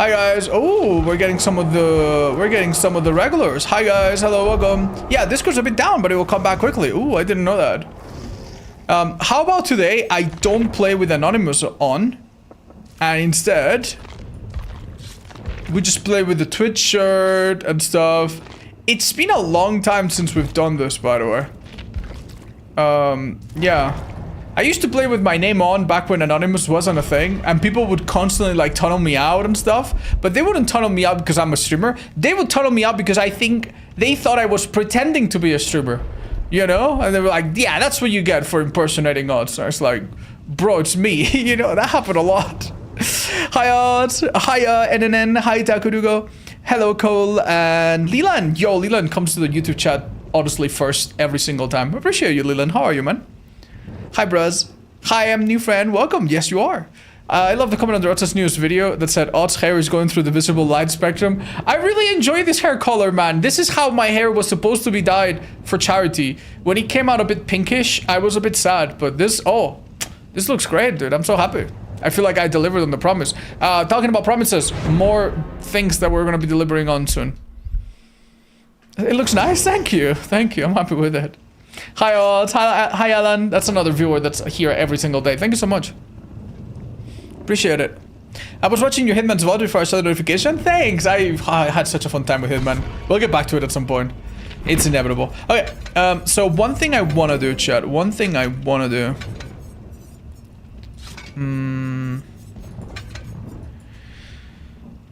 Hi guys. Oh, we're getting some of the regulars. Hi guys. Hello, welcome. Yeah, Discord's a bit down, but it will come back quickly. Ooh, I didn't know that. How about today I don't play with Anonymous on, and instead we just play with the Twitch shirt and stuff. It's been a long time since we've done this, by the way. Yeah. I used to play with my name on back when Anonymous wasn't a thing, and people would constantly like tunnel me out and stuff, but they wouldn't tunnel me out because I'm a streamer. They would tunnel me out because I think they thought I was pretending to be a streamer, you know? And they were like, yeah, that's what you get for impersonating odds. And I was like, bro, it's me. You know, that happened a lot. Hi odds, hi NNN, hi Takurugo, hello Cole, and Leland. Yo, Leland comes to the YouTube chat honestly first every single time. Appreciate you, Leland. How are you, man? Hi, bros. Hi, I'm new friend. Welcome. Yes, you are. I love the comment on the Odd's news video that said Odd's hair is going through the visible light spectrum. I really enjoy this hair color, man. This is how my hair was supposed to be dyed for charity. When it came out a bit pinkish, I was a bit sad, but this looks great, dude. I'm so happy. I feel like I delivered on the promise. Talking about promises, more things that we're going to be delivering on soon. It looks nice. Thank you. Thank you. I'm happy with it. Hi, Odd. Hi, Alan. That's another viewer that's here every single day. Thank you so much. Appreciate it. I was watching your Hitman's VOD before I saw the notification. Thanks. I had such a fun time with Hitman. We'll get back to it at some point. It's inevitable. Okay. So one thing I want to do, chat. One thing I want to do.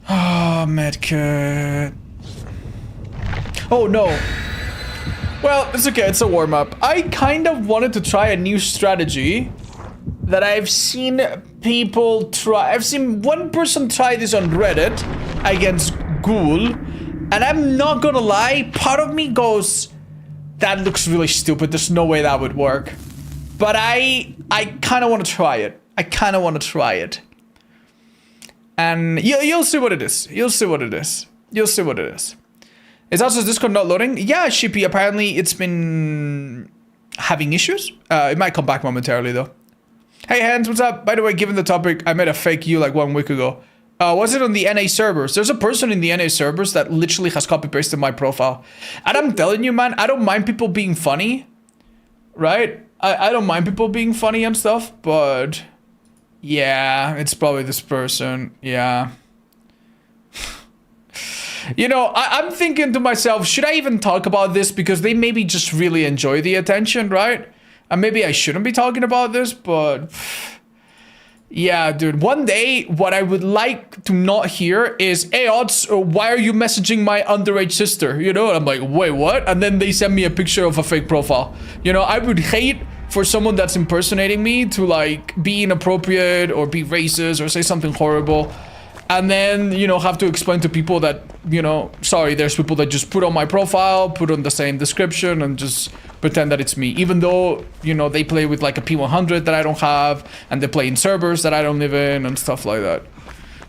Oh, medkit. Oh, no. Well, it's okay. It's a warm-up. I kind of wanted to try a new strategy that I've seen people try. I've seen one person try this on Reddit against Ghoul, and I'm not gonna lie, part of me goes, that looks really stupid. There's no way that would work. But I kind of want to try it. I kind of want to try it. And you'll see what it is. You'll see what it is. You'll see what it is. Is also Discord not loading? Yeah, Shippy, apparently it's been having issues. It might come back momentarily though. Hey Hans, what's up? By the way, given the topic, I made a fake you like 1 week ago. Was it on the NA servers? There's a person in the NA servers that literally has copy-pasted my profile. And I'm telling you, man, I don't mind people being funny. Right? I don't mind people being funny and stuff, but... yeah, it's probably this person. Yeah. You know, I'm thinking to myself, should I even talk about this? Because they maybe just really enjoy the attention, right? And maybe I shouldn't be talking about this, but... yeah, dude. One day, what I would like to not hear is, hey, Odds, why are you messaging my underage sister? You know, and I'm like, wait, what? And then they send me a picture of a fake profile. You know, I would hate for someone that's impersonating me to, like, be inappropriate or be racist or say something horrible. And then, you know, have to explain to people that, you know, sorry, there's people that just put on my profile, put on the same description and just pretend that it's me. Even though, you know, they play with like a P100 that I don't have and they play in servers that I don't live in and stuff like that.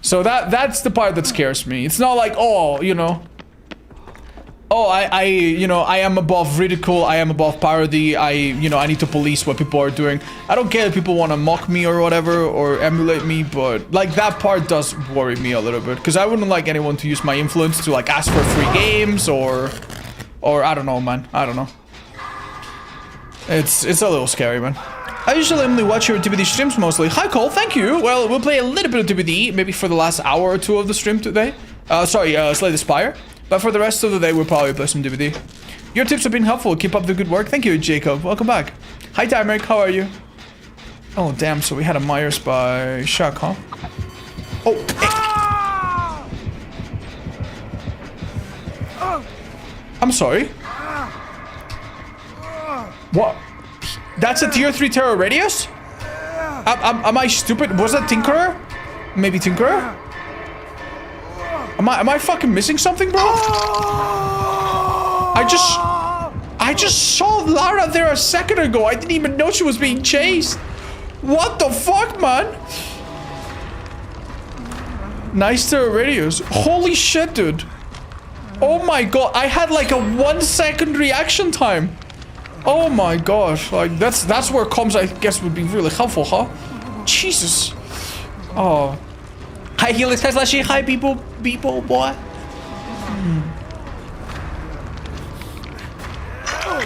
So that's the part that scares me. It's not like, oh, you know, oh, you know, I am above ridicule, I am above parody, you know, I need to police what people are doing. I don't care if people want to mock me or whatever, or emulate me, but, like, that part does worry me a little bit, because I wouldn't like anyone to use my influence to, like, ask for free games, or I don't know, man, I don't know. It's a little scary, man. I usually only watch your TBD streams mostly. Hi, Cole, thank you. Well, we'll play a little bit of TBD, maybe for the last hour or two of the stream today. Sorry, Slay the Spire. But for the rest of the day, we'll probably play some DVD. Your tips have been helpful. Keep up the good work. Thank you, Jacob. Welcome back. Hi, Timeric. How are you? Oh, damn. So we had a Myers by Shaq, huh? Oh, hey. I'm sorry. What? That's a tier 3 terror radius? Am I stupid? Was that Tinkerer? Maybe Tinkerer? Am I fucking missing something, bro? I just saw Lara there a second ago. I didn't even know she was being chased. What the fuck, man? Nice terror radius. Holy shit, dude. Oh my god. I had like a 1 second reaction time. Oh my gosh. Like that's where comms, I guess, would be really helpful, huh? Jesus. Oh. Hi Hi, Helix. Hi, Slashy. Hi, people, boy.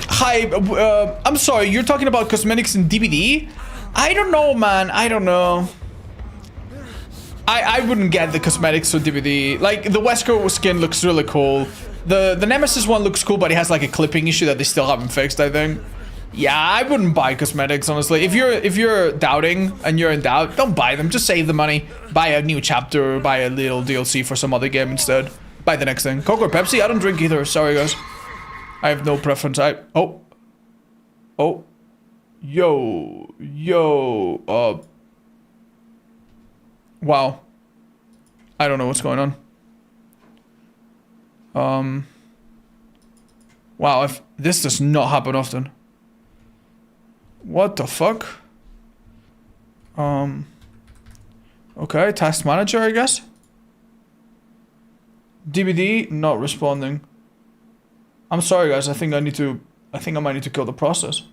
Hi, I'm sorry, you're talking about cosmetics in DBD? I don't know, man. I don't know. I wouldn't get the cosmetics for DBD. Like, the Wesker skin looks really cool. The Nemesis one looks cool, but it has like a clipping issue that they still haven't fixed, I think. Yeah, I wouldn't buy cosmetics, honestly. If you're doubting and you're in doubt, don't buy them. Just save the money. Buy a new chapter or buy a little DLC for some other game instead. Buy the next thing. Coke or Pepsi? I don't drink either. Sorry, guys. I have no preference. Oh. Yo. Wow. I don't know what's going on. Wow, if this does not happen often. What the fuck? Okay, task manager, I guess. DBD not responding. I'm sorry, guys. I think I might need to kill the process.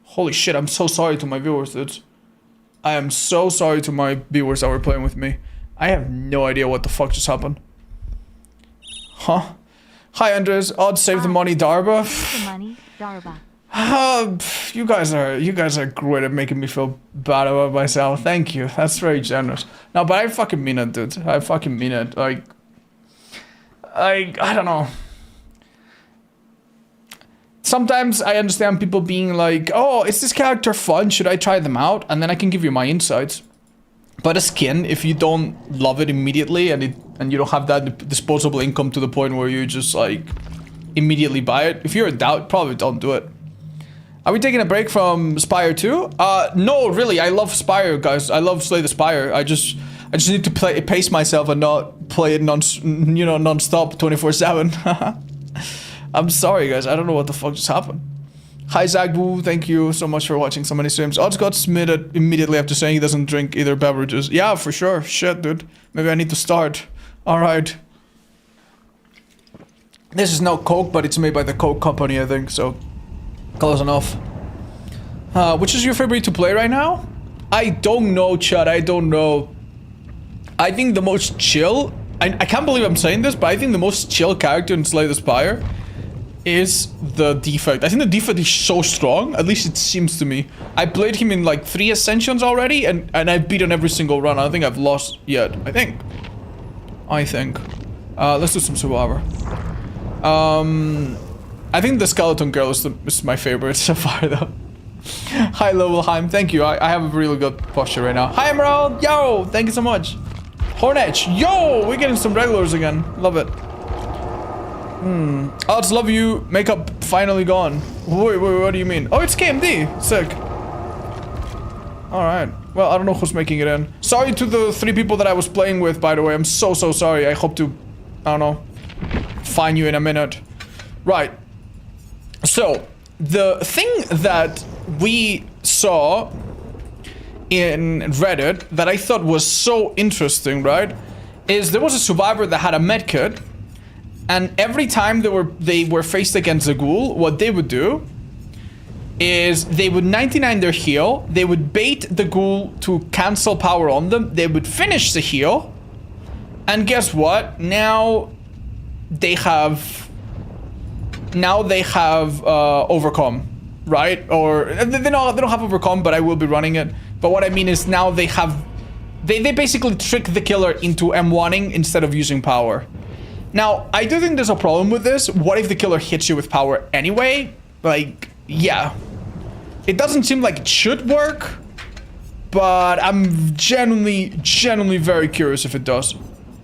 Holy shit, I'm so sorry to my viewers, dudes. I am so sorry to my viewers that were playing with me. I have no idea what the fuck just happened. Huh? Hi, Andres. Odd save the money, Darba. You guys are great at making me feel bad about myself. Thank you. That's very generous. No, but I fucking mean it, dude. I fucking mean it. Like, I don't know. Sometimes I understand people being like, oh, is this character fun? Should I try them out? And then I can give you my insights. But a skin, if you don't love it immediately and you don't have that disposable income to the point where you just like immediately buy it, if you're in doubt, probably don't do it. Are we taking a break from Spire 2? No, really, I love Spire, guys. I love Slay the Spire. I just need to pace myself and not play it non-stop 24/7. I'm sorry, guys. I don't know what the fuck just happened. Hi, Zagboo. Thank you so much for watching so many streams. Odds got submitted immediately after saying he doesn't drink either beverages. Yeah, for sure. Shit, dude. Maybe I need to start. Alright. This is no Coke, but it's made by the Coke company, I think, so close enough. Which is your favorite to play right now? I don't know, Chad. I don't know. I think the most chill... I can't believe I'm saying this, but I think the most chill character in Slay the Spire is the Defect. I think the Defect is so strong, at least it seems to me. I played him in like 3 Ascensions already, and I've beaten every single run. I don't think I've lost yet. I think. Let's do some Survivor. I think the Skeleton Girl is my favorite so far, though. Hi, Lowellheim. Thank you. I have a really good posture right now. Hi, Emerald. Yo, thank you so much. Hornetch. Yo, we're getting some regulars again. Love it. Odds, love you. Makeup finally gone. Wait, what do you mean? Oh, it's KMD. Sick. Alright. Well, I don't know who's making it in. Sorry to the 3 people that I was playing with, by the way. I'm so sorry. I hope to, I don't know, find you in a minute. Right. So, the thing that we saw in Reddit that I thought was so interesting, right, is there was a survivor that had a medkit, and every time they were faced against a ghoul, what they would do is they would 99 their heal, they would bait the ghoul to cancel power on them, they would finish the heal, and guess what? Now they have overcome, right? Or they don't have overcome, but I will be running it. But what I mean is now they basically trick the killer into M1ing instead of using power. Now, I do think there's a problem with this. What if the killer hits you with power anyway? Like, yeah. It doesn't seem like it should work, but I'm genuinely very curious if it does.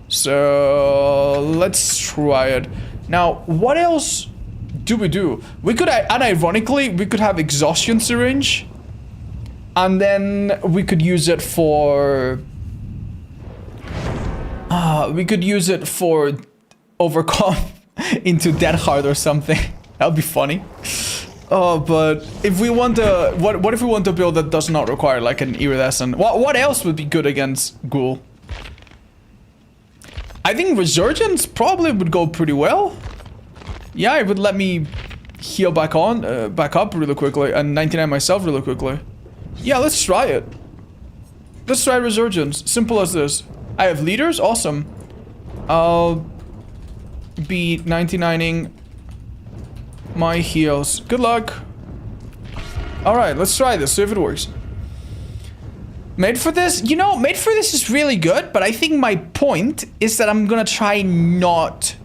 So, let's try it. Now, what else do we do? We could, unironically, we could have exhaustion syringe, and then we could use it for overcome into Dead Hard or something. That would be funny. Oh, but if we want to, what if we want to build that does not require like an iridescent? What else would be good against Ghoul? I think Resurgence probably would go pretty well. Yeah, it would let me heal back up really quickly and 99 myself really quickly. Yeah, let's try it. Let's try Resurgence. Simple as this. I have leaders? Awesome. I'll be 99ing my heals. Good luck. Alright, let's try this, see if it works. Made for this? You know, made for this is really good, but I think my point is that I'm gonna try not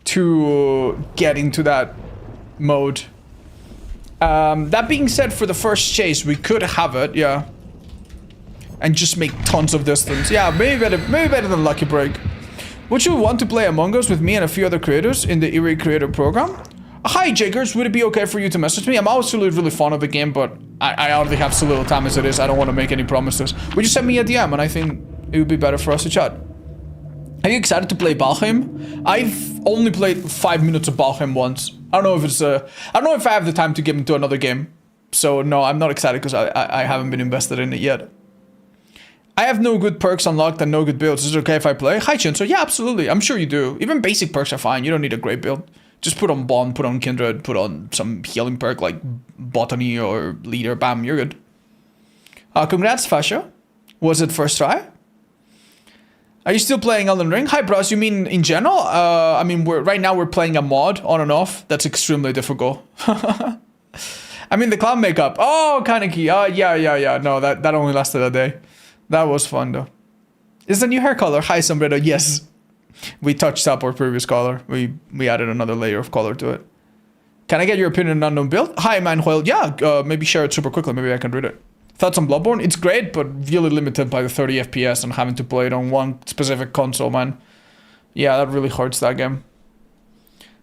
to get into that mode. That being said, for the first chase, we could have it, yeah. And just make tons of distance. Yeah, maybe better than Lucky Break. Would you want to play Among Us with me and a few other creators in the Eerie Creator Program? Hi, Jakers. Would it be okay for you to message me? I'm always really fond of the game, but I already have so little time as it is. I don't want to make any promises. Would you send me a DM, and I think it would be better for us to chat. Are you excited to play Valheim? I've only played 5 minutes of Valheim once. I don't know if it's I don't know if I have the time to get into another game. So no, I'm not excited because I haven't been invested in it yet. I have no good perks unlocked and no good builds. Is it okay if I play? Hi, Chinso. Yeah, absolutely. I'm sure you do. Even basic perks are fine. You don't need a great build. Just put on Bond, put on Kindred, put on some healing perk like Botany or Leader. Bam, you're good. Congrats, Fasha. Was it first try? Are you still playing Elden Ring? Hi, bros. You mean in general? I mean, right now we're playing a mod on and off. That's extremely difficult. I mean, the clown makeup. Oh, Kaneki. Oh, yeah. No, that only lasted a day. That was fun, though. Is the new hair color? Hi, Sombrero. Yes. We touched up our previous color. We added another layer of color to it. Can I get your opinion on Unknown Build? Hi, Manuel. Yeah, maybe share it super quickly. Maybe I can read it. Thoughts on Bloodborne? It's great, but really limited by the 30 FPS and having to play it on one specific console, man. Yeah, that really hurts that game.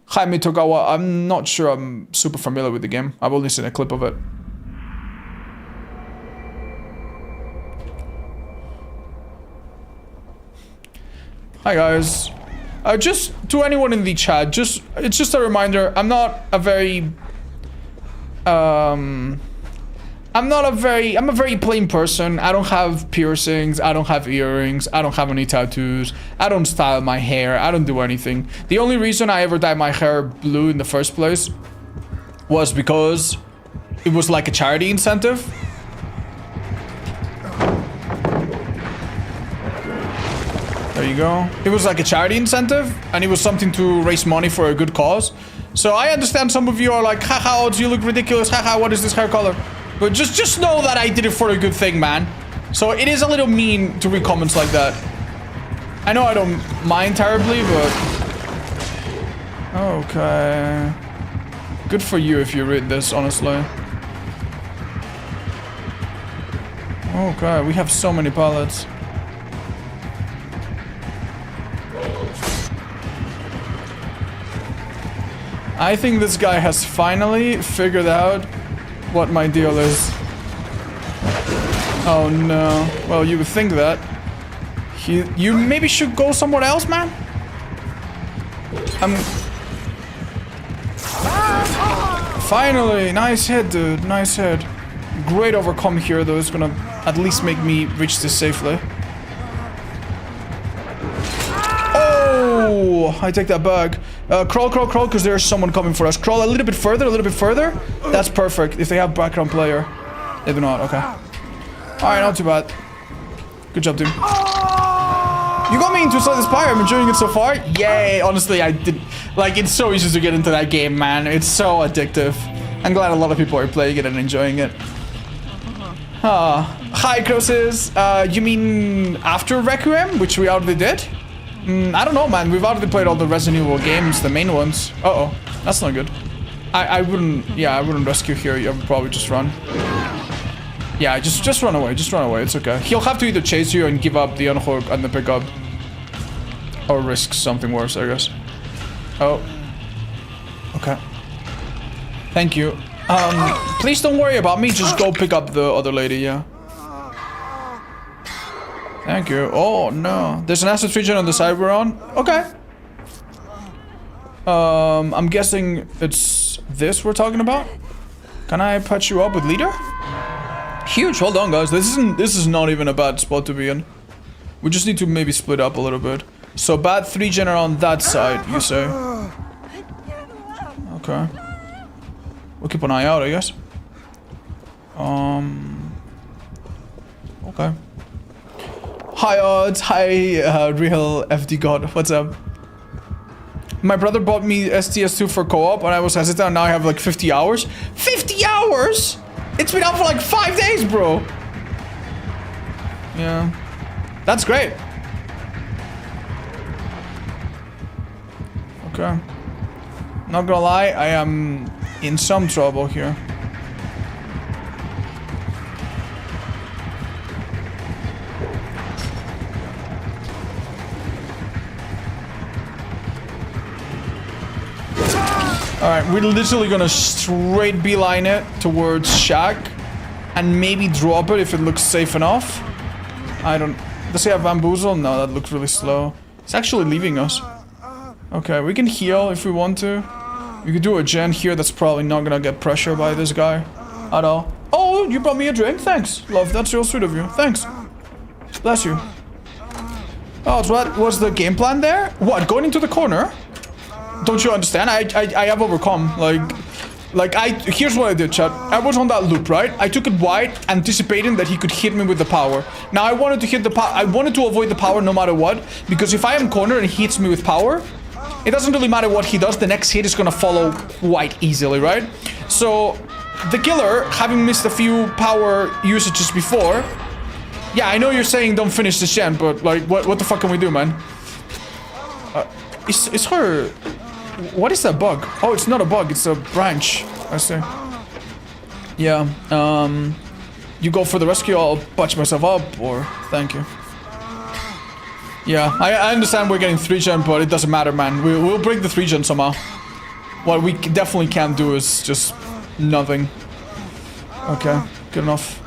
Hi, Mitogawa. I'm not sure I'm super familiar with the game. I've only seen a clip of it. Hi, guys. Just to anyone in the chat, it's just a reminder, I'm a very plain person. I don't have piercings, I don't have earrings, I don't have any tattoos, I don't style my hair, I don't do anything. The only reason I ever dyed my hair blue in the first place was because it was like a charity incentive. There you go. It was like a charity incentive, and it was something to raise money for a good cause. So I understand some of you are like, haha, Odds, you look ridiculous, haha, what is this hair color? But just know that I did it for a good thing, man. So it is a little mean to read comments like that. I know I don't mind terribly, but... Okay. Good for you if you read this, honestly. Okay, we have so many pallets. I think this guy has finally figured out what my deal is. Oh no. Well, you would think that. You maybe should go somewhere else, man? Finally! Nice hit, dude. Nice hit. Great overcome here, though. It's gonna at least make me reach this safely. Oh! I take that back. Crawl, because there's someone coming for us. Crawl a little bit further. That's perfect. If they have background player. They do not, okay. Alright, not too bad. Good job, team. You got me into Spire. I'm enjoying it so far. Yay! Honestly, I did. Like, it's so easy to get into that game, man. It's so addictive. I'm glad a lot of people are playing it and enjoying it. Hi, Crosses. You mean after Requiem, which we already did? I don't know, man. We've already played all the Resident Evil games, the main ones. Uh-oh. That's not good. I wouldn't rescue here. I would probably just run. Yeah, just run away. Just run away. It's okay. He'll have to either chase you and give up the unhook and the pickup. Or risk something worse, I guess. Oh. Okay. Thank you. Please don't worry about me. Just go pick up the other lady, yeah. Thank you. Oh, no. There's an asset region on the side we're on. Okay. I'm guessing it's this we're talking about. Can I patch you up with leader? Huge. Hold on, guys. This is not even a bad spot to be in. We just need to maybe split up a little bit. So bad 3 gen on that side, you say? Okay. We'll keep an eye out, I guess. Okay. Hi odds, hi real FD God, what's up? My brother bought me STS2 for co-op and I was hesitant and now I have like 50 hours. 50 hours?! It's been out for like 5 days, bro! Yeah. That's great. Okay. Not gonna lie, I am in some trouble here. Alright, we're literally gonna straight beeline it towards Shack and maybe drop it if it looks safe enough. I don't... Does he have bamboozle? No, that looks really slow. It's actually leaving us. Okay, we can heal if we want to. We could do a gen here that's probably not gonna get pressure by this guy at all. Oh, you brought me a drink? Thanks. Love, that's real sweet of you. Thanks. Bless you. Oh, so what was the game plan there? What, going into the corner? Don't you understand? I have overcome. Here's what I did, chat. I was on that loop, right? I took it wide, anticipating that he could hit me with the power. Now I wanted to hit the power. I wanted to avoid the power no matter what, because if I am cornered and he hits me with power, it doesn't really matter what he does. The next hit is gonna follow quite easily, right? So the killer, having missed a few power usages before, yeah, I know you're saying don't finish this gen, but like, what the fuck can we do, man? Is her... What is that bug? Oh, it's not a bug, it's a branch. I see. Yeah, you go for the rescue, I'll patch myself up, or... Thank you. Yeah, I understand we're getting 3-gen, but it doesn't matter, man. We'll break the 3-gen somehow. What we definitely can't do is just nothing. Okay, good enough.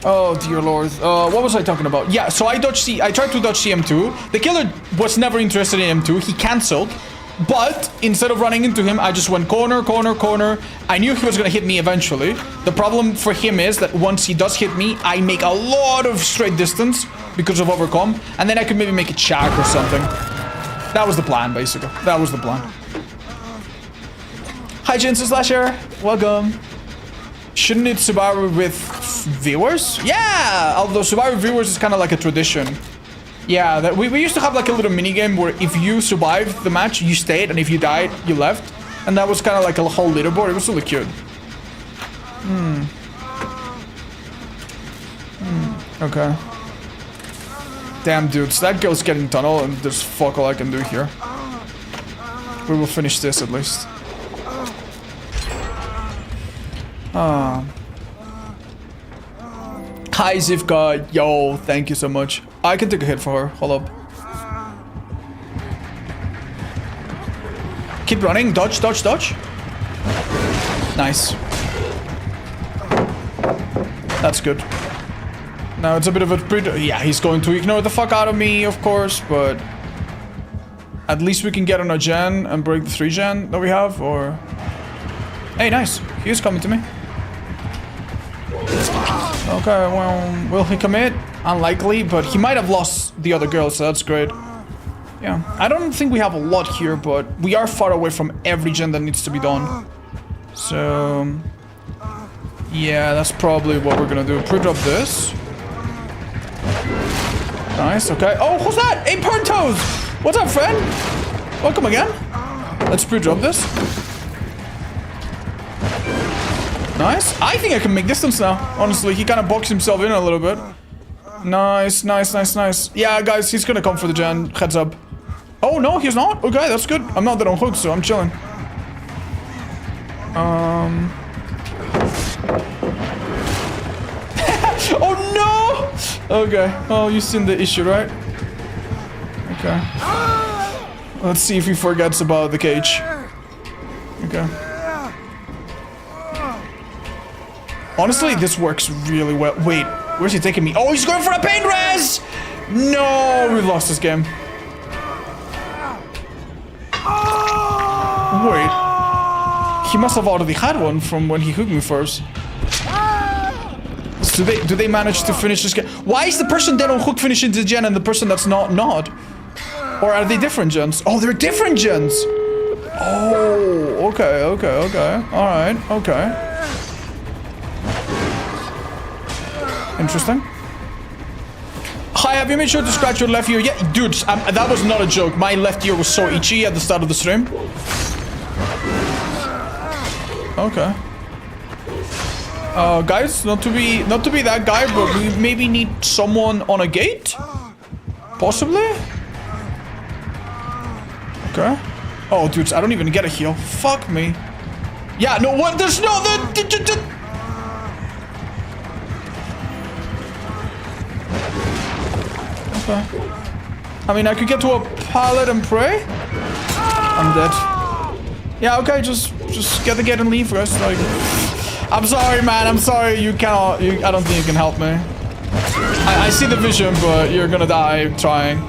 Oh dear lord. What was I talking about? Yeah, so I tried to dodge CM2. The killer was never interested in M2. He cancelled. But instead of running into him, I just went corner, corner, corner. I knew he was gonna hit me eventually. The problem for him is that once he does hit me, I make a lot of straight distance because of overcome. And then I could maybe make a Shack or something. That was the plan, basically. That was the plan. Hi, Jinsu Slasher. Welcome. Shouldn't it Subaru with viewers? Yeah! Although Subaru viewers is kind of like a tradition. Yeah, that we used to have like a little mini game where if you survived the match, you stayed, and if you died, you left. And that was kind of like a whole leaderboard. It was really cute. Okay. Damn, dudes. That girl's getting tunnel, and there's fuck all I can do here. We will finish this at least. Hi Zivka, yo, thank you so much. I can take a hit for her, hold up. Keep running, dodge, dodge, dodge. Nice. That's good. Now it's a bit of a... Yeah, he's going to ignore the fuck out of me, of course, but... At least we can get on a gen and break the 3-gen that we have, or... Hey, nice. He is coming to me. Okay, well, will he commit? Unlikely, but he might have lost the other girl, so that's great. Yeah, I don't think we have a lot here, but we are far away from every gen that needs to be done. So... Yeah, that's probably what we're gonna do. Pre-drop this. Nice, okay. Oh, who's that? Hey, Burn Toes! What's up, friend? Welcome again. Let's pre-drop this. Nice. I think I can make distance now. Honestly, he kind of boxed himself in a little bit. Nice, nice, nice, nice. Yeah, guys, he's gonna come for the gen. Heads up. Oh, no, he's not? Okay, that's good. I'm not that on hook, so I'm chilling. Oh, no! Okay. Oh, you've seen the issue, right? Okay. Let's see if he forgets about the cage. Okay. Honestly, this works really well. Wait, where's he taking me? Oh, he's going for a pain res! No, we lost this game. Wait. He must have already had one from when he hooked me first. So do they manage to finish this game? Why is the person dead on hook finishing the gen and the person that's not? Or are they different gens? Oh, they're different gens! Oh, okay, okay, okay. Alright, okay. Interesting. Hi, have you made sure to scratch your left ear? Yeah, dude, that was not a joke. My left ear was so itchy at the start of the stream. Okay. Guys, not to be that guy, but we maybe need someone on a gate? Possibly? Okay. Oh, dudes, I don't even get a heal. Fuck me. Yeah, no, what? There's no... Okay. I mean, I could get to a pallet and pray. I'm dead. Yeah, okay, just get the gate and leave, guys. Like, I'm sorry, man. I'm sorry. You cannot... I don't think you can help me. I see the vision, but you're gonna die trying.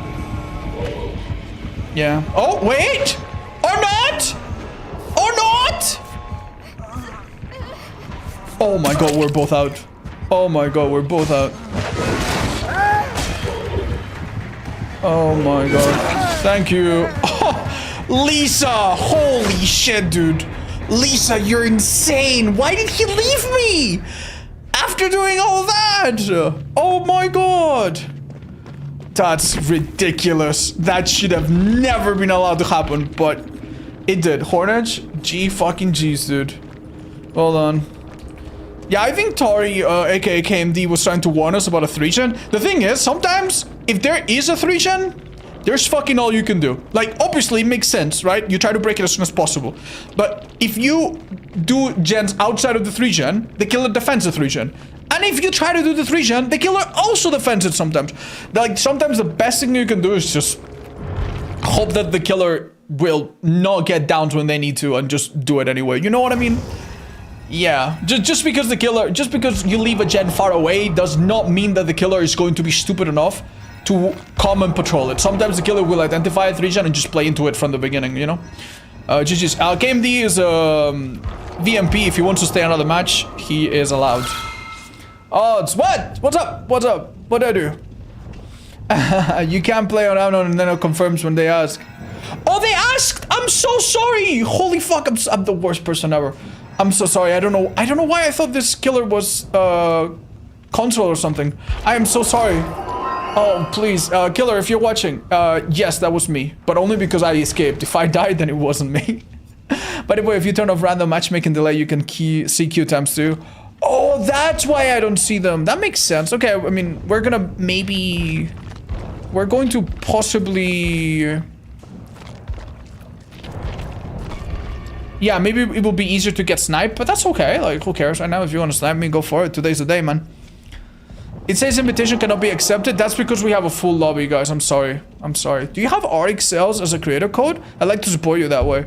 Yeah. Oh, wait! Or not! Or not! Oh my god, we're both out. Oh my god, we're both out. Oh my god. Thank you. Oh, Lisa! Holy shit, dude. Lisa, you're insane. Why did he leave me? After doing all that? Oh my god. That's ridiculous. That should have never been allowed to happen, but it did. Hornage? G fucking G's, dude. Hold on. Yeah, I think Tori, aka KMD, was trying to warn us about a 3-gen. The thing is, sometimes, if there is a 3-gen, there's fucking all you can do. Like, obviously, it makes sense, right? You try to break it as soon as possible. But if you do gens outside of the 3-gen, the killer defends the 3-gen. And if you try to do the 3-gen, the killer also defends it sometimes. Like, sometimes the best thing you can do is just hope that the killer will not get downs when they need to and just do it anyway. You know what I mean? Yeah, just because you leave a gen far away does not mean that the killer is going to be stupid enough to come and patrol it. Sometimes the killer will identify a 3-gen and just play into it from the beginning, you know? GG's. KMD is VMP. If he wants to stay another match, he is allowed. Oh, it's what? What's up? What's up? What do I do? You can't play on Unknown and then it confirms when they ask. Oh, they asked! I'm so sorry! Holy fuck, I'm the worst person ever. I'm so sorry. I don't know why I thought this killer was console or something. I am so sorry. Oh, please, killer, if you're watching, yes, that was me, but only because I escaped. If I died, then it wasn't me. By the way, if you turn off random matchmaking delay, you can see queue times too. Oh, that's why I don't see them. That makes sense. Okay, I mean, we're going to possibly... Yeah, maybe it will be easier to get sniped, but that's okay. Like, who cares right now? If you want to snipe me, go for it. Today's the day, man. It says invitation cannot be accepted. That's because we have a full lobby, guys. I'm sorry. I'm sorry. Do you have RX sales as a creator code? I'd like to support you that way.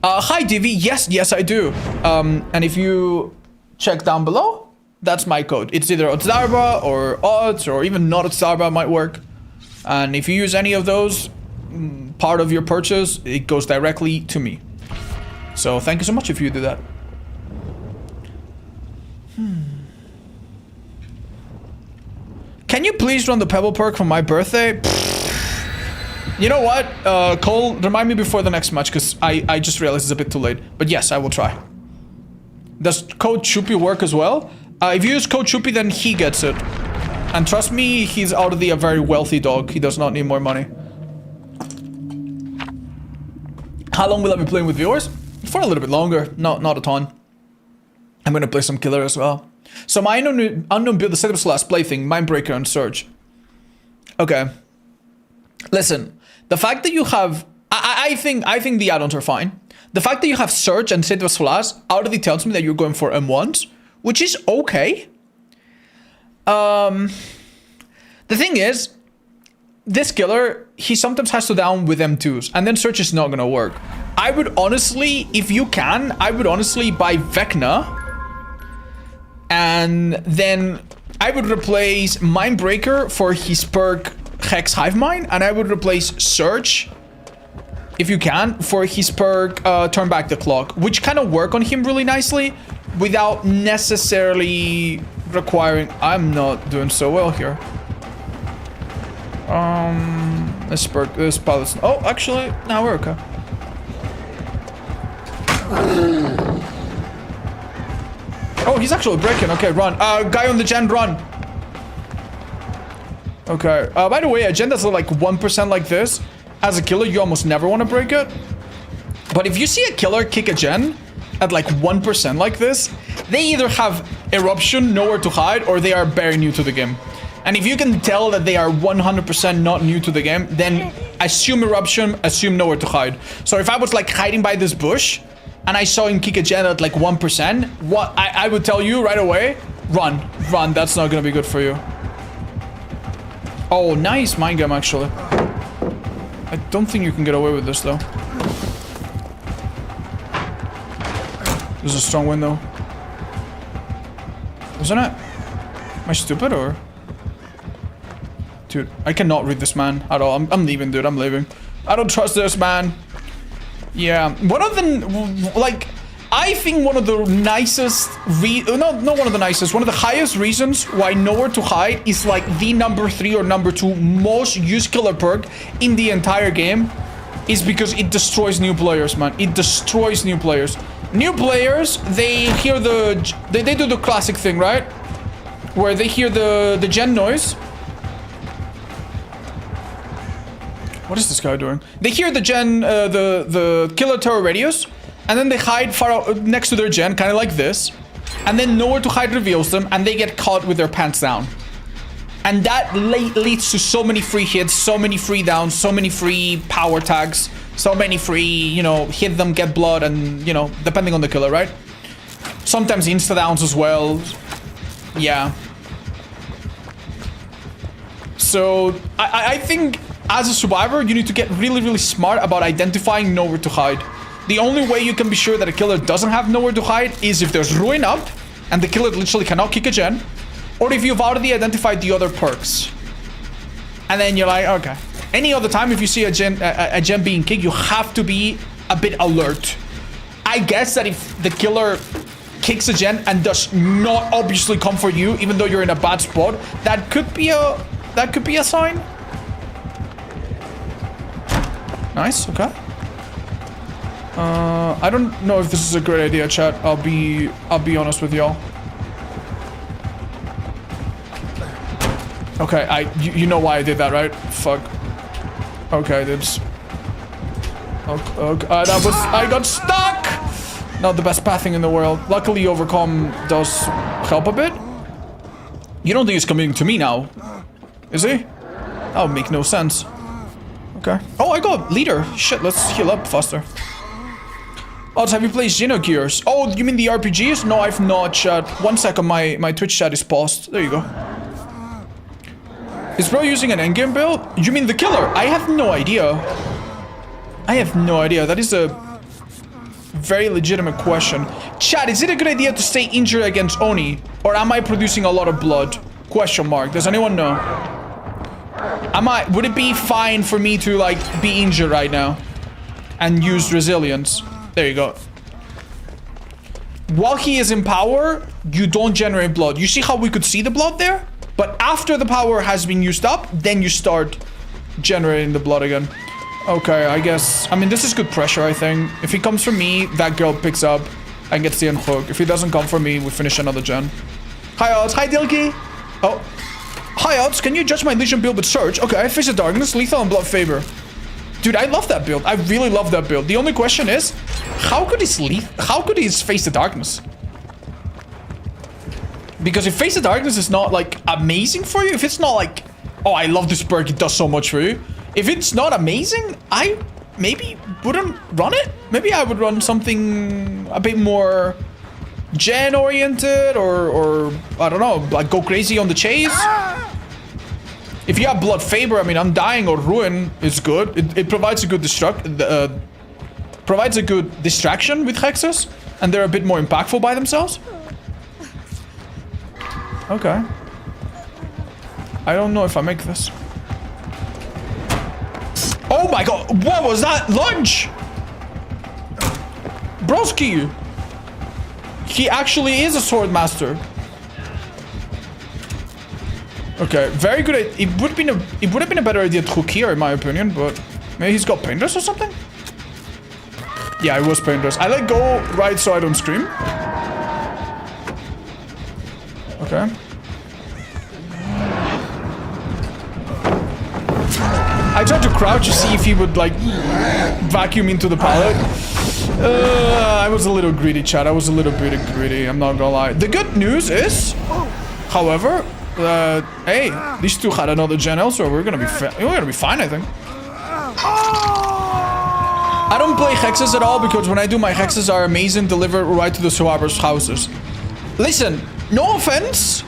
Hi, Divi. Yes, I do. And if you check down below, that's my code. It's either Otzdarba or Odds or even not Otzdarba might work. And if you use any of those, part of your purchase, it goes directly to me. So thank you so much if you do that. Can you please run the Pebble perk for my birthday? You know what? Cole, remind me before the next match, because I just realized it's a bit too late. But yes, I will try. Does code Chupi work as well? If you use code Chupi, then he gets it. And trust me, he's already a very wealthy dog. He does not need more money. How long will I be playing with viewers? For a little bit longer. No, not a ton. I'm gonna play some killer as well. So my unknown build, the setup last plaything, Mindbreaker and Surge. Okay. Listen, the fact that you have... I think the add-ons are fine. The fact that you have Surge and Setup Flash already tells me that you're going for M1s, which is okay. The thing is, this killer, he sometimes has to down with M2s, and then Surge is not gonna work. I would honestly, if you can, I would honestly buy Vecna, and then I would replace Mindbreaker for his perk Hex Hive Mind, and I would replace Surge, if you can, for his perk Turn Back the Clock, which kind of work on him really nicely without necessarily requiring... I'm not doing so well here. This perk, this pilot... Oh, actually, now we're okay. Oh, he's actually breaking. Okay, run. Guy on the gen, run. Okay. By the way, a gen that's like 1% like this, as a killer, you almost never want to break it. But if you see a killer kick a gen at like 1% like this, they either have eruption, nowhere to hide, or they are very new to the game. And if you can tell that they are 100% not new to the game, then assume eruption, assume nowhere to hide. So if I was like hiding by this bush and I saw him kick a gen at like 1%, what I would tell you right away, run, run. That's not gonna be good for you. Oh, nice mind game actually. I don't think you can get away with this though. This is a strong win though. Isn't it? Am I stupid or? Dude, I cannot read this man at all. I'm leaving, dude. I'm leaving. I don't trust this man. Yeah. One of the, like, I think one of the nicest, not one of the nicest, one of the highest reasons why nowhere to hide is like the number 3 or number 2 most used killer perk in the entire game is because it destroys new players, man. It destroys new players. New players, they hear they do the classic thing, right? Where they hear the gen noise. What is this guy doing? They hear the gen, the killer terror radius, and then they hide far out next to their gen, kind of like this. And then nowhere to hide reveals them, and they get caught with their pants down. And that leads to so many free hits, so many free downs, so many free power tags, so many free, you know, hit them, get blood, and, you know, depending on the killer, right? Sometimes insta downs as well. Yeah. So, I think as a survivor, you need to get really, really smart about identifying nowhere to hide. The only way you can be sure that a killer doesn't have nowhere to hide is if there's ruin up, and the killer literally cannot kick a gen, or if you've already identified the other perks. And then you're like, okay. Any other time, if you see a gen being kicked, you have to be a bit alert. I guess that if the killer kicks a gen and does not obviously come for you, even though you're in a bad spot, that could be a sign. Nice, okay. I don't know if this is a great idea, chat. I'll be honest with y'all. Okay, you know why I did that, right? Fuck. Okay, that's... Okay, I got stuck! Not the best pathing in the world. Luckily, overcome does help a bit. You don't think he's coming to me now, is he? That would make no sense. Okay. Oh, I got leader. Shit, let's heal up faster. Odds, have you played Xenogears? Oh, you mean the RPGs? No, I've not, chat. 1 second, my Twitch chat is paused. There you go. Is bro using an endgame build? You mean the killer? I have no idea. I have no idea. That is a very legitimate question. Chat, is it a good idea to stay injured against Oni? Or am I producing a lot of blood? Question mark. Does anyone know? Would it be fine for me to like be injured right now and use resilience? There you go. While he is in power, you don't generate blood. You see how we could see the blood there? But after the power has been used up, then you start generating the blood again. Okay, I guess. I mean, this is good pressure, I think. If he comes for me, that girl picks up and gets the unhook. If he doesn't come for me, we finish another gen. Hi, Odds. Hi, Dilky. Oh. Hi, Odds. Can you judge my Legion build with Surge? Okay, Face of Darkness, Lethal, and Blood Favor. Dude, I love that build. I really love that build. The only question is, how could his Face the Darkness? Because if Face the Darkness is not like amazing for you, if it's not like, oh, I love this perk, it does so much for you. If it's not amazing, I maybe wouldn't run it. Maybe I would run something a bit more gen oriented or I don't know, like go crazy on the chase. If you have Blood Favor, I mean, Undying or Ruin is good. It provides a good provides a good distraction with Hexes, and they're a bit more impactful by themselves. Okay. I don't know if I make this. Oh my god, what was that lunge? Broski. He actually is a sword master. Okay, very good. It would have been a better idea to hook here, in my opinion, but maybe he's got Painters or something? Yeah, it was Painters. I let go right so I don't scream. crouch to see if he would like vacuum into the pallet. I was a little greedy, chat. I was a little bit greedy. I'm not gonna lie. The good news is, however, hey, these two had another gen, so we're gonna be fine, I think. I don't play hexes at all because when I do, my hexes are amazing, delivered right to the survivors' houses. Listen, no offense,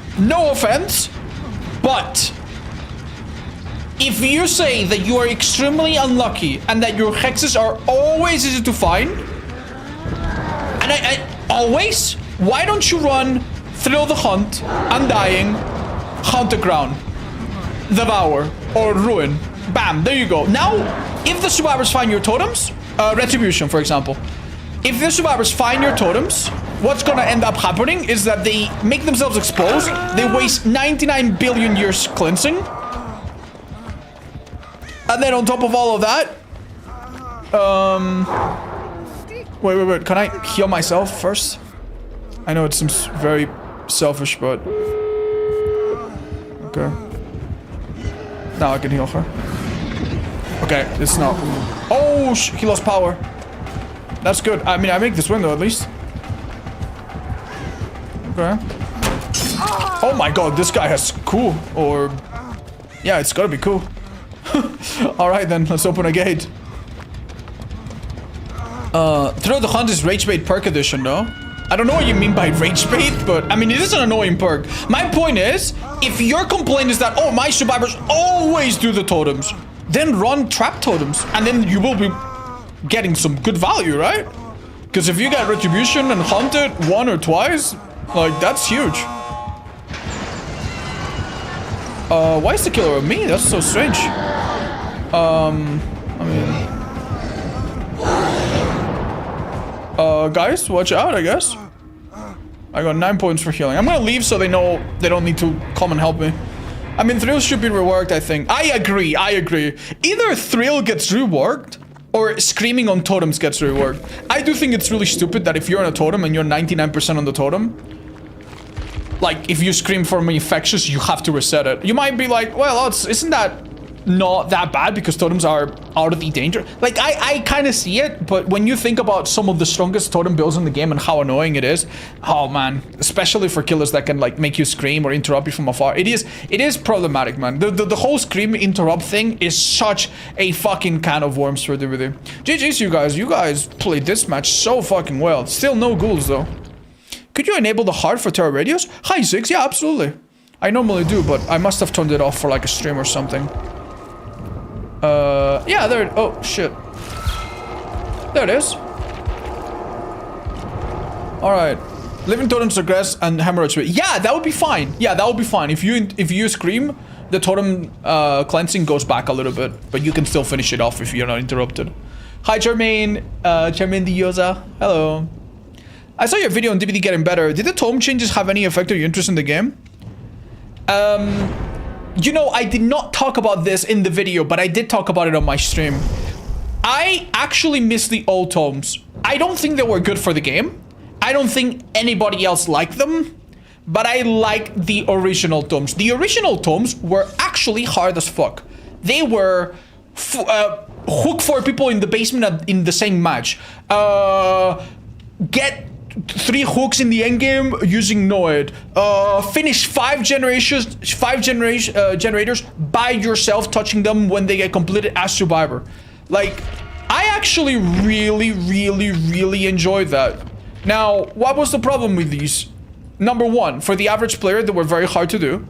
but if you say that you are extremely unlucky and that your hexes are always easy to find, and I always, why don't you run Thrill the Hunt, Undying, Hunt the Ground, Devour, or Ruin? Bam, there you go. Now, if the survivors find your totems, Retribution, for example. If the survivors find your totems, what's gonna end up happening is that they make themselves exposed, they waste 99 billion years cleansing, and then on top of all of that, wait, can I heal myself first? I know it seems very selfish, but... Okay. Now I can heal her. Okay, it's not... Oh, he lost power. That's good. I mean, I make this window at least. Okay. Oh my god, this guy has cool, or... Yeah, it's gotta be cool. Alright then, let's open a gate. Throw the Hunt is Rage Bait perk edition, though. I don't know what you mean by Rage Bait, but I mean, it is an annoying perk. My point is, if your complaint is that, oh, my survivors always do the totems, then run trap totems, and then you will be getting some good value, right? Because if you get Retribution and Hunted one or twice, like, that's huge. Why is the killer with me? That's so strange. I mean... guys, watch out, I guess. I got 9 points for healing. I'm gonna leave so they know they don't need to come and help me. I mean, Thrill should be reworked, I think. I agree. Either Thrill gets reworked, or Screaming on totems gets reworked. I do think it's really stupid that if you're on a totem and you're 99% on the totem, like, if you scream for me infectious, you have to reset it. You might be like, well, isn't that not that bad because totems are out of the danger? Like, I kind of see it, but when you think about some of the strongest totem builds in the game and how annoying it is, oh man, especially for killers that can like make you scream or interrupt you from afar, it is problematic, man. The whole scream interrupt thing is such a fucking can of worms for DVD. GG's, you guys played this match so fucking well. Still no ghouls though. Could you enable the heart for Terra Radios? Hi Six, yeah, absolutely. I normally do, but I must have turned it off for like a stream or something. Yeah, there, oh, shit. There it is. Alright. Living totems regress and hemorrhage. Yeah, that would be fine. Yeah, that would be fine. If you scream, the totem cleansing goes back a little bit, but you can still finish it off if you're not interrupted. Hi, Jermaine. Jermaine Dioza. Hello. I saw your video on DVD getting better. Did the tome changes have any effect on your interest in the game? You know, I did not talk about this in the video, but I did talk about it on my stream. I actually miss the old tomes. I don't think they were good for the game. I don't think anybody else liked them, but I like the original tomes. The original tomes were actually hard as fuck. They were hook 4 people in the basement in the same match. Get 3 hooks in the endgame using Noid. Finish 5 generators by yourself, touching them when they get completed as survivor. Like, I actually really enjoyed that. Now, what was the problem with these? Number 1, for the average player, they were very hard to do.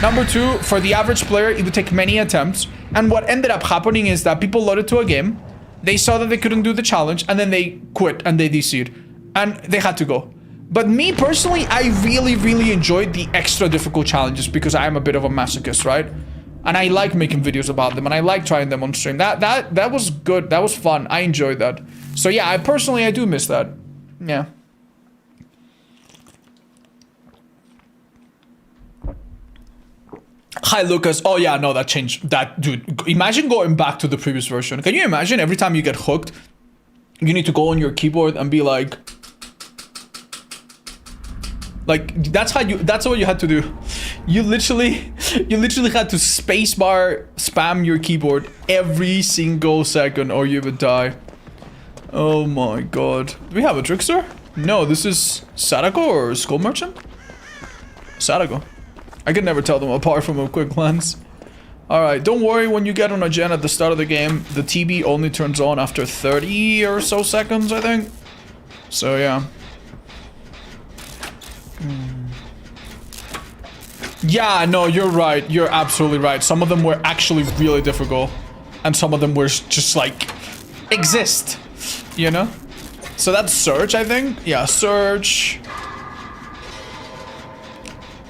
Number 2, for the average player, it would take many attempts. And what ended up happening is that people loaded to a game, they saw that they couldn't do the challenge, and then they quit and they DC'd. And they had to go. But me personally, I really enjoyed the extra difficult challenges because I am a bit of a masochist, right? And I like making videos about them and I like trying them on stream. That was good. That was fun. I enjoyed that. So yeah, I do miss that. Yeah. Hi Lucas. Oh yeah, no, that changed. That, dude, imagine going back to the previous version. Can you imagine every time you get hooked, you need to go on your keyboard and be like, that's what you had to do. You literally had to spacebar spam your keyboard every single second or you would die. Oh my god. Do we have a trickster? No, this is Sadako or Skull Merchant? Sadako. I can never tell them apart from a quick glance. Alright, don't worry when you get on a gen at the start of the game. The TB only turns on after 30 or so seconds, I think. So, yeah. Yeah, no, you're right. You're absolutely right. Some of them were actually really difficult. And some of them were just like, exist. You know? So that's search, I think. Yeah, search.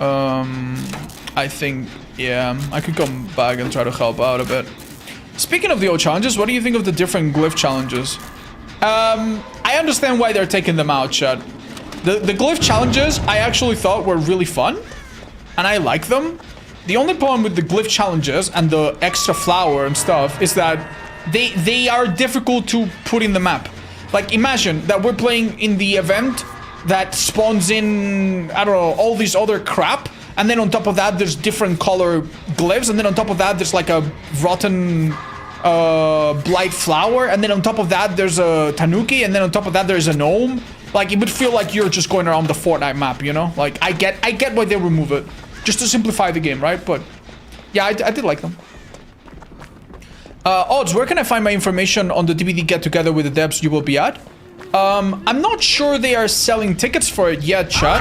I think, yeah, I could come back and try to help out a bit. Speaking of the old challenges, what do you think of the different glyph challenges? I understand why they're taking them out, chat. The glyph challenges, I actually thought were really fun. And I like them. The only problem with the glyph challenges and the extra flower and stuff is that they are difficult to put in the map. Like, imagine that we're playing in the event that spawns in, I don't know, all these other crap. And then on top of that, there's different color glyphs. And then on top of that, there's like a rotten blight flower. And then on top of that, there's a tanuki. And then on top of that, there's a gnome. Like, it would feel like you're just going around the Fortnite map, you know? Like, I get why they remove it. Just to simplify the game, right? But, yeah, I did like them. Odds, where can I find my information on the DVD get-together with the devs you will be at? I'm not sure they are selling tickets for it yet, chat.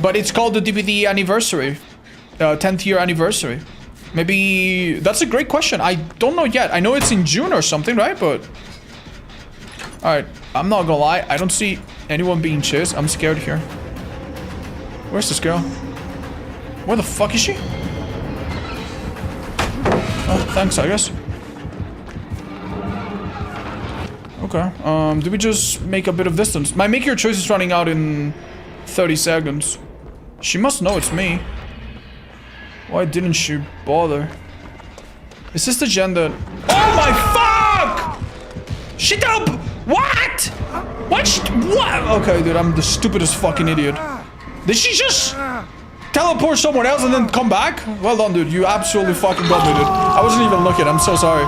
But it's called the DVD anniversary. 10th year anniversary. Maybe... That's a great question. I don't know yet. I know it's in June or something, right? But... Alright. I'm not gonna lie. I don't see anyone being chased. I'm scared here. Where's this girl? Where the fuck is she? Oh, thanks, I guess. Okay. Do we just make a bit of distance? My make your choice is running out in 30 seconds. She must know it's me. Why didn't she bother? Is this the gen that... Oh my fuck! Shut up! What? What? Okay, dude, I'm the stupidest fucking idiot. Did she just teleport somewhere else and then come back? Well done, dude. You absolutely fucking got me, dude. I wasn't even looking. I'm so sorry.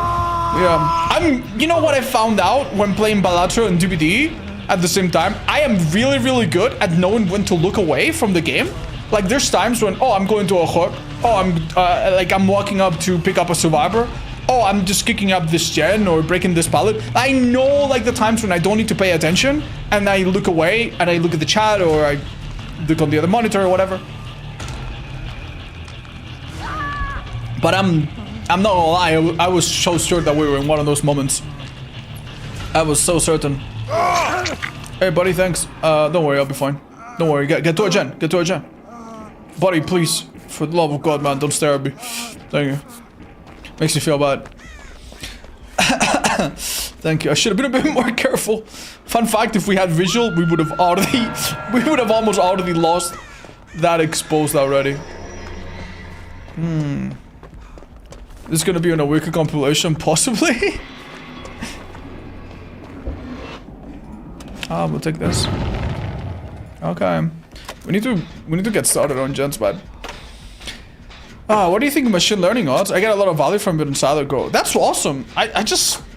Yeah. You know what I found out when playing Balatro and DBD at the same time? I am really, really good at knowing when to look away from the game. Like, there's times when, oh, I'm going to a hook. Oh, I'm walking up to pick up a survivor. Oh, I'm just kicking up this gen or breaking this pallet. I know, like, the times when I don't need to pay attention and I look away and I look at the chat or I look on the other monitor or whatever. But I'm not gonna lie, I was so sure that we were in one of those moments. I was so certain. Hey, buddy, thanks. Don't worry, I'll be fine. Don't worry, get to a gen. Get to a gen. Buddy, please. For the love of God, man, don't stare at me. Thank you. Makes me feel bad. Thank you. I should have been a bit more careful. Fun fact, if we had visual, we would have almost already lost that exposed already. This is gonna be on a Wiki compilation, possibly. We'll take this. Okay. We need to get started on gens, but what do you think of machine learning odds? I get a lot of value from it in Siler Go. That's awesome. I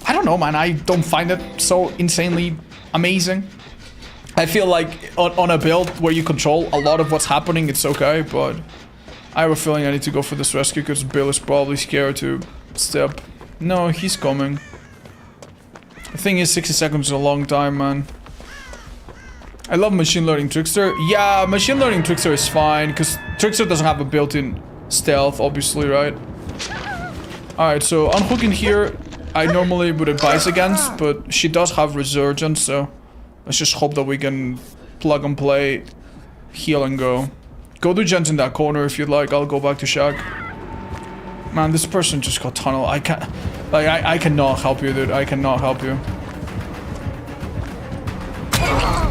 don't know, man. I don't find it so insanely amazing. I feel like on a build where you control a lot of what's happening, it's okay, but I have a feeling I need to go for this rescue because Bill is probably scared to step. No, he's coming. The thing is, 60 seconds is a long time, man. I love Machine Learning Trickster. Yeah, Machine Learning Trickster is fine because Trickster doesn't have a built-in stealth, obviously, right? Alright, so unhooking here, I normally would advise against, but she does have Resurgence, so let's just hope that we can plug and play, heal and go. Go do gens in that corner if you'd like. I'll go back to Shack. Man, this person just got tunnel. I can't... Like, I cannot help you, dude. I cannot help you.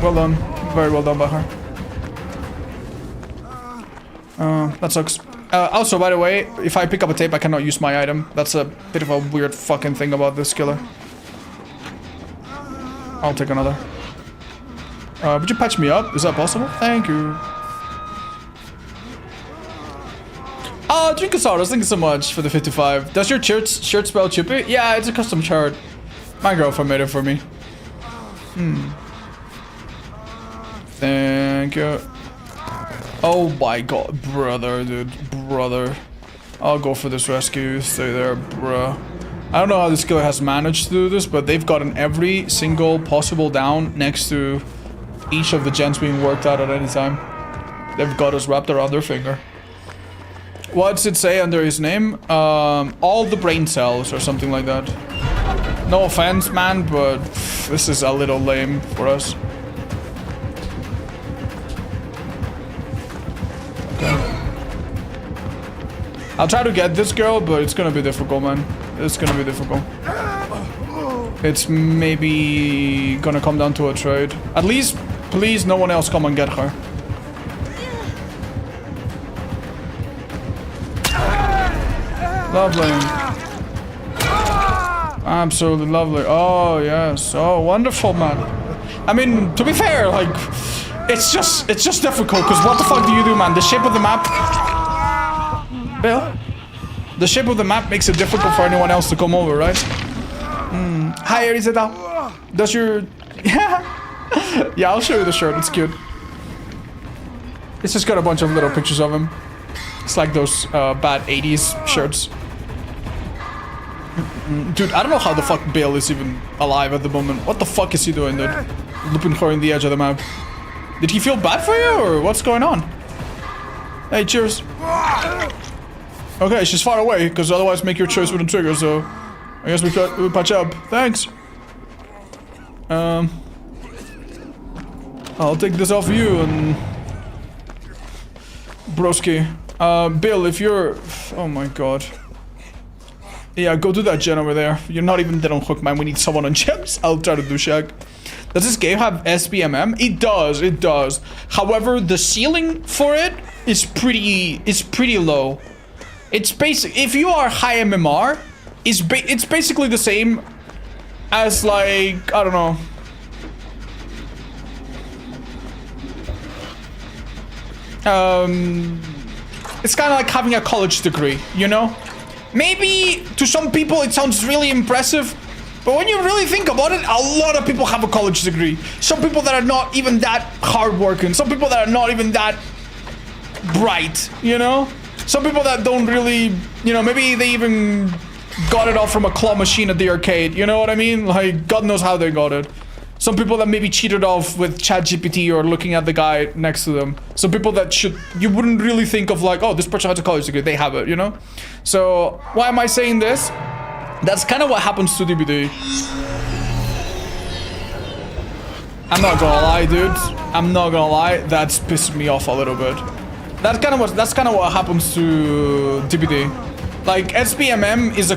Well done. Very well done by her. That sucks. Also, by the way, if I pick up a tape, I cannot use my item. That's a bit of a weird fucking thing about this killer. I'll take another. Would you patch me up? Is that possible? Thank you. Oh, Drinkosaurus, thank you so much for the 55. Does your shirt spell Chippy? Yeah, it's a custom chart. My girlfriend made it for me. Thank you. Oh my god, brother, dude, brother. I'll go for this rescue. Stay there, bruh. I don't know how this killer has managed to do this, but they've gotten every single possible down next to each of the gens being worked out at any time. They've got us wrapped around their finger. What's it say under his name? All the brain cells or something like that. No offense, man, but this is a little lame for us. Okay. I'll try to get this girl, but it's gonna be difficult, man. It's gonna be difficult. It's maybe gonna come down to a trade. At least, please, no one else come and get her. Lovely. Absolutely lovely. Oh, yes. Oh, wonderful, man. I mean, to be fair, like, it's just difficult, because what the fuck do you do, man? The shape of the map... Bill? The shape of the map makes it difficult for anyone else to come over, right? Hi, Arizeta. Does your... Yeah, I'll show you the shirt. It's cute. It's just got a bunch of little pictures of him. It's like those bad 80s shirts. Dude, I don't know how the fuck Bill is even alive at the moment. What the fuck is he doing, dude? Looping her in the edge of the map. Did he feel bad for you, or what's going on? Hey, cheers. Okay, she's far away, because otherwise make your choice with the trigger, so... I guess we patch up. Thanks. I'll take this off you, and... Broski. Bill, if you're... Oh my god. Yeah, go do that gen over there. You're not even dead on hook, man. We need someone on gems. I'll try to do Shaq. Does this game have SBMM? It does, it does. However, the ceiling for it is pretty low. It's basic. If you are high MMR, it's basically the same as, like, I don't know. It's kind of like having a college degree, you know? Maybe to some people it sounds really impressive, but when you really think about it, a lot of people have a college degree. Some people that are not even that hardworking. Some people that are not even that bright, you know? Some people that don't really, you know, maybe they even got it off from a claw machine at the arcade, you know what I mean? Like, God knows how they got it. Some people that maybe cheated off with ChatGPT or looking at the guy next to them. Some people that you wouldn't really think of, like, oh, this person has a college degree. They have it, you know? So, why am I saying this? That's kind of what happens to DBD. I'm not gonna lie, dude. I'm not gonna lie. That's pissed me off a little bit. That's kind of what happens to DBD. Like, SBMM is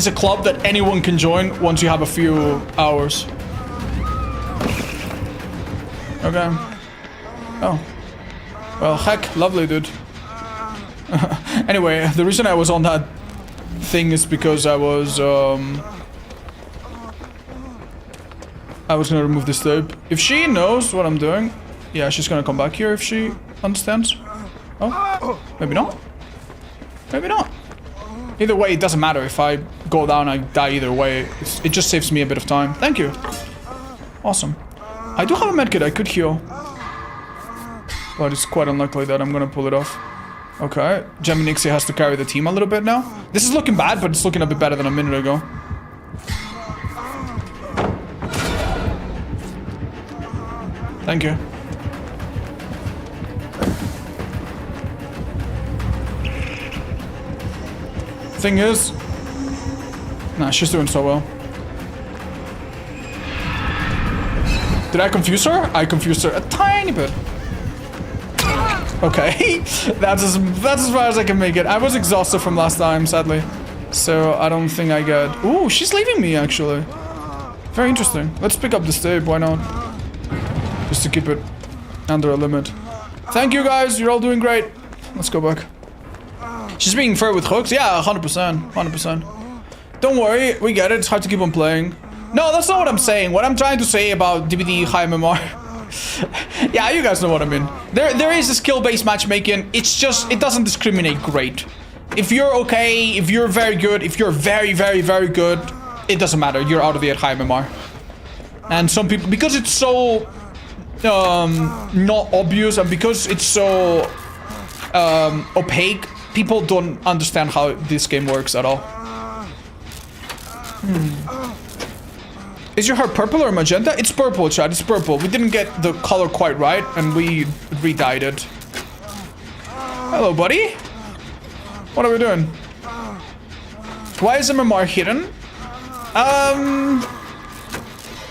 a club that anyone can join once you have a few hours. Okay. Oh. Well, heck, lovely, dude. Anyway, the reason I was on that thing is because I was gonna remove this tape. If she knows what I'm doing, yeah, she's gonna come back here if she understands. Oh, maybe not. Maybe not. Either way, it doesn't matter. If I go down, I die either way. It just saves me a bit of time. Thank you. Awesome. I do have a medkit, I could heal. But it's quite unlikely that I'm gonna pull it off. Okay, Geminixie has to carry the team a little bit now. This is looking bad, but it's looking a bit better than a minute ago. Thank you. Thing is... Nah, she's doing so well. Did I confuse her? I confused her a tiny bit. Okay, that's as far as I can make it. I was exhausted from last time, sadly. So I don't think I get... Ooh, she's leaving me, actually. Very interesting. Let's pick up this tape, why not? Just to keep it under a limit. Thank you, guys. You're all doing great. Let's go back. She's being fair with hooks? Yeah, 100%. 100%. Don't worry, we get it. It's hard to keep on playing. No, that's not what I'm saying. What I'm trying to say about DBD high MMR Yeah, you guys know what I mean. There is a skill-based matchmaking. It's just, it doesn't discriminate great. If you're okay, if you're very good, if you're very, very, very good, it doesn't matter. You're out of the high MMR. And some people, because it's so not obvious and because it's so opaque, people don't understand how this game works at all. Is your heart purple or magenta? It's purple, chat. It's purple. We didn't get the color quite right, and we re-dyed it. Hello, buddy. What are we doing? Why is MMR hidden?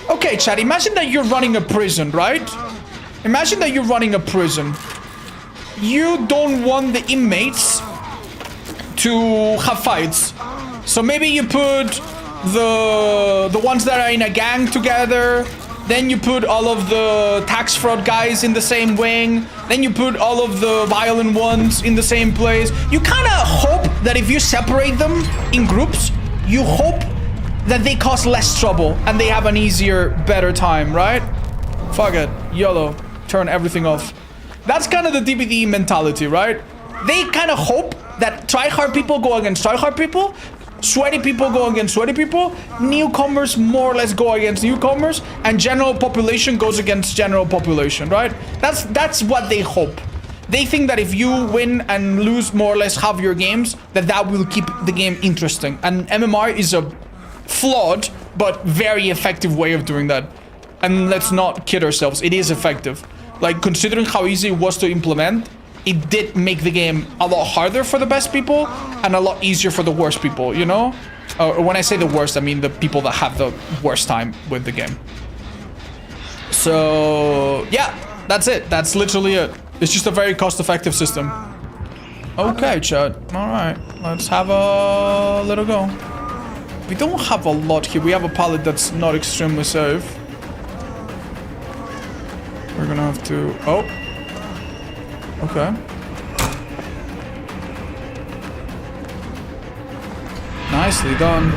Okay, chat. Imagine that you're running a prison, right? Imagine that you're running a prison. You don't want the inmates to have fights. So maybe you put the ones that are in a gang together, then you put all of the tax fraud guys in the same wing, then you put all of the violent ones in the same place. You kind of hope that if you separate them in groups, you hope that they cause less trouble and they have an easier, better time, right? Fuck it, YOLO, turn everything off. That's kind of the DBD mentality, right? They kind of hope that tryhard people go against tryhard people, sweaty people go against sweaty people, newcomers more or less go against newcomers, and general population goes against general population, right? That's what they hope. They think that if you win and lose more or less half your games, that will keep the game interesting. And MMR is a flawed but very effective way of doing that. And let's not kid ourselves, it is effective. Like, considering how easy it was to implement, it did make the game a lot harder for the best people and a lot easier for the worst people, you know? When I say the worst, I mean the people that have the worst time with the game. So, yeah, that's it. That's literally it. It's just a very cost-effective system. Okay, chat. All right, let's have a little go. We don't have a lot here. We have a pallet that's not extremely safe. We're gonna have to... Oh. Okay. Nicely done.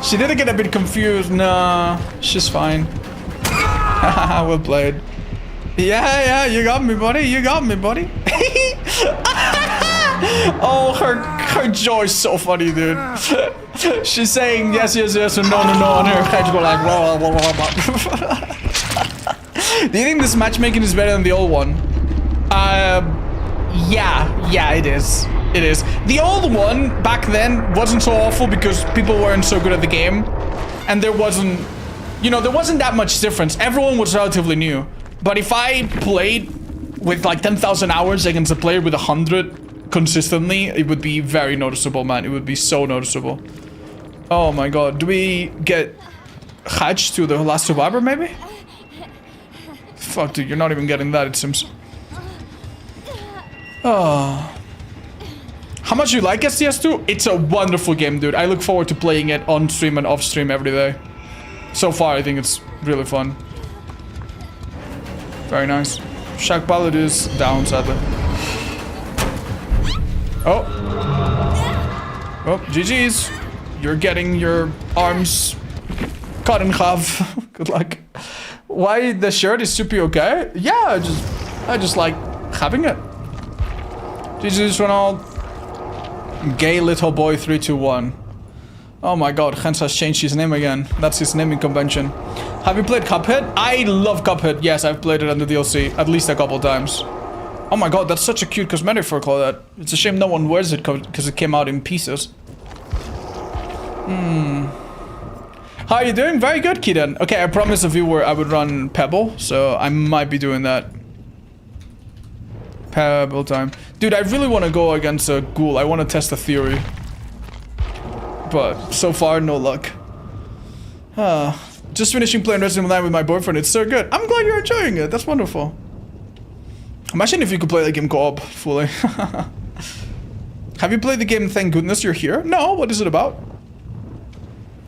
She did get a bit confused. Nah, she's fine. Well played. Yeah, you got me, buddy. You got me, buddy. Oh, her joy's so funny, dude. She's saying yes, or no, and her head's go like blah, blah, blah, blah. Do you think this matchmaking is better than the old one? Yeah, it is. It is. The old one back then wasn't so awful because people weren't so good at the game. And there wasn't, there wasn't that much difference. Everyone was relatively new. But if I played with like 10,000 hours against a player with 100 consistently, it would be very noticeable, man. It would be so noticeable. Oh my god. Do we get hatched to the last survivor, maybe? Fuck, dude, you're not even getting that, it seems. Oh. How much do you like STS 2? It's a wonderful game, dude. I look forward to playing it on stream and off stream every day. So far, I think it's really fun. Very nice. Shaq Ballad is down, sadly. Oh. Oh, GG's. You're getting your arms cut in half. Good luck. Why the shirt is super okay? Yeah, I just like having it. GG's Ronald. Gay little boy 321. Oh my god, Hans has changed his name again. That's his naming convention. Have you played Cuphead? I love Cuphead. Yes, I've played it on the DLC at least a couple times. Oh my god, that's such a cute cosmetic for Claudette. It's a shame no one wears it because it came out in pieces. How are you doing? Very good, Keaton. Okay, I promised a viewer I would run Pebble, so I might be doing that. Pebble time. Dude, I really want to go against a ghoul. I want to test the theory. But so far, no luck. Just finishing playing Resident Evil 9 with my boyfriend. It's so good. I'm glad you're enjoying it. That's wonderful. Imagine if you could play the game co-op fully. Have you played the game Thank Goodness You're Here? No, what is it about?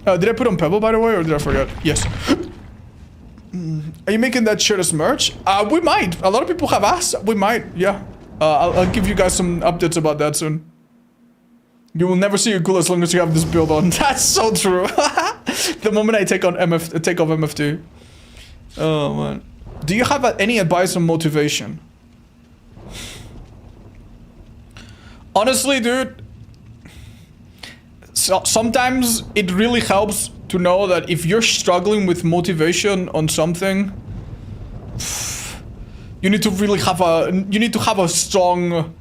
Did I put on Pebble, by the way, or did I forget? Yes. Are you making that shirt as merch? We might. A lot of people have asked. We might, yeah. I'll give you guys some updates about that soon. You will never see a ghoul as long as you have this build on. That's so true. The moment I take off MF2. Oh, man. Do you have any advice on motivation? Honestly, dude, so sometimes it really helps to know that if you're struggling with motivation on something, you need to really have a strong,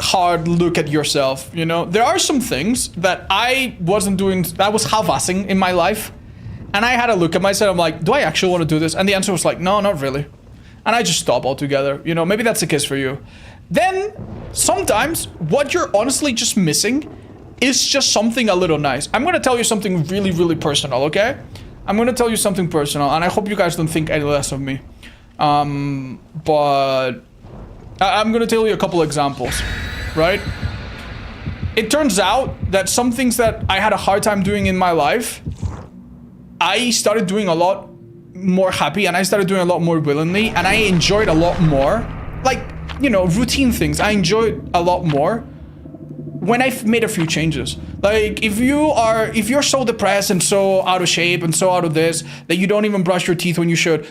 hard look at yourself, you know? There are some things that I wasn't doing, that I was half-assing in my life. And I had a look at myself, I'm like, do I actually want to do this? And the answer was like, no, not really. And I just stopped altogether. You know, maybe that's the case for you. Then, sometimes, what you're honestly just missing is just something a little nice. I'm going to tell you something really, really personal, okay? I'm going to tell you something personal, and I hope you guys don't think any less of me. But I'm going to tell you a couple examples, right? It turns out that some things that I had a hard time doing in my life, I started doing a lot more happy, and I started doing a lot more willingly, and I enjoyed a lot more. Like, you know, routine things. I enjoyed a lot more when I've made a few changes. Like, if you're so depressed and so out of shape and so out of this that you don't even brush your teeth when you should,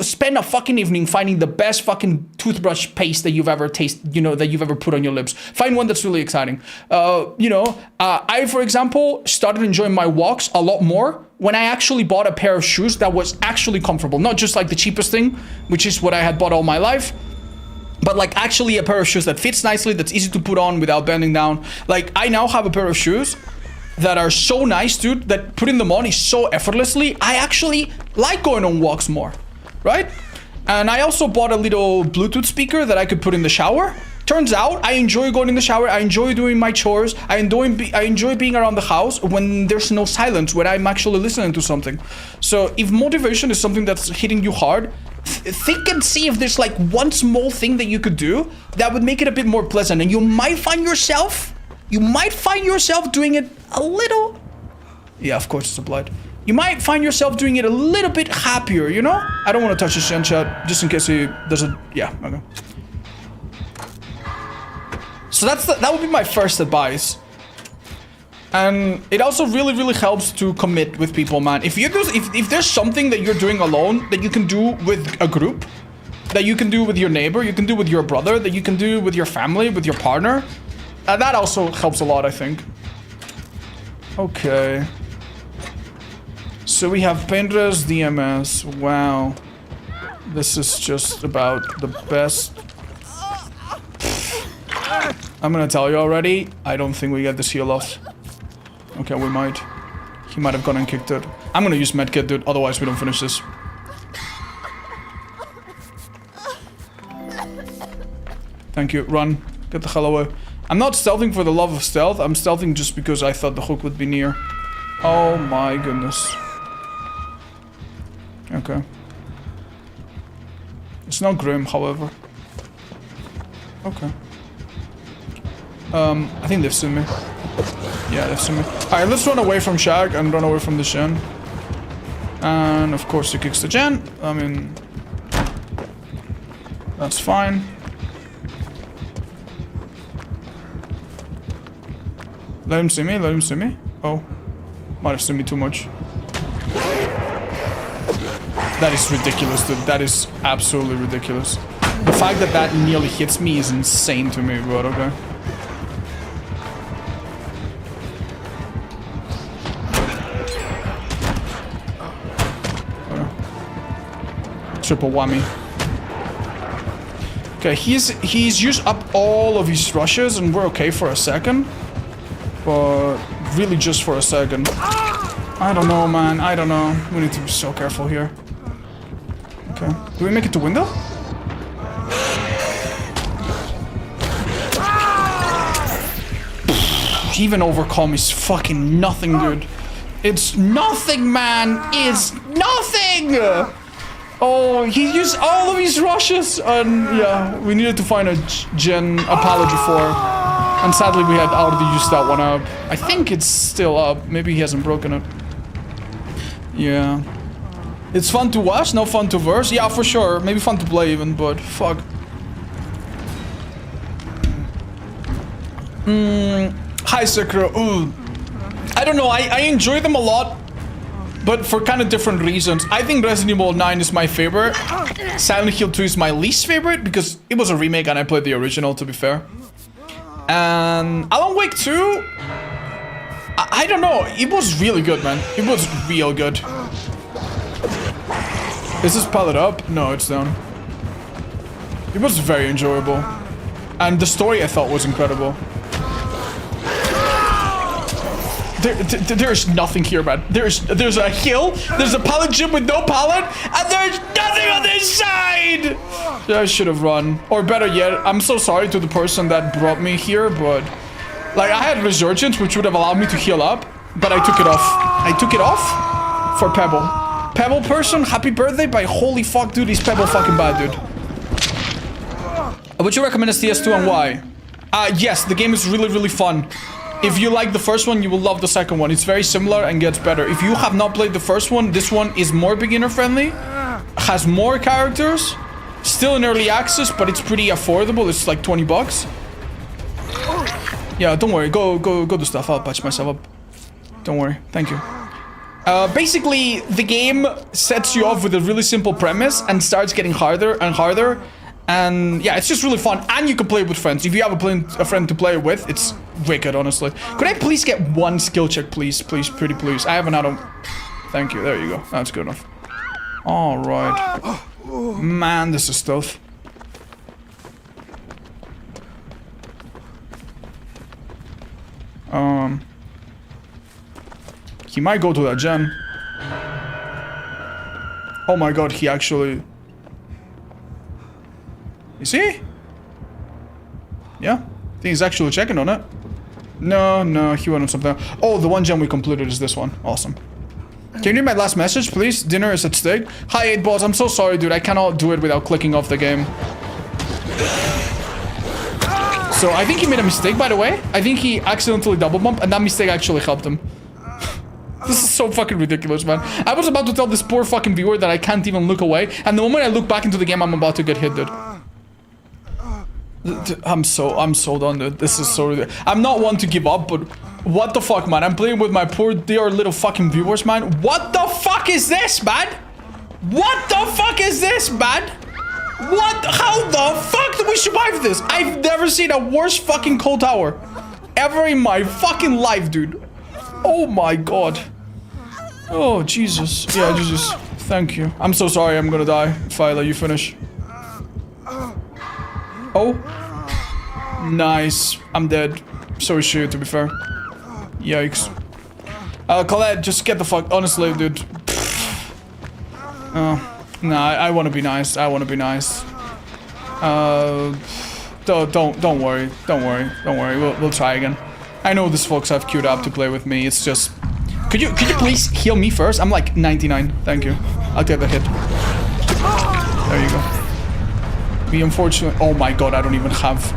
spend a fucking evening finding the best fucking toothbrush paste that you've ever tasted, that you've ever put on your lips. Find one that's really exciting. I, for example, started enjoying my walks a lot more when I actually bought a pair of shoes that was actually comfortable. Not just like the cheapest thing, which is what I had bought all my life, but like actually a pair of shoes that fits nicely, that's easy to put on without bending down. Like, I now have a pair of shoes that are so nice, dude, that putting them on is so effortlessly. I actually like going on walks more, right? And I also bought a little Bluetooth speaker that I could put in the shower. Turns out I enjoy going in the shower. I enjoy doing my chores. I enjoy being around the house when there's no silence, when I'm actually listening to something. So if motivation is something that's hitting you hard, think and see if there's like one small thing that you could do that would make it a bit more pleasant, and you might find yourself doing it a little... Yeah, of course it's applied. You might find yourself doing it a little bit happier, you know? I don't want to touch the Shen chat, just in case he doesn't... Yeah, okay. So that would be my first advice. And it also really, really helps to commit with people, man. If there's something that you're doing alone that you can do with a group, that you can do with your neighbor, you can do with your brother, that you can do with your family, with your partner, that also helps a lot, I think. Okay. So we have Painter's DMS. Wow. This is just about the best. I'm gonna tell you already, I don't think we get this heal off. Okay, we might. He might have gone and kicked it. I'm gonna use medkit, dude, otherwise we don't finish this. Thank you, run. Get the hell away. I'm not stealthing for the love of stealth, I'm stealthing just because I thought the hook would be near. Oh my goodness. Okay. It's not grim, however. Okay. I think they've seen me. Yeah, they've seen me. Alright, let's run away from Shag and run away from the Shen. And of course he kicks the Gen. I mean... That's fine. Let him see me, let him see me. Oh. Might have seen me too much. That is ridiculous, dude. That is absolutely ridiculous. The fact that that nearly hits me is insane to me, but okay. Triple whammy. Okay, he's used up all of his rushes and we're okay for a second. But really just for a second. I don't know, man. I don't know. We need to be so careful here. Okay. Do we make it to window? Even overcome is fucking nothing, dude. It's nothing, man. It's nothing! Oh, he used all of his rushes, and yeah, we needed to find a gen apology for, and sadly we had already used that one up. I think it's still up. Maybe he hasn't broken it. Yeah, it's fun to watch, no fun to verse. Yeah, for sure. Maybe fun to play even, but fuck. Hi, Sekiro. Ooh, I don't know. I enjoy them a lot. but for kind of different reasons. I think Resident Evil 9 is my favorite. Silent Hill 2 is my least favorite because it was a remake and I played the original, to be fair. And Alan Wake 2, I don't know. It was really good, man. It was real good. Is this pallet up? No, it's down. It was very enjoyable. And the story I thought was incredible. There's nothing here, man. There's a hill, there's a pallet gym with no pallet, and there's nothing on this side! Yeah, I should have run. Or better yet, I'm so sorry to the person that brought me here, but... Like, I had Resurgence, which would have allowed me to heal up, but I took it off. I took it off for Pebble. Pebble person, happy birthday, but holy fuck, dude, he's Pebble fucking bad, dude. Would you recommend STS 2 and why? Yes, the game is really, really fun. If you like the first one, you will love the second one. It's very similar and gets better. If you have not played the first one, this one is more beginner friendly. Has more characters. Still in early access, but it's pretty affordable. It's like 20 bucks. Yeah, don't worry. Go do stuff. I'll patch myself up. Don't worry. Thank you. Basically, the game sets you off with a really simple premise and starts getting harder and harder. And yeah, it's just really fun. And you can play with friends. If you have a friend to play with, it's wicked, honestly. Could I please get one skill check, please? Please, pretty please. I have another. Thank you. There you go. That's good enough. All right. Man, this is stealth. He might go to that gen. Oh my god, he actually... Is he? Yeah, I think he's actually checking on it. No, he went on something. Oh, the one gem we completed is this one. Awesome. Can you read my last message, please? Dinner is at stake. Hi, 8 balls. I'm so sorry, dude. I cannot do it without clicking off the game. So I think he made a mistake, by the way. I think he accidentally double bumped, and that mistake actually helped him. This is so fucking ridiculous, man. I was about to tell this poor fucking viewer that I can't even look away, and the moment I look back into the game, I'm about to get hit, dude. I'm so done, dude. This is so ridiculous. I'm not one to give up, but what the fuck, man? I'm playing with my poor dear little fucking viewers, man. What the fuck is this, man? What the fuck is this, man? What? How the fuck did we survive this? I've never seen a worse fucking cold tower ever in my fucking life, dude. Oh my god. Oh, Jesus. Yeah, Jesus. Thank you. I'm so sorry I'm gonna die if I let you finish. Oh. Nice. I'm dead. So is she, to be fair. Yikes. Colette, just get the fuck... Honestly, dude. Nah, I want to be nice. I want to be nice. Don't worry. Don't worry. We'll try again. I know these folks have queued up to play with me. It's just... Could you please heal me first? I'm like 99. Thank you. I'll take the hit. There you go. We unfortunately... Oh my god, I don't even have...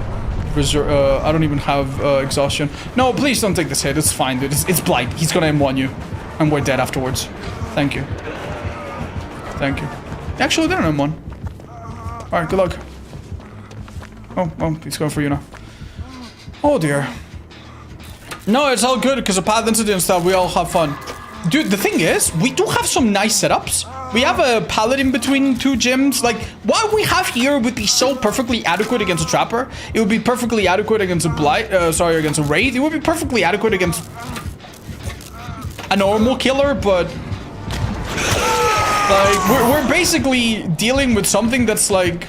I don't even have exhaustion. No, please don't take this hit. It's fine, dude. It's blight. He's gonna M1 you. And we're dead afterwards. Thank you. Thank you. Actually, they're M1. Alright, good luck. Oh, he's going for you now. Oh dear. No, it's all good because of path incident and stuff. We all have fun. Dude, the thing is, we do have some nice setups. We have a pallet in between two gyms. Like, what we have here would be so perfectly adequate against a trapper. It would be perfectly adequate against a against a raid. It would be perfectly adequate against a normal killer, but like we're basically dealing with something that's like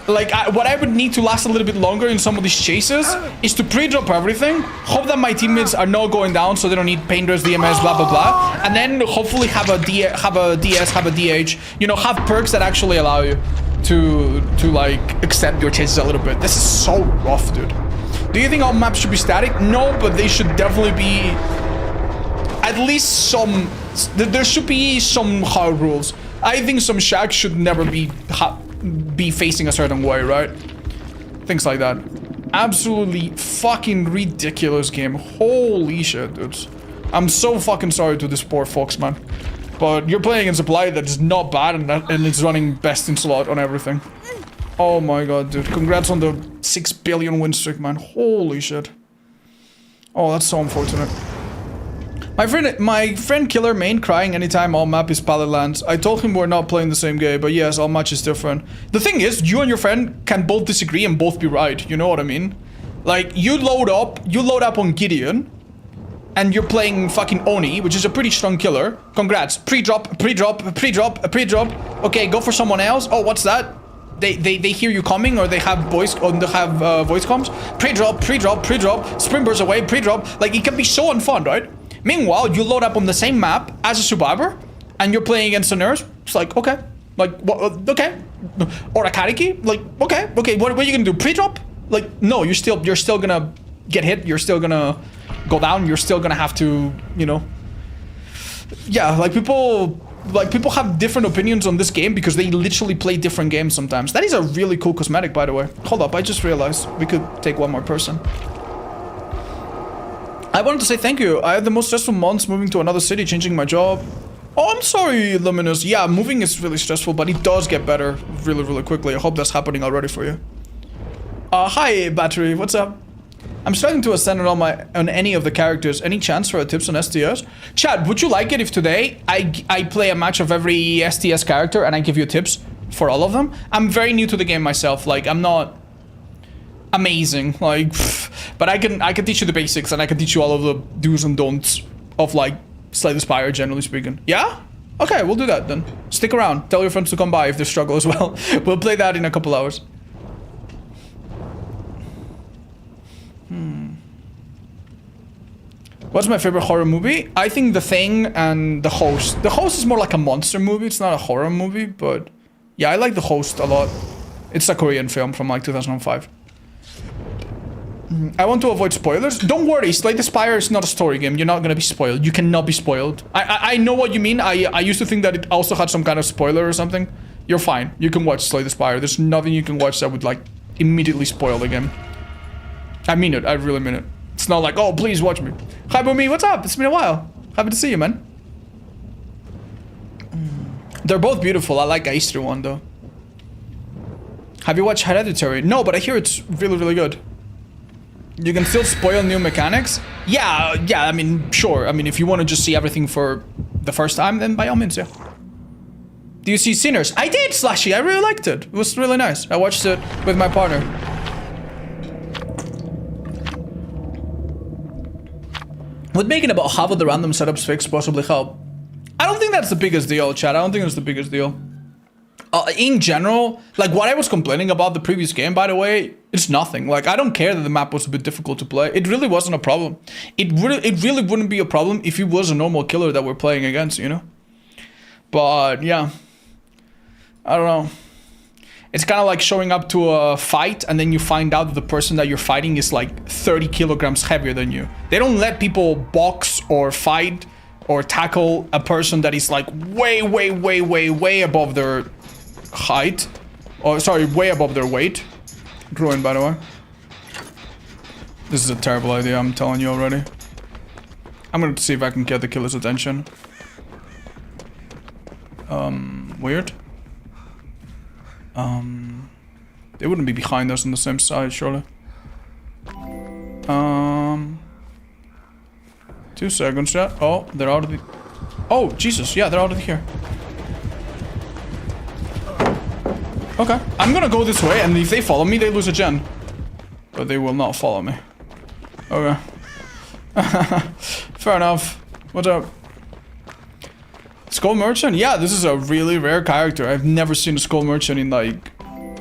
what I would need to last a little bit longer in some of these chases is to pre-drop everything, hope that my teammates are not going down so they don't need painters, DMS, blah blah blah, and then hopefully have a DS, have a DH, you know, have perks that actually allow you to like accept your chases a little bit. This is so rough, dude. Do you think all maps should be static? No, but they should definitely be at least some. There should be some hard rules. I think some shacks should never be facing a certain way, right? Things like that. Absolutely fucking ridiculous game. Holy shit, dudes. I'm so fucking sorry to this poor folks, man. But you're playing against a blight that is not bad and it's running best in slot on everything. Oh my god, dude. Congrats on the 6 billion win streak, man. Holy shit. Oh, that's so unfortunate. My friend Killer main crying anytime all map is pallet lands. I told him we're not playing the same game, but yes, all match is different. The thing is, you and your friend can both disagree and both be right. You know what I mean? Like, you load up on Gideon, and you're playing fucking Oni, which is a pretty strong killer. Congrats. Pre-drop, pre-drop, pre-drop, pre-drop. Okay, go for someone else. Oh, what's that? They hear you coming, or they have voice comms. Pre-drop, pre-drop, pre-drop. Sprint burst away, pre-drop. Like, it can be so unfun, right? Meanwhile, you load up on the same map as a survivor, and you're playing against a nurse. It's like, okay. Like, what? Okay. Or a Kariki. Like, okay. Okay, what are you gonna do? Pre-drop? Like, no, you're still gonna get hit. You're still gonna go down. You're still gonna have to, you know. Yeah, like people have different opinions on this game because they literally play different games sometimes. That is a really cool cosmetic, by the way. Hold up, I just realized we could take one more person. I wanted to say thank you. I had the most stressful months moving to another city, changing my job. Oh, I'm sorry, Luminous. Yeah, moving is really stressful, but it does get better really, really quickly. I hope that's happening already for you. Hi, Battery. What's up? I'm struggling to ascend on any of the characters. Any chance for a tips on STS? Chad, would you like it if today I play a match of every STS character and I give you tips for all of them? I'm very new to the game myself. Like, I'm not amazing. Like, but I can teach you the basics and I can teach you all of the do's and don'ts of like Slay the Spire, generally speaking. Yeah? Okay, we'll do that then. Stick around. Tell your friends to come by if they struggle as well. We'll play that in a couple hours. What's my favorite horror movie? I think The Thing and The Host. The Host is more like a monster movie. It's not a horror movie, but yeah, I like The Host a lot. It's a Korean film from like 2005. I want to avoid spoilers. Don't worry, Slay the Spire is not a story game. You're not gonna be spoiled. You cannot be spoiled. I know what you mean. I used to think that it also had some kind of spoiler or something. You're fine. You can watch Slay the Spire. There's nothing you can watch that would like immediately spoil the game. I mean it. I really mean it. It's not like, oh, please watch me. Hi, Boomy. What's up? It's been a while. Happy to see you, man. They're both beautiful. I like Easter one, though. Have you watched Hereditary? No, but I hear it's really, really good. You can still spoil new mechanics? Yeah, I mean, sure. I mean, if you want to just see everything for the first time, then by all means, yeah. Do you see Sinners? I did, Slashy. I really liked it. It was really nice. I watched it with my partner. Would making about half of the random setups fixed possibly help? I don't think that's the biggest deal, chat. I don't think it's the biggest deal. In general, like what I was complaining about the previous game, by the way, it's nothing. Like, I don't care that the map was a bit difficult to play. It really wasn't a problem. It really wouldn't be a problem if it was a normal killer that we're playing against, you know? But, yeah. I don't know. It's kind of like showing up to a fight and then you find out that the person that you're fighting is like 30 kilograms heavier than you. They don't let people box or fight or tackle a person that is like way above their height. Or sorry, way above their weight. Ruined, by the way. This is a terrible idea, I'm telling you already. I'm gonna see if I can get the killer's attention. Weird. They wouldn't be behind us on the same side, surely. 2 seconds, yeah. Oh, they're out of the... Oh, Jesus, yeah, they're out of here. Okay, I'm gonna go this way, and if they follow me, they lose a gen. But they will not follow me. Okay. Fair enough. What's up? Skull Merchant? Yeah, this is a really rare character. I've never seen a Skull Merchant in like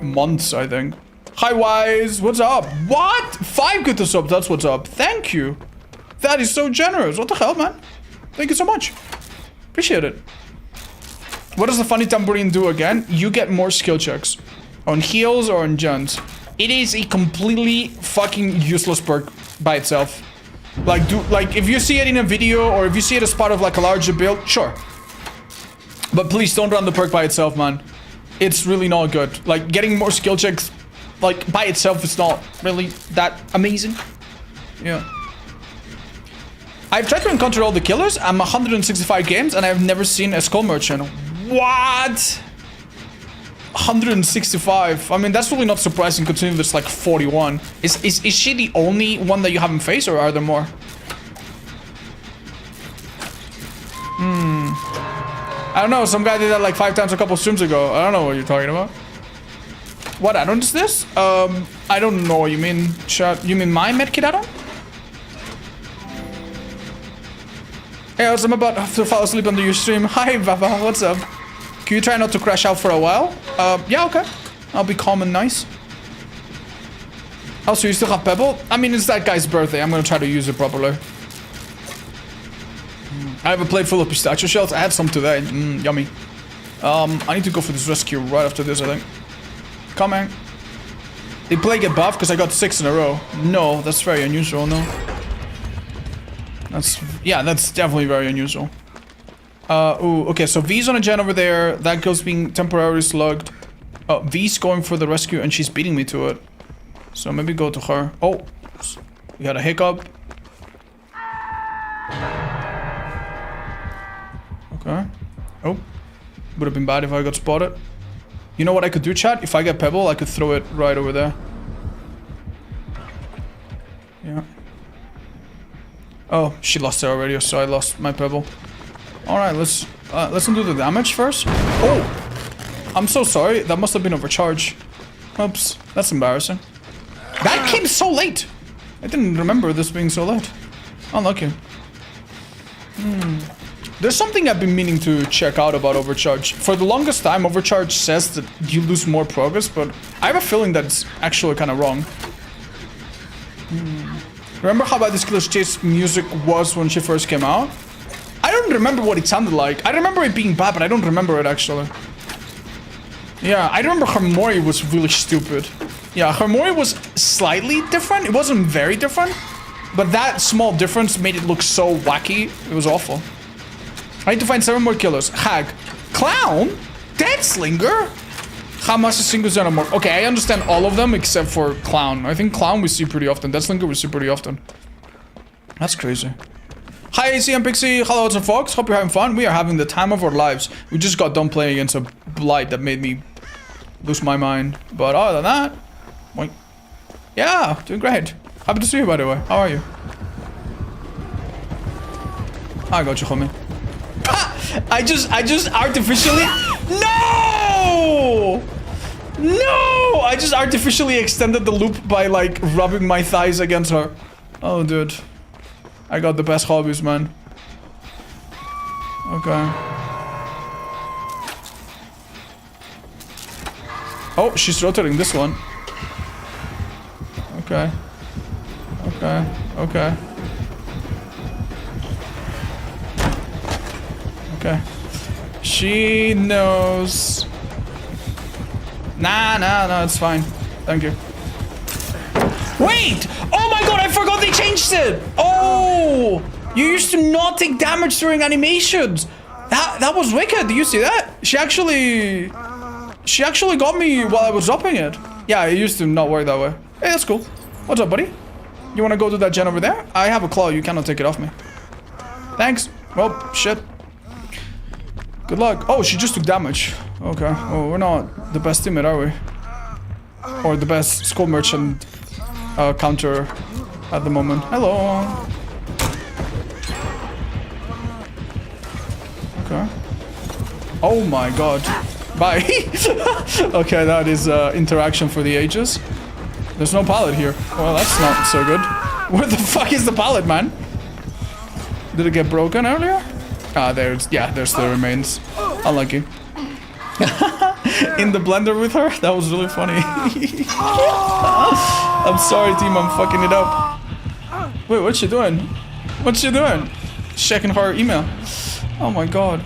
months, I think. Hi, Wise. What's up? What? 5 good to sub. That's what's up. Thank you. That is so generous. What the hell, man? Thank you so much. Appreciate it. What does the funny tambourine do again? You get more skill checks. On heals or on gens. It is a completely fucking useless perk by itself. Like, if you see it in a video or if you see it as part of like a larger build, sure. But please don't run the perk by itself, man. It's really not good. Like, getting more skill checks, like, by itself is not really that amazing. Yeah. I've tried to encounter all the killers. I'm 165 games and I've never seen a Skull Merchant. What? 165. I mean, that's really not surprising considering there's like 41. Is she the only one that you haven't faced or are there more? I don't know, some guy did that like 5 times a couple streams ago. I don't know what you're talking about. What add-on is this? I don't know what you mean, chat. You mean my medkit add-on? Hey, I'm about to fall asleep under your stream. Hi, Vava, what's up? Can you try not to crash out for a while? Yeah, okay. I'll be calm and nice. Also, you still have Pebble? I mean, it's that guy's birthday. I'm gonna try to use it properly. I have a plate full of pistachio shells. I had some today. Yummy. I need to go for this rescue right after this, I think. Coming. Did play get buffed because I got 6 in a row? No, that's very unusual, no. Yeah, that's definitely very unusual. Ooh, okay, so V's on a gen over there. That girl's being temporarily slugged. V's going for the rescue and she's beating me to it. So maybe go to her. Oh, we had a hiccup. Okay. Oh, would have been bad if I got spotted. You know what I could do, chat? If I get Pebble, I could throw it right over there. Yeah. Oh, she lost it already, so I lost my Pebble. Alright, let's undo the damage first. Oh! I'm so sorry, that must have been overcharged. Oops, that's embarrassing. That came so late! I didn't remember this being so late. Unlucky. There's something I've been meaning to check out about overcharge. For the longest time, overcharge says that you lose more progress, but I have a feeling that it's actually kind of wrong. Remember how bad this Killer Chase music was when she first came out? I don't remember what it sounded like. I remember it being bad, but I don't remember it actually. Yeah, I remember her Mori was really stupid. Yeah, her Mori was slightly different. It wasn't very different, but that small difference made it look so wacky. It was awful. I need to find 7 more killers. Hag. Clown? Deadslinger? Hamas is single xenomorph. Okay, I understand all of them except for Clown. I think Clown we see pretty often. Deadslinger we see pretty often. That's crazy. Hi, ACM Pixie. Hello, it's Fox. Hope you're having fun. We are having the time of our lives. We just got done playing against a blight that made me lose my mind. But other than that, wait. Yeah, doing great. Happy to see you, by the way. How are you? I got you, homie. I just artificially... No! No! I just artificially extended the loop by, like, rubbing my thighs against her. Oh, dude. I got the best hobbies, man. Okay. Oh, she's rotating this one. Okay. Okay. Okay. Okay. She knows. Nah, it's fine. Thank you. Wait! Oh my god, I forgot they changed it! Oh! You used to not take damage during animations! That was wicked, do you see that? She actually got me while I was dropping it. Yeah, it used to not work that way. Hey, that's cool. What's up, buddy? You wanna go to that gen over there? I have a claw, you cannot take it off me. Thanks. Well, shit. Good luck. Oh, she just took damage. Okay. Oh, we're not the best teammate, are we? Or the best skull merchant counter at the moment. Hello. Okay. Oh my god. Bye. Okay, that is interaction for the ages. There's no pallet here. Well, that's not so good. Where the fuck is the pallet, man? Did it get broken earlier? Ah, there's the remains. Unlucky. In the blender with her? That was really funny. I'm sorry, team, I'm fucking it up. Wait, what's she doing? What's she doing? Checking her email. Oh my god.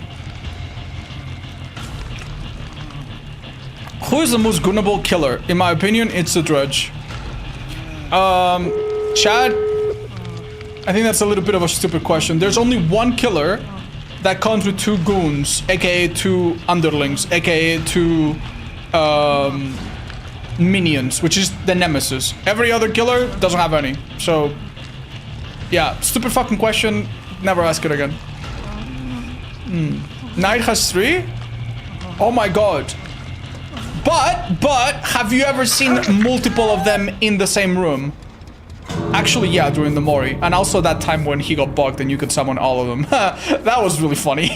Who is the most gunnable killer? In my opinion, it's the Dredge. Chad, I think that's a little bit of a stupid question. There's only one killer that comes with 2 goons, aka 2 underlings, aka 2 minions, which is the nemesis. Every other killer doesn't have any. So, yeah, stupid fucking question. Never ask it again. Knight has 3? Oh my god. But, have you ever seen multiple of them in the same room? Actually, yeah, during the Mori. And also that time when he got bugged and you could summon all of them. That was really funny.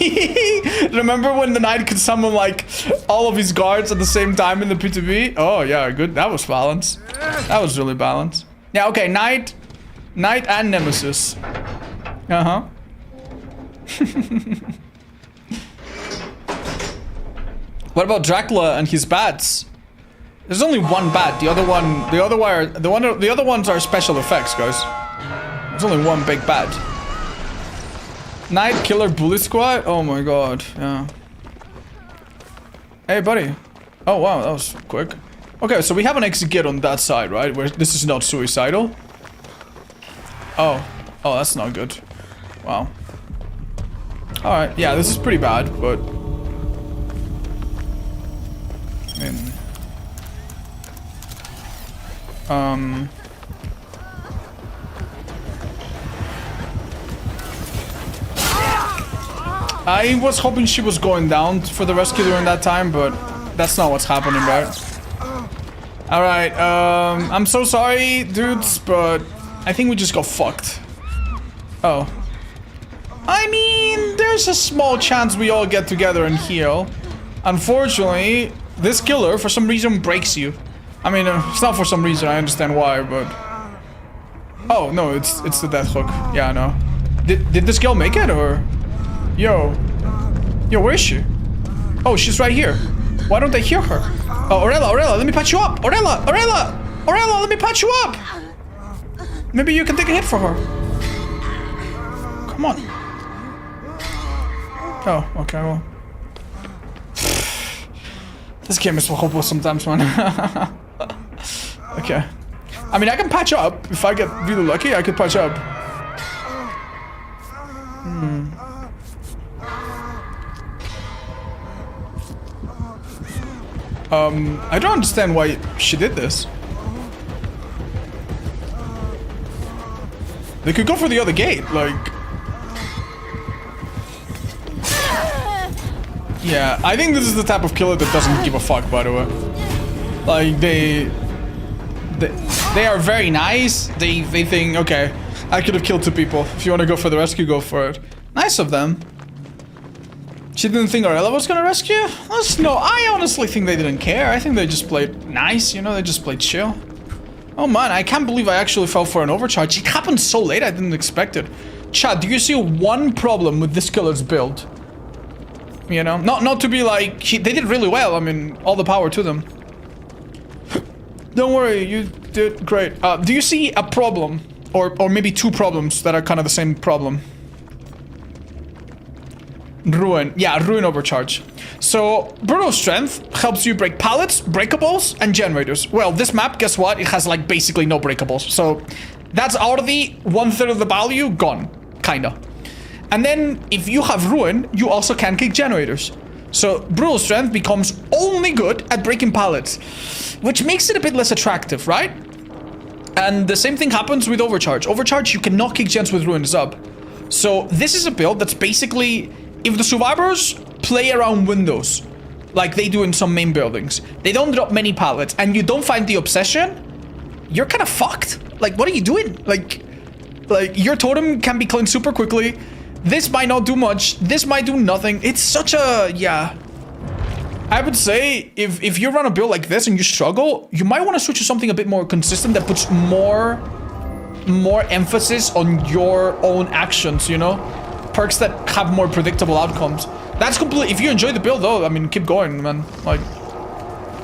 Remember when the knight could summon, like, all of his guards at the same time in the P2B? Oh, yeah, good. That was balanced. That was really balanced. Yeah, okay, knight and nemesis. Uh-huh. What about Dracula and his bats? There's only one bat. The other ones are special effects, guys. There's only one big bat. Knight Killer Bullet Squad? Oh my god, yeah. Hey, buddy. Oh wow, that was quick. Okay, so we have an execute on that side, right? Where this is not suicidal. Oh, that's not good. Wow. All right, yeah, this is pretty bad, but I mean, I was hoping she was going down for the rescue during that time, but that's not what's happening, right? All right, I'm so sorry, dudes, but I think we just got fucked. Oh. I mean, there's a small chance we all get together and heal. Unfortunately, this killer, for some reason, breaks you. I mean, it's not for some reason, I understand why, but... Oh, no, it's the death hook. Yeah, I know. Did this girl make it, or...? Yo, where is she? Oh, she's right here. Why don't I hear her? Oh, Aurela, let me patch you up! Aurela, let me patch you up! Maybe you can take a hit for her. Come on. Oh, okay, well. This game is so hopeless sometimes, man. Okay. I mean, I can patch up. If I get really lucky, I could patch up. I don't understand why she did this. They could go for the other gate, like... Yeah, I think this is the type of killer that doesn't give a fuck, by the way. Like, they are very nice. They think, okay, I could have killed 2 people. If you want to go for the rescue, go for it. Nice of them. She didn't think Aurela was gonna rescue? No, I honestly think they didn't care. I think they just played nice, you know, they just played chill. Oh man, I can't believe I actually fell for an overcharge. It happened so late, I didn't expect it. Chad, do you see one problem with this killer's build? You know, not to be like, they did really well. I mean, all the power to them. Don't worry, you did great. Do you see a problem? Or maybe 2 problems that are kind of the same problem? Ruin. Yeah, Ruin Overcharge. So, Brutal Strength helps you break pallets, breakables, and generators. Well, this map, guess what? It has, like, basically no breakables. So, that's already 1/3 of the value gone. Kinda. And then, if you have Ruin, you also can kick generators. So, Brutal Strength becomes only good at breaking pallets, which makes it a bit less attractive, right? And the same thing happens with Overcharge. Overcharge, you cannot kick gens with Ruin Sub. So, this is a build that's basically... If the survivors play around windows, like they do in some main buildings, they don't drop many pallets, and you don't find the obsession, you're kind of fucked. Like, what are you doing? Like your totem can be cleaned super quickly. This might not do much. This might do nothing. It's such a... Yeah. I would say, if you run a build like this and you struggle, you might want to switch to something a bit more consistent that puts more emphasis on your own actions, you know? Perks that have more predictable outcomes. That's completely... If you enjoy the build, though, I mean, keep going, man. Like,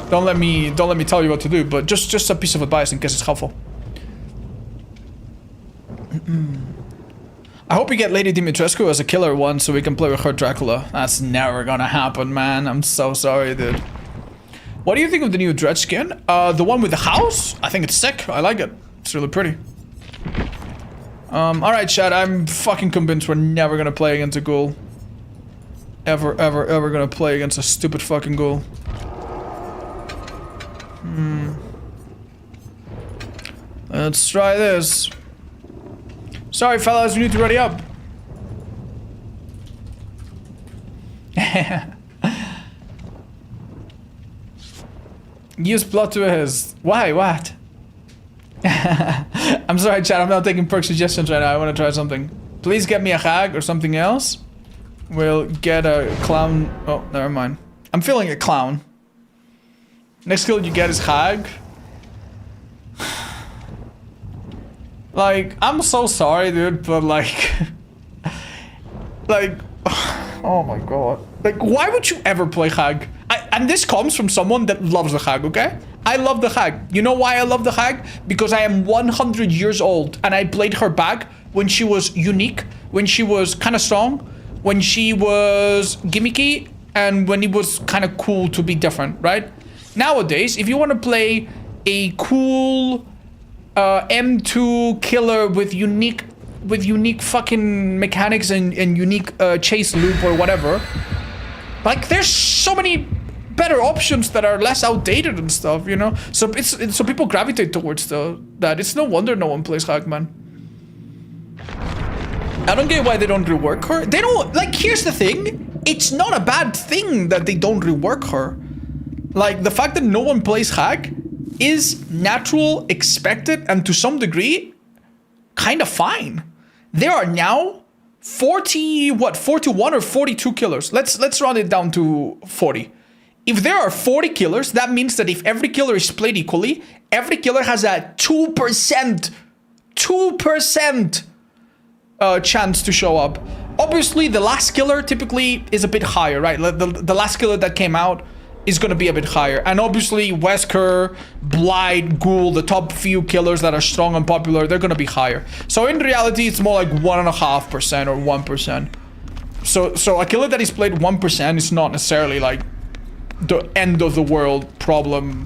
don't let me tell you what to do, but just a piece of advice in case it's helpful. I hope we get Lady Dimitrescu as a killer one so we can play with her Dracula. That's never gonna happen, man. I'm so sorry, dude. What do you think of the new Dredge skin? The one with the house? I think it's sick. I like it. It's really pretty. Alright, chat, I'm fucking convinced we're never gonna play against a ghoul. Ever gonna play against a stupid fucking ghoul. Let's try this. Sorry, fellas, we need to ready up. Use plot twist. Why? What? I'm sorry, chat. I'm not taking perk suggestions right now. I want to try something. Please get me a hag or something else. We'll get a clown. Oh, never mind. I'm feeling a clown. Next skill you get is hag. Like, I'm so sorry, dude, but like... like... Oh my god. Like, why would you ever play hag? And this comes from someone that loves the hag, okay? I love the hag. You know why I love the hag? Because I am 100 years old and I played her back when she was unique, when she was kind of strong, when she was gimmicky, and when it was kind of cool to be different, right? Nowadays, if you want to play a cool M2 killer with unique fucking mechanics and unique chase loop or whatever, like there's so many better options that are less outdated and stuff, you know. So so people gravitate towards that. It's no wonder no one plays hag, man. I don't get why they don't rework her. They don't, like, here's the thing. It's not a bad thing that they don't rework her. Like, the fact that no one plays hag is natural, expected, and to some degree, kind of fine. There are now 41 or 42 killers. Let's round it down to 40. If there are 40 killers, that means that if every killer is played equally, every killer has a 2% chance to show up. Obviously, the last killer typically is a bit higher, right? The last killer that came out is going to be a bit higher. And obviously, Wesker, Blight, Ghoul, the top few killers that are strong and popular, they're going to be higher. So in reality, it's more like 1.5% or 1%. So a killer that is played 1% is not necessarily like the end of the world problem,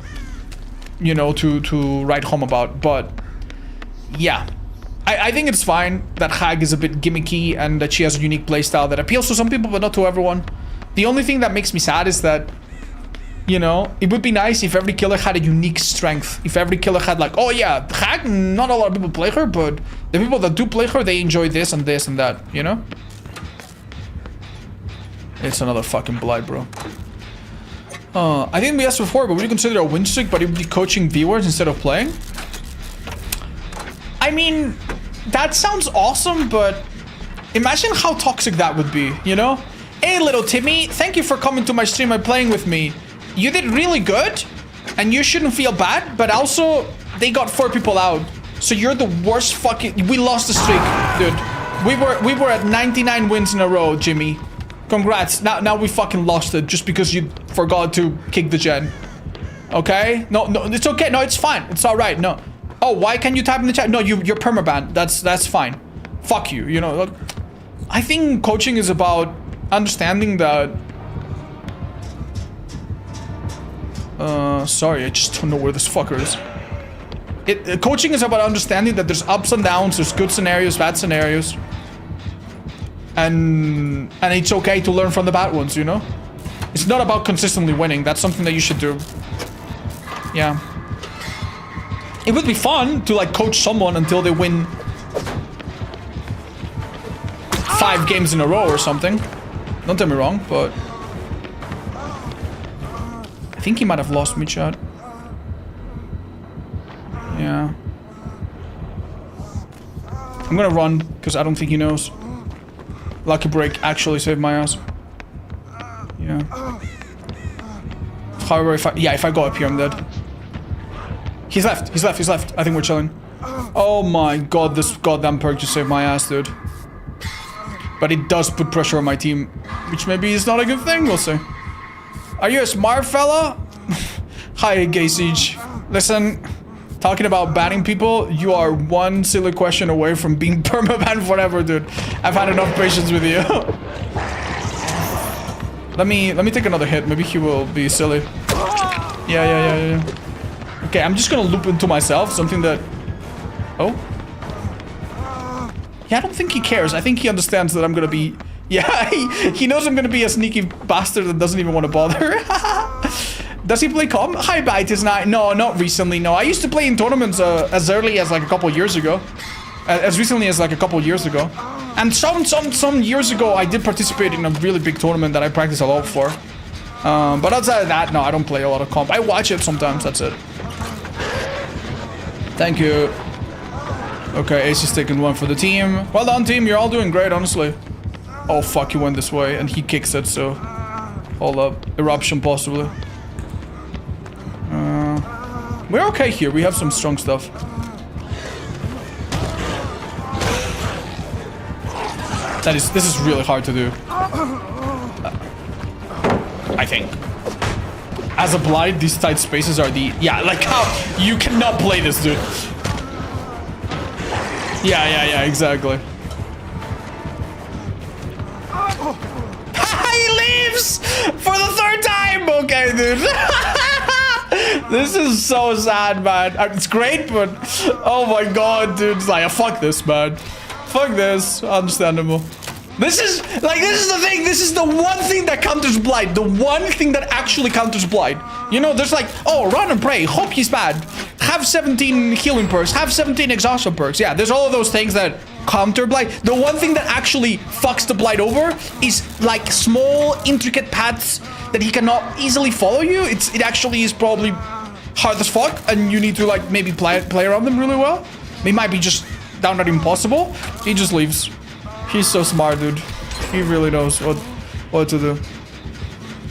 you know, to write home about. But yeah. I think it's fine that hag is a bit gimmicky and that she has a unique playstyle that appeals to some people but not to everyone. The only thing that makes me sad is that, you know, it would be nice if every killer had a unique strength. If every killer had like, oh yeah, hag, not a lot of people play her, but the people that do play her, they enjoy this and this and that, you know? It's another fucking blight, bro. I think we asked before, but would you consider a win streak, but it would be coaching viewers instead of playing? I mean, that sounds awesome, but imagine how toxic that would be, you know? Hey, little Timmy, thank you for coming to my stream and playing with me. You did really good, and you shouldn't feel bad, but also, they got 4 people out. So you're the worst fucking... We lost the streak, dude. We were at 99 wins in a row, Jimmy. Congrats. Now we fucking lost it just because you forgot to kick the gen. Okay? No, it's okay. No, it's fine. It's alright. No. Oh, why can't you type in the chat? No, you're permabanned. That's fine. Fuck you. You know, I think coaching is about understanding that... sorry, I just don't know where this fucker is. Coaching is about understanding that there's ups and downs, there's good scenarios, bad scenarios. And it's okay to learn from the bad ones, you know? It's not about consistently winning. That's something that you should do. Yeah. It would be fun to like coach someone until they win 5 games in a row or something. Don't get me wrong, but I think he might have lost me, chat. Yeah. I'm gonna run because I don't think he knows. Lucky break actually saved my ass. Yeah. However, if I go up here, I'm dead. He's left. I think we're chilling. Oh my god, this goddamn perk just saved my ass, dude. But it does put pressure on my team, which maybe is not a good thing, we'll see. Are you a smart fella? Hi, Gay Siege. Listen, talking about banning people, you are one silly question away from being permabanned forever, dude. I've had enough patience with you. Let me take another hit. Maybe he will be silly. Yeah. Okay, I'm just gonna loop into myself, something that... Oh? Yeah, I don't think he cares. I think he understands that I'm gonna be... Yeah, he knows I'm gonna be a sneaky bastard that doesn't even want to bother. Does he play comp? Hi, Bite is not... No, not recently, no. I used to play in tournaments as early as like a couple years ago. As recently as like a couple years ago. And some years ago, I did participate in a really big tournament that I practice a lot for. But outside of that, no, I don't play a lot of comp. I watch it sometimes, that's it. Thank you. Okay, Ace is taking one for the team. Well done, team. You're all doing great, honestly. Oh, fuck. He went this way, and he kicks it, so... Hold up. Eruption, possibly. We're okay here. We have some strong stuff. This is really hard to do. I think. As a blind, these tight spaces are the... Yeah, like how... You cannot play this, dude. Yeah, exactly. He leaves! For the third time! Okay, dude. This is so sad, man. It's great, but... Oh my god, dude. It's like, fuck this, man. Fuck this. Understandable. This is the thing. This is the one thing that counters blind. The one thing that actually counters blind. You know, there's like, oh, run and pray. Hope he's bad. Have 17 healing perks. Have 17 exhaustion perks. Yeah, there's all of those things that counter blind. The one thing that actually fucks the blind over is like small, intricate paths that he cannot easily follow you. It actually is probably hard as fuck, and you need to like maybe play around them really well. It might be just downright impossible. He just leaves. He's so smart, dude. He really knows what to do.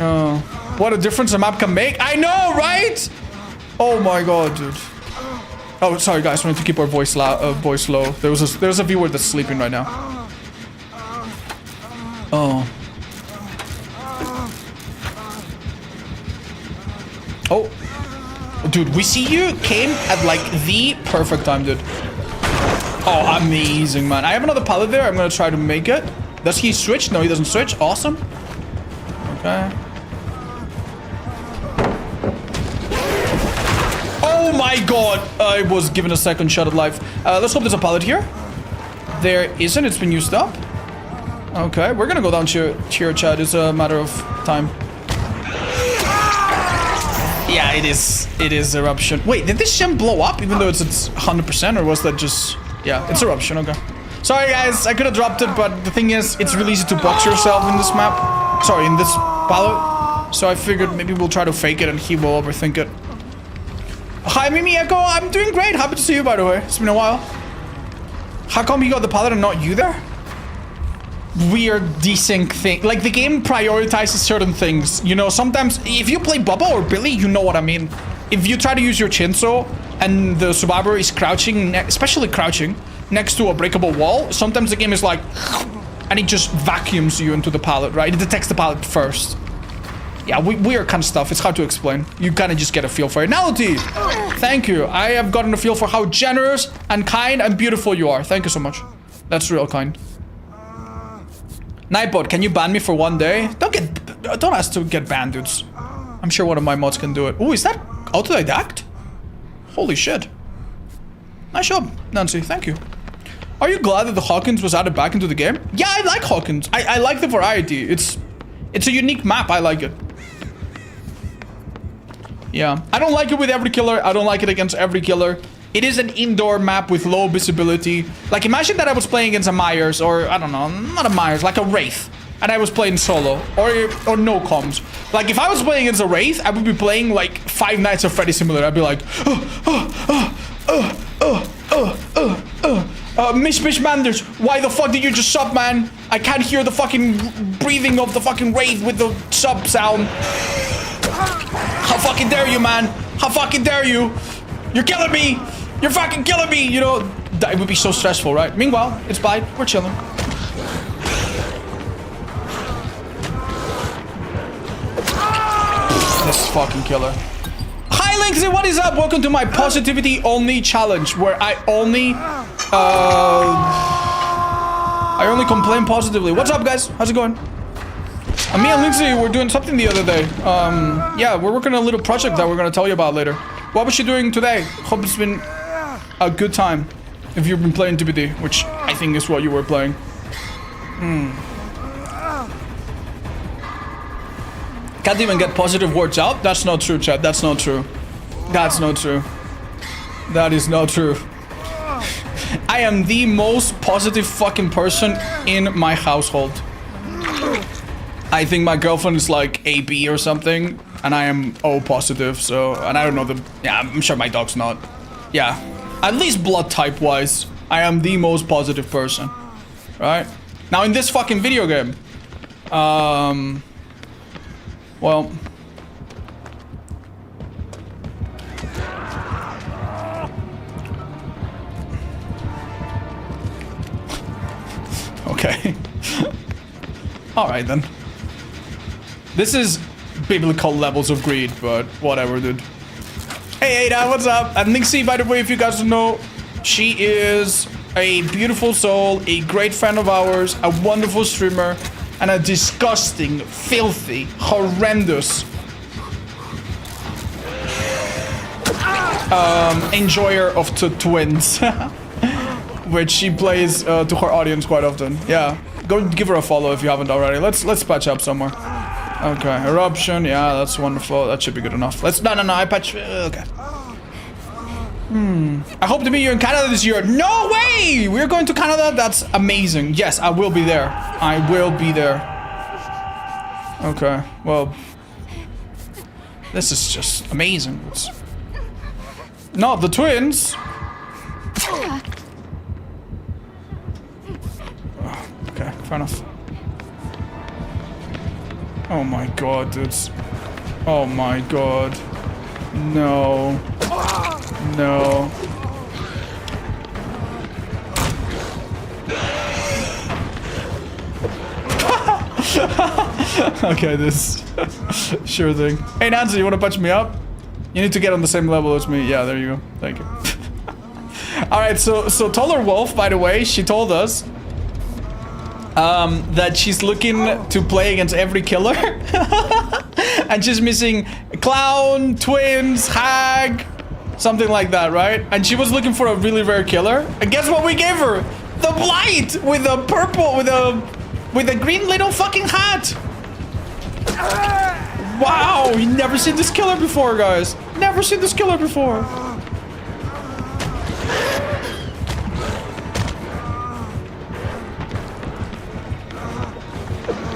Oh, what a difference a map can make. I know, right? Oh my god, dude. Oh, sorry guys. We need to keep our voice low. There's a viewer that's sleeping right now. Oh. Oh. Dude, we see you came at like the perfect time, dude. Oh, amazing, man. I have another pallet there. I'm gonna try to make it. Does he switch? No, he doesn't switch. Awesome. Okay. Oh my god. I was given a second shot at life. Let's hope there's a pallet here. There isn't. It's been used up. Okay, we're gonna go down here, chat. It's a matter of time. Yeah, it is. It is eruption. Wait, did this gem blow up even though it's 100%, or was that just... Yeah, it's eruption. Okay. Sorry, guys. I could have dropped it, but the thing is, it's really easy to box yourself in this map. Sorry, in this pallet. So I figured maybe we'll try to fake it and he will overthink it. Hi, Mimi Echo. I'm doing great. Happy to see you, by the way. It's been a while. How come you got the pallet and not you there? Weird desync thing. Like, the game prioritizes certain things. You know, sometimes if you play Bubba or Billy, you know what I mean. If you try to use your chainsaw and the survivor is crouching, especially crouching, next to a breakable wall, sometimes the game is like, and it just vacuums you into the pallet, right? It detects the pallet first. Yeah, weird kind of stuff. It's hard to explain. You kind of just get a feel for it. Nality, thank you. I have gotten a feel for how generous and kind and beautiful you are. Thank you so much. That's real kind. Nightbot, can you ban me for one day? Don't ask to get banned, dudes. I'm sure one of my mods can do it. Oh, is that autodidact? Holy shit. Nice job, Nancy. Thank you. Are you glad that the Hawkins was added back into the game? Yeah, I like Hawkins. I like the variety. It's a unique map. I like it. Yeah. I don't like it with every killer. I don't like it against every killer. It is an indoor map with low visibility. Like, imagine that I was playing against a Myers, or I don't know, not a Myers, like a Wraith. And I was playing solo, or no comms. Like, if I was playing against a Wraith, I would be playing like Five Nights at Freddy's Simulator. I'd be like, Mish Manders, why the fuck did you just sub, man? I can't hear the fucking breathing of the fucking Wraith with the sub sound. How fucking dare you, man? How fucking dare you? You're killing me. You're fucking killing me. You know, that would be so stressful, right? Meanwhile, it's Bite. We're chilling. This fucking killer. Hi, Linksy, what is up? Welcome to my positivity only challenge, where I only complain positively. What's up, guys? How's it going? Me and Lindsay were doing something the other day. Yeah, we're working on a little project that we're gonna tell you about later. What was she doing today? Hope it's been a good time. If you've been playing DBD, which I think is what you were playing. Can't even get positive words out? That's not true, chat. That's not true. That's not true. That is not true. I am the most positive fucking person in my household. I think my girlfriend is like AB or something, and I am O positive, so, and I don't know yeah, I'm sure my dog's not. Yeah, at least blood type wise, I am the most positive person. Right? Now in this fucking video game. Well. Okay. Alright then. This is biblical levels of greed, but whatever, dude. Hey Ada, what's up? And Nixie, by the way, if you guys don't know, she is a beautiful soul, a great friend of ours, a wonderful streamer, and a disgusting, filthy, horrendous enjoyer of twins. Which she plays to her audience quite often. Yeah, go give her a follow if you haven't already. Let's patch up somewhere. Okay, eruption. Yeah, that's wonderful. That should be good enough. No. I patch. Okay. I hope to meet you in Canada this year. No way! We're going to Canada. That's amazing. Yes, I will be there. I will be there. Okay. Well, this is just amazing. No, the twins. Okay, fair enough. Oh my god, dudes. Oh my god. No. No. Okay, this. Sure thing. Hey Nancy, you wanna punch me up? You need to get on the same level as me. Yeah, there you go. Thank you. Alright, so Taller Wolf, by the way, she told us that she's looking to play against every killer. And she's missing Clown, Twins, Hag, something like that, right? And she was looking for a really rare killer. And guess what we gave her? The Blight with a purple, with a green little fucking hat. Wow, you never seen this killer before, guys. Never seen this killer before.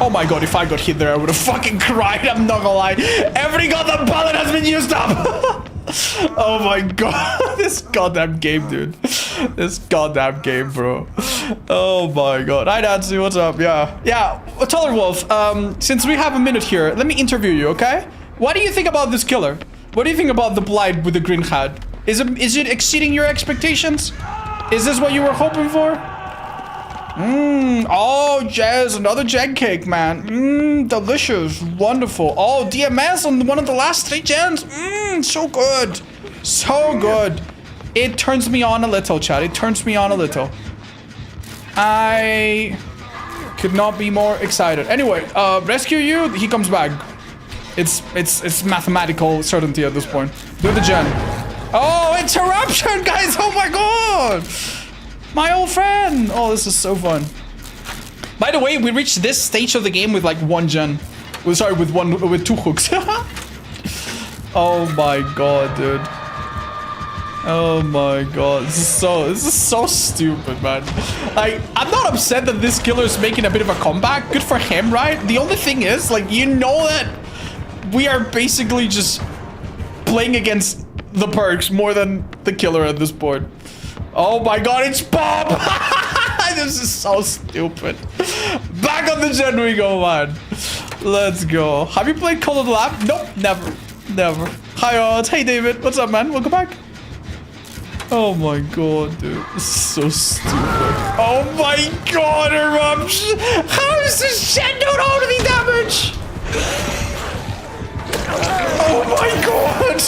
Oh my god, if I got hit there, I would have fucking cried. I'm not gonna lie. Every goddamn bullet has been used up. Oh my god. This goddamn game, dude. This goddamn game, bro. Oh my god. Hi, Nancy. What's up? Yeah. Yeah. Taller Wolf, since we have a minute here, let me interview you, okay? What do you think about this killer? What do you think about the Blight with the green hat? Is it exceeding your expectations? Is this what you were hoping for? Oh, Jazz, another jag cake, man. Delicious, wonderful. Oh, DMS on one of the last 3 gens. So good. So good. It turns me on a little, chat. It turns me on a little. I could not be more excited. Anyway, rescue you, he comes back. It's mathematical certainty at this point. Do the gen. Oh, interruption, guys. Oh my god. My old friend! Oh, this is so fun. By the way, we reached this stage of the game with like 1 gen. Well, sorry, with 2 hooks. Oh my god, dude. Oh my god. This is so stupid, man. Like, I'm not upset that this killer is making a bit of a comeback. Good for him, right? The only thing is, like, you know that we are basically just playing against the perks more than the killer at this point. Oh my god, it's Bob! This is so stupid. Back on the gen we go, man. Let's go. Have you played Call of the Lab? Nope, never. Never. Hi, odds. Hey, David. What's up, man? Welcome back. Oh my god, dude. This is so stupid. Oh my god, eruption! How is this gen doing all of the damage? Oh my god!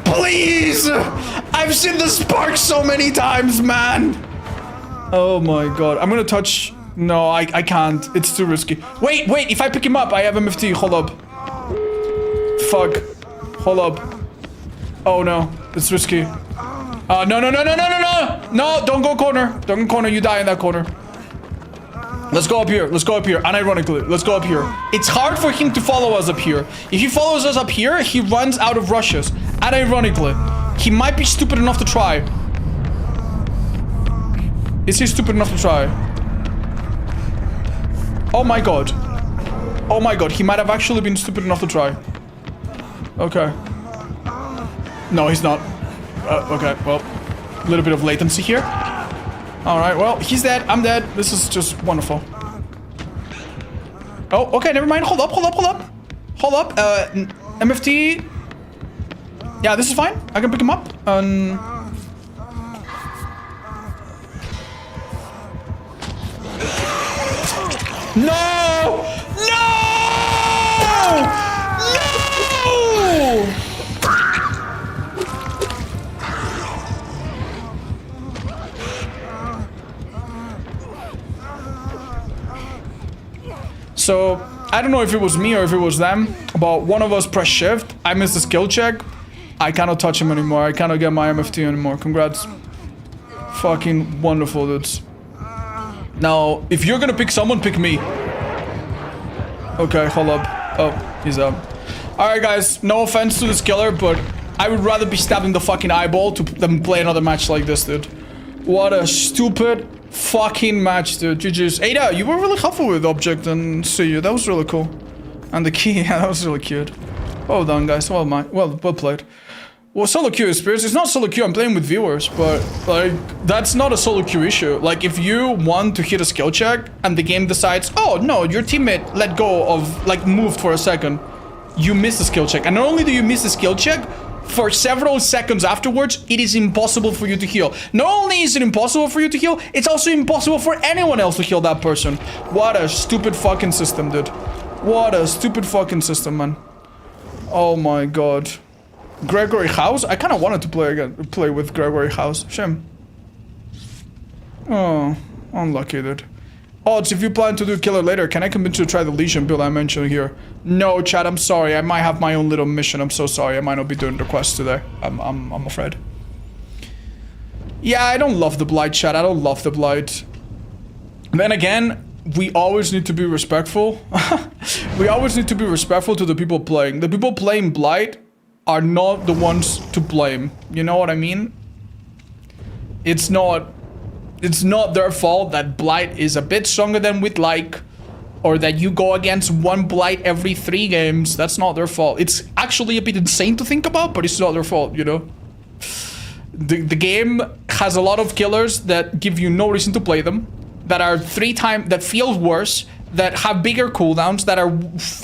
Please! I've seen the spark so many times, man! Oh my god. I'm gonna touch... No, I can't. It's too risky. Wait, if I pick him up, I have MFT. Hold up. Fuck. Hold up. Oh no. It's risky. No. No, don't go corner. Don't go corner. You die in that corner. Let's go up here. Let's go up here. Unironically, let's go up here. It's hard for him to follow us up here. If he follows us up here, he runs out of rushes. Unironically, he might be stupid enough to try. Is he stupid enough to try? Oh my god. Oh my god, he might have actually been stupid enough to try. Okay. No, he's not. Okay, well, a little bit of latency here. Alright, well, he's dead. I'm dead. This is just wonderful. Oh, okay, never mind. Hold up. MFT. Yeah, this is fine. I can pick him up. No! No! So, I don't know if it was me or if it was them, but one of us pressed shift. I missed the skill check. I cannot touch him anymore. I cannot get my MFT anymore. Congrats. Fucking wonderful, dudes. Now, if you're gonna pick someone, pick me. Okay, hold up. Oh, he's up. Alright, guys. No offense to this killer, but I would rather be stabbed in the fucking eyeball than play another match like this, dude. What a stupid fucking match, dude. GG's. Ada, you were really helpful with object and see you. That was really cool. And the key, yeah, that was really cute. Well done, guys. Well played. Well, solo queue experience. It's not solo queue. I'm playing with viewers, but like that's not a solo queue issue. Like if you want to hit a skill check and the game decides, oh no, your teammate let go of like moved for a second, you miss the skill check. And not only do you miss the skill check, for several seconds afterwards, it is impossible for you to heal. Not only is it impossible for you to heal, it's also impossible for anyone else to heal that person. What a stupid fucking system, dude. What a stupid fucking system, man. Oh my god. Gregory House? I kind of wanted to play with Gregory House. Shame. Oh, unlucky, dude. Odds, if you plan to do killer later, can I convince you to try the Legion build I mentioned here? No, chat, I'm sorry. I might have my own little mission. I'm so sorry. I might not be doing the quest today. I'm afraid. Yeah, I don't love the Blight, chat. I don't love the Blight. Then again, we always need to be respectful. We always need to be respectful to the people playing. The people playing Blight are not the ones to blame. You know what I mean? It's not their fault that Blight is a bit stronger than we'd like, or that you go against one Blight every 3 games. That's not their fault. It's actually a bit insane to think about, but it's not their fault, you know? The game has a lot of killers that give you no reason to play them, that are that feel worse, that have bigger cooldowns, that are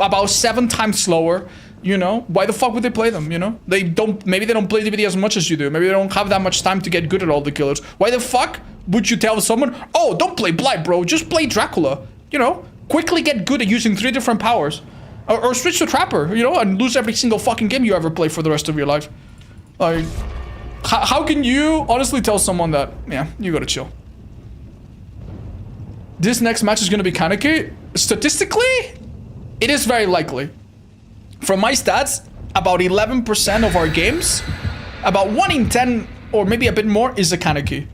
about 7 times slower. You know, why the fuck would they play them, you know? Maybe they don't play DBD as much as you do. Maybe they don't have that much time to get good at all the killers. Why the fuck would you tell someone, oh, don't play Blight, bro, just play Dracula? You know, quickly get good at using 3 different powers. Or switch to Trapper, you know, and lose every single fucking game you ever play for the rest of your life. Like, how can you honestly tell someone that, yeah, you gotta chill. This next match is gonna be kinda key. Statistically, it is very likely. From my stats, about 11% of our games, about 1 in 10, or maybe a bit more, is a Kaneki.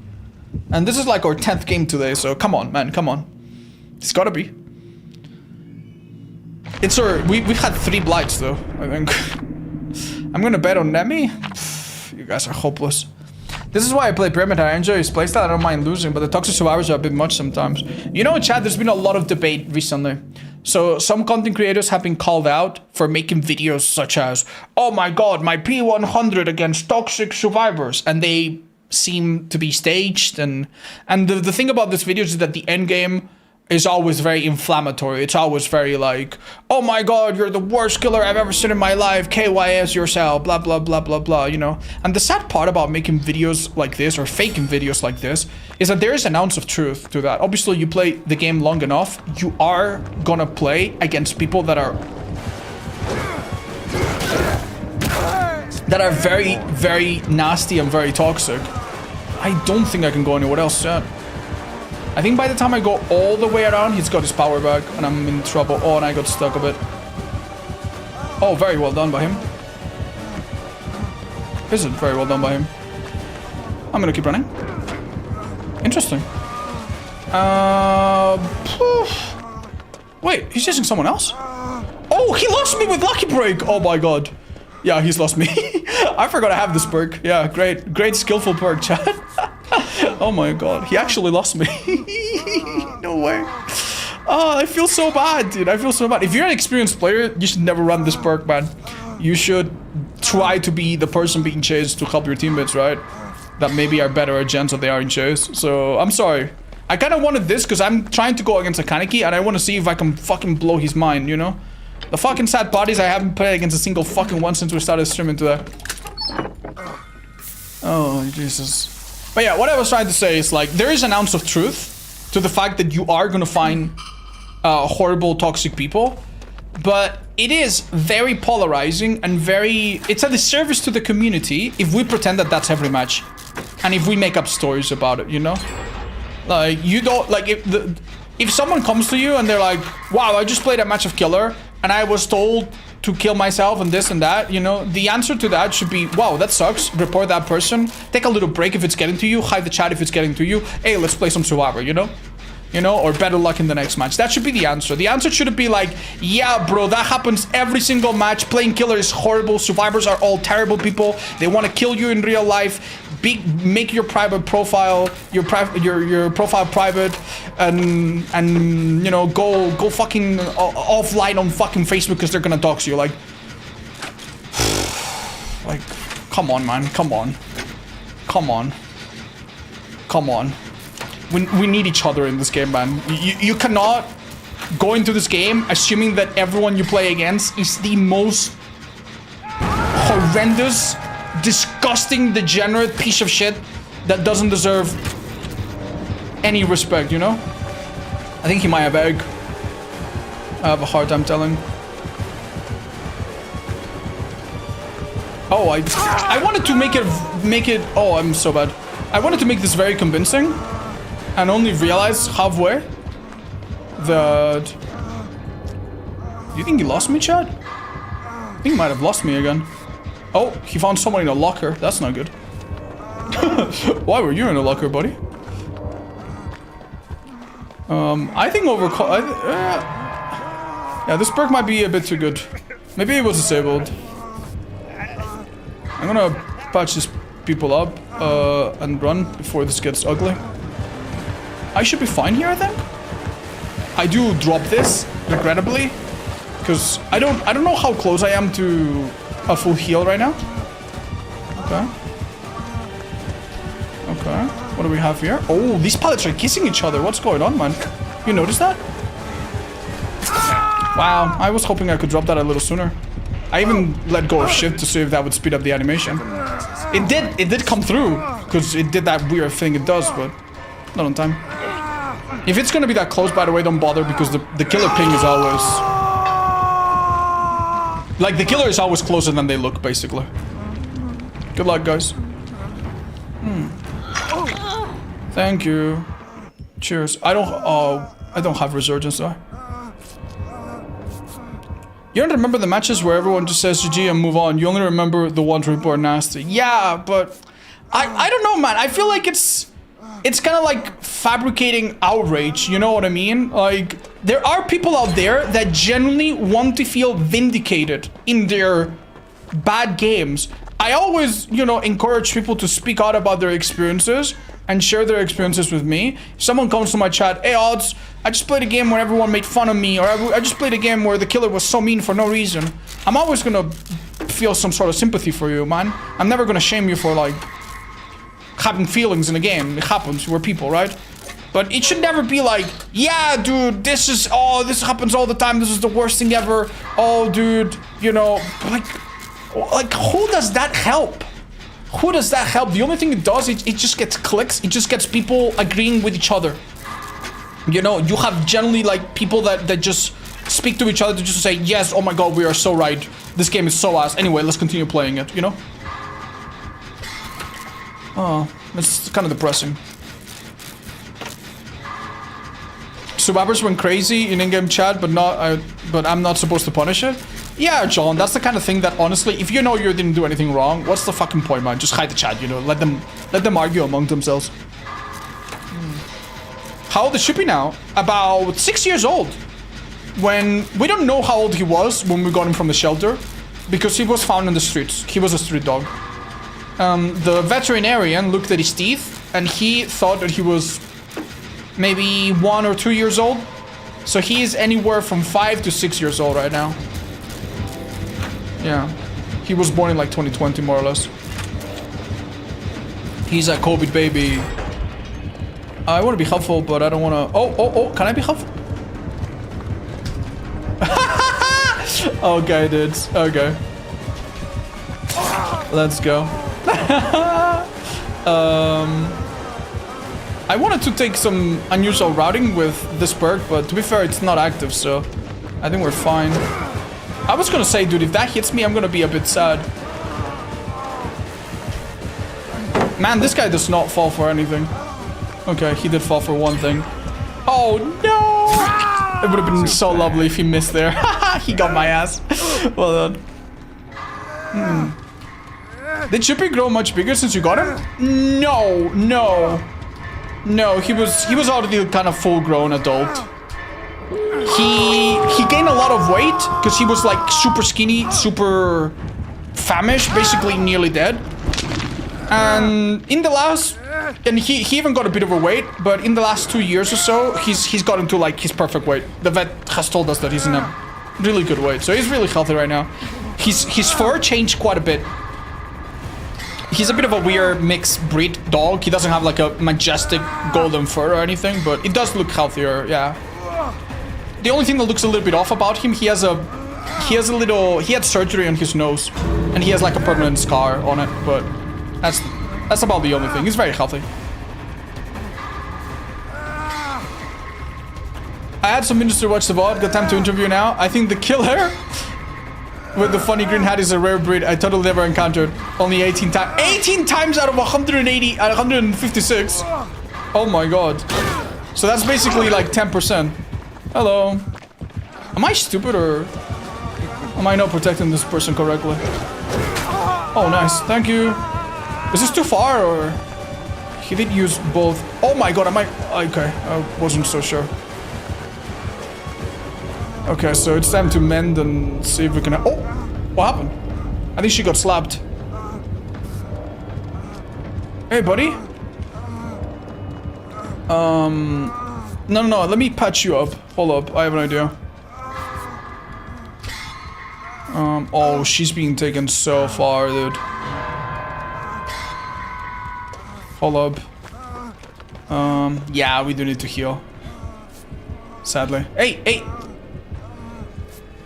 And this is like our 10th game today, so come on, man, come on. It's gotta be. It's our... We've had 3 Blights, though, I think. I'm gonna bet on Nemi. You guys are hopeless. This is why I play Perimeter. I enjoy his playstyle, I don't mind losing, but the Toxic Survivors are a bit much sometimes. You know, chat, there's been a lot of debate recently. So some content creators have been called out for making videos such as, oh my god, my P100 against Toxic Survivors, and they seem to be staged. And the thing about this video is that the end game is always very inflammatory. It's always very like, oh my god, you're the worst killer I've ever seen in my life, KYS yourself, blah blah blah blah blah, you know. And the sad part about making videos like this, or faking videos like this, is that there is an ounce of truth to that. Obviously, you play the game long enough, you are gonna play against people that are very, very nasty and very toxic. I don't think I can go anywhere else yet. I think by the time I go all the way around, he's got his power back, and I'm in trouble. Oh, and I got stuck a bit. Oh, very well done by him. This is very well done by him. I'm gonna keep running. Interesting. Wait, he's chasing someone else? Oh, he lost me with Lucky Break! Oh my god. Yeah, he's lost me. I forgot I have this perk. Yeah, great skillful perk, chat. Oh my god, he actually lost me. No way. Oh, I feel so bad, dude. I feel so bad. If you're an experienced player, you should never run this perk, man. You should try to be the person being chased to help your teammates, right? that maybe are better at gens than they are in shows. So I'm sorry. I kind of wanted this because I'm trying to go against a Kaneki and I want to see if I can fucking blow his mind, you know? The fucking sad part is I haven't played against a single fucking one since we started streaming today. Oh, Jesus. But yeah, what I was trying to say is like, there is an ounce of truth to the fact that you are gonna find horrible, toxic people. But it is very polarizing and it's a disservice to the community if we pretend that that's every match. And if we make up stories about it, you know? Like, you don't, like, if someone comes to you and they're like, wow, I just played a match of Killer and I was told to kill myself and this and that, you know, the answer to that should be, wow, that sucks, report that person, take a little break if it's getting to you, hide the chat if it's getting to you, hey, let's play some Survivor, you know? You know, or better luck in the next match. That should be the answer. The answer shouldn't be like, yeah, bro, that happens every single match. Playing Killer is horrible. Survivors are all terrible people. They want to kill you in real life. Make your private profile, your profile private, and you know, go fucking offline on fucking Facebook because they're gonna dox you. Like, come on, man, come on. We need each other in this game, man. You cannot go into this game assuming that everyone you play against is the most horrendous, disgusting, degenerate piece of shit that doesn't deserve any respect, you know? I think he might have egg. I have a hard time telling. Oh, I wanted to make it. Oh, I'm so bad. I wanted to make this very convincing. And only realize halfway that... Do you think he lost me, Chad? I think he might have lost me again. Oh, he found someone in a locker. That's not good. Why were you in a locker, buddy? I think yeah, this perk might be a bit too good. Maybe it was disabled. I'm gonna patch these people up and run before this gets ugly. I should be fine here, I think. I do drop this, regrettably, because I don't know how close I am to a full heal right now. Okay. Okay. What do we have here? Oh, these pallets are kissing each other. What's going on, man? You noticed that? Wow, I was hoping I could drop that a little sooner. I even let go of shift to see if that would speed up the animation. It did come through, because it did that weird thing it does, but not on time. If it's gonna be that close, by the way, don't bother, because the killer ping is always... Like, the killer is always closer than they look, basically. Good luck, guys. Thank you. Cheers. I don't have resurgence, though. You don't remember the matches where everyone just says GG and move on. You only remember the ones where people are nasty. Yeah, but... I don't know, man. I feel like it's kind of like fabricating outrage, you know what I mean? Like, there are people out there that genuinely want to feel vindicated in their bad games. I always, you know, encourage people to speak out about their experiences and share their experiences with me. If someone comes to my chat, hey, Odds, I just played a game where everyone made fun of me, or I just played a game where the killer was so mean for no reason. I'm always gonna feel some sort of sympathy for you, man. I'm never gonna shame you for, like, having feelings in a game. It happens, we're people, right? But it should never be like, yeah, dude, this happens all the time, this is the worst thing ever. Oh, dude, you know, like who does that help? Who does that help? The only thing it does, it just gets clicks, it just gets people agreeing with each other. You know, you have generally like people that just speak to each other to just say, yes, oh my god, we are so right. This game is so ass. Anyway, let's continue playing it, you know? Oh, it's kind of depressing. Survivors went crazy in in-game chat, but I'm not supposed to punish it. Yeah, John, that's the kind of thing that honestly, if you know you didn't do anything wrong, what's the fucking point, man? Just hide the chat, you know. Let them argue among themselves. How old is Shippy now? About 6 years old. When we don't know how old he was when we got him from the shelter, because he was found in the streets. He was a street dog. The veterinarian looked at his teeth and he thought that he was maybe 1 or 2 years old. So he is anywhere from 5 to 6 years old right now. Yeah. He was born in like 2020 more or less. He's a COVID baby. I want to be helpful, but I don't want to... Oh, can I be helpful? Okay, dudes. Okay. Let's go. I wanted to take some unusual routing with this perk, but to be fair, it's not active, so I think we're fine. I was gonna say, dude, if that hits me, I'm gonna be a bit sad. Man, this guy does not fall for anything. Okay, he did fall for one thing. Oh, no! It would have been so lovely if he missed there. He got my ass. Well done. Did Chippy grow much bigger since you got him? No. No, he was already kind of full-grown adult. He gained a lot of weight because he was like super skinny, super famished, basically nearly dead. And in the last, and he even got a bit overweight, but in the last 2 years or so, he's gotten to like his perfect weight. The vet has told us that he's in a really good weight, so he's really healthy right now. His fur changed quite a bit. He's a bit of a weird mixed breed dog. He doesn't have like a majestic golden fur or anything, but it does look healthier, yeah. The only thing that looks a little bit off about him, he had surgery on his nose, and he has like a permanent scar on it, but that's about the only thing. He's very healthy. I had some minutes to watch the VOD, got time to interview now. I think the killer with the funny green hat is a rare breed I totally never encountered. Only 18 times. 18 times out of 180, 156. Oh my god. So that's basically like 10%. Hello. Am I stupid or am I not protecting this person correctly? Oh, nice. Thank you. Is this too far or... He did use both. Oh my god, am I... Okay, I wasn't so sure. Okay, so it's time to mend and see if we can... Oh! What happened? I think she got slapped. Hey, buddy. No, let me patch you up. Hold up, I have an idea. Oh, she's being taken so far, dude. Hold up. Yeah, we do need to heal. Sadly. Hey!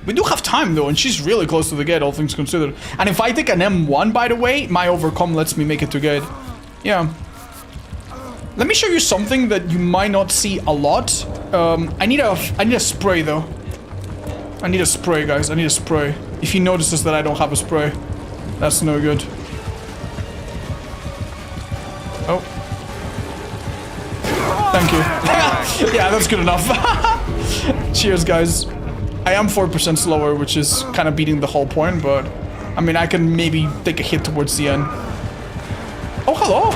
We do have time though, and she's really close to the gate, all things considered. And if I take an M1, by the way, my overcome lets me make it to gate. Yeah. Let me show you something that you might not see a lot. I need a spray though. I need a spray, guys. I need a spray. If he notices that I don't have a spray, that's no good. Oh. Thank you. Yeah, that's good enough. Cheers, guys. I am 4% slower, which is kind of beating the whole point, but I mean, I can maybe take a hit towards the end. Oh, hello.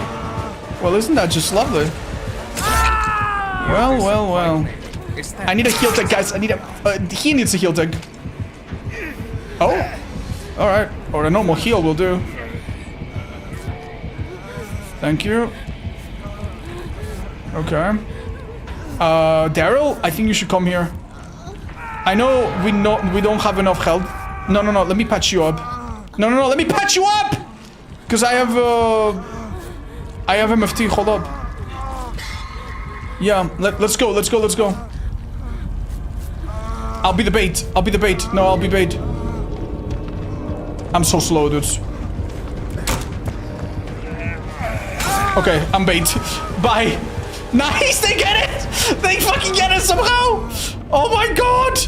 Well, isn't that just lovely? Well. I need a heal tech, guys. I need a... he needs a heal tech. Oh. Alright. Or a normal heal will do. Thank you. Okay. Daryl, I think you should come here. I know we don't have enough health. No, let me patch you up. No, let me patch you up! Because I have MFT, hold up. Yeah, let's go. I'll be the bait. No, I'll be bait. I'm so slow, dudes. Okay, I'm bait. Bye. Nice, they get it! They fucking get it somehow! Oh my god!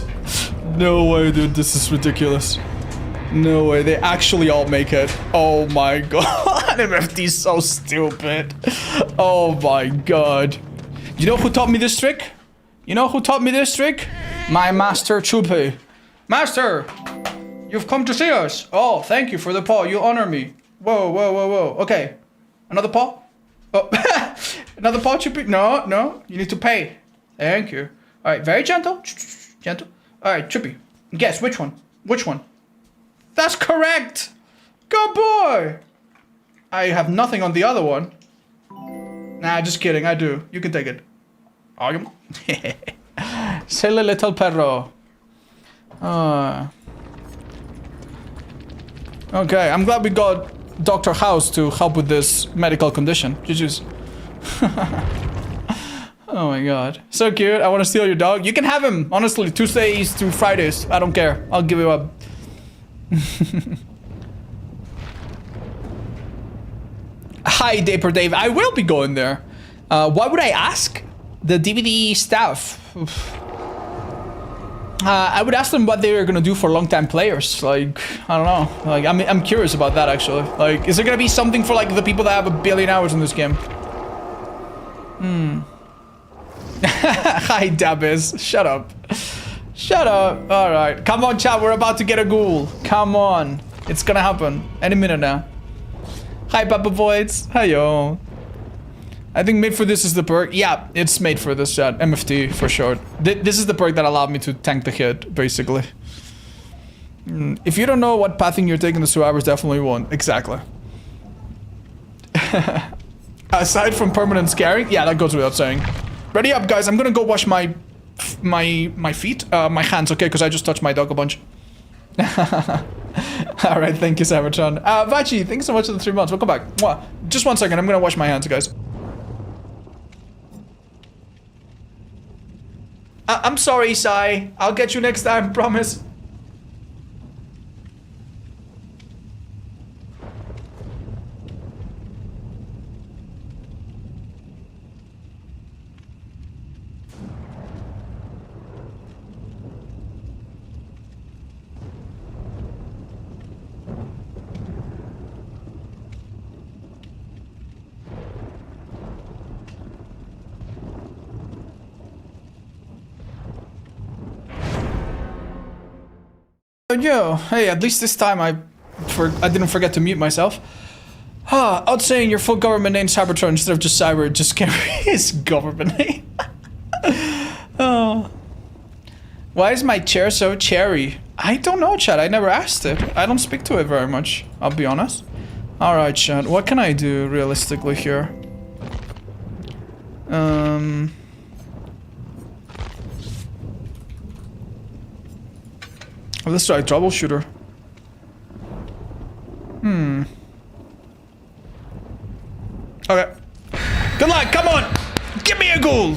No way, dude, this is ridiculous. No way, they actually all make it. Oh my god, MFT is so stupid. Oh my god. You know who taught me this trick? My master Chupi. Master! You've come to see us. Oh, thank you for the paw, you honor me. Whoa. Okay, another paw? Oh, another paw, Chupi? No, you need to pay. Thank you. Alright, very gentle. Gentle. Alright, Chippy. Guess which one? That's correct! Good boy! I have nothing on the other one. Nah, just kidding, I do. You can take it. Silly little perro. Okay, I'm glad we got Dr. House to help with this medical condition. GG's. Oh my god. So cute. I want to steal your dog. You can have him. Honestly, Tuesdays to Fridays. I don't care. I'll give you up. Hi, Daper Dave. I will be going there. What would I ask? The DVD staff. I would ask them what they were gonna do for long-time players. Like, I don't know. Like, I'm curious about that actually. Like, is there gonna be something for like the people that have 1 billion hours in this game? Hi, Dabiz. Shut up. Shut up. All right. Come on, chat. We're about to get a ghoul. Come on. It's gonna happen any minute now. Hi, Papa Voids. Hi, yo. I think made for this is the perk. Yeah, it's made for this chat. MFT for sure. This is the perk that allowed me to tank the hit, basically. If you don't know what pathing you're taking, the survivors definitely won't. Exactly. Aside from permanent scaring, yeah, that goes without saying. Ready up, guys. I'm gonna go wash my feet, my hands, okay? Because I just touched my dog a bunch. All right, thank you, Cybertron. Vachi, thanks so much for the 3 months. Welcome back. Mwah. Just 1 second. I'm gonna wash my hands, guys. I'm sorry, Sai. I'll get you next time. Promise. Yo, hey, at least this time I didn't forget to mute myself. Odd saying your full government name Cybertron instead of just Cyber, just carry his government name. Oh. Why is my chair so cherry? I don't know, chat. I never asked it. I don't speak to it very much, I'll be honest. Alright, chat. What can I do realistically here? Let's try troubleshooter. Okay. Good luck, come on! Give me a goal!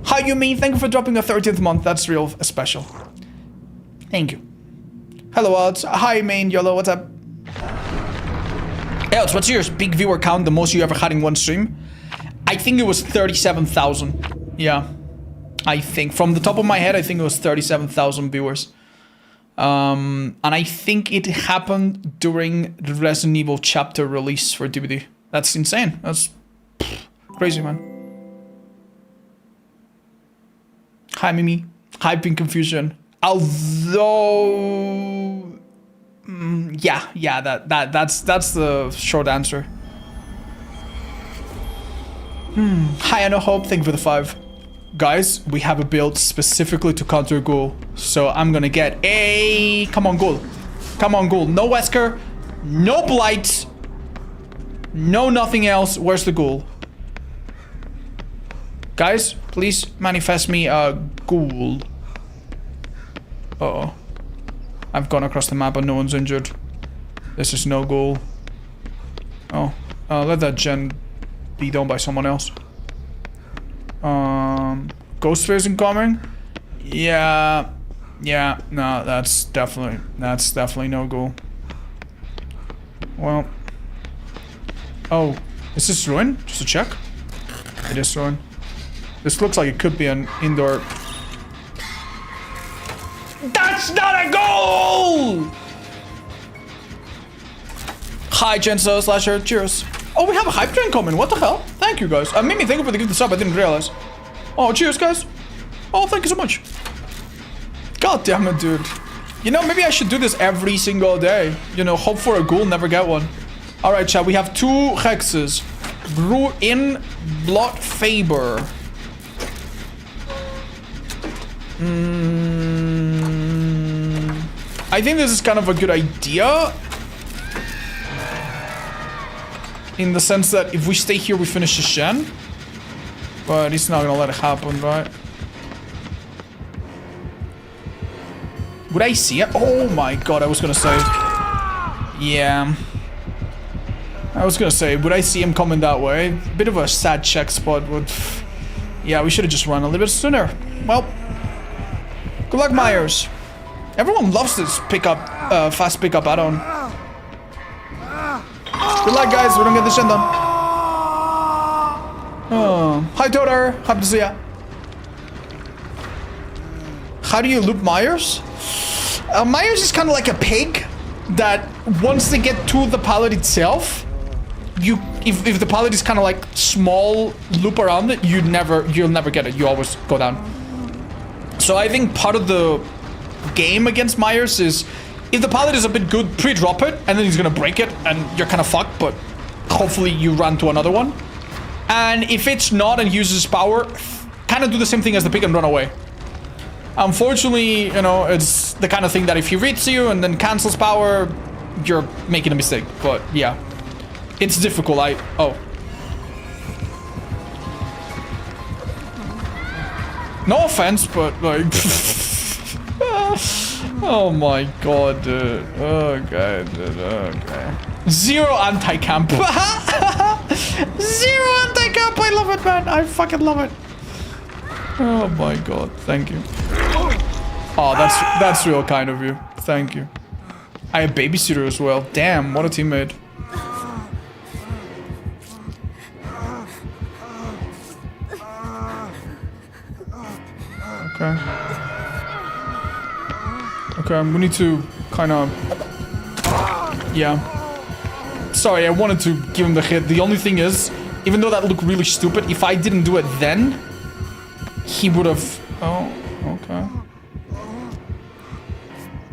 Hi, you mean? Thank you for dropping the 13th month. That's real special. Thank you. Hello, Odds. Hi, main YOLO. What's up? Else, what's your big viewer count? The most you ever had in one stream? I think it was 37,000. Yeah. I think, from the top of my head, I think it was 37,000 viewers. And I think it happened during the Resident Evil chapter release for DVD. That's insane. That's crazy, man. Hi, Mimi. Hi, Pink Confusion. Although... yeah, that's the short answer. Hi, I know Hope. Thank you for the 5. Guys, we have a build specifically to counter ghoul. So I'm gonna get a... Come on, ghoul. Come on, ghoul. No Wesker. No blight. No nothing else. Where's the ghoul? Guys, please manifest me a ghoul. Uh-oh. I've gone across the map and no one's injured. This is no ghoul. Oh. Let that gen be done by someone else. Ghost phase incoming? Yeah, no, that's definitely no goal. Well, oh, is this ruin? Just to check. It is ruin. This looks like it could be an indoor. That's not a goal! Hi, Genso Slasher, cheers. Oh, we have a hype train coming. What the hell? Thank you, guys. Mimi, thank you for the gift sub. I didn't realize. Oh, cheers, guys. Oh, thank you so much. God damn it, dude. You know, maybe I should do this every single day. You know, hope for a ghoul, never get one. All right, chat. We have 2 hexes. Brew in Blood Faber. I think this is kind of a good idea. In the sense that if we stay here, we finish the Shen. But he's not gonna let it happen, right? Would I see it? Oh my god, I was gonna say. Yeah. I was gonna say, would I see him coming that way? Bit of a sad check spot, but... Yeah, we should have just run a little bit sooner. Well, good luck, Myers. Everyone loves this pickup, fast pickup add-on. Good luck, guys. We don't get this shit done. Oh, hi, Toter. Happy to see ya. How do you loop Myers? Myers is kind of like a pig that once they get to the pallet itself, if the pallet is kind of like small loop around it, you'll never get it. You always go down. So I think part of the game against Myers is if the pallet is a bit good, pre-drop it, and then he's gonna break it, and you're kind of fucked. But hopefully you run to another one. And if it's not and uses power, kind of do the same thing as the pig and run away. Unfortunately, you know, it's the kind of thing that if he reads you and then cancels power, you're making a mistake. But yeah, it's difficult. Oh. No offense, but like... oh my god, dude. Okay, dude, okay. Zero anti-camp. Zero anti-camp. I love it, man. I fucking love it. Oh my god, thank you. Oh, that's real kind of you. Thank you. I have babysitter as well. Damn, what a teammate. Okay. Okay, we need to kind of... Yeah. Sorry, I wanted to give him the hit. The only thing is, even though that looked really stupid, if I didn't do it then, he would have... Oh, okay.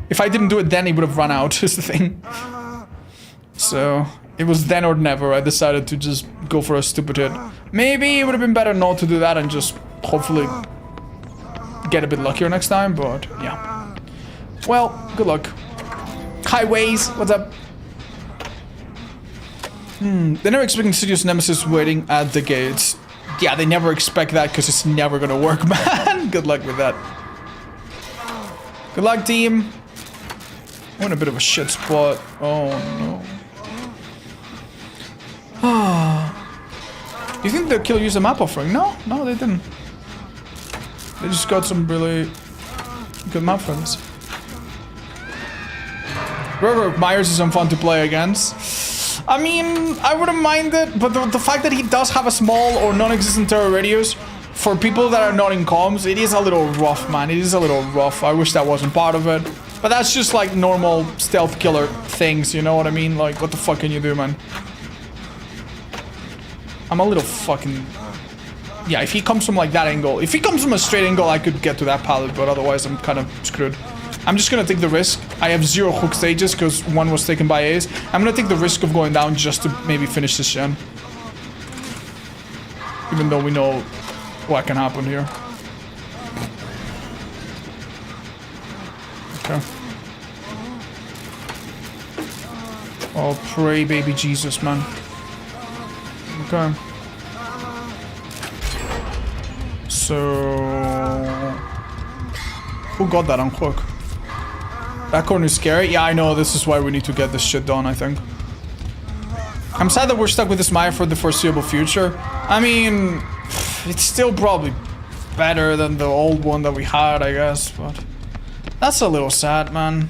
If I didn't do it then, he would have run out, is the thing. So, it was then or never. I decided to just go for a stupid hit. Maybe it would have been better not to do that and just hopefully get a bit luckier next time, but yeah. Well, good luck. Highways, what's up? They're never expecting serious nemesis waiting at the gates. Yeah, they never expect that because it's never gonna work, man. Good luck with that. Good luck, team. We're in a bit of a shit spot. Oh, no. Do you think they'll kill use a map offering? No, no, they didn't. They just got some really good map friends. Rover Myers is fun to play against. I mean, I wouldn't mind it, but the fact that he does have a small or non-existent terror radius, for people that are not in comms, it is a little rough, man. It is a little rough. I wish that wasn't part of it. But that's just like normal stealth killer things, you know what I mean? Like, what the fuck can you do, man? I'm a little fucking... Yeah, if he comes from like that angle, if he comes from a straight angle, I could get to that pallet, but otherwise I'm kind of screwed. I'm just gonna take the risk. I have 0 hook stages because one was taken by Ace. I'm gonna take the risk of going down just to maybe finish this gen. Even though we know what can happen here. Okay. Oh, pray baby Jesus, man. Okay. So... Who got that on hook? That corner is scary. Yeah, I know. This is why we need to get this shit done, I think. I'm sad that we're stuck with this Maya for the foreseeable future. I mean, it's still probably better than the old one that we had, I guess, but... That's a little sad, man.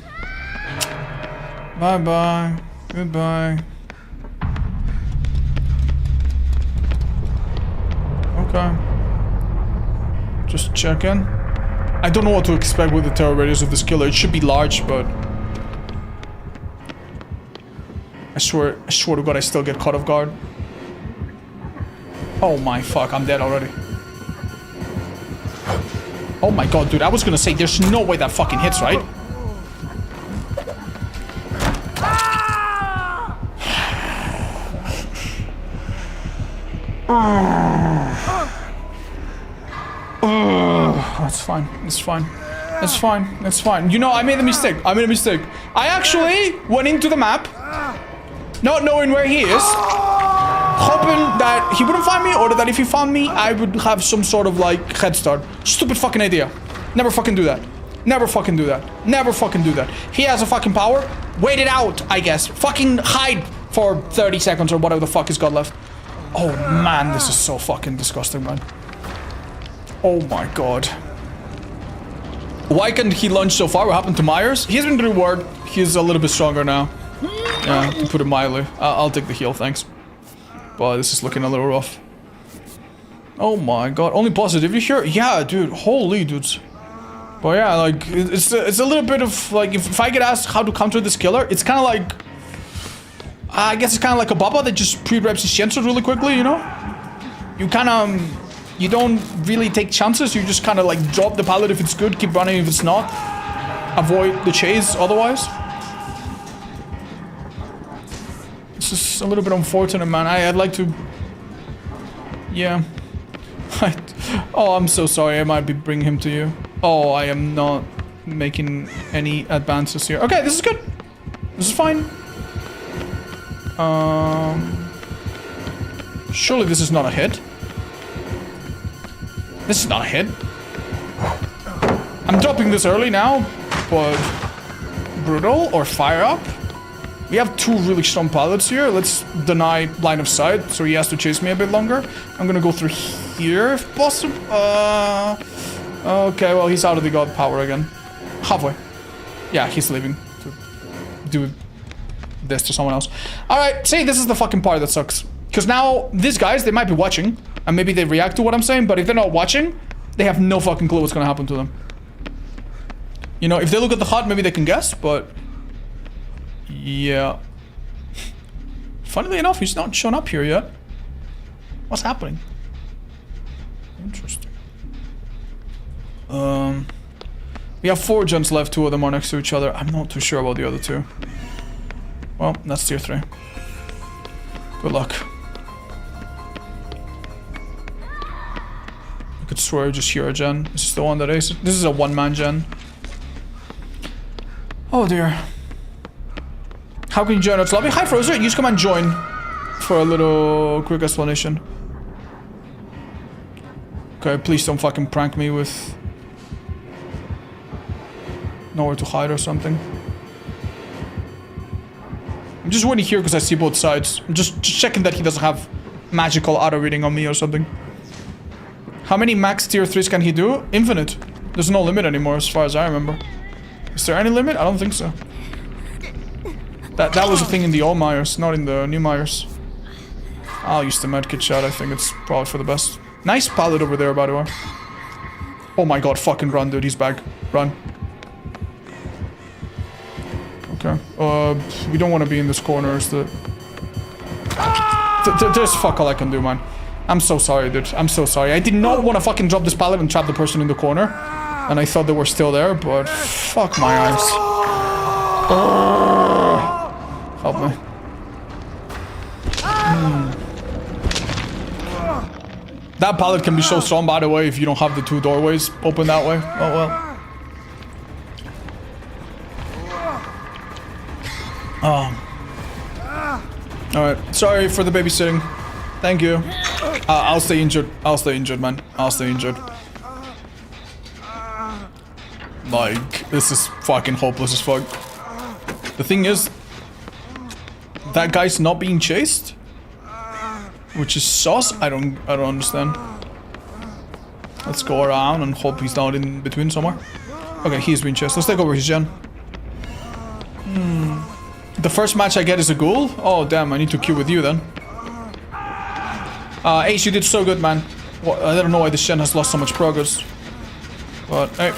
Bye-bye. Goodbye. Okay. Just checking. I don't know what to expect with the terror radius of this killer. It should be large, but... I swear to God I still get caught off guard. Oh my fuck, I'm dead already. Oh my god, dude, I was gonna say there's no way that fucking hits, right? That's fine. It's fine. It's fine. It's fine. You know, I made a mistake. I made a mistake. I actually went into the map, not knowing where he is, hoping that he wouldn't find me, or that if he found me, I would have some sort of, like, head start. Stupid fucking idea. Never fucking do that. Never fucking do that. Never fucking do that. He has a fucking power. Wait it out, I guess. Fucking hide for 30 seconds or whatever the fuck he's got left. Oh, man, this is so fucking disgusting, man. Oh, my God. Why can't he launch so far? What happened to Myers? He's been rewarded. He's a little bit stronger now. Yeah, to put it mildly. I'll take the heal, thanks. But this is looking a little rough. Oh, my God. Only positivity here? Yeah, dude. Holy dudes. But yeah, like, it's a little bit of, like, if I get asked how to counter this killer, it's kind of like, I guess it's kind of like a Baba that just pre-reps his chances really quickly, you know? You kind of, you don't really take chances, you just kind of, like, drop the pallet if it's good, keep running if it's not. Avoid the chase otherwise. This is a little bit unfortunate, man. I'd like to, yeah. Oh, I'm so sorry, I might be bringing him to you. Oh, I am not making any advances here. Okay, this is good. This is fine. Surely this is not a hit. This is not a hit. I'm dropping this early now, but brutal or fire up. We have two really strong pallets here. Let's deny line of sight, so he has to chase me a bit longer. I'm gonna go through here if possible. Okay, well, he's out of the god power again. Halfway. Yeah, he's leaving to do this to someone else. Alright, see, this is the fucking part that sucks. Because now, these guys, they might be watching, and maybe they react to what I'm saying, but if they're not watching, they have no fucking clue what's gonna happen to them. You know, if they look at the HUD, maybe they can guess, but... yeah. Funnily enough, he's not shown up here yet. What's happening? Interesting. We have 4 gens left, 2 of them are next to each other. I'm not too sure about the other 2. Well, that's tier 3. Good luck. I could swear I just hear a gen. This is the one that aced. This is a one-man gen. Oh dear. How can you join us lobby? Hi Frozer, use command join for a little quick explanation. Okay, please don't fucking prank me with nowhere to hide or something. I'm just waiting here because I see both sides. I'm just checking that he doesn't have magical auto reading on me or something. How many max tier 3s can he do? Infinite. There's no limit anymore as far as I remember. Is there any limit? I don't think so. That was a thing in the old Myers, not in the new Myers. I'll use the medkit shot. I think it's probably for the best. Nice pallet over there, by the way. Oh my god, fucking run, dude. He's back. Run. Okay. We don't want to be in this corner. There's fuck all I can do, man. I'm so sorry, dude. I'm so sorry. I did not want to fucking drop this pallet and trap the person in the corner. And I thought they were still there, but fuck my eyes. Help me. That pallet can be so strong, by the way, if you don't have the 2 doorways open that way. Oh well. Alright, sorry for the babysitting. Thank you. I'll stay injured. I'll stay injured, man. I'll stay injured. Like, this is fucking hopeless as fuck. The thing is, that guy's not being chased, which is sus. I don't understand. Let's go around and hope he's not in between somewhere. Okay, he's being chased. Let's take over his gen. The first match I get is a ghoul? Oh damn, I need to queue with you then. Ace, you did so good, man. Well, I don't know why this gen has lost so much progress. But hey,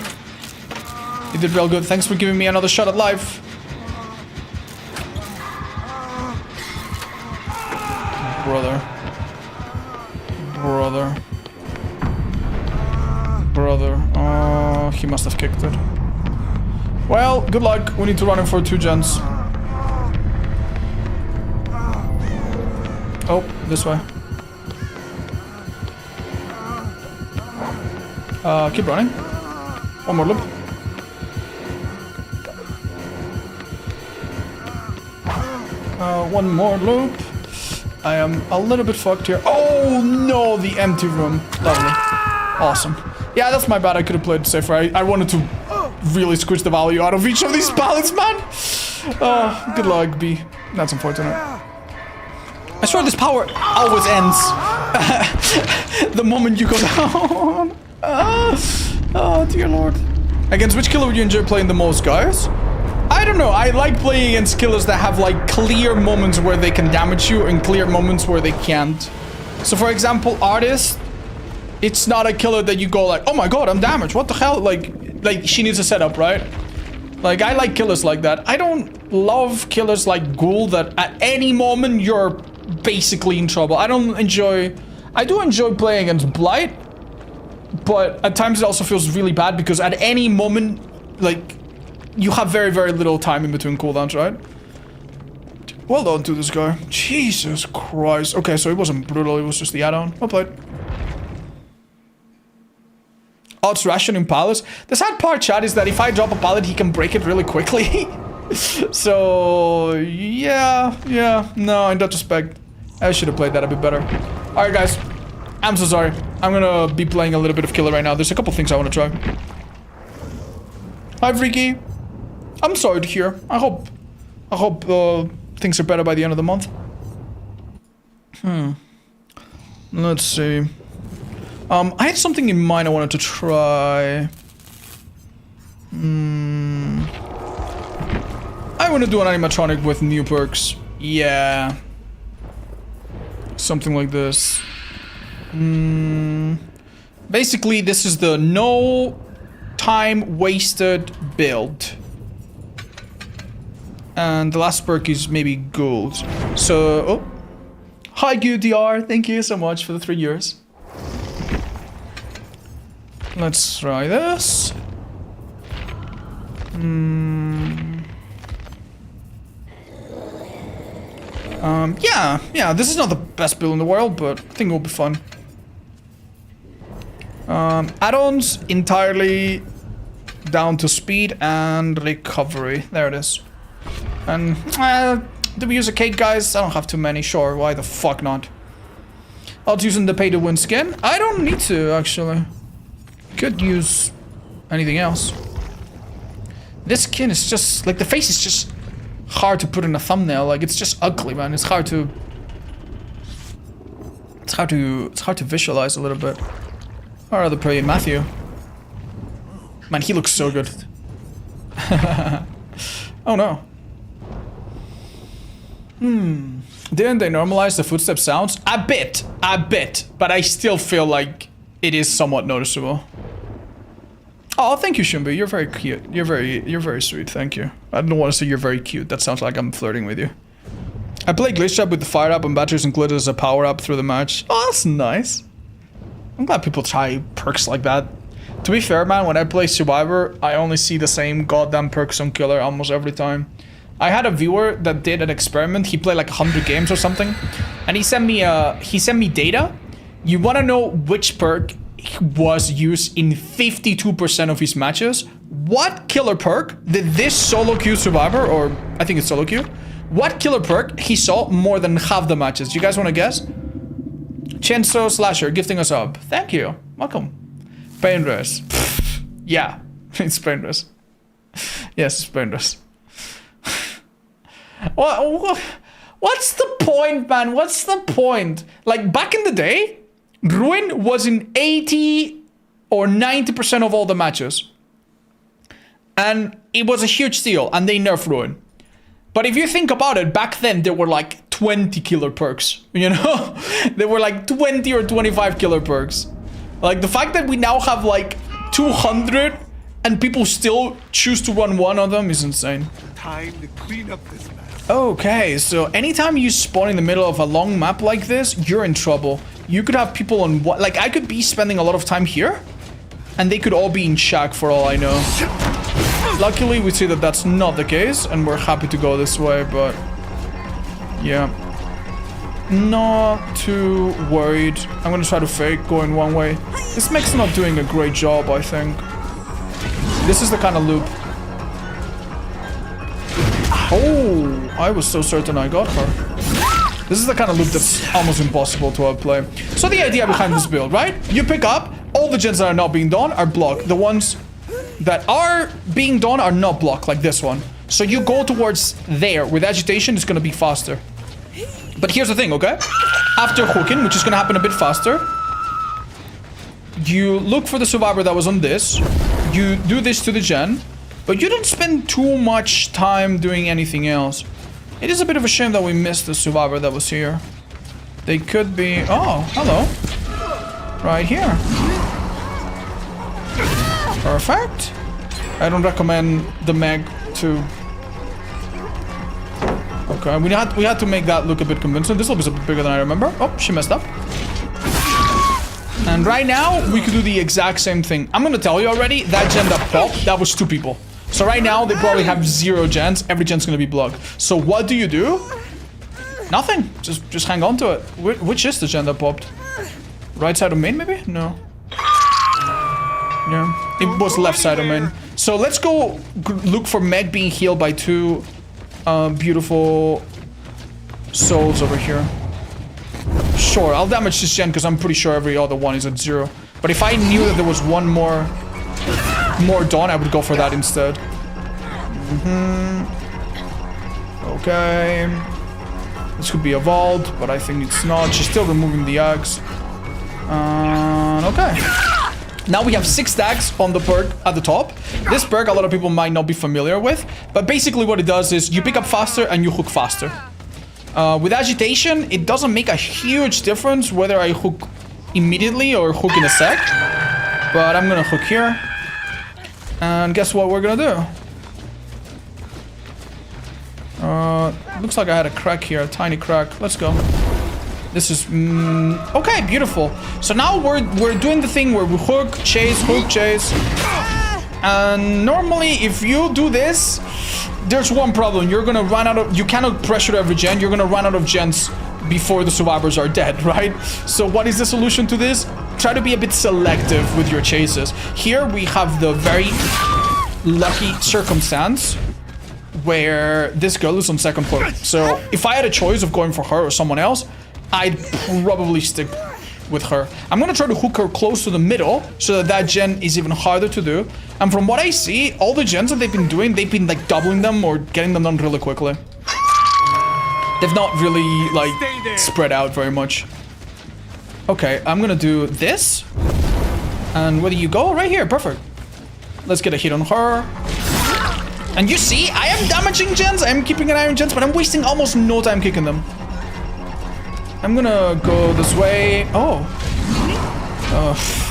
you did real good. Thanks for giving me another shot at life. Brother. Oh, he must have kicked it. Well, good luck. We need to run him for 2 gens. Oh, this way. Keep running. One more loop. One more loop. I am a little bit fucked here. Oh no, the empty room. Lovely. Awesome. Yeah, that's my bad. I could have played safer. I wanted to really squish the value out of each of these pallets, man. Oh, good luck, B. That's unfortunate. I swear this power always ends the moment you go down. Oh, dear lord. Against which killer would you enjoy playing the most, guys? I don't know. I like playing against killers that have like clear moments where they can damage you and clear moments where they can't. So for example, Artist, it's not a killer that you go like, oh my god, I'm damaged. What the hell? Like she needs a setup, right? Like I like killers like that. I don't love killers like Ghoul that at any moment you're basically in trouble. I do enjoy playing against Blight, but at times it also feels really bad because at any moment, like, you have very, very little time in between cooldowns, right? Well done to this guy. Jesus Christ. Okay, so it wasn't brutal, it was just the add-on. Well played. Odds ration in pallets. The sad part, chat, is that if I drop a pallet, he can break it really quickly. So, yeah. No, in that respect, I should have played that a bit better. Alright, guys. I'm so sorry. I'm gonna be playing a little bit of killer right now. There's a couple things I want to try. Hi, Freaky. I'm sorry to hear. I hope things are better by the end of the month. Let's see. I had something in mind I wanted to try. I want to do an animatronic with new perks. Yeah. Something like this. Basically, this is the no time wasted build. And the last perk is maybe gold. So, oh. Hi, QDR. Thank you so much for the 3 years. Let's try this. Yeah, this is not the best build in the world, but I think it'll be fun. Add-ons entirely down to speed and recovery. There it is. And, do we use a cake, guys? I don't have too many, sure, why the fuck not? I'll using the pay-to-win skin. I don't need to, actually. Could use anything else. This skin is just, like, the face is just hard to put in a thumbnail. Like, it's just ugly, man. It's hard to visualize a little bit. I'd rather play Matthew. Man, he looks so good. Oh no. Didn't they normalize the footstep sounds? A bit, but I still feel like it is somewhat noticeable. Oh, thank you, Shumbu. You're very cute. You're very sweet. Thank you. I don't want to say you're very cute. That sounds like I'm flirting with you. I play Glitch Trap with the fire up and batteries included as a power up through the match. Oh, that's nice. I'm glad people try perks like that. To be fair, man, when I play Survivor, I only see the same goddamn perks on Killer almost every time. I had a viewer that did an experiment. He played like 100 games or something, and he sent me data. You want to know which perk was used in 52% of his matches? What killer perk did this solo queue Survivor, or I think it's solo queue, what killer perk he saw more than half the matches? You guys want to guess? Chenso Slasher gifting us up. Thank you. Welcome. Painless. Yeah, it's painless. Yes, it's painless. What's the point, man? What's the point? Like, back in the day, Ruin was in 80 or 90% of all the matches. And it was a huge steal, and they nerfed Ruin. But if you think about it, back then there were like 20 killer perks, you know? There were like 20 or 25 killer perks. Like, the fact that we now have like 200 and people still choose to run one of them is insane. Time to clean up this mess. Okay, so anytime you spawn in the middle of a long map like this, you're in trouble. You could have people on what, like, I could be spending a lot of time here, and they could all be in shack for all I know. Luckily, we see that that's not the case, and we're happy to go this way, but yeah. Not too worried. I'm gonna try to fake going one way. This mech's not doing a great job, I think. This is the kind of loop. Oh, I was so certain I got her. This is the kind of loop that's almost impossible to outplay. So the idea behind this build, right? You pick up, all the gens that are not being done are blocked. The ones that are being done are not blocked, like this one. So you go towards there. With agitation, it's going to be faster. But here's the thing, okay? After hooking, which is going to happen a bit faster, you look for the survivor that was on this. You do this to the gen, but you don't spend too much time doing anything else. It is a bit of a shame that we missed the survivor that was here. They could be... Oh, hello. Right here. Perfect. I don't recommend the Meg to... Okay, we had to make that look a bit convincing. This looks a bit bigger than I remember. Oh, she messed up. And right now, we could do the exact same thing. I'm gonna tell you already, that gen that popped, that was 2 people. So right now, they probably have 0 gens. Every gen's gonna be blocked. So what do? Nothing. Just hang on to it. Which is the gen that popped? Right side of main, maybe? No. Yeah, it was left side of main. So let's go look for Meg being healed by 2 beautiful souls over here. Sure, I'll damage this gen because I'm pretty sure every other one is at 0. But if I knew that there was one more done, I would go for that instead. Okay. This could be a vault, but I think it's not. She's still removing the eggs. Okay. Now we have 6 stacks on the perk at the top. This perk a lot of people might not be familiar with, but basically what it does is you pick up faster and you hook faster. With agitation, it doesn't make a huge difference whether I hook immediately or hook in a sec. But I'm gonna hook here. And guess what we're gonna do? Looks like I had a crack here, a tiny crack. Let's go. This is... okay, beautiful. So now we're doing the thing where we hook, chase, and normally if you do this, there's one problem. You're gonna run out of... You cannot pressure every gen. You're gonna run out of gens before the survivors are dead, right? So what is the solution to this? Try to be a bit selective with your chases. Here we have the very lucky circumstance where this girl is on 2nd floor. So if I had a choice of going for her or someone else, I'd probably stick with her. I'm gonna try to hook her close to the middle so that gen is even harder to do. And from what I see, all the gens that they've been doing, they've been like doubling them or getting them done really quickly. They've not really like spread out very much. Okay, I'm gonna do this. And where do you go? Right here, perfect. Let's get a hit on her. And you see, I am damaging gens, I am keeping an eye on gens, but I'm wasting almost no time kicking them. I'm gonna go this way. Oh.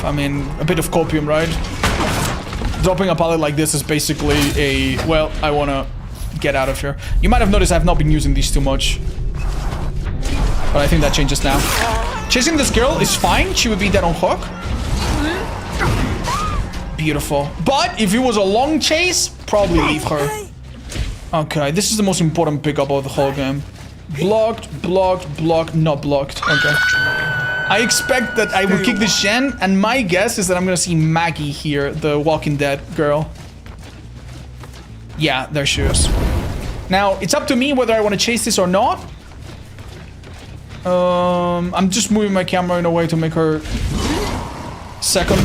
I mean, a bit of copium, right? Dropping a pallet like this is basically a... Well, I wanna get out of here. You might have noticed I've not been using these too much. But I think that changes now. Chasing this girl is fine. She would be dead on hook. Beautiful. But if it was a long chase, probably leave her. Okay, this is the most important pickup of the whole game. Blocked, blocked, blocked, not blocked. Okay. I expect that I will kick this gen, and my guess is that I'm gonna see Maggie here, the Walking Dead girl. Yeah, there she is. Now, it's up to me whether I want to chase this or not. I'm just moving my camera in a way to make her second.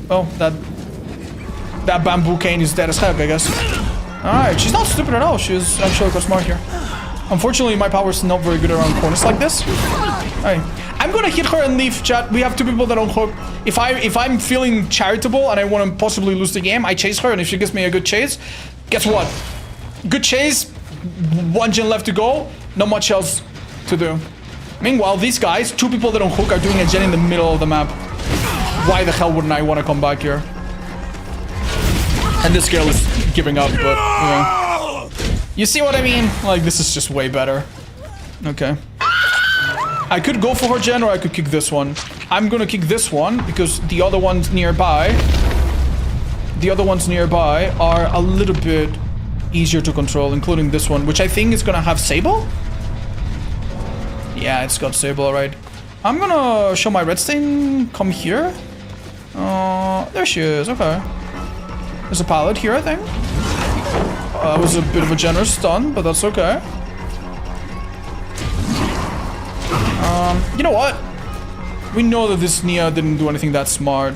Oh, that bamboo cane is dead as heck, I guess. Alright, she's not stupid at all. She's actually quite smart here. Unfortunately, my power is not very good around corners like this. Alright, I'm gonna hit her and leave, chat. We have 2 people that don't hook. If I'm feeling charitable and I want to possibly lose the game, I chase her, and if she gives me a good chase, guess what? Good chase, 1 gen left to go, not much else to do. Meanwhile, these guys, 2 people that don't hook, are doing a gen in the middle of the map. Why the hell wouldn't I want to come back here? And this girl is giving up, but, you know. You see what I mean? Like, this is just way better. Okay. I could go for her gen, or I could kick this one. I'm gonna kick this one, because the other ones nearby... The other ones nearby are a little bit easier to control, including this one, which I think is gonna have Sable? Yeah, it's got Sable, alright. I'm gonna show my red stain come here. There she is, okay. There's a pallet here, I think. That was a bit of a generous stun, but that's okay. You know what? We know that this Nia didn't do anything that smart.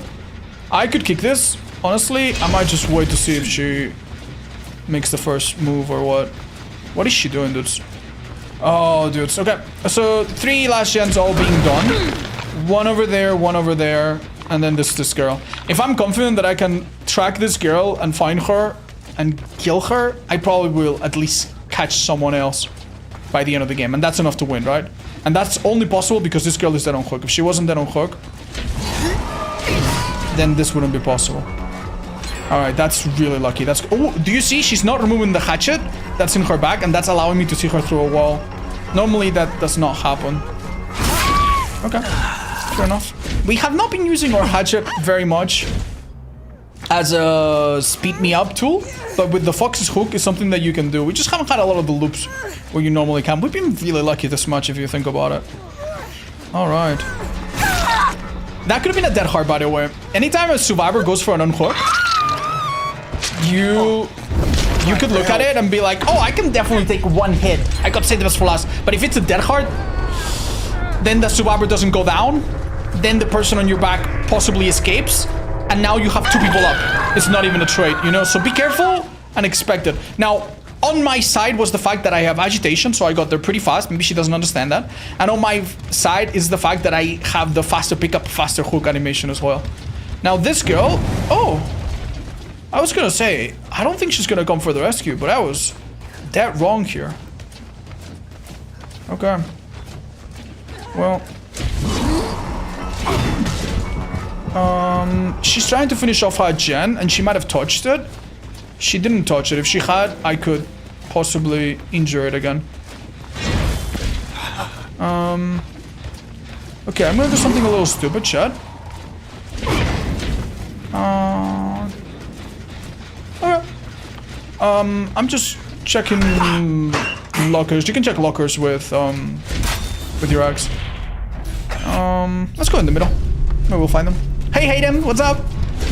I could kick this Honestly, I might just wait to see if she makes the first move or what. What is she doing, dudes? Oh, dudes. Okay. So 3 last gens all being done. One over there, and then this girl. If I'm confident that I can track this girl and find her and kill her, I probably will at least catch someone else by the end of the game. And that's enough to win, right? And that's only possible because this girl is dead on hook. If she wasn't dead on hook, then this wouldn't be possible. Alright, that's really lucky. That's... Oh, do you see? She's not removing the hatchet that's in her back, and that's allowing me to see her through a wall. Normally, that does not happen. Okay, fair enough. We have not been using our hatchet very much as a speed me up tool, but with the Fox's hook is something that you can do. We just haven't had a lot of the loops where you normally can. We've been really lucky this much if you think about it. Alright. That could have been a dead hard, by the way. Anytime a survivor goes for an unhook, you could look at it and be like, oh, I can definitely take one hit. I got saved this for last. But if it's a dead hard, then the survivor doesn't go down. Then the person on your back possibly escapes. And now you have 2 people up. It's not even a trade, you know? So be careful and expect it. Now, on my side was the fact that I have agitation, so I got there pretty fast. Maybe she doesn't understand that. And on my side is the fact that I have the faster pickup, faster hook animation as well. Now this girl... Oh! I was gonna say, I don't think she's gonna come for the rescue, but I was dead wrong here. Okay. Well... she's trying to finish off her gen, and she might have touched it. She didn't touch it. If she had, I could possibly injure it again. Okay, I'm gonna do something a little stupid, chat. Okay. I'm just checking lockers. You can check lockers with your axe. Let's go in the middle. Maybe we'll find them. Hey Hayden, what's up?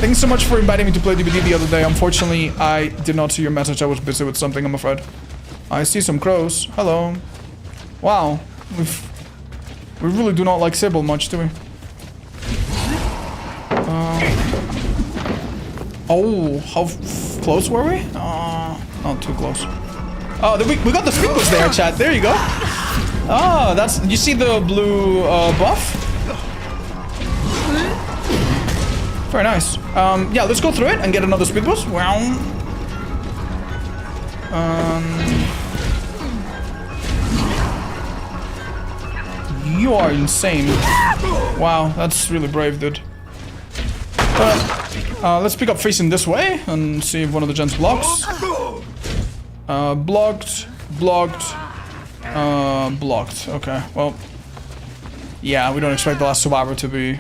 Thanks so much for inviting me to play DBD the other day. Unfortunately, I did not see your message. I was busy with something, I'm afraid. I see some crows. Hello. Wow. We really do not like Sybil much, do we? Oh, how close were we? Not too close. Oh, we got the speakers there, chat. There you go. Oh, that's... You see the blue buff? Very nice. Yeah, let's go through it and get another speed boost. Wow. You are insane. Wow, that's really brave, dude. Let's pick up facing this way and see if one of the gens blocks. Blocked. Blocked. Okay, well. Yeah, we don't expect the last survivor to be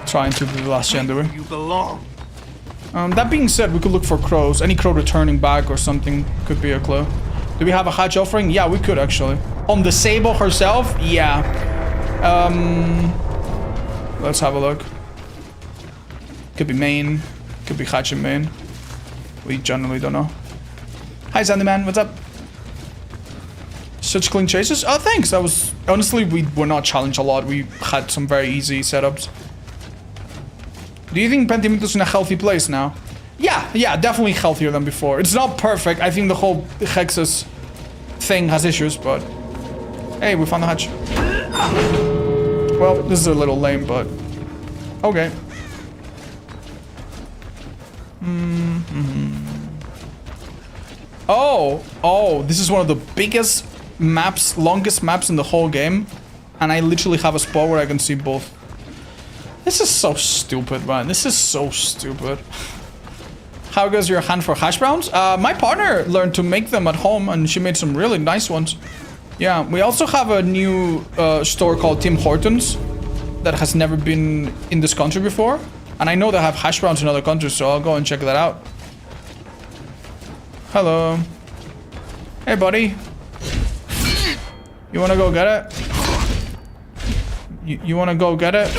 trying to do the last gen, do we? You belong. That being said, we could look for crows. Any crow returning back or something could be a clue. Do we have a hatch offering? Yeah, we could actually. On the Sable herself? Yeah. Let's have a look. Could be main. Could be hatch in main. We generally don't know. Hi, Sandyman. What's up? Such clean chases? Oh, thanks. That was... Honestly, we were not challenged a lot. We had some very easy setups. Do you think Pentimito's in a healthy place now? Yeah, definitely healthier than before. It's not perfect. I think the whole Hexus thing has issues, but... Hey, we found the hatch. Well, this is a little lame, but... Okay. Oh, this is one of the biggest maps, longest maps in the whole game. And I literally have a spot where I can see both. This is so stupid, man. This is so stupid. How goes your hand for hash browns? My partner learned to make them at home and she made some really nice ones. Yeah, we also have a new store called Tim Hortons that has never been in this country before. And I know they have hash browns in other countries, so I'll go and check that out. Hello. Hey, buddy. You wanna go get it? You wanna go get it?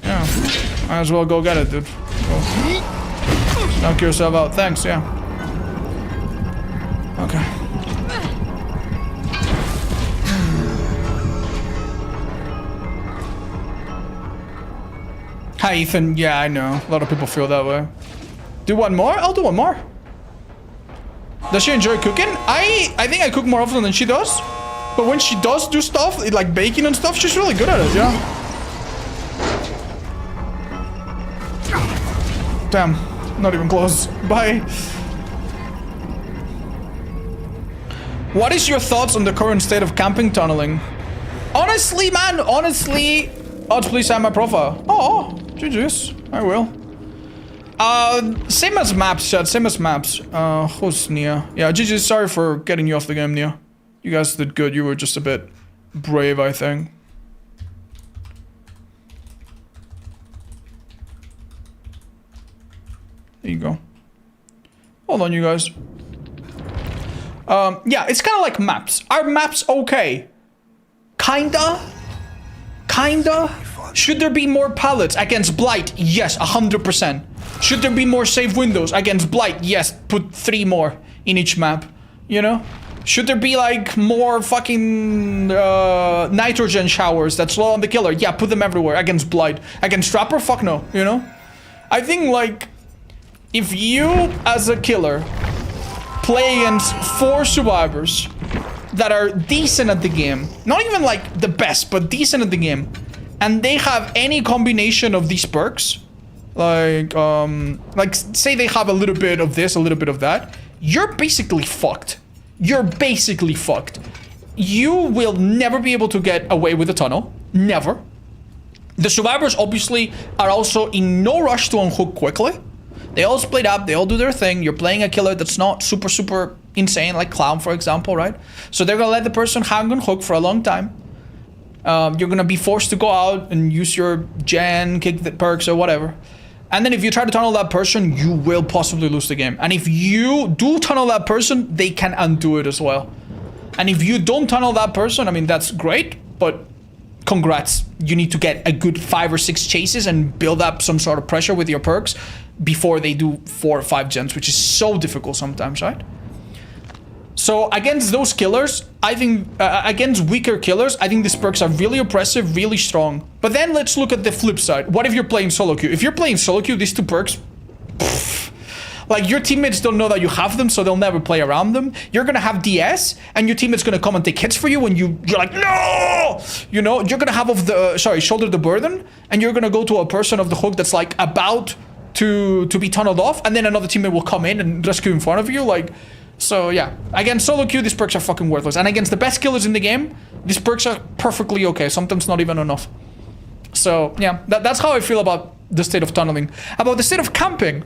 Yeah. Might as well go get it, dude. Go. Knock yourself out. Thanks, yeah. Okay. Hi, Ethan. Yeah, I know. A lot of people feel that way. Do one more? I'll do one more. Does she enjoy cooking? I think I cook more often than she does. But when she does do stuff, like baking and stuff, she's really good at it, yeah. Damn. Not even close. Bye. What is your thoughts on the current state of camping tunneling? Honestly, man, honestly... Odds, please sign my profile. Oh, GG's. I will. Same as maps, chat. Same as maps. Who's Nia? Yeah, GG's. Sorry for getting you off the game, Nia. You guys did good. You were just a bit brave, I think. There you go. Hold on, you guys. Yeah, it's kind of like maps. Are maps okay? Kinda? Should there be more pallets against Blight? Yes, 100%. Should there be more save windows against Blight? Yes, put 3 more in each map. You know? Should there be like more fucking nitrogen showers that slow on the killer? Yeah, put them everywhere against Blight. Against Trapper? Fuck no, you know? I think like if you as a killer play against 4 survivors that are decent at the game, not even like the best, but decent at the game, and they have any combination of these perks, like say they have a little bit of this, a little bit of that, you're basically fucked. You're basically fucked. You will never be able to get away with a tunnel. Never. The survivors obviously are also in no rush to unhook quickly. They all split up, they all do their thing. You're playing a killer that's not super insane, like Clown, for example, right? So they're gonna let the person hang on hook for a long time. You're gonna be forced to go out and use your gen, kick the perks or whatever. And then if you try to tunnel that person, you will possibly lose the game. And if you do tunnel that person, they can undo it as well. And if you don't tunnel that person, I mean, that's great, but congrats. You need to get a good 5 or 6 chases and build up some sort of pressure with your perks before they do 4 or 5 gens, which is so difficult sometimes, right? So against those killers, I think, against weaker killers, I think these perks are really oppressive, really strong. But then let's look at the flip side. What if you're playing solo queue? If you're playing solo queue, these 2 perks, like your teammates don't know that you have them, so they'll never play around them. You're gonna have DS, and your teammate's gonna come and take hits for you when you're like, no! You know, you're gonna have shoulder the burden, and you're gonna go to a person of the hook that's like about to be tunneled off, and then another teammate will come in and rescue in front of you, like... So yeah, against solo queue, these perks are fucking worthless. And against the best killers in the game, these perks are perfectly okay. Sometimes not even enough. So yeah, that's how I feel about the state of tunneling. About the state of camping,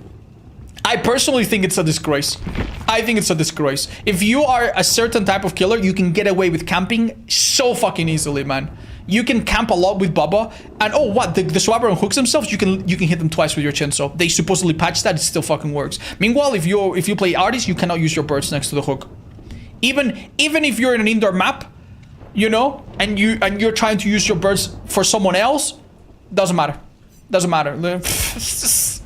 I personally think it's a disgrace. I think it's a disgrace. If you are a certain type of killer, you can get away with camping so fucking easily, man. You can camp a lot with Bubba, and oh what, the swabber unhooks themselves, you can hit them twice with your chainsaw. They supposedly patched that, it still fucking works. Meanwhile, if you play artist, you cannot use your birds next to the hook. Even if you're in an indoor map, you know, and you're trying to use your birds for someone else, doesn't matter. Doesn't matter. It's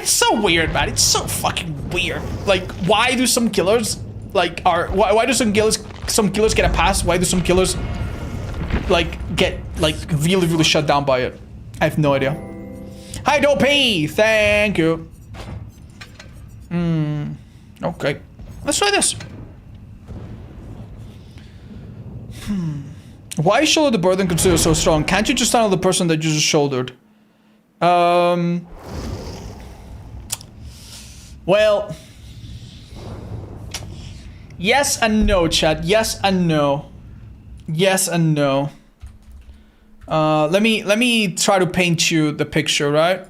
so weird, man. It's so fucking weird. Like, why do some killers why do some killers get a pass? Why do some killers get really shut down by it? I have no idea. Hi Dopey, thank you. Okay, let's try this. Why is shoulder the burden considered so strong? Can't you just tunnel the person that you just shouldered? Well, yes and no, chat. Yes and no. Yes and no. Let me try to paint you the picture, right?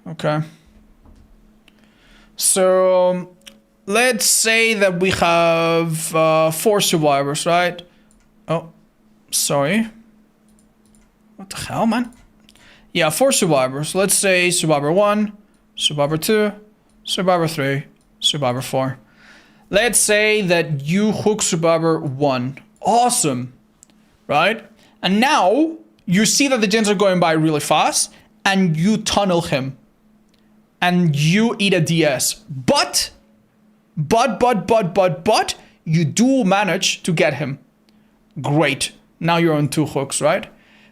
Okay. So let's say that we have 4 survivors, right? Oh, sorry. What the hell, man? Yeah, 4 survivors. Let's say survivor 1, survivor 2, survivor 3, survivor 4. Let's say that you hook survivor 1. Awesome, right? And now you see that the gens are going by really fast and you tunnel him and you eat a DS. But you do manage to get him. Great. Now you're on 2 hooks, right?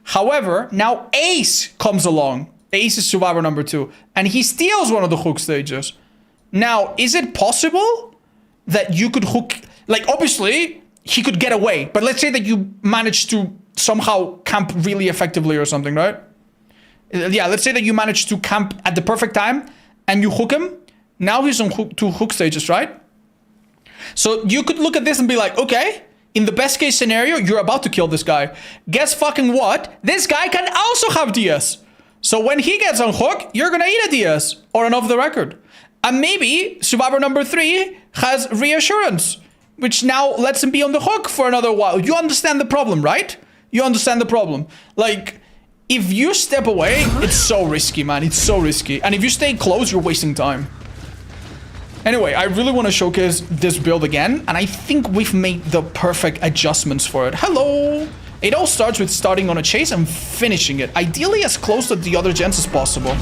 However, now Ace comes along. Ace is survivor number 2. And he steals one of the hook stages. Now, is it possible that you could hook... Like, obviously, he could get away. But let's say that you managed to somehow camp really effectively or something, right? Yeah, let's say that you managed to camp at the perfect time and you hook him. Now he's on 2 hook stages, right? So you could look at this and be like, okay, in the best case scenario, you're about to kill this guy. Guess fucking what? This guy can also have DS. So when he gets on hook, you're gonna eat a DS or an off the record. And maybe survivor number 3 has reassurance, which now lets him be on the hook for another while. You understand the problem, right? You understand the problem. Like, if you step away, it's so risky, man. It's so risky. And if you stay close, you're wasting time. Anyway, I really want to showcase this build again, and I think we've made the perfect adjustments for it. Hello! It all starts with starting on a chase and finishing it, ideally as close to the other gens as possible.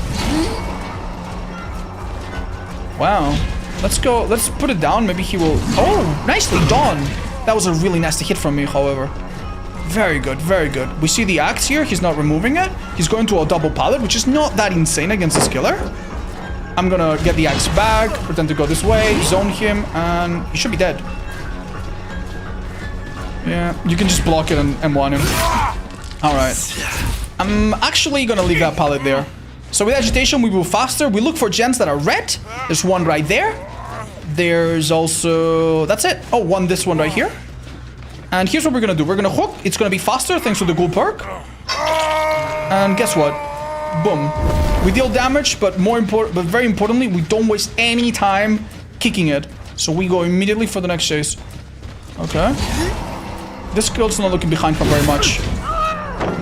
Wow. Let's go, let's put it down, maybe he will... Oh, nicely done! That was a really nasty hit from me, however. Very good, very good. We see the axe here, he's not removing it. He's going to a double pallet, which is not that insane against this killer. I'm gonna get the axe back, pretend to go this way, zone him, and he should be dead. Yeah, you can just block it and M1 him. Alright. I'm actually gonna leave that pallet there. So with agitation, we move faster. We look for gens that are red. There's one right there. There's also... That's it. Oh, this one right here. And here's what we're gonna do. We're gonna hook. It's gonna be faster thanks to the ghoul perk. And guess what? Boom. We deal damage, but very importantly, we don't waste any time kicking it. So we go immediately for the next chase. Okay. This girl's not looking behind her very much.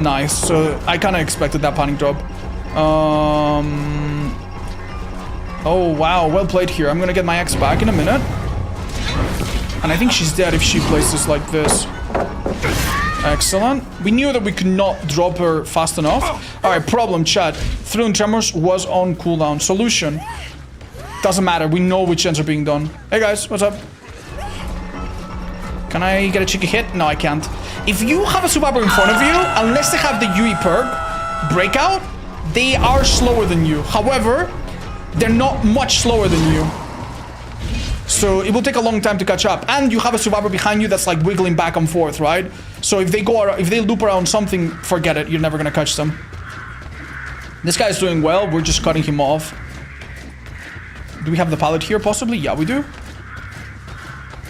Nice. So I kind of expected that panic drop. Oh, wow. Well played here. I'm going to get my axe back in a minute. And I think she's dead if she plays this like this. Excellent. We knew that we could not drop her fast enough. Alright, problem, chat. Thrilling Tremors was on cooldown. Solution. Doesn't matter. We know which ends are being done. Hey guys, what's up? Can I get a cheeky hit? No, I can't. If you have a survivor in front of you, unless they have the UE perk, Breakout, they are slower than you. However, they're not much slower than you. So it will take a long time to catch up. And you have a survivor behind you that's like wiggling back and forth, right? So if they loop around something, forget it. You're never gonna catch them. This guy's doing well. We're just cutting him off. Do we have the pallet here, possibly? Yeah, we do.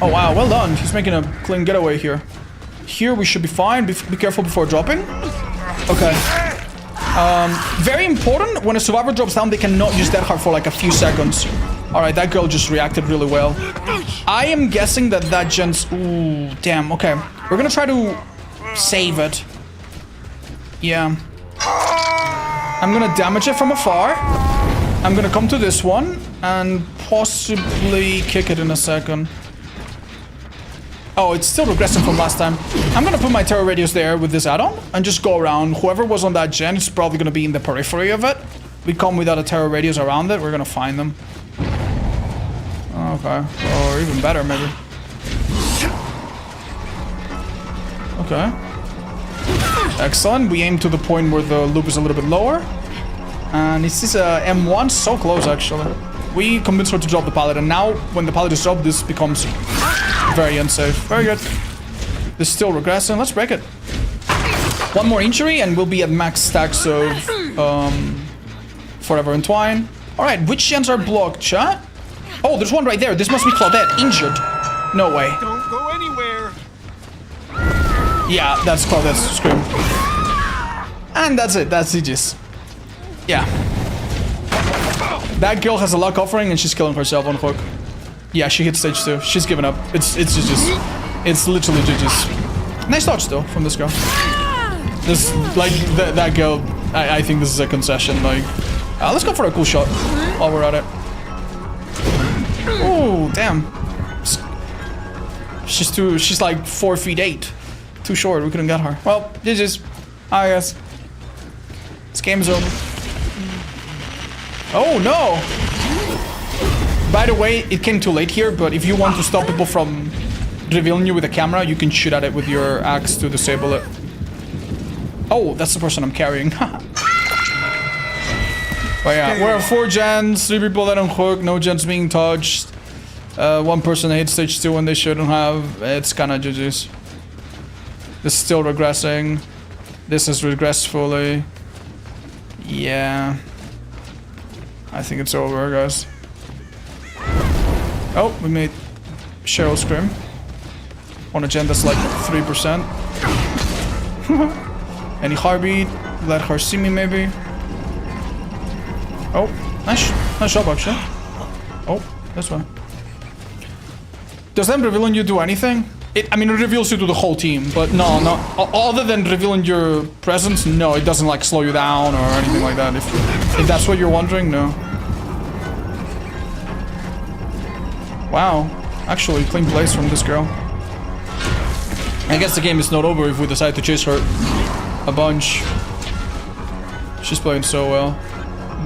Oh, wow. Well done. He's making a clean getaway here. Here, we should be fine. Be careful before dropping. Okay. Very important. When a survivor drops down, they cannot use Dead Hard for like a few seconds. Alright, that girl just reacted really well. I am guessing that gent's... Ooh, damn. Okay. We're gonna try to save it. Yeah. I'm gonna damage it from afar. I'm gonna come to this one and possibly kick it in a second. Oh, it's still regressing from last time. I'm gonna put my terror radius there with this add-on and just go around. Whoever was on that gen is probably gonna be in the periphery of it. We come without a terror radius around it, we're gonna find them. Okay, or even better, maybe. Okay. Excellent. We aim to the point where the loop is a little bit lower. And this is a M1, so close, actually. We convinced her to drop the pallet, and now, when the pallet is dropped, this becomes very unsafe. Very good. This is still regressing. Let's break it. One more injury, and we'll be at max stacks of Forever Entwine. Alright, which gens are blocked, chat? Oh, there's one right there. This must be Claudette. Injured. No way. Don't go anywhere. Yeah, that's Claudette's scream. And that's it. That's Aegis. Yeah. That girl has a luck offering and she's killing herself on hook. Yeah, she hit stage 2. She's given up. It's GG's. It's literally GG's. Nice dodge though from this girl. This, like, that girl, I think this is a concession. Like, let's go for a cool shot while we're at it. Oh, damn. She's like 4'8". Too short, we couldn't get her. Well, GG's. I guess. This game is over. Oh, no! By the way, it came too late here, but if you want to stop people from revealing you with a camera, you can shoot at it with your axe to disable it. Oh, that's the person I'm carrying. But yeah, we're at 4 gens, 3 people that don't hook, no gens being touched. 1 person hit stage 2 when they shouldn't have. It's kinda GG's. This is still regressing. This has regressed fully. Yeah. I think it's over, guys. Oh, we made Cheryl scream. On a gen that's like 3%. Any heartbeat? Let her see me, maybe. Oh, nice job, actually. Oh, this one. Does them revealing you do anything? I mean, it reveals you to the whole team, but no. Other than revealing your presence, no, it doesn't like slow you down or anything like that. If that's what you're wondering, no. Wow, actually, clean plays from this girl. I guess the game is not over if we decide to chase her a bunch. She's playing so well.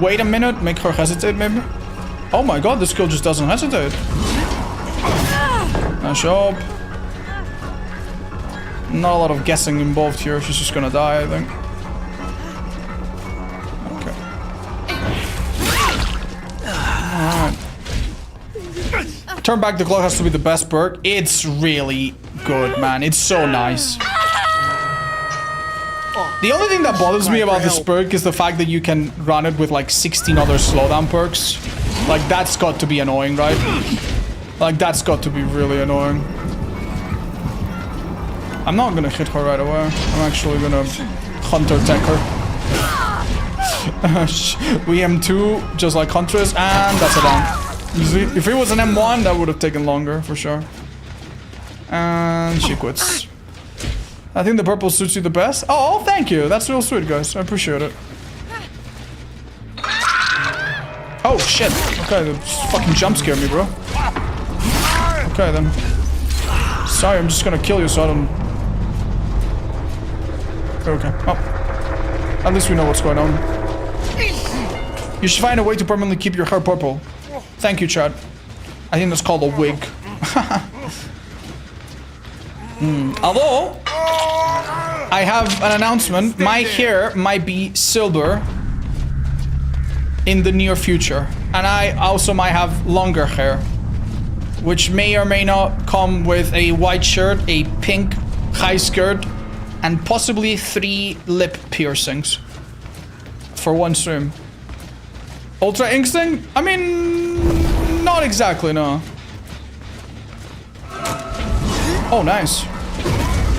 Wait a minute, make her hesitate, maybe. Oh my god, this girl just doesn't hesitate. Nice job. Not a lot of guessing involved here. She's just gonna die, I think. Okay. Alright. Turn back the clock has to be the best perk. It's really good, man. It's so nice. The only thing that bothers me about this perk is the fact that you can run it with like 16 other slowdown perks. Like, that's got to be annoying, right? Like, that's got to be really annoying. I'm not gonna hit her right away. I'm actually gonna Hunter tech her. We M2, just like Huntress, and that's a down. If it was an M1, that would have taken longer, for sure. And she quits. I think the purple suits you the best. Oh, thank you. That's real sweet, guys. I appreciate it. Oh, shit. Okay, that fucking jump scared me, bro. Okay, then. Sorry, I'm just gonna kill you so I don't... Okay. Oh. At least we know what's going on. You should find a way to permanently keep your hair purple. Thank you, Chad. I think that's called a wig. Although, I have an announcement. My hair might be silver in the near future. And I also might have longer hair, which may or may not come with a white shirt, a pink high skirt, and possibly 3 lip piercings for one stream. Ultra Instinct? I mean, not exactly, no. Oh, nice.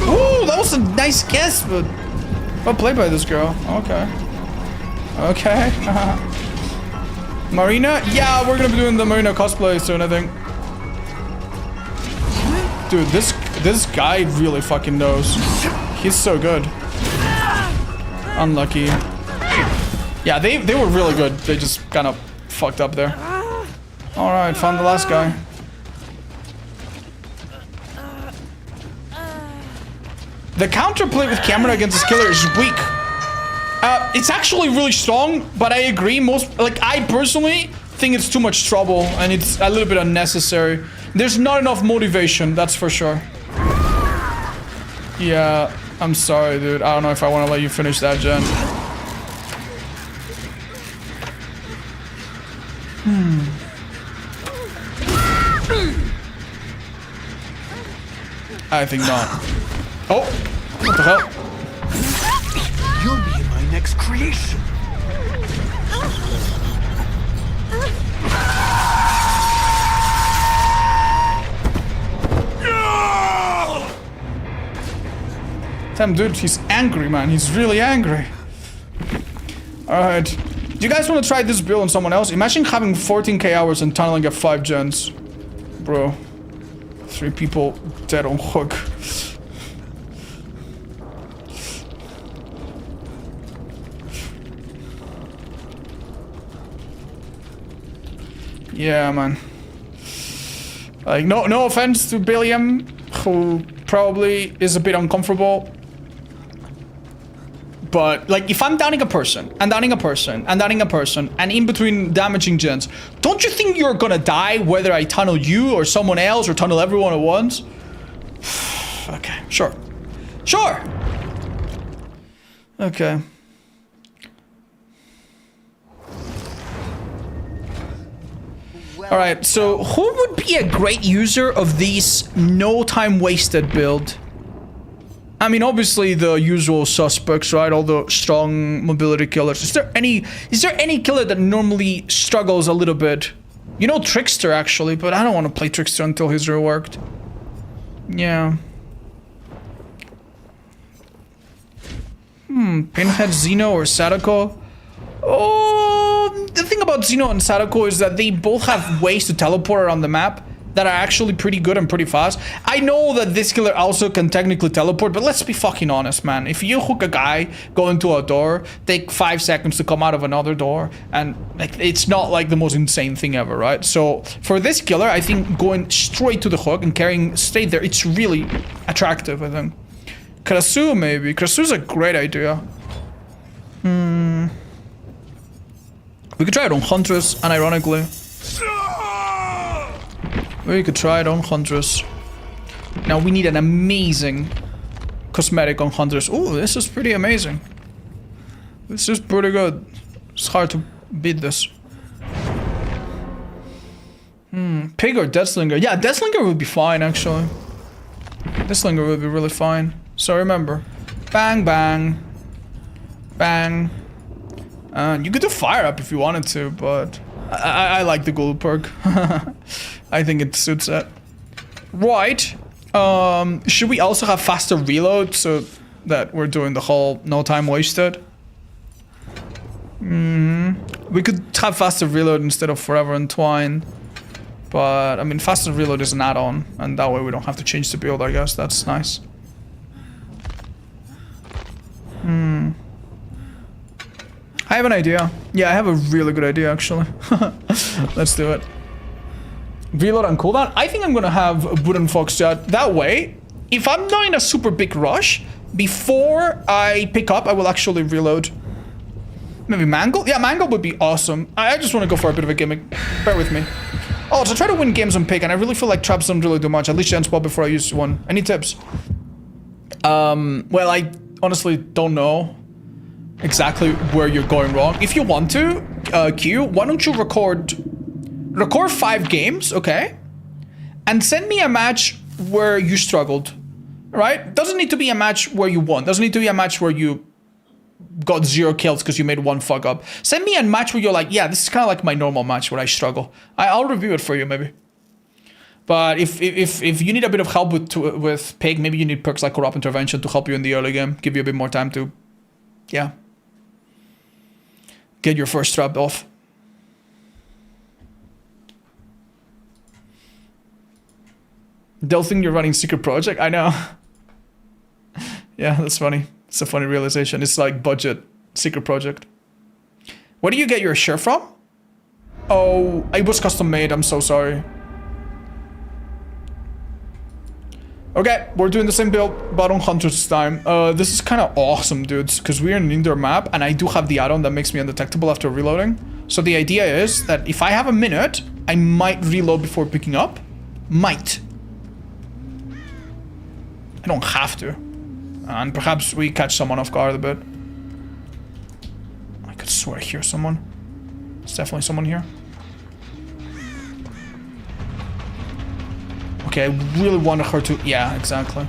Ooh, that was a nice guess, but well played by this girl. Okay. Okay. Marina? Yeah, we're gonna be doing the Marina cosplay soon, I think. Dude, this guy really fucking knows. He's so good. Unlucky. Yeah, they were really good. They just kind of fucked up there. Alright, found the last guy. The counterplay with camera against this killer is weak. It's actually really strong, but I agree. I personally think it's too much trouble and it's a little bit unnecessary. There's not enough motivation, that's for sure. Yeah, I'm sorry, dude. I don't know if I want to let you finish that, gen. I think not. Oh, what the hell? You'll be my next creation. Damn, dude, he's angry, man. He's really angry. Alright. Do you guys want to try this build on someone else? Imagine having 14k hours and tunneling at 5 gens. Bro. 3 people dead on hook. Yeah, man. Like, no offense to Billiam, who probably is a bit uncomfortable. But, like, if I'm downing a person, and downing a person, and downing a person, and in between damaging gens, don't you think you're gonna die whether I tunnel you or someone else or tunnel everyone at once? Okay, sure. Sure! Okay. Alright, so who would be a great user of this no time wasted build? I mean, obviously the usual suspects, right? All the strong mobility killers. Is there any killer that normally struggles a little bit? You know, Trickster actually, but I don't want to play Trickster until he's reworked. Yeah. Pinhead, Xeno, or Sadako? Oh, the thing about Xeno and Sadako is that they both have ways to teleport around the map that are actually pretty good and pretty fast. I know that this killer also can technically teleport, but let's be fucking honest, man. If you hook a guy, go into a door, take 5 seconds to come out of another door, and like it's not like the most insane thing ever, right? So for this killer, I think going straight to the hook and carrying straight there, it's really attractive, I think. Krasu, maybe. Krasu's a great idea. We could try it on Huntress, unironically. We could try it on Huntress. Now we need an amazing cosmetic on Huntress. Oh, this is pretty amazing. This is pretty good. It's hard to beat this. Pig or Deathslinger? Yeah, Deathslinger would be fine, actually. Deathslinger would be really fine. So remember, bang, bang, bang. You could do fire up if you wanted to, but I like the ghoul perk. I think it suits it. Right. Should we also have faster reload so that we're doing the whole no time wasted? We could have faster reload instead of forever entwine. But, I mean, faster reload is an add-on, and that way we don't have to change the build, I guess. That's nice. I have an idea. Yeah, I have a really good idea, actually. Let's do it. Reload and cooldown. I think I'm gonna have a Wooden Fox Jet. That way, if I'm not in a super big rush, before I pick up, I will actually reload. Maybe Mangle? Yeah, Mangle would be awesome. I just want to go for a bit of a gimmick. Bear with me. Oh, so I try to win games on pick, and I really feel like traps don't really do much. At least chance well before I use one. Any tips? Well, I honestly don't know exactly where you're going wrong. If you want to, Q, why don't you record 5 games, okay? And send me a match where you struggled, right? Doesn't need to be a match where you won. Doesn't need to be a match where you got 0 kills because you made 1 fuck up. Send me a match where you're like, yeah, this is kind of like my normal match where I struggle. I'll review it for you, maybe. But if you need a bit of help with Pig, maybe you need perks like Corrupt Intervention to help you in the early game. Give you a bit more time to, yeah, get your first trap off. They'll think you're running secret project. I know. Yeah, that's funny. It's a funny realization. It's like budget secret project. Where do you get your shirt from? Oh, it was custom made. I'm so sorry. Okay, we're doing the same build, but on Hunters this time. This is kind of awesome, dudes, because we're in an indoor map, and I do have the add-on that makes me undetectable after reloading. So the idea is that if I have a minute, I might reload before picking up. Might. I don't have to. And perhaps we catch someone off guard a bit. I could swear I hear someone. There's definitely someone here. Okay, I really wanted her to... Yeah, exactly.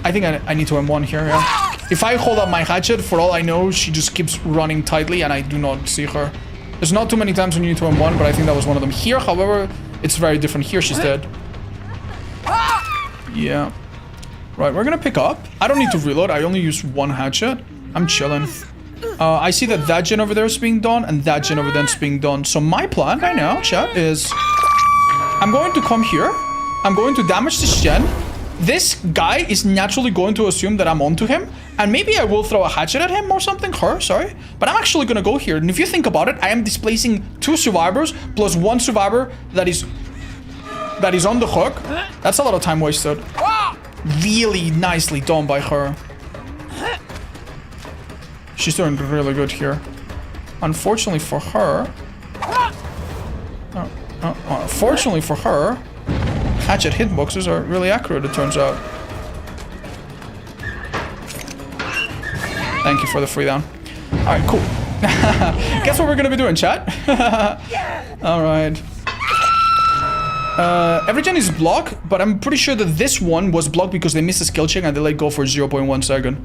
I think I need to M1 here, yeah. If I hold up my hatchet, for all I know, she just keeps running tightly and I do not see her. There's not too many times when you need to M1, but I think that was one of them. Here, however, it's very different. Here, she's dead. Yeah. Right, we're gonna pick up. I don't need to reload. I only use 1 hatchet. I'm chilling. I see that that gen over there is being done and that gen over there is being done. So my plan right now, chat, is I'm going to come here. I'm going to damage this gen. This guy is naturally going to assume that I'm onto him. And maybe I will throw a hatchet at him or something. Her, sorry. But I'm actually gonna go here. And if you think about it, I am displacing 2 survivors plus 1 survivor that is on the hook. That's a lot of time wasted. Really nicely done by her. She's doing really good here. Unfortunately for her... fortunately for her, hatchet hitboxes are really accurate, it turns out. Thank you for the free down. All right, cool. Guess what we're gonna be doing, chat? All right. Every gen is blocked, but I'm pretty sure that this one was blocked because they missed a skill check and they let go for 0.1 second.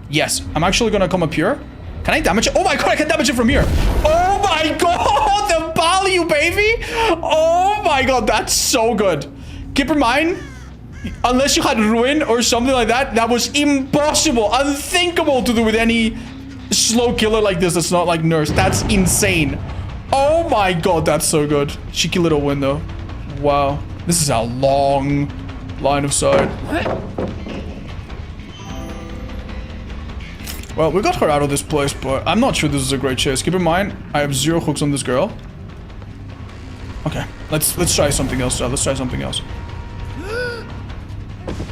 Yes, I'm actually gonna come up here. Can I damage it? Oh my god, I can damage it from here. Oh my god, the value, baby. Oh my god, that's so good. Keep in mind, unless you had Ruin or something like that, that was impossible, unthinkable to do with any slow killer like this that's not like Nurse. That's insane. Oh my god, that's so good. Cheeky little window. Wow. This is a long line of sight. Well, we got her out of this place, but I'm not sure this is a great chase. Keep in mind, I have 0 hooks on this girl. Okay, let's try something else. Let's try something else.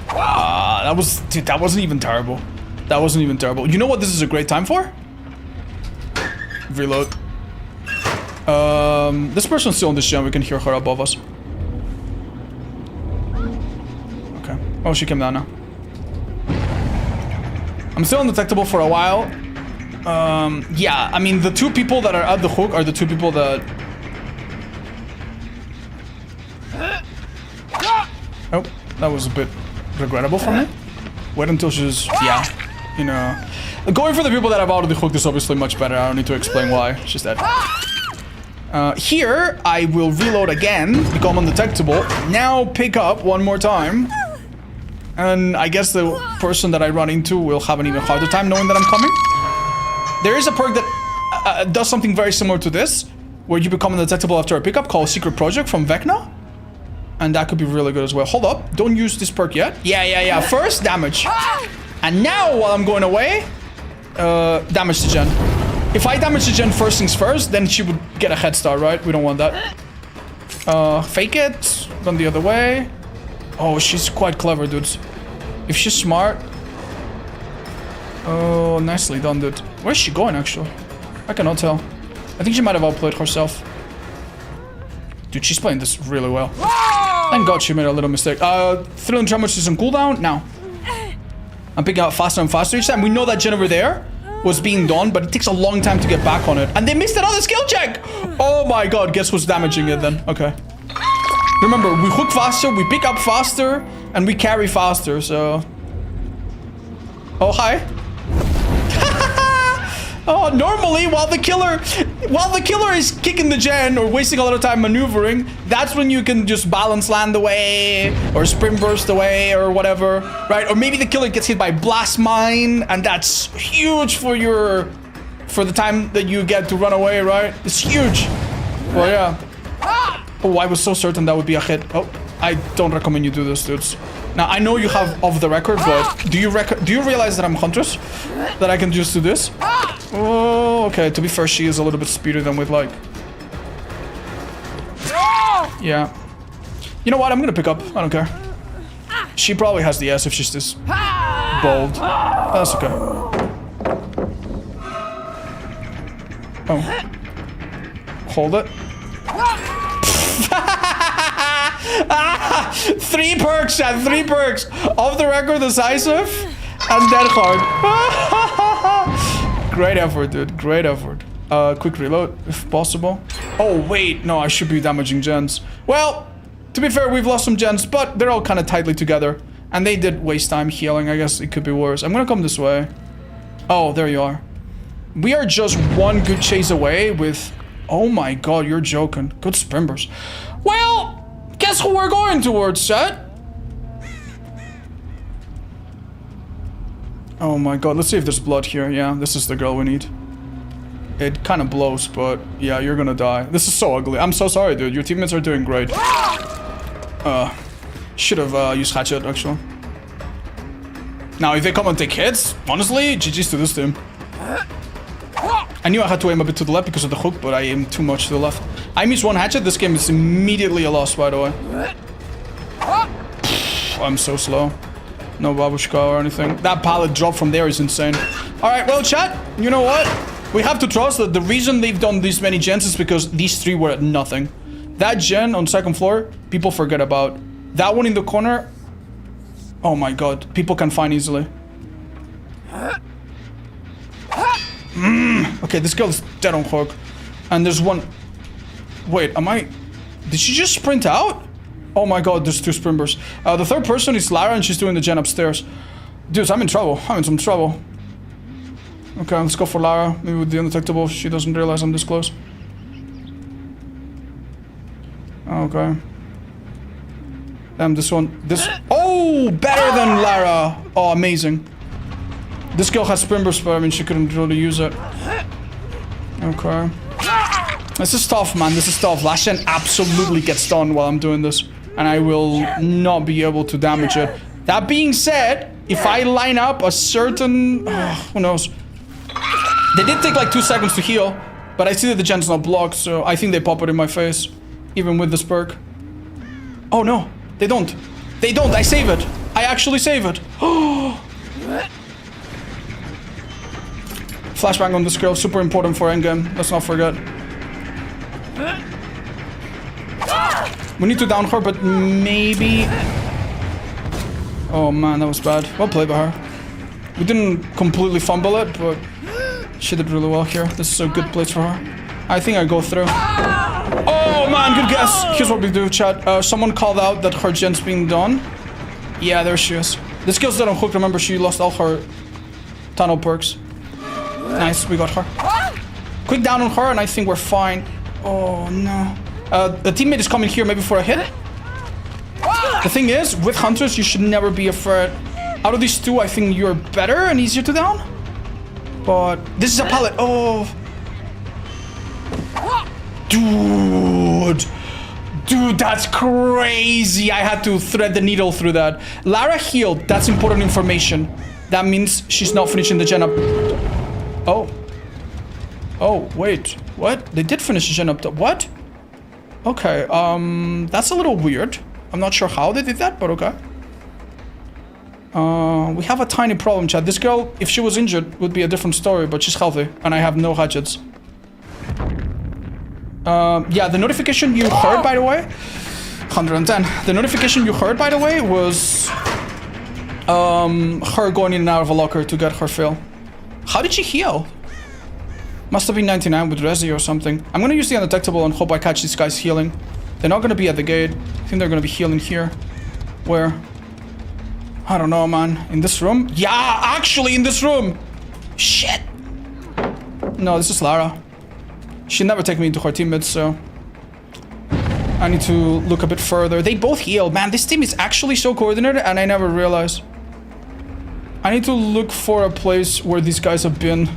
That was, dude, that wasn't even terrible. That wasn't even terrible. You know what this is a great time for? Reload. This person's still on this gen. We can hear her above us. Okay. Oh, she came down now. I'm still undetectable for a while. Yeah, I mean, the 2 people that are at the hook are the 2 people that... Oh, that was a bit regrettable for me. Wait until she's... Yeah, you know... Going for the people that have already hooked is obviously much better. I don't need to explain why. She's dead. Here, I will reload again, become undetectable. Now pick up one more time. And I guess the person that I run into will have an even harder time knowing that I'm coming. There is a perk that does something very similar to this, where you become undetectable after a pickup, called Secret Project from Vecna. And that could be really good as well. Hold up, don't use this perk yet. Yeah. First, damage. And now, while I'm going away, damage to Jen. If I damage the Gen first things first, then she would get a head start, right? We don't want that. Fake it. Run the other way. Oh, she's quite clever, dudes. If she's smart... Oh, nicely done, dude. Where's she going, actually? I cannot tell. I think she might have outplayed herself. Dude, she's playing this really well. Thank God she made a little mistake. Thrilling Tremors is on cooldown now. I'm picking out faster and faster each time. We know that Gen over there was being done, but it takes a long time to get back on it. And they missed another skill check! Oh my god, guess who's damaging it then? Okay. Remember, we hook faster, we pick up faster, and we carry faster, so... Oh, hi. Oh, normally, while the killer is kicking the gen or wasting a lot of time maneuvering, that's when you can just balance land away or sprint burst away or whatever, right? Or maybe the killer gets hit by blast mine, and that's huge for the time that you get to run away, right? It's huge. Well, yeah. Oh, I was so certain that would be a hit. Oh, I don't recommend you do this, dudes. Now, I know you have off the record, but do you realize that I'm Huntress? That I can just do this? Oh, okay. To be fair, she is a little bit speedier than we'd like. Yeah. You know what? I'm gonna pick up. I don't care. She probably has the S if she's this bold. That's okay. Oh. Hold it. 3 perks, Chad, 3 perks. Off the record, decisive, and dead hard. Great effort, dude. Great effort. Quick reload, if possible. Oh, wait. No, I should be damaging gens. Well, to be fair, we've lost some gens, but they're all kind of tightly together. And they did waste time healing. I guess it could be worse. I'm gonna come this way. Oh, there you are. We are just one good chase away with... Oh my god, you're joking. Good sprimbers. Well... Guess who we're going towards, chat? Oh my god, let's see if there's blood here. Yeah, this is the girl we need. It kind of blows, but yeah, you're gonna die. This is so ugly. I'm so sorry, dude. Your teammates are doing great. Should have used hatchet, actually. Now, if they come and take hits, honestly, GG's to this team. I knew I had to aim a bit to the left because of the hook, but I aimed too much to the left. I miss one hatchet, this game is immediately a loss, by the way. I'm so slow. No babushka or anything. That pallet drop from there is insane. Alright, well, chat, you know what? We have to trust that the reason they've done this many gens is because these 3 were at nothing. That gen on 2nd floor, people forget about. That one in the corner, oh my god, people can find easily. Okay, this girl is dead on hook. And there's one... Wait, am I... Did she just sprint out? Oh my god, there's 2 sprinters. The third person is Lara and she's doing the gen upstairs. Dudes, I'm in trouble. I'm in some trouble. Okay, let's go for Lara. Maybe with the undetectable, she doesn't realize I'm this close. Okay. Damn, this one... This... Oh! Better than Lara! Oh, amazing. This girl has sprint burst, but I mean, she couldn't really use it. Okay. This is tough, man. This is tough. Lashen absolutely gets stunned while I'm doing this. And I will not be able to damage it. That being said, if I line up a certain... who knows? They did take like 2 seconds to heal. But I see that the gen's not blocked, so I think they pop it in my face. Even with this perk. Oh no, they don't. They don't, I save it. I actually save it. Flashbang on this girl, super important for endgame. Let's not forget. We need to down her, but maybe... Oh man, that was bad. Well played by her. We didn't completely fumble it, but she did really well here. This is a good place for her. I think I go through. Oh man, good guess. Here's what we do, chat. Someone called out that her gen's being done. Yeah, there she is. This girl's dead on hook. Remember, she lost all her tunnel perks. Nice, we got her. Quick down on her and I think we're fine. Oh no. The teammate is coming here maybe for a hit. The thing is, with hunters, you should never be afraid. Out of these 2, I think you're better and easier to down. But this is a pallet. Oh. Dude. Dude, that's crazy. I had to thread the needle through that. Lara healed. That's important information. That means she's not finishing the gen up. Oh. Oh, wait. What? They did finish the gen up. What? Okay, that's a little weird. I'm not sure how they did that, but okay. We have a tiny problem, chat. This girl, if she was injured, would be a different story, but she's healthy, and I have no hatchets. Yeah, the notification you heard, by the way, 110. The notification you heard, by the way, was her going in and out of a locker to get her fill. How did she heal? Must have been 99 with Resi or something. I'm gonna use the undetectable and hope I catch these guys healing. They're not gonna be at the gate. I think they're gonna be healing here. Where? I don't know, man. In this room? Yeah, actually in this room! Shit! No, this is Lara. She'd never take me into her teammates, so... I need to look a bit further. They both heal. Man, this team is actually so coordinated and I never realized. I need to look for a place where these guys have been.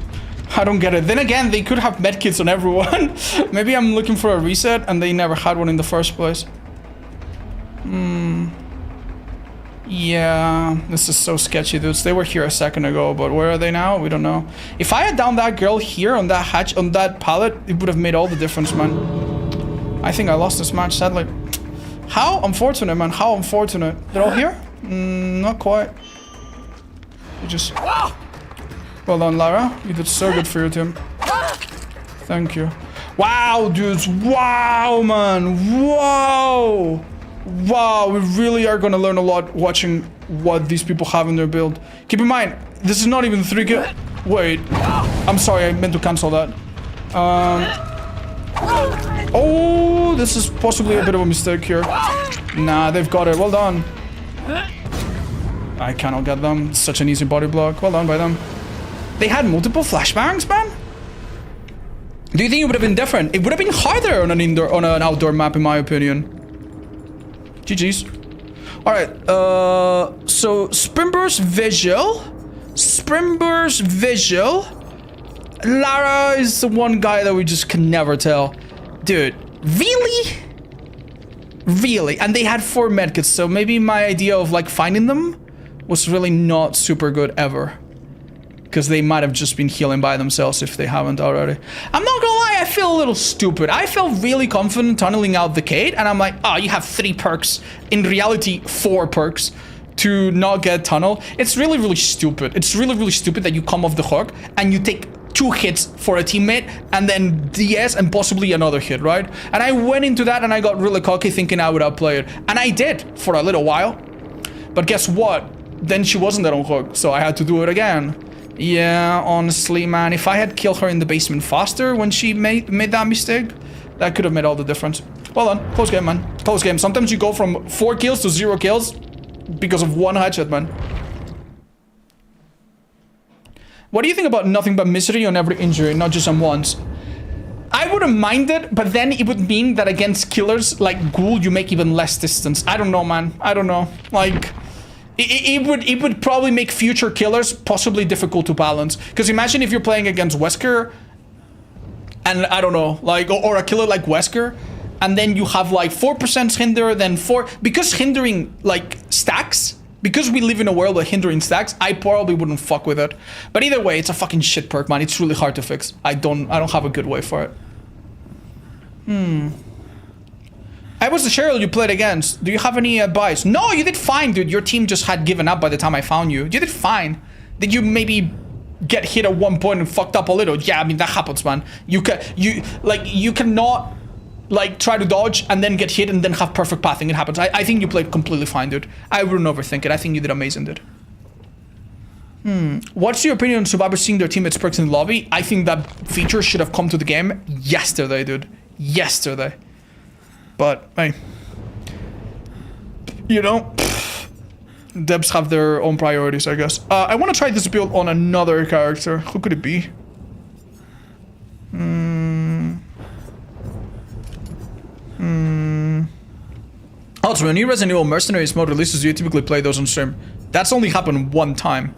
I don't get it. Then again, they could have medkits on everyone. Maybe I'm looking for a reset and they never had one in the first place. Yeah, this is so sketchy, dudes. They were here a second ago, but where are they now? We don't know. If I had downed that girl here on that hatch, on that pallet, it would have made all the difference, man. I think I lost this match, sadly. How unfortunate, man. How unfortunate. They're all here? Not quite. You just... Well done, Lara. You did so good for your team. Thank you. Wow, dudes. Wow, man. Wow. Wow, we really are gonna learn a lot watching what these people have in their build. Keep in mind, this is not even 3 kills. Wait. I'm sorry, I meant to cancel that. Oh, this is possibly a bit of a mistake here. Nah, they've got it. Well done. I cannot get them. It's such an easy body block. Well done by them. They had multiple flashbangs, man? Do you think it would have been different? It would have been harder on an outdoor map, in my opinion. GG's. Alright, so Sprimbur's visual. Sprimbur's visual. Lara is the one guy that we just can never tell. Dude, really? Really? And they had 4 medkits, so maybe my idea of like finding them was really not super good ever. Because they might have just been healing by themselves if they haven't already. I'm not gonna lie, I feel a little stupid. I felt really confident tunneling out the gate, and I'm like, oh, you have 3 perks. In reality, 4 perks to not get tunnel. It's really, really stupid. It's really, really stupid that you come off the hook and you take 2 hits for a teammate and then DS and possibly another hit, right? And I went into that and I got really cocky thinking I would outplay it. And I did for a little while. But guess what? Then she wasn't that on hook, so I had to do it again. Yeah, honestly, man, if I had killed her in the basement faster when she made that mistake, that could have made all the difference. Well done. Close game, man. Close game. Sometimes you go from 4 kills to 0 kills because of 1 headshot, man. What do you think about nothing but misery on every injury, not just on once? I wouldn't mind it, but then it would mean that against killers like Ghoul, you make even less distance. I don't know, man. I don't know. Like... It would probably make future killers possibly difficult to balance. Because imagine if you're playing against Wesker, and I don't know, like, or a killer like Wesker, and then you have like 4% hinder, then 4... Because hindering, like, stacks, because we live in a world where hindering stacks, I probably wouldn't fuck with it. But either way, it's a fucking shit perk, man. It's really hard to fix. I don't have a good way for it. I was the Cheryl you played against. Do you have any advice? No, you did fine, dude. Your team just had given up by the time I found you. You did fine. Did you maybe get hit at one point and fucked up a little? Yeah, I mean, that happens, man. You cannot, like, try to dodge and then get hit and then have perfect pathing. It happens. I think you played completely fine, dude. I wouldn't overthink it. I think you did amazing, dude. What's your opinion on survivors seeing their teammates' perks in the lobby? I think that feature should have come to the game yesterday, dude. Yesterday. But, hey, you know, devs have their own priorities, I guess. I want to try this build on another character. Who could it be? Also, when new Resident Evil Mercenaries mode releases, do you typically play those on stream? That's only happened one time.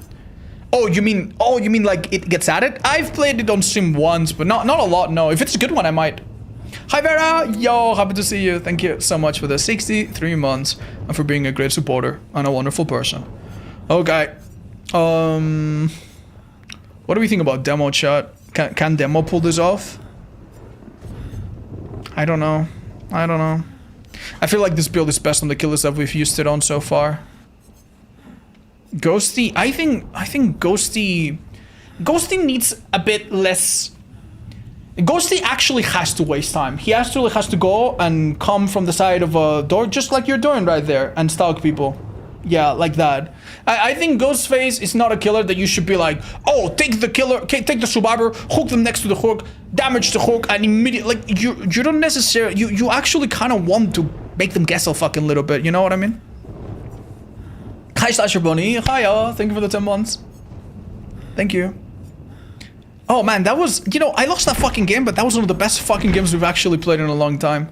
Oh, you mean like it gets added? I've played it on stream once, but not a lot, no. If it's a good one, I might. Hi Vera! Yo, happy to see you. Thank you so much for the 63 months and for being a great supporter and a wonderful person. Okay. What do we think about demo, chat? Can demo pull this off? I don't know. I feel like this build is best on the killers that we've used it on so far. Ghosty, I think Ghosty needs a bit less. Ghosty actually has to waste time. He actually has to go and come from the side of a door, just like you're doing right there, and stalk people. Yeah, like that. I think Ghostface is not a killer that you should be like, oh, take the survivor, hook them next to the hook, damage the hook, and immediately, like, you don't necessarily, you actually kind of want to make them guess a fucking little bit, you know what I mean? Hi, Slasher Bunny. Hiya. Thank you for the 10 months. Thank you. Oh man, that was, you know, I lost that fucking game, but that was one of the best fucking games we've actually played in a long time.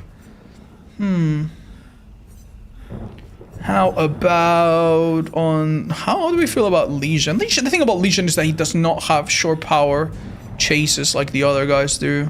How about on, how do we feel about Legion? The thing about Legion is that he does not have shore power chases like the other guys do.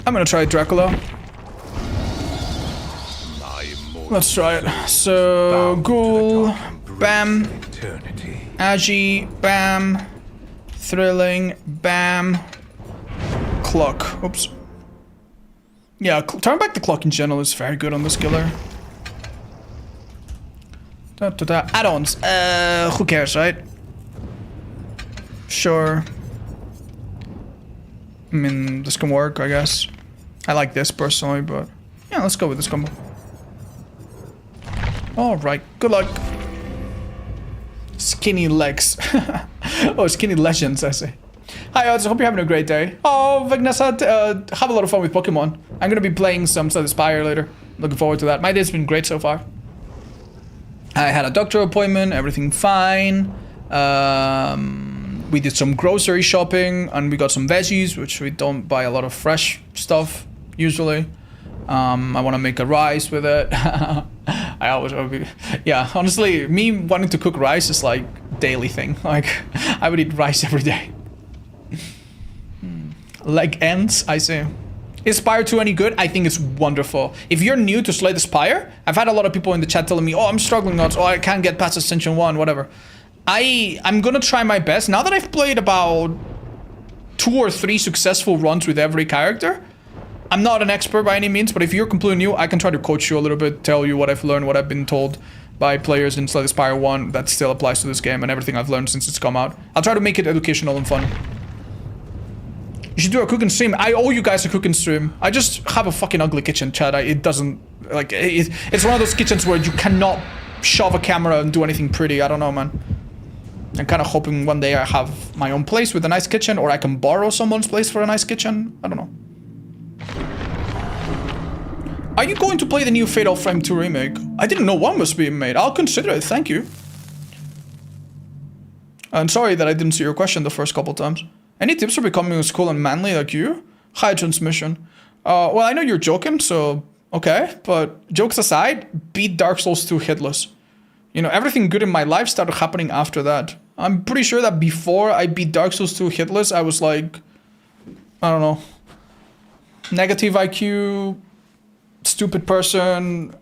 I'm gonna try Dracula. Let's try it. So, Ghoul, bam. Agi, bam. Thrilling, bam. Clock. Oops. Yeah, turn back the clock in general is very good on this killer. Add-ons. Who cares, right? Sure. I mean, this can work, I guess. I like this personally, but yeah, let's go with this combo. Alright, good luck. Skinny legs. Oh, skinny legends, I say. Hi, odds. I hope you're having a great day. Oh, Vignessa, have a lot of fun with Pokemon. I'm gonna be playing some Spire later. Looking forward to that. My day's been great so far. I had a doctor appointment, everything fine. We did some grocery shopping and we got some veggies, which we don't buy a lot of fresh stuff usually. I want to make a rice with it. I always want to be, yeah, honestly, me wanting to cook rice is like daily thing. Like, I would eat rice every day. Like ends, I say. Is Spire 2 any good? I think it's wonderful. If you're new to Slay the Spire, I've had a lot of people in the chat telling me, oh, I'm struggling, oh, I can't get past Ascension 1, whatever. I'm gonna try my best. Now that I've played about 2 or 3 successful runs with every character. I'm not an expert by any means, but if you're completely new, I can try to coach you a little bit, tell you what I've learned, what I've been told by players in Spire 1 that still applies to this game, and everything I've learned since it's come out. I'll try to make it educational and fun. You should do a cooking stream. I owe you guys a cooking stream. I just have a fucking ugly kitchen, Chad. It doesn't, like, it's one of those kitchens where you cannot shove a camera and do anything pretty. I don't know, man. I'm kind of hoping one day I have my own place with a nice kitchen, or I can borrow someone's place for a nice kitchen. I don't know. Are you going to play the new Fatal Frame 2 remake? I didn't know one was being made. I'll consider it, thank you. I'm sorry that I didn't see your question the first couple times. Any tips for becoming as cool and manly like you? High transmission. Well, I know you're joking, so okay. But jokes aside, beat Dark Souls 2 hitless. You know, everything good in my life started happening after that. I'm pretty sure that before I beat Dark Souls 2 hitless, I was like, I don't know, negative IQ, stupid person.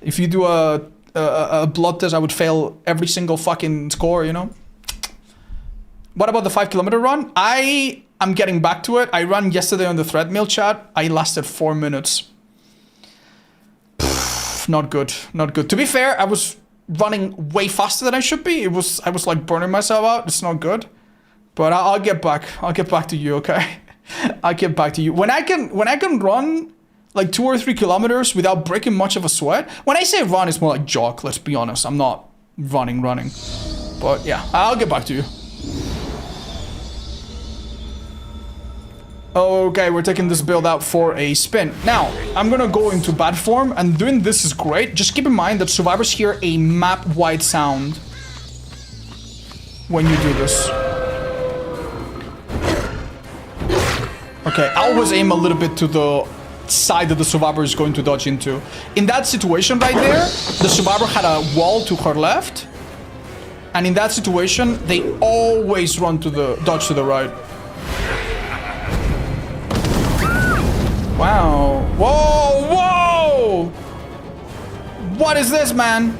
If you do a blood test, I would fail every single fucking score, you know? What about the 5 kilometer run? I'm getting back to it. I ran yesterday on the treadmill, chat. I lasted 4 minutes. Not good, not good. To be fair, I was running way faster than I should be. I was like burning myself out. It's not good. But I'll get back. I'll get back to you, okay? I'll get back to you. When I can run like 2 or 3 kilometers without breaking much of a sweat. When I say run, it's more like jog, let's be honest. I'm not running. But yeah, I'll get back to you. Okay, we're taking this build out for a spin. Now, I'm gonna go into bad form, and doing this is great. Just keep in mind that survivors hear a map-wide sound when you do this. Okay, I always aim a little bit to the side that the survivor is going to dodge into. In that situation right there, the survivor had a wall to her left, and in that situation, they always run to the dodge to the right. Wow. Whoa, whoa! What is this, man?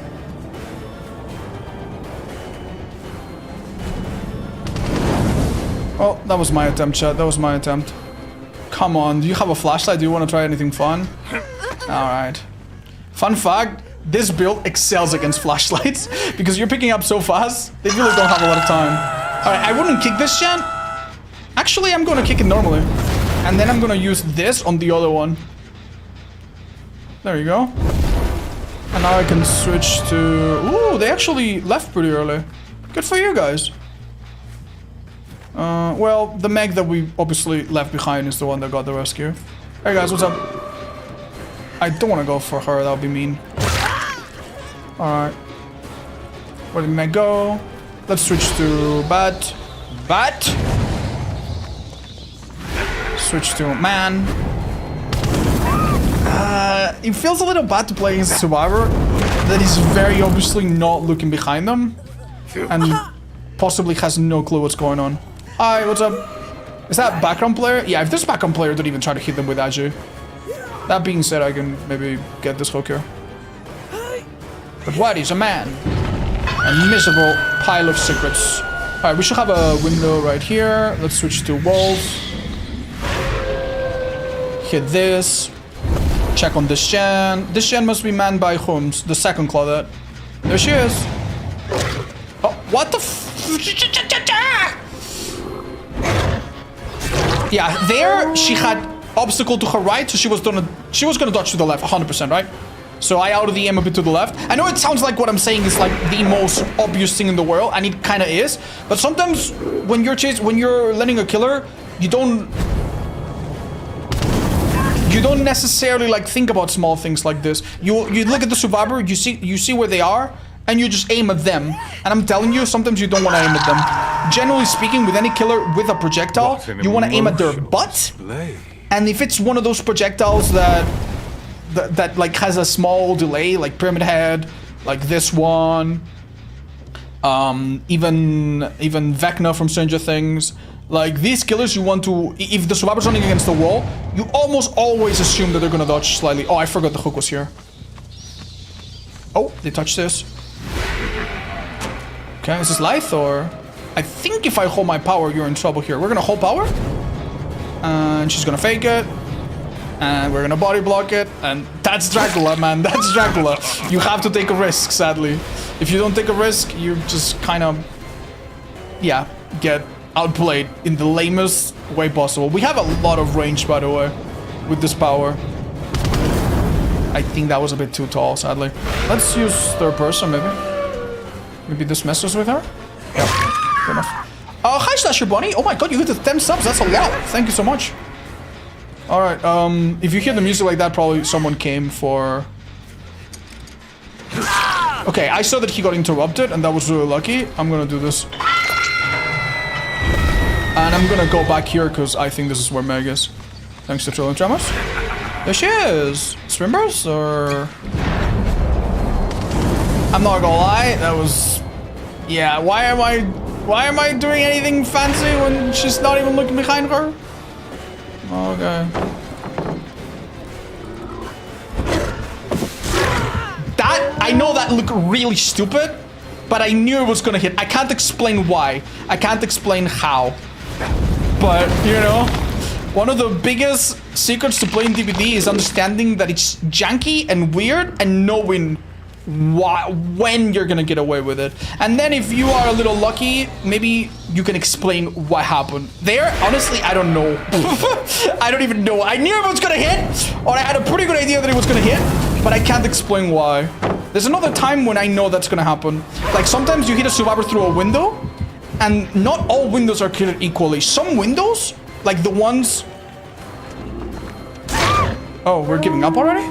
Oh, that was my attempt, chat. That was my attempt. Come on, do you have a flashlight? Do you want to try anything fun? Alright. Fun fact, this build excels against flashlights because you're picking up so fast, they really don't have a lot of time. Alright, I wouldn't kick this, chat. Actually, I'm gonna kick it normally. And then I'm gonna use this on the other one. There you go. And now I can switch to... Ooh, they actually left pretty early. Good for you guys. Well, the mech that we obviously left behind is the one that got the rescue. Hey guys, what's up? I don't want to go for her, that would be mean. Alright. Where did the mech go? Let's switch to Bat. Bat! Switch to man. It feels a little bad to play against a survivor that is very obviously not looking behind them and possibly has no clue what's going on. Hi, what's up? Is that background player? Yeah, if this background player, don't even try to hit them with Aju. That being said, I can maybe get this hooker. But what is a man? A miserable pile of secrets. Alright, we should have a window right here. Let's switch to walls. Hit this. Check on this gen. This gen must be manned by Holmes, the second Claudette. There she is. Oh, what the f... Yeah, there she had obstacle to her right, so she was gonna dodge to the left, 100%, right? So I outed the aim a bit to the left. I know it sounds like what I'm saying is like the most obvious thing in the world, and it kind of is. But sometimes when you're letting a killer, you don't necessarily like think about small things like this. You look at the survivor, you see where they are, and you just aim at them. And I'm telling you, sometimes you don't want to aim at them. Generally speaking, with any killer with a projectile, you want to aim at their butt. And if it's one of those projectiles that like has a small delay, like Pyramid Head, like this one, even Vecna from Stranger Things. Like, these killers, you want to... If the survivor's running against the wall, you almost always assume that they're gonna dodge slightly. Oh, I forgot the hook was here. Oh, they touched this. Okay, is this Lithe or... I think if I hold my power, you're in trouble here. We're gonna hold power. And she's gonna fake it. And we're gonna body block it. And that's Dracula, man. That's Dracula. You have to take a risk, sadly. If you don't take a risk, you just kind of, yeah, get outplayed in the lamest way possible. We have a lot of range, by the way, with this power. I think that was a bit too tall, sadly. Let's use third person, maybe. Maybe this messes with her? Yeah, fair enough. Hi, Slasher Bunny. Oh my god, you hit the 10 subs. That's a lot. Thank you so much. Alright, if you hear the music like that, probably someone came for... Okay, I saw that he got interrupted, and that was really lucky. I'm gonna do this. And I'm gonna go back here, because I think this is where Meg is. Thanks to Trillium Tremors. There she is. Swimbers, or... I'm not gonna lie, that was... Yeah, why am I doing anything fancy when she's not even looking behind her? Okay. That, I know that looked really stupid, but I knew it was gonna hit. I can't explain why. I can't explain how. But, you know, one of the biggest secrets to playing DBD is understanding that it's janky and weird and knowing when you're gonna get away with it. And then if you are a little lucky, maybe you can explain what happened. There, honestly, I don't know. I don't even know. I knew it was gonna hit, or I had a pretty good idea that it was gonna hit, but I can't explain why. There's another time when I know that's gonna happen. Like sometimes you hit a survivor through a window, and not all windows are created equally. Some windows, like the ones... Oh, we're giving up already?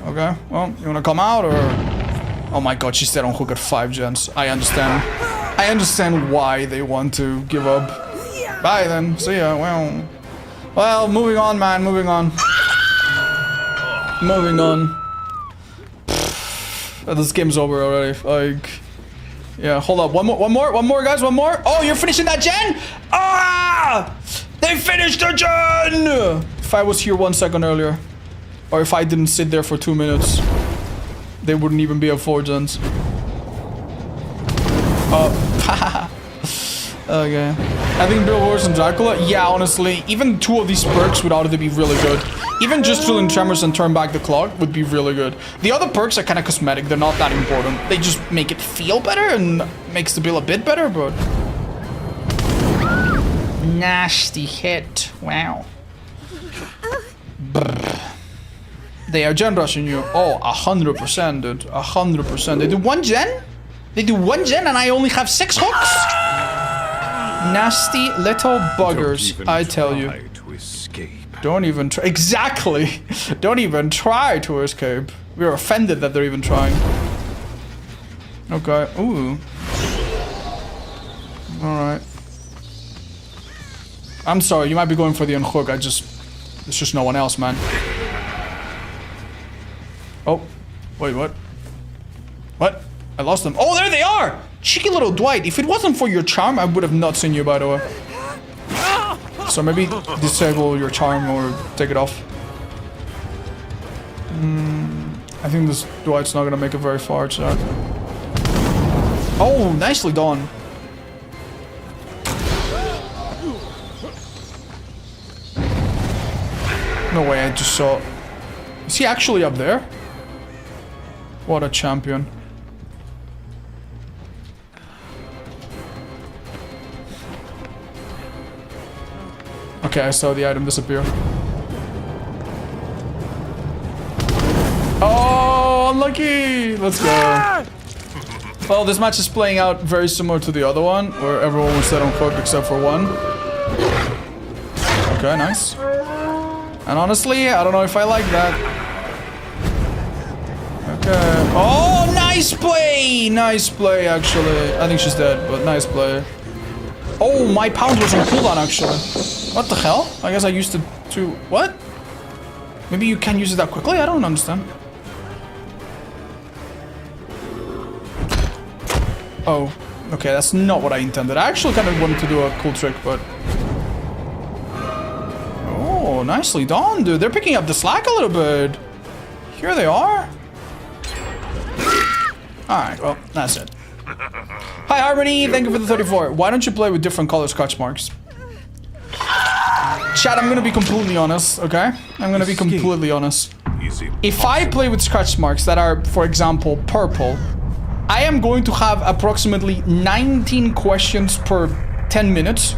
Okay, well, you wanna come out, or... Oh my god, she's dead on hook at 5 gens. I understand. I understand why they want to give up. Bye then, see ya, well, moving on, man, moving on. Moving on. This game's over already, like... Yeah, hold up, one more, guys, one more. Oh, you're finishing that gen? Ah! They finished the gen! If I was here 1 second earlier, or if I didn't sit there for 2 minutes, they wouldn't even be at 4 gens. Oh, okay. I think Bill Wars and Dracula, yeah, honestly, even 2 of these perks would ought to be really good. Even just Trillium Tremors and Turn Back the Clock would be really good. The other perks are kind of cosmetic, they're not that important. They just make it feel better and makes the bill a bit better, but... Nasty hit, wow. Brr. They are gen rushing you. Oh, 100%, dude. 100%. They do 1 gen? They do 1 gen and I only have 6 hooks? Nasty little buggers, I tell you. Don't even try. Exactly. Don't even try to escape. We're offended that they're even trying. Okay. Ooh. Alright. I'm sorry, you might be going for the unhook. There's just no one else, man. Oh, wait, what? What? I lost them. Oh, there they are! Cheeky little Dwight. If it wasn't for your charm, I would have not seen you, by the way. So maybe disable your charm or take it off. I think this Dwight's not gonna make it very far, chat. Oh, nicely done. No way, I just saw... Is he actually up there? What a champion. Okay, I saw the item disappear. Oh, unlucky! Let's go. Well, this match is playing out very similar to the other one, where everyone was set on hook except for one. Okay, nice. And honestly, I don't know if I like that. Okay. Oh, nice play! Nice play, actually. I think she's dead, but nice play. Oh, my pound was on cooldown, actually. What the hell? I guess I used it to... What? Maybe you can use it that quickly? I don't understand. Oh. Okay, that's not what I intended. I actually kind of wanted to do a cool trick, but... Oh, nicely done, dude. They're picking up the slack a little bit. Here they are. Alright, well, that's it. Hi, Harmony. Thank you for the 34. Why don't you play with different color scratch marks? Chat, I'm gonna be completely honest, okay? I'm gonna be completely honest. If I play with scratch marks that are, for example, purple, I am going to have approximately 19 questions per 10 minutes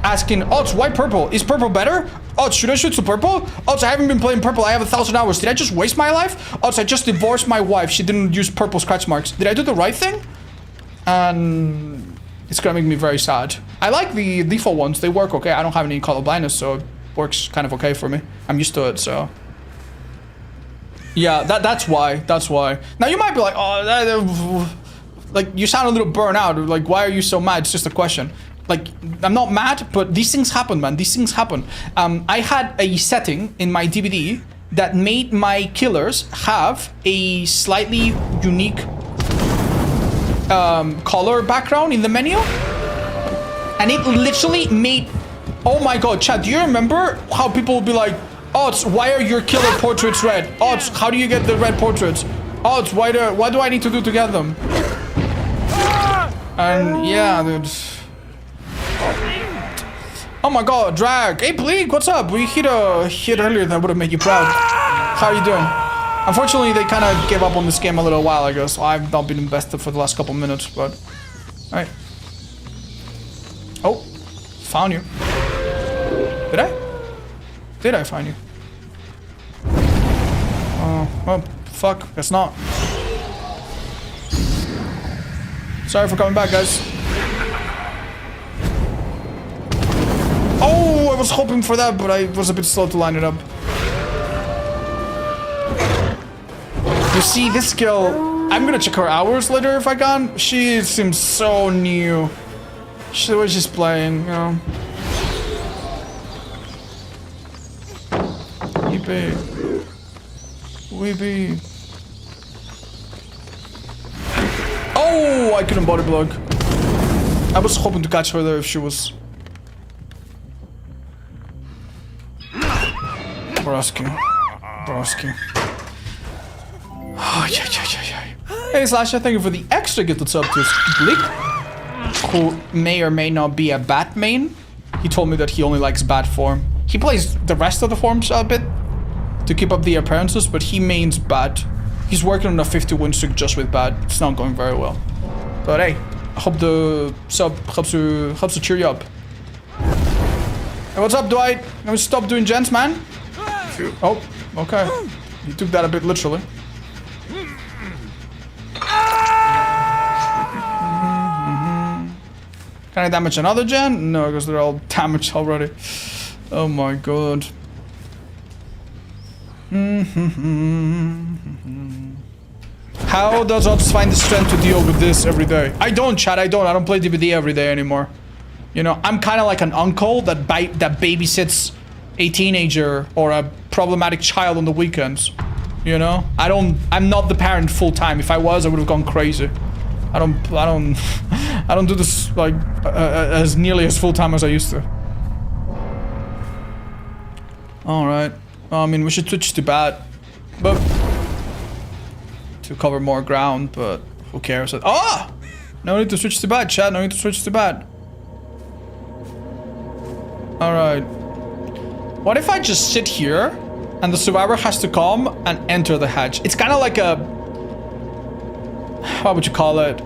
asking, Odds, why purple? Is purple better? Odds, should I switch to purple? Odds, I haven't been playing purple. I have 1,000 hours. Did I just waste my life? Odds, I just divorced my wife. She didn't use purple scratch marks. Did I do the right thing? And it's gonna make me very sad. I like the default ones. They work okay. I don't have any color blindness, so it works kind of okay for me. I'm used to it, so. Yeah, that's why. That's why. Now you might be like, oh, like you sound a little burnt out. Like, why are you so mad? It's just a question. Like, I'm not mad, but these things happen, man. These things happen. I had a setting in my DVD that made my killers have a slightly unique color background in the menu. And it literally made... Oh my god, chat, do you remember how people would be like, Odds, why are your killer portraits red? Odds, how do you get the red portraits? Odds, what do I need to do to get them? And yeah, dude. Oh my god, Drag. Hey, Bleak, what's up? We hit a hit earlier that would have made you proud. How are you doing? Unfortunately, they kind of gave up on this game a little while ago, so I've not been invested for the last couple minutes, but... Alright. Oh. Found you. Did I? Did I find you? Oh, fuck. Guess not. Sorry for coming back, guys. Oh, I was hoping for that, but I was a bit slow to line it up. You see, this girl... I'm gonna check her hours later if I can. She seems so new. She was just playing, you know. Weepy. Oh, I couldn't body block. I was hoping to catch her there if she was... Broski. Oh, yeah. Hey, Slasher, thank you for the extra gifted sub to Bleak, who may or may not be a bat main. He told me that he only likes bat form. He plays the rest of the forms a bit to keep up the appearances, but he mains bat. He's working on a 50-win streak just with bat. It's not going very well. But hey, I hope the sub helps to cheer you up. Hey, what's up, Dwight? Can we stop doing gens, man? Oh, okay. You took that a bit literally. Can I damage another gen? No, because they're all damaged already. Oh my god. How does Odds find the strength to deal with this every day? I don't, chat. I don't play DVD every day anymore. You know, I'm kind of like an uncle that babysits a teenager or a problematic child on the weekends. You know, I'm not the parent full time. If I was, I would have gone crazy. I don't do this like as nearly as full time as I used to. All right. I mean, we should switch to bat, but to cover more ground. But who cares? Ah! No need to switch to bat, chat. No need to switch to bat. All right. What if I just sit here, and the survivor has to come and enter the hatch? It's kind of like a... What would you call it?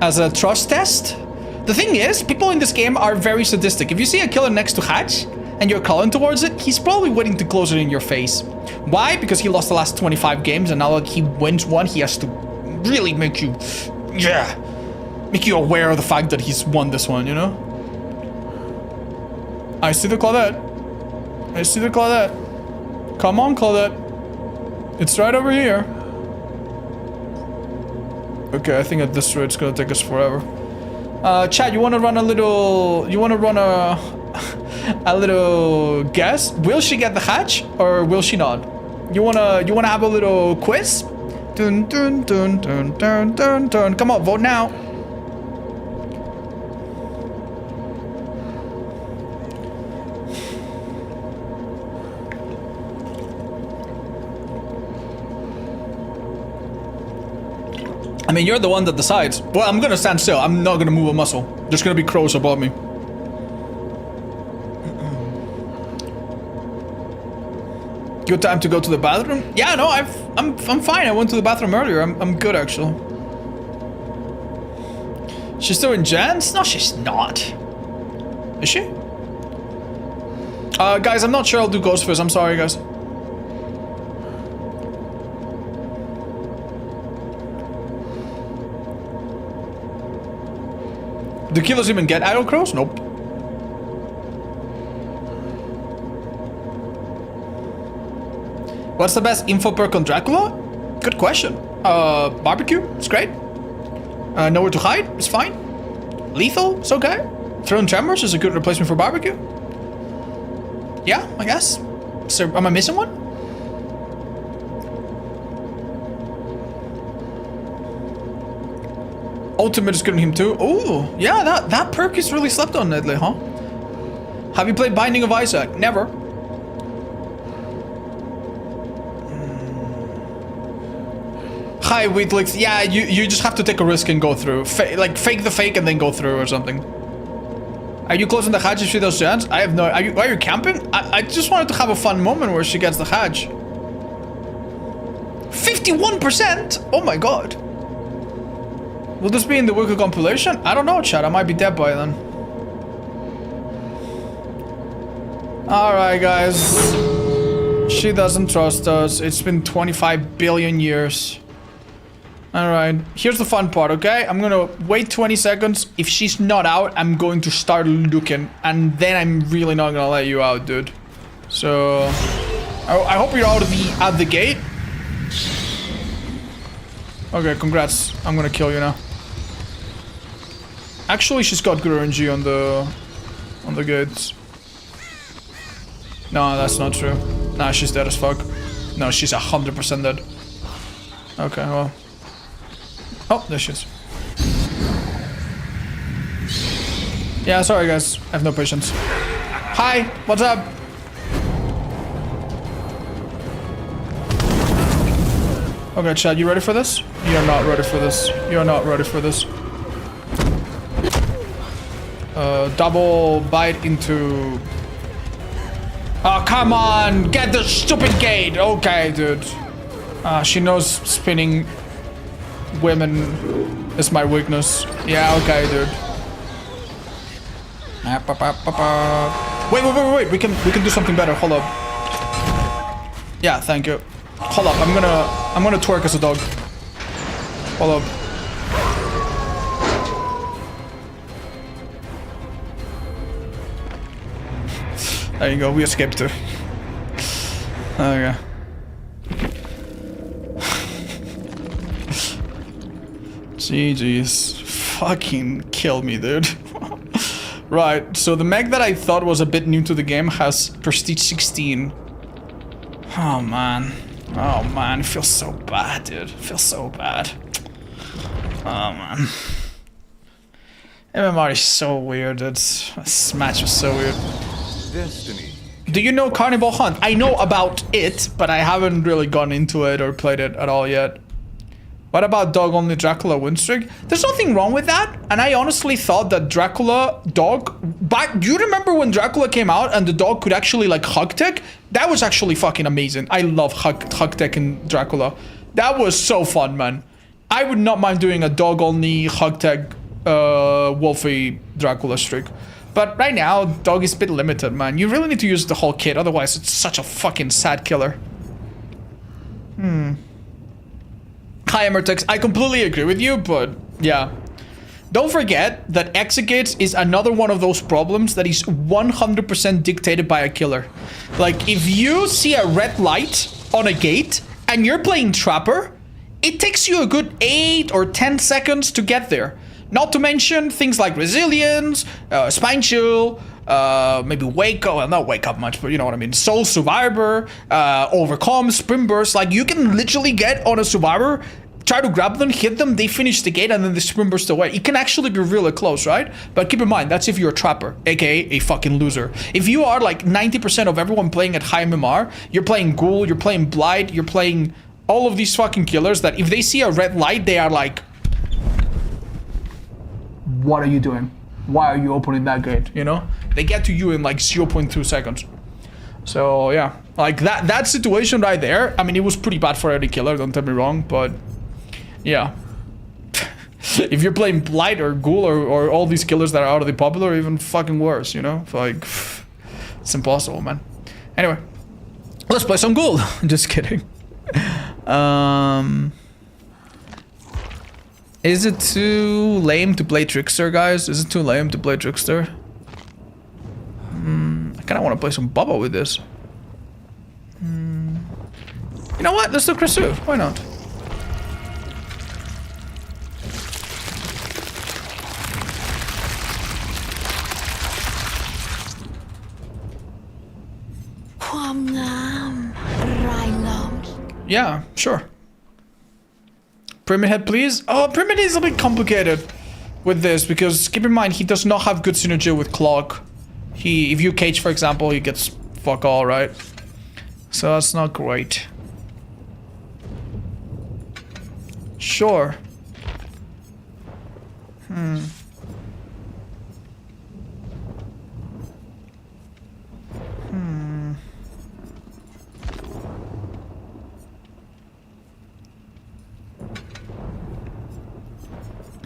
As a trust test? The thing is, people in this game are very sadistic. If you see a killer next to hatch, and you're calling towards it, he's probably waiting to close it in your face. Why? Because he lost the last 25 games, and now that he wins one, he has to really make you... Yeah. Make you aware of the fact that he's won this one, you know? I see the Claudette. I see the Claudette. Come on, Claudette. It's right over here. Okay, I think at this rate it's gonna take us forever. Chad, you wanna run a little... You wanna run a little guess? Will she get the hatch or will she not? You wanna have a little quiz? Dun dun dun dun dun dun dun. Come on, vote now. I mean, you're the one that decides. Well, I'm gonna stand still. I'm not gonna move a muscle. There's gonna be crows above me. Good time to go to the bathroom? Yeah, no, I'm fine. I went to the bathroom earlier. I'm good actually. She's still in Jans? No, she's not. Is she? Guys, I'm not sure I'll do Ghost first. I'm sorry, guys. Do killers even get idle crows? Nope. What's the best info perk on Dracula? Good question. Barbecue? It's great. Nowhere to hide? It's fine. Lethal? It's okay. Throwing tremors is a good replacement for barbecue. Yeah, I guess. So, am I missing one? Ultimate is good on him too. Oh, yeah, that perk is really slept on lately, huh? Have you played Binding of Isaac? Never. Hi, Weedlix. Yeah, you just have to take a risk and go through. Like, fake the fake and then go through or something. Are you closing the hatch if she does chance? I have no... Are you camping? I just wanted to have a fun moment where she gets the hatch. 51%? Oh my god. Will this be in the weekly compilation? I don't know, chat. I might be dead by then. Alright, guys. She doesn't trust us. It's been 25 billion years. Alright. Here's the fun part, okay? I'm gonna wait 20 seconds. If she's not out, I'm going to start looking. And then I'm really not gonna let you out, dude. So... I hope you're out of at the gate. Okay, congrats. I'm gonna kill you now. Actually, she's got good RNG on the gates. No, that's not true. Nah, she's dead as fuck. No, she's 100% dead. Okay, well. Oh, there she is. Yeah, sorry guys. I have no patience. Hi, what's up? Okay, Chad, you ready for this? You're not ready for this. You're not ready for this. Double bite into... Oh, come on! Get the stupid gate! Okay, dude. She knows spinning women is my weakness. Yeah, okay, dude. Wait. We can do something better. Hold up. Yeah, thank you. Hold up. I'm gonna twerk as a dog. Hold up. There you go, we escaped too. Okay. GG's. Fucking kill me, dude. Right, so the mech that I thought was a bit new to the game has Prestige 16. Oh man. Oh man, it feels so bad, dude. It feels so bad. Oh man. MMR is so weird, dude. This match was so weird. Destiny. Do you know Carnival Hunt? I know about it, but I haven't really gone into it or played it at all yet. What about dog only Dracula win streak? There's nothing wrong with that, and I honestly thought that Dracula dog... do you remember when Dracula came out and the dog could actually like hug tech? That was actually fucking amazing. I love hug tech in Dracula. That was so fun, man. I would not mind doing a dog only hug tech Wolfie Dracula streak. But right now, dog is a bit limited, man. You really need to use the whole kit, otherwise it's such a fucking sad killer. Hi, Emertex. I completely agree with you, but yeah. Don't forget that exegates is another one of those problems that is 100% dictated by a killer. Like, if you see a red light on a gate and you're playing Trapper, it takes you a good 8 or 10 seconds to get there. Not to mention things like Resilience, Spine Chill, maybe Wake Up, well, not Wake Up much, but you know what I mean. Soul Survivor, Overcome, Sprint Burst. Like, you can literally get on a Survivor, try to grab them, hit them, they finish the gate, and then they Sprint Burst away. It can actually be really close, right? But keep in mind, that's if you're a Trapper, aka a fucking loser. If you are like 90% of everyone playing at high MMR, you're playing Ghoul, you're playing Blight, you're playing all of these fucking killers that if they see a red light, they are like what are you doing? Why are you opening that gate, you know? They get to you in like 0.2 seconds. So yeah, like that situation right there, I mean, it was pretty bad for any killer, don't get me wrong, but yeah. If you're playing Blight or Ghoul or all these killers that are already popular, even fucking worse, you know? Like, it's impossible, man. Anyway, let's play some Ghoul. Just kidding. Is it too lame to play Trickster, guys? Is it too lame to play Trickster? I kind of want to play some Bubba with this. You know what? Let's do Krasu. Why not? Yeah, sure. Pyramid Head, please. Oh, Pyramid is a bit complicated with this because keep in mind he does not have good synergy with Clock. If you cage, for example, he gets fuck all, right? So that's not great. Sure.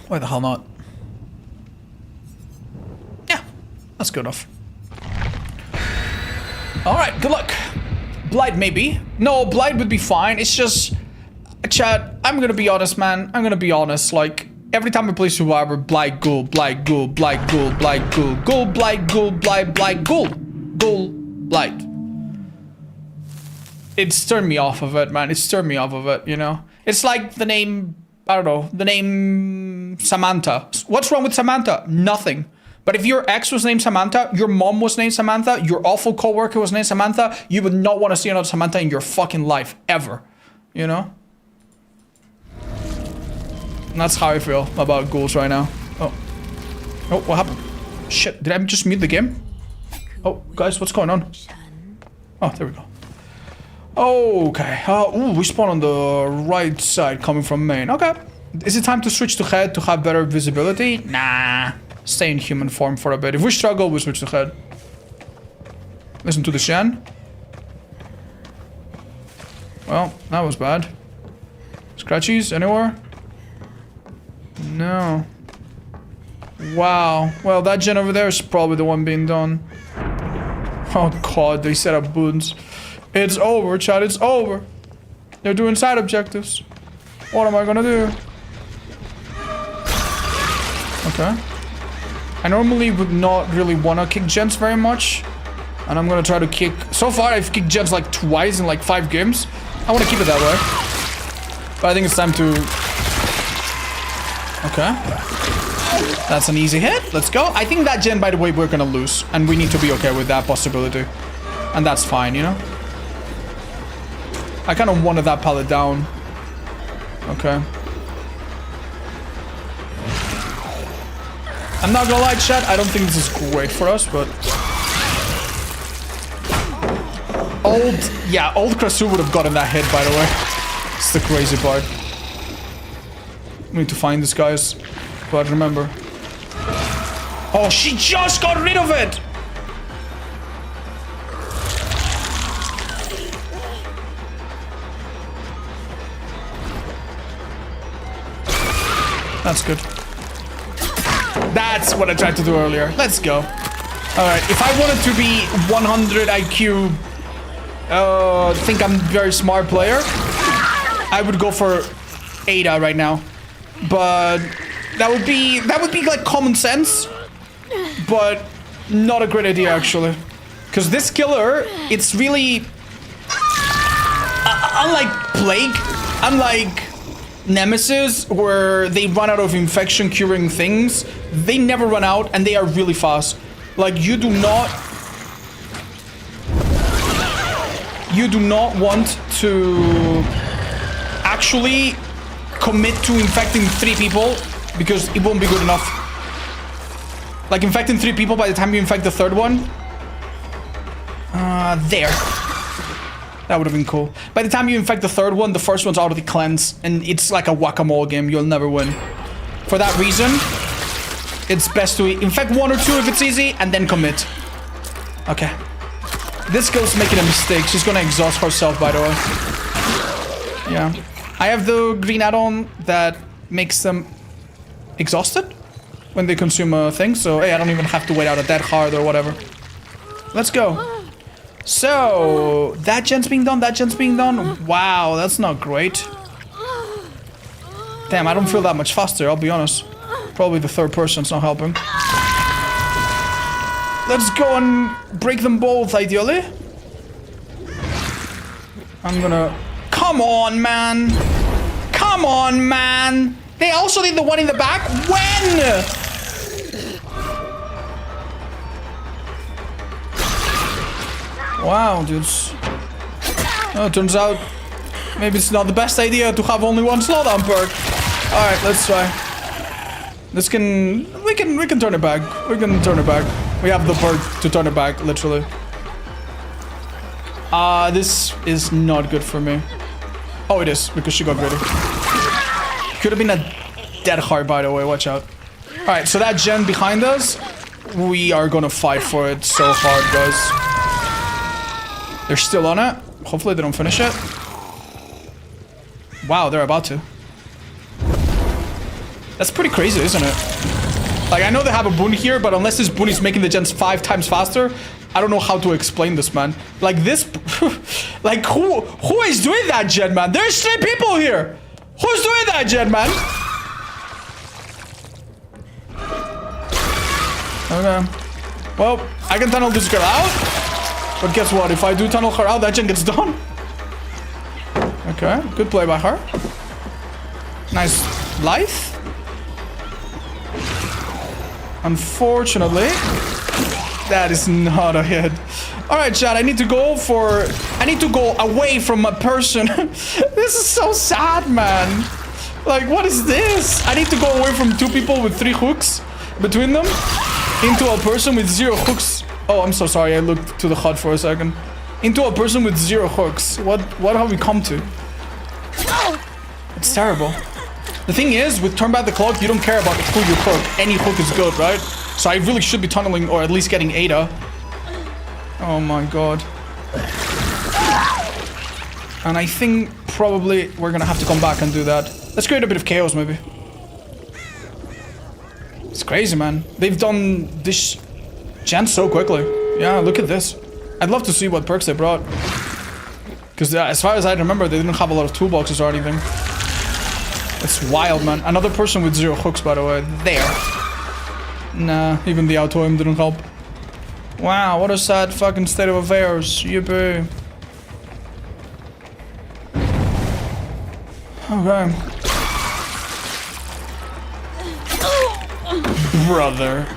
Why the hell not? Yeah, that's good enough. Alright, good luck. Blight maybe. No, Blight would be fine. It's just... Chat, I'm gonna be honest, man. I'm gonna be honest. Like, every time I play Survivor, Blight, Ghoul, Blight, Ghoul, Blight, Ghoul, Blight, Ghoul, Ghoul, Blight, Ghoul, Blight, Blight, Ghoul, Ghoul, Blight. It's turned me off of it, man. It's turned me off of it, you know? It's like the name... I don't know, the name Samantha. What's wrong with Samantha? Nothing. But if your ex was named Samantha, your mom was named Samantha, your awful coworker was named Samantha, you would not want to see another Samantha in your fucking life, ever. You know? And that's how I feel about ghouls right now. Oh. Oh, what happened? Shit, did I just mute the game? Oh, guys, what's going on? Oh, there we go. Okay, ooh, we spawn on the right side coming from main. Okay. Is it time to switch to head to have better visibility? Nah. Stay in human form for a bit. If we struggle, we switch to head. Listen to the Shen. Well, that was bad. Scratchies anywhere? No. Wow. Well, that gen over there is probably the one being done. Oh god, they set up boons. It's over, chat, it's over. They're doing side objectives. What am I gonna do? Okay. I normally would not really wanna kick gens very much. And I'm gonna try to kick... So far, I've kicked gens like twice in like 5 games. I wanna keep it that way. But I think it's time to... Okay. That's an easy hit. Let's go. I think that gen, by the way, we're gonna lose. And we need to be okay with that possibility. And that's fine, you know? I kind of wanted that pallet down. Okay. I'm not gonna lie, chat. I don't think this is great for us, but... Old Krasu would have gotten that hit, by the way. It's the crazy part. We need to find this, guys. But remember... Oh, she just got rid of it! That's good. That's what I tried to do earlier. Let's go. Alright, if I wanted to be 100 IQ, think I'm a very smart player, I would go for Ada right now. But that would be like common sense, but not a great idea actually. Because this killer, it's really unlike Plague, unlike Nemesis, where they run out of infection curing things, they never run out and they are really fast. Like you do not want to actually commit to infecting 3 people because it won't be good enough. Like infecting 3 people by the time you infect the 3rd one. There. That would have been cool. By the time you infect the 3rd one, the 1st one's already cleansed, and it's like a whack-a-mole game. You'll never win. For that reason, it's best to infect 1 or 2 if it's easy, and then commit. Okay. This girl's making a mistake. She's gonna exhaust herself, by the way. Yeah. I have the green add-on that makes them exhausted when they consume a thing, so hey, I don't even have to wait out a dead hard or whatever. Let's go. So, that gen's being done, that gen's being done. Wow, that's not great. Damn, I don't feel that much faster, I'll be honest. Probably the third person's not helping. Let's go and break them both, ideally. I'm gonna... Come on, man! Come on, man! They also need the one in the back? When? Wow, dudes. Oh, it turns out maybe it's not the best idea to have only one slowdown perk. Alright, let's try. We can turn it back. We can turn it back. We have the perk to turn it back, literally. This is not good for me. Oh, it is, because she got greedy. Could have been a dead hard, by the way, watch out. Alright, so that gen behind us, we are gonna fight for it so hard, guys. They're still on it. Hopefully they don't finish it. Wow, they're about to. That's pretty crazy, isn't it? Like, I know they have a boon here, but unless this boon is making the gens 5 times faster, I don't know how to explain this, man. Like, this... like, who is doing that gen, man? There's 3 people here! Who's doing that gen, man? Okay. Well, I can tunnel this girl out. But guess what? If I do tunnel her out, that gen gets done. Okay, good play by her. Nice life. Unfortunately, that is not a hit. Alright, chat, I need to go away from a person. This is so sad, man. Like, what is this? I need to go away from 2 people with 3 hooks between them into a person with 0 hooks. Oh, I'm so sorry. I looked to the HUD for a second. Into a person with 0 hooks. What have we come to? It's terrible. The thing is, with turn back the clock, you don't care about who you hook. Any hook is good, right? So I really should be tunneling or at least getting Ada. Oh my god. And I think probably we're gonna have to come back and do that. Let's create a bit of chaos, maybe. It's crazy, man. They've done this gen so quickly. Yeah, look at this. I'd love to see what perks they brought. Because as far as I remember, they didn't have a lot of toolboxes or anything. It's wild, man. Another person with 0 hooks, by the way. There. Nah, even the auto aim didn't help. Wow, what a sad fucking state of affairs. Yippee. Okay. Brother.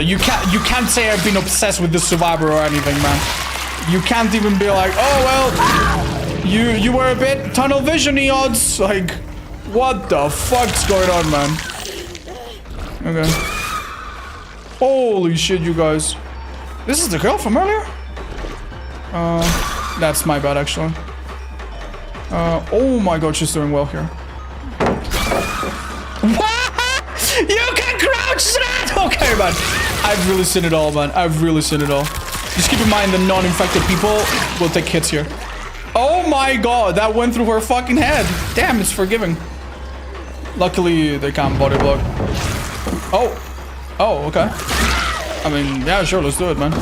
You can't say I've been obsessed with this survivor or anything, man. You can't even be like, oh well, you were a bit tunnel vision-y odds. Like, what the fuck's going on, man? Okay. Holy shit, you guys. This is the girl from earlier? That's my bad, actually. Oh my god, she's doing well here. You can crouch that! Okay, man. I've really seen it all, man. I've really seen it all. Just keep in mind the non-infected people will take hits here. Oh my god, that went through her fucking head. Damn, it's forgiving. Luckily, they can't body block. Oh. Oh, okay. I mean, yeah, sure, let's do it, man.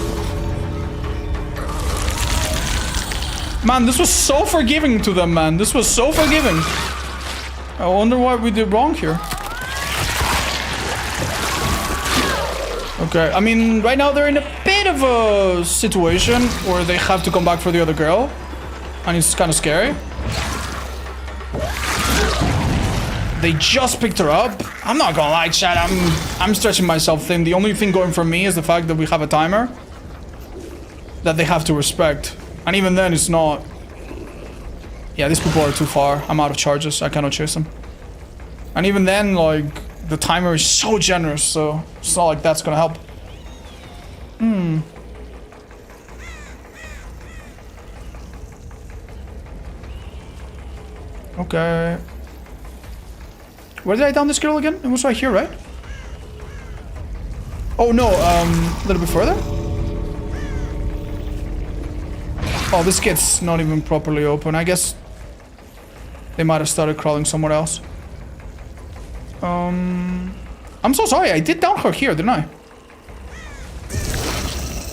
Man, this was so forgiving to them, man. This was so forgiving. I wonder what we did wrong here. Okay, I mean, right now they're in a bit of a situation where they have to come back for the other girl. And it's kind of scary. They just picked her up. I'm not gonna lie, chat. I'm stretching myself thin. The only thing going for me is the fact that we have a timer that they have to respect. And even then, it's not... Yeah, these people are too far. I'm out of charges. I cannot chase them. And even then, like, the timer is so generous, so it's not like that's gonna help. Okay. Where did I down this girl again? It was right here, right? Oh no, a little bit further? Oh, this gate's not even properly open. I guess they might have started crawling somewhere else. I'm so sorry. I did down her here, didn't I?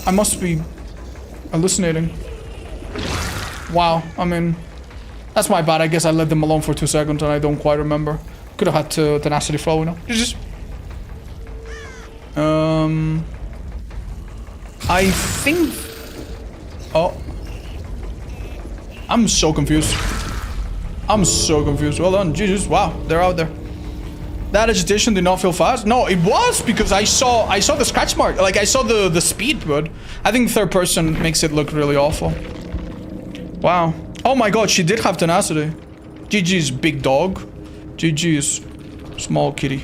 I must be hallucinating. Wow, I mean, that's my bad. I guess I let them alone for 2 seconds and I don't quite remember. Could have had to tenacity flow, you know. Just I think. Oh, I'm so confused. I'm so confused. Well done, Jesus. Wow, they're out there. That agitation did not feel fast. No, it was because I saw the scratch mark. Like I saw the speed, but I think third person makes it look really awful. Wow. Oh my god, she did have tenacity. GG's big dog. GG's small kitty.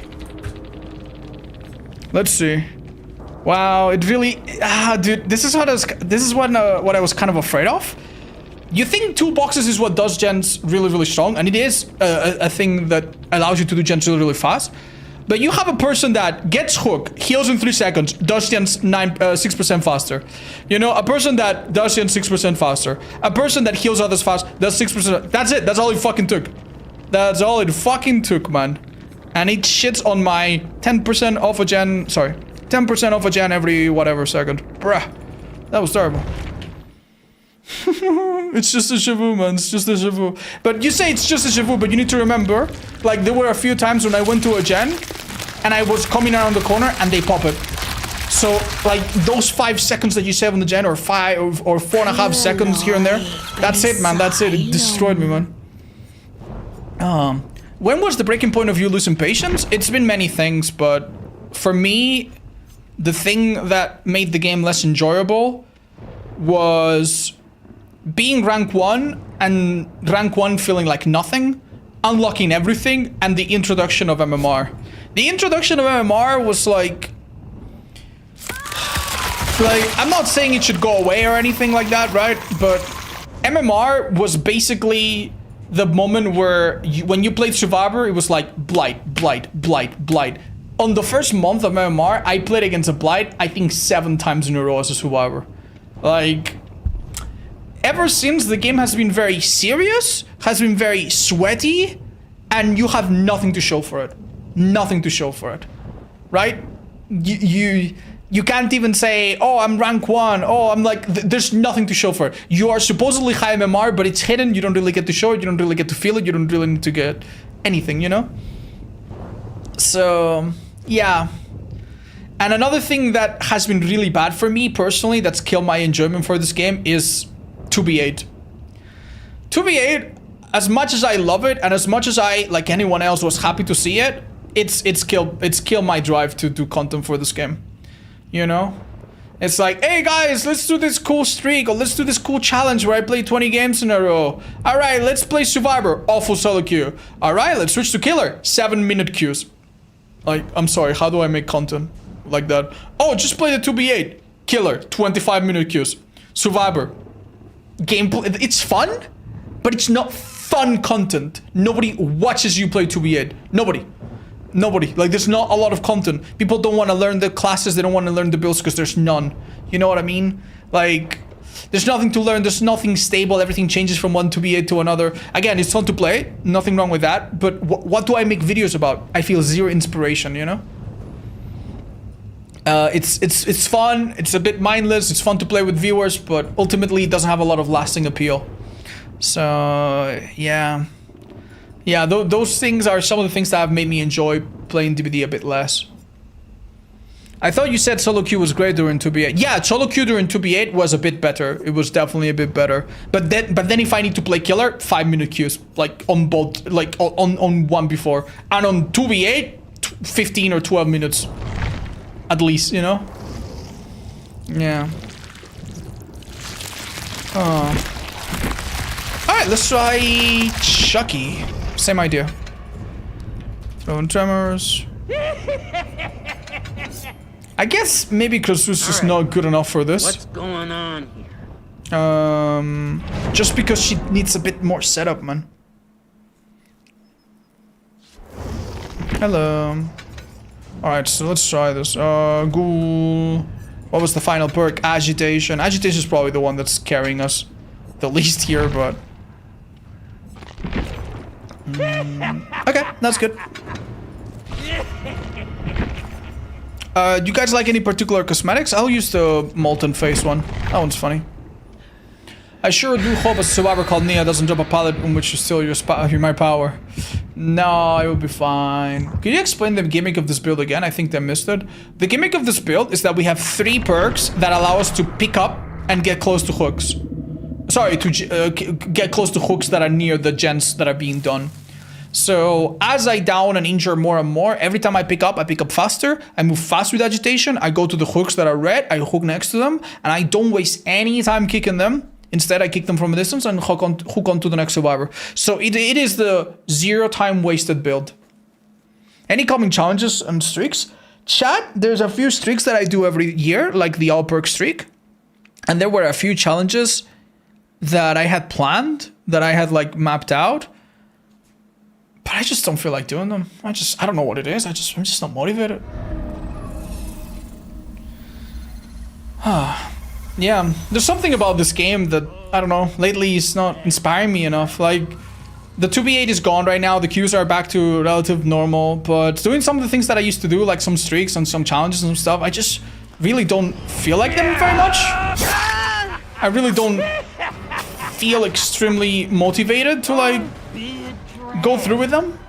Let's see. Wow, it really dude, this is what I was kind of afraid of. You think 2 boxes is what does gens really, really strong, and it is a thing that allows you to do gens really, really fast. But you have a person that gets hook, heals in 3 seconds, does gens 6% faster. You know, a person that does gens 6% faster. A person that heals others fast, does 6%. That's it. That's all it fucking took. That's all it fucking took, man. And it shits on my 10% off a gen. Sorry, 10% off a gen every whatever second. Bruh, that was terrible. It's just a shavu, man. It's just a shavu. But you say it's just a shavu, but you need to remember, like, there were a few times when I went to a gen and I was coming around the corner and they pop it. So, like, those 5 seconds that you save on the gen, or 5 or 4.5 seconds here and there, that's it, man. That's it. It destroyed me, man. When was the breaking point of you losing patience? It's been many things, but for me, the thing that made the game less enjoyable was being rank 1 and rank 1 feeling like nothing, unlocking everything, and the introduction of MMR. The introduction of MMR was like, I'm not saying it should go away or anything like that, right? But MMR was basically the moment where when you played Survivor, it was like Blight, Blight, Blight, Blight. On the first month of MMR, I played against a Blight, I think 7 times in a row as a Survivor. Like, ever since, the game has been very serious, has been very sweaty, and you have nothing to show for it. Nothing to show for it, right? You can't even say, oh, I'm rank 1, oh, I'm like, there's nothing to show for it. You are supposedly high MMR, but it's hidden, you don't really get to show it, you don't really get to feel it, you don't really need to get anything, you know? So, yeah. And another thing that has been really bad for me, personally, that's killed my enjoyment for this game is 2v8. 2v8, as much as I love it, and as much as I, like anyone else, was happy to see it, it's killed my drive to do content for this game. You know? It's like, hey guys, let's do this cool streak, or let's do this cool challenge where I play 20 games in a row. Alright, let's play Survivor, awful solo queue. Alright, let's switch to Killer, 7-minute queues. Like, I'm sorry, how do I make content like that? Oh, just play the 2v8. Killer, 25-minute queues. Survivor. Gameplay, it's fun, but it's not fun content. Nobody watches you play 2v8. Nobody. Nobody. Like, there's not a lot of content. People don't want to learn the classes, they don't want to learn the builds because there's none. You know what I mean? Like, there's nothing to learn, there's nothing stable, everything changes from one 2v8 to another. Again, it's fun to play, nothing wrong with that, but what do I make videos about? I feel zero inspiration, you know? It's fun, it's a bit mindless, it's fun to play with viewers, but ultimately it doesn't have a lot of lasting appeal. So, yeah. Yeah, those things are some of the things that have made me enjoy playing DBD a bit less. I thought you said solo queue was great during 2v8. Yeah, solo queue during 2v8 was a bit better. It was definitely a bit better. But then if I need to play Killer, 5-minute queues, like on both, like on one before, and on 2v8, 15 or 12 minutes, at least, you know. Yeah. All right, let's try Chucky. Same idea. Throwing tremors. I guess maybe Krasu's just not good enough for this. What's going on here? Just because she needs a bit more setup, man. Hello. Alright, so let's try this. Ghoul. What was the final perk? Agitation. Agitation is probably the one that's carrying us the least here, but... Okay, that's good. Do you guys like any particular cosmetics? I'll use the molten face one. That one's funny. I sure do hope a survivor called Nia doesn't drop a pallet in which you steal my power. No, it will be fine. Can you explain the gimmick of this build again? I think they missed it. The gimmick of this build is that we have 3 perks that allow us to pick up and get close to hooks. Sorry, to get close to hooks that are near the gens that are being done. So as I down and injure more and more, every time I pick up faster. I move fast with agitation. I go to the hooks that are red. I hook next to them, and I don't waste any time kicking them. Instead, I kick them from a distance and hook on to the next survivor. So it is the 0 time wasted build. Any coming challenges and streaks? Chat, there's a few streaks that I do every year, like the all perk streak. And there were a few challenges that I had planned, that I had like mapped out. But I just don't feel like doing them. I don't know what it is. I'm just not motivated. Yeah, there's something about this game that, I don't know, lately is not inspiring me enough. Like, the 2v8 is gone right now, the queues are back to relative normal, but doing some of the things that I used to do, like some streaks and some challenges and stuff, I just really don't feel like them very much. I really don't feel extremely motivated to, like, go through with them.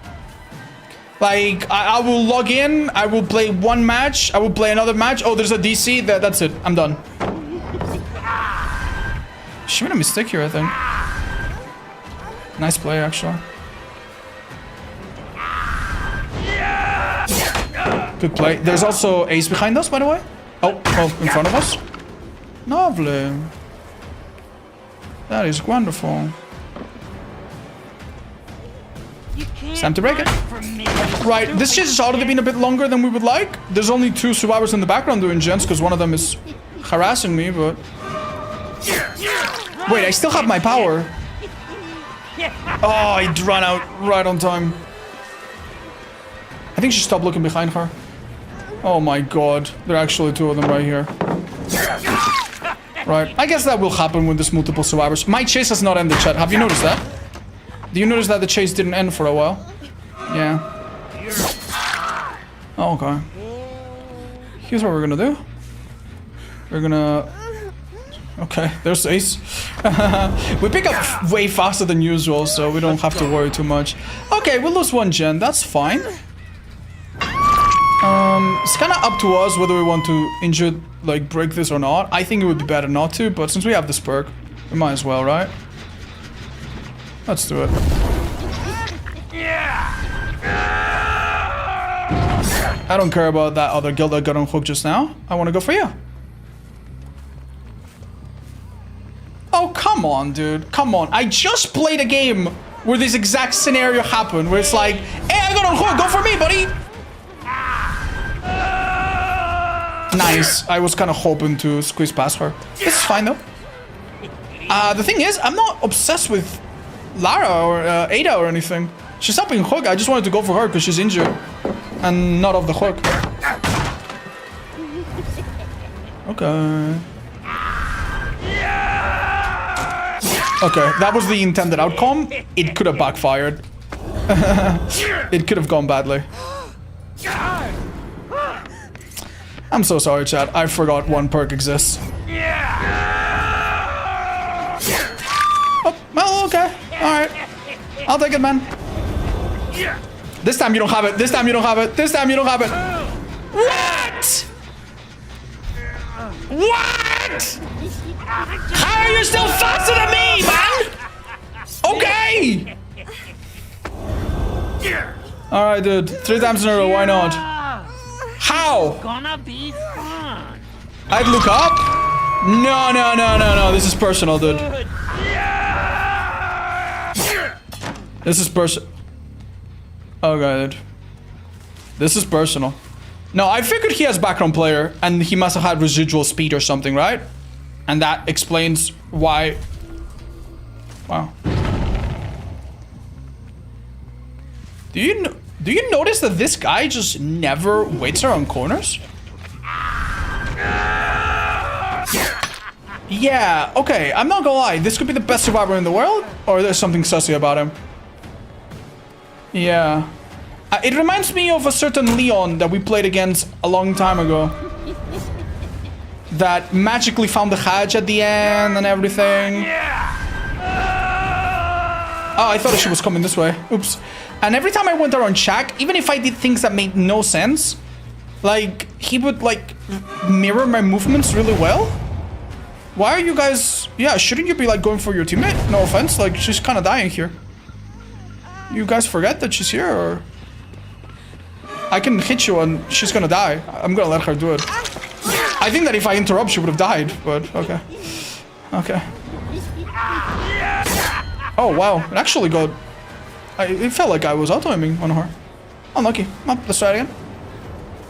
Like, I will log in, I will play one match, I will play another match. Oh, there's a DC, that's it, I'm done. She made a mistake here, I think. Nice play, actually. Good play. There's also Ace behind us, by the way. Oh, in front of us. Lovely. That is wonderful. It's time to break it. Right, this shit has already been a bit longer than we would like. There's only 2 survivors in the background doing gens, because one of them is harassing me, but... Wait, I still have my power. Oh, it ran out right on time. I think she stopped looking behind her. Oh my god. There are actually 2 of them right here. Right. I guess that will happen with this multiple survivors. My chase has not ended, chat. Have you noticed that? Do you notice that the chase didn't end for a while? Yeah. Oh, okay. Here's what we're gonna do. We're gonna... Okay, there's Ace. We pick up way faster than usual, so we don't have to worry too much. Okay, we'll lose 1 gen, that's fine. It's kind of up to us whether we want to injure, like, break this or not. I think it would be better not to, but since we have this perk, we might as well, right? Let's do it. I don't care about that other guild that got on hook just now. I want to go for you. Oh, come on, dude. Come on. I just played a game where this exact scenario happened, where it's like, hey, I got on hook. Go for me, buddy. Nice. I was kind of hoping to squeeze past her. This is fine, though. The thing is, I'm not obsessed with Lara or Ada or anything. She's up in hook. I just wanted to go for her because she's injured and not off the hook. Okay. Okay, that was the intended outcome. It could have backfired. It could have gone badly. I'm so sorry, chat. I forgot 1 perk exists. Oh, well, okay. Alright. I'll take it, man. This time you don't have it. This time you don't have it. This time you don't have it. What? What? How are you still faster than me, man? Okay. Alright, dude. 3 times in a row. Why not? How? Gonna be fun. I'd look up? No, no, no, no, no. This is personal, dude. This is personal. Okay, dude. This is personal. No, I figured he has background player and he must have had residual speed or something, right? And that explains why... Wow. Do you notice that this guy just never waits around corners? Yeah, okay, I'm not gonna lie. This could be the best survivor in the world, or there's something sussy about him. Yeah. It reminds me of a certain Leon that we played against a long time ago. That magically found the Hajj at the end and everything. Oh, I thought she was coming this way. Oops. And every time I went around Shaq, even if I did things that made no sense, like, he would, like, mirror my movements really well. Why are you guys... Yeah, shouldn't you be, like, going for your teammate? No offense, like, she's kind of dying here. You guys forget that she's here, or... I can hit you and she's gonna die. I'm gonna let her do it. I think that if I interrupt, she would have died, but okay. Okay. Oh, wow. It actually got... it felt like I was auto-aiming on her. Unlucky. Oh, let's try it again.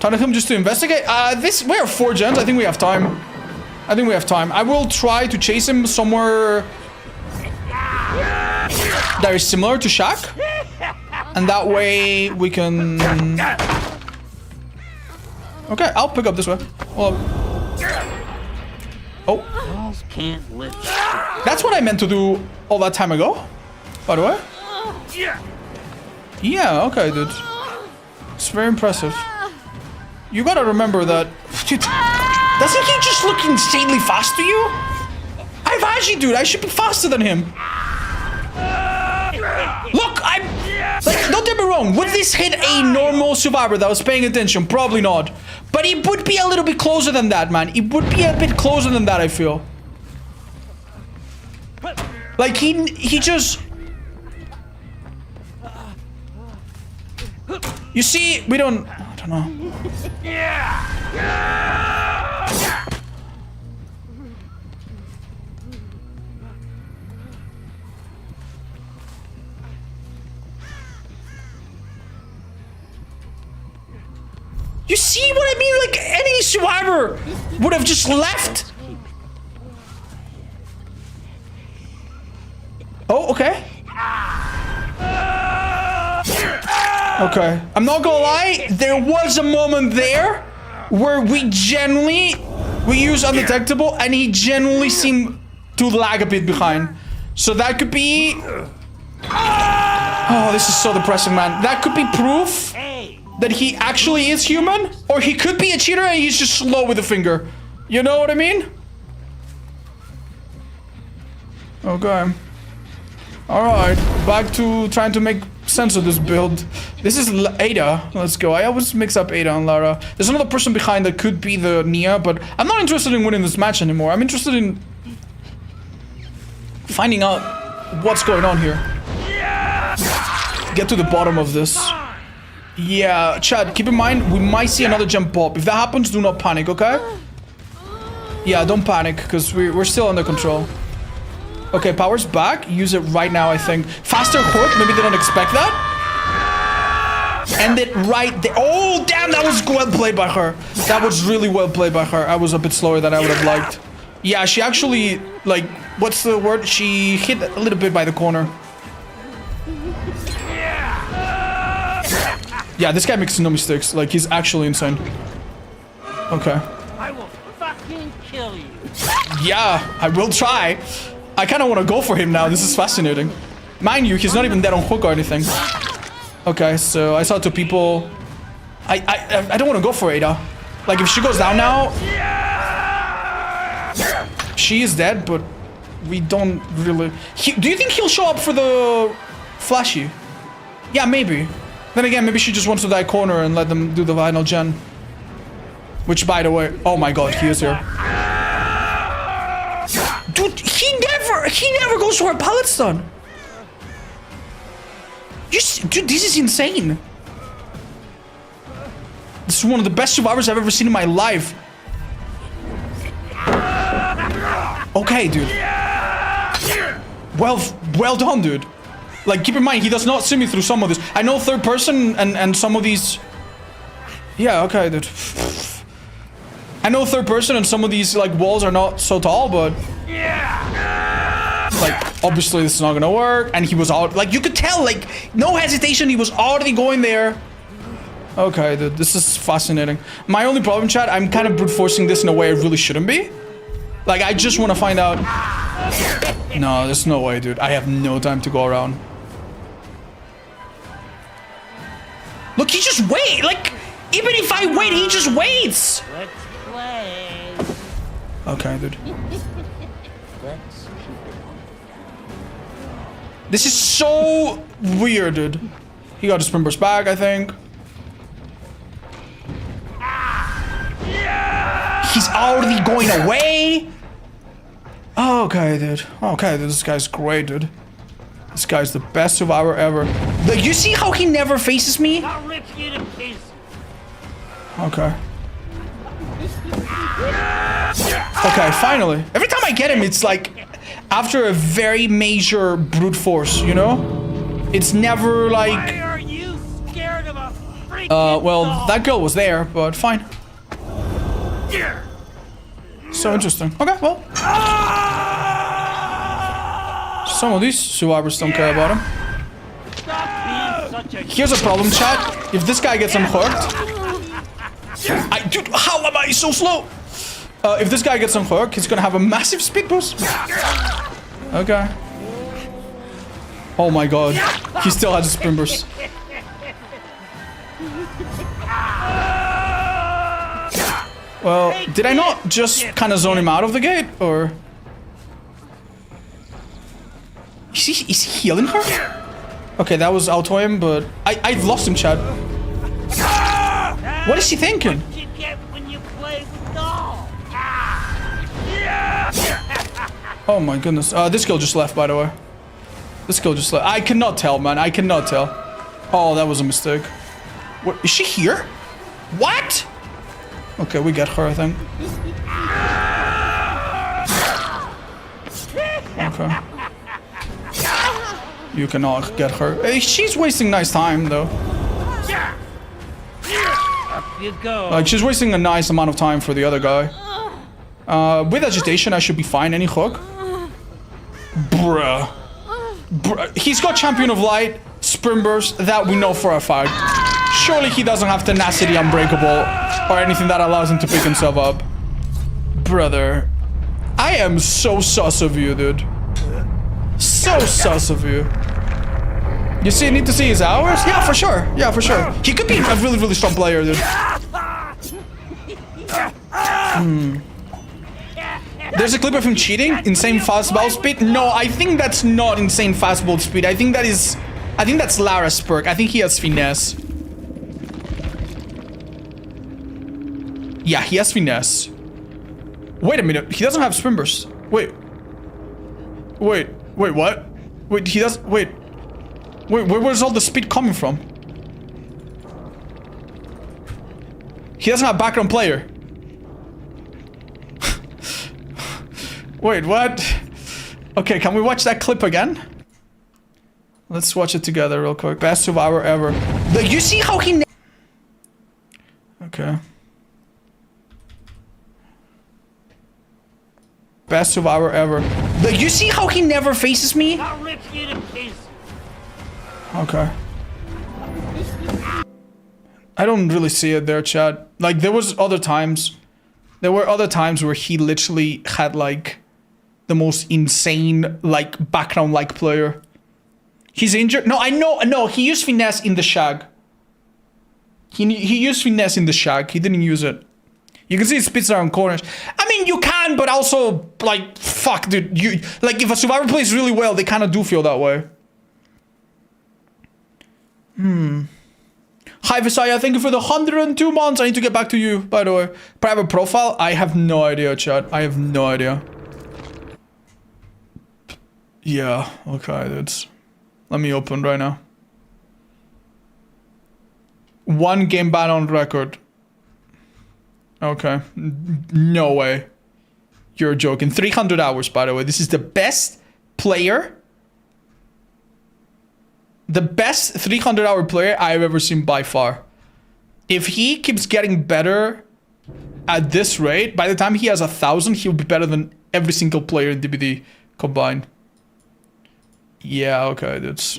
Time to him just to investigate. We are 4 gens. I think we have time. I think we have time. I will try to chase him somewhere that is similar to Shaq. And that way we can... Okay, I'll pick up this way. Well, oh. Walls can't lift. That's what I meant to do all that time ago, by the way. Yeah, okay, dude. It's very impressive. You gotta remember that... Dude, doesn't he just look insanely fast to you? I've actually, dude, I should be faster than him. Look, I'm... Like, don't get me wrong, would this hit a normal survivor that was paying attention? Probably not. But it would be a little bit closer than that, man. It would be a bit closer than that, I feel. Like, he just... You see, we don't... I don't know. You see what I mean? Like, any survivor would have just left. Oh, okay. Okay. I'm not gonna lie, there was a moment there where we used undetectable and he genuinely seemed to lag a bit behind. So that could be... Oh, this is so depressing, man. That could be proof that he actually is human, or he could be a cheater and he's just slow with the finger. You know what I mean? Okay. Alright, back to trying to make sense of this build. This is Ada. Let's go. I always mix up Ada and Lara. There's another person behind that could be the Nia, but I'm not interested in winning this match anymore. I'm interested in finding out what's going on here. Get to the bottom of this. Yeah, Chad, keep in mind, we might see another jump pop. If that happens, do not panic, okay? Yeah, don't panic, because we're still under control. Okay, power's back. Use it right now, I think. Faster hook. Maybe they don't expect that. End it right there. Oh, damn, that was well played by her. That was really well played by her. I was a bit slower than I would have liked. Yeah, she actually, like, what's the word? She hit a little bit by the corner. Yeah, this guy makes no mistakes. Like, he's actually insane. Okay. I will fucking kill you. Yeah, I will try. I kind of want to go for him now. This is fascinating. Mind you, he's not even dead on hook or anything. Okay, so I saw 2 people. I don't want to go for Ada. Like, if she goes down now... She is dead, but we don't really... Do you think he'll show up for the flashy? Yeah, maybe. Then again, maybe she just wants to die corner and let them do the final gen. Which, by the way... Oh my god, he is here. Dude, he never goes for a pallet stun. Dude, this is insane. This is one of the best survivors I've ever seen in my life. Okay, dude. Well done, dude. Like, keep in mind, he does not see me through some of this. I know third person and some of these... Yeah, okay, dude. I know third person and some of these, like, walls are not so tall, but... like, obviously this is not gonna work. And he was out, like, you could tell, like, no hesitation, he was already going there. Okay, dude, this is fascinating. My only problem, chat, I'm kind of brute forcing this in a way I really shouldn't be. Like, I just want to find out. No, there's no way, dude. I have no time to go around. Look, he just wait. Like, even if I wait, he just waits. Let's play. Okay, dude. Let's keep it. This is so weird, dude. He got his spin burst back, I think. He's already going away. Okay, dude. Okay, dude. This guy's great, dude. This guy's the best survivor ever. Like, you see how he never faces me? I'll rip you to pieces. Okay. Okay, finally. Every time I get him, it's like after a very major brute force, you know? It's never Why like... are you scared of a freaking well, dog? that girl was there, but fine. So interesting. Okay, well. Some of these survivors don't care about him. Stop being such a Here's a problem, chat. If this guy gets unhooked... Dude, how am I so slow? If this guy gets unhooked, he's gonna have a massive speed boost. Okay. Oh my god. He still has a sprint burst. Well, did I not just kind of zone him out of the gate, or... Is he healing her? Okay, that was auto him, but... I've lost him, Chad. What is he thinking? What you get when you play with dolls. Oh my goodness. This girl just left, by the way. This girl just left. I cannot tell, man. I cannot tell. Oh, that was a mistake. What? Is she here? What? Okay, we get her, I think. Okay. You cannot get her. She's wasting nice time, though. Up you go. Like, she's wasting a nice amount of time for the other guy. With agitation, I should be fine. Any hook? Bruh. He's got Champion of Light, Sprint Burst, that we know for a fact. Surely he doesn't have Tenacity, Unbreakable, or anything that allows him to pick himself up. Brother. I am so sus of you, dude. So sus of you. You see, need to see his hours? Yeah, for sure. Yeah, for sure. He could be a really, really strong player, dude. There's a clip of him cheating. Insane fastball speed. No, I think that's not insane fastball speed. I think that's Lara's perk. I think he has finesse. Yeah, he has finesse. Wait a minute. He doesn't have sprint burst. Wait, what? Wait, he does. Wait, where's all the speed coming from? He doesn't have background player. Wait, what? Okay, can we watch that clip again? Let's watch it together real quick. Best survivor ever. Like, you see how he... Okay. Best survivor ever. Like, you see how he never faces me? I'll rip you to pieces. Okay. I don't really see it there, Chad. Like, there were other times where he literally had, like, the most insane, like, background, like, player. He's injured. No, I know. No, he used finesse in the shag. He used finesse in the shag. He didn't use it. You can see it spits around corners. I mean, you can, but also, like, fuck, dude. You, like, if a survivor plays really well, they kind of do feel that way. Hi, Visaya. Thank you for the 102 months. I need to get back to you, by the way. Private profile? I have no idea, chat. I have no idea. Yeah, okay, dudes. Let me open right now. 1 game ban on record. Okay. No way. You're joking. 300 hours, by the way. This is the best player. The best 300-hour player I've ever seen by far. If he keeps getting better at this rate, by the time he has 1,000, he'll be better than every single player in DBD combined. Yeah, okay, that's...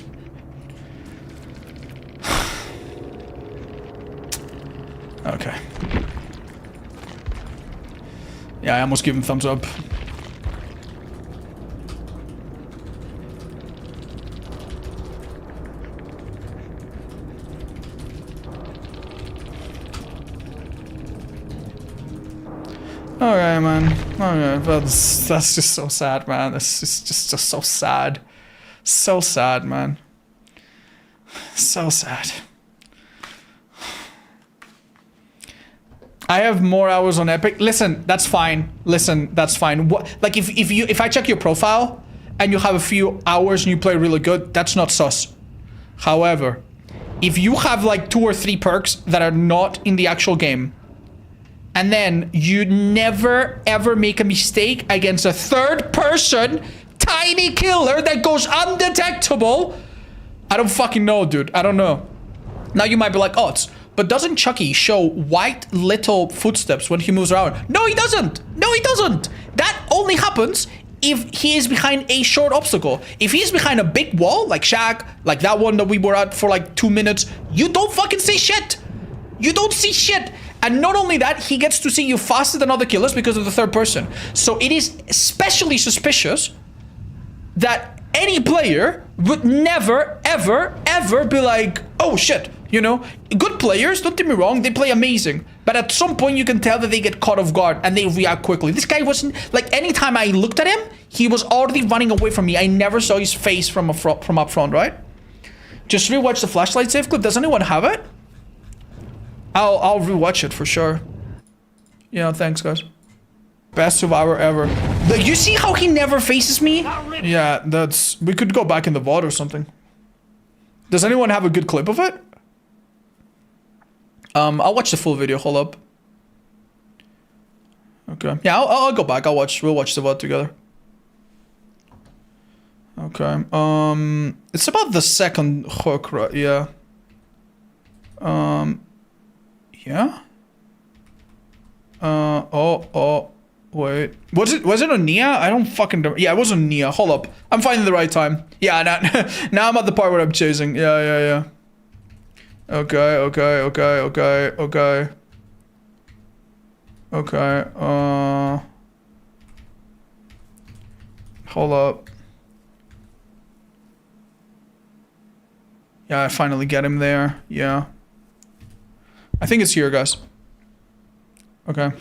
Okay. Yeah, I almost give him thumbs up. Okay, man. Okay, that's just so sad, man. This is just so sad. So sad, man. So sad. I have more hours on Epic. Listen, that's fine. Listen, that's fine. What, like if I check your profile and you have a few hours and you play really good, that's not sus. However, if you have like 2 or 3 perks that are not in the actual game, and then you never ever make a mistake against a third person tiny killer that goes undetectable, I don't fucking know, dude. I don't know. Now you might be like, oh, but doesn't Chucky show white little footsteps when he moves around? No, he doesn't. No, he doesn't. That only happens if he is behind a short obstacle. If he's behind a big wall, like Shaq, like that one that we were at for like 2 minutes, you don't fucking see shit. You don't see shit. And not only that, he gets to see you faster than other killers because of the third person. So it is especially suspicious that any player would never, ever, ever be like, oh shit, you know? Good players, don't get me wrong, they play amazing. But at some point you can tell that they get caught off guard and they react quickly. This guy wasn't, like anytime I looked at him, he was already running away from me. I never saw his face from up front, right? Just rewatch the flashlight save clip. Does anyone have it? I'll rewatch it for sure. Yeah, thanks guys. Best survivor ever. Like, you see how he never faces me? Yeah, that's... We could go back in the vault or something. Does anyone have a good clip of it? I'll watch the full video. Hold up. Okay. Yeah, I'll go back. We'll watch the VOD together. Okay. It's about the second hook, right? Yeah. Yeah. Wait. Was it on Nia? I don't fucking know. Yeah, it was on Nia. Hold up. I'm finding the right time. Yeah, now I'm at the part where I'm chasing. Yeah. Okay. Hold up. Yeah, I finally get him there. Yeah. I think it's here, guys. Okay.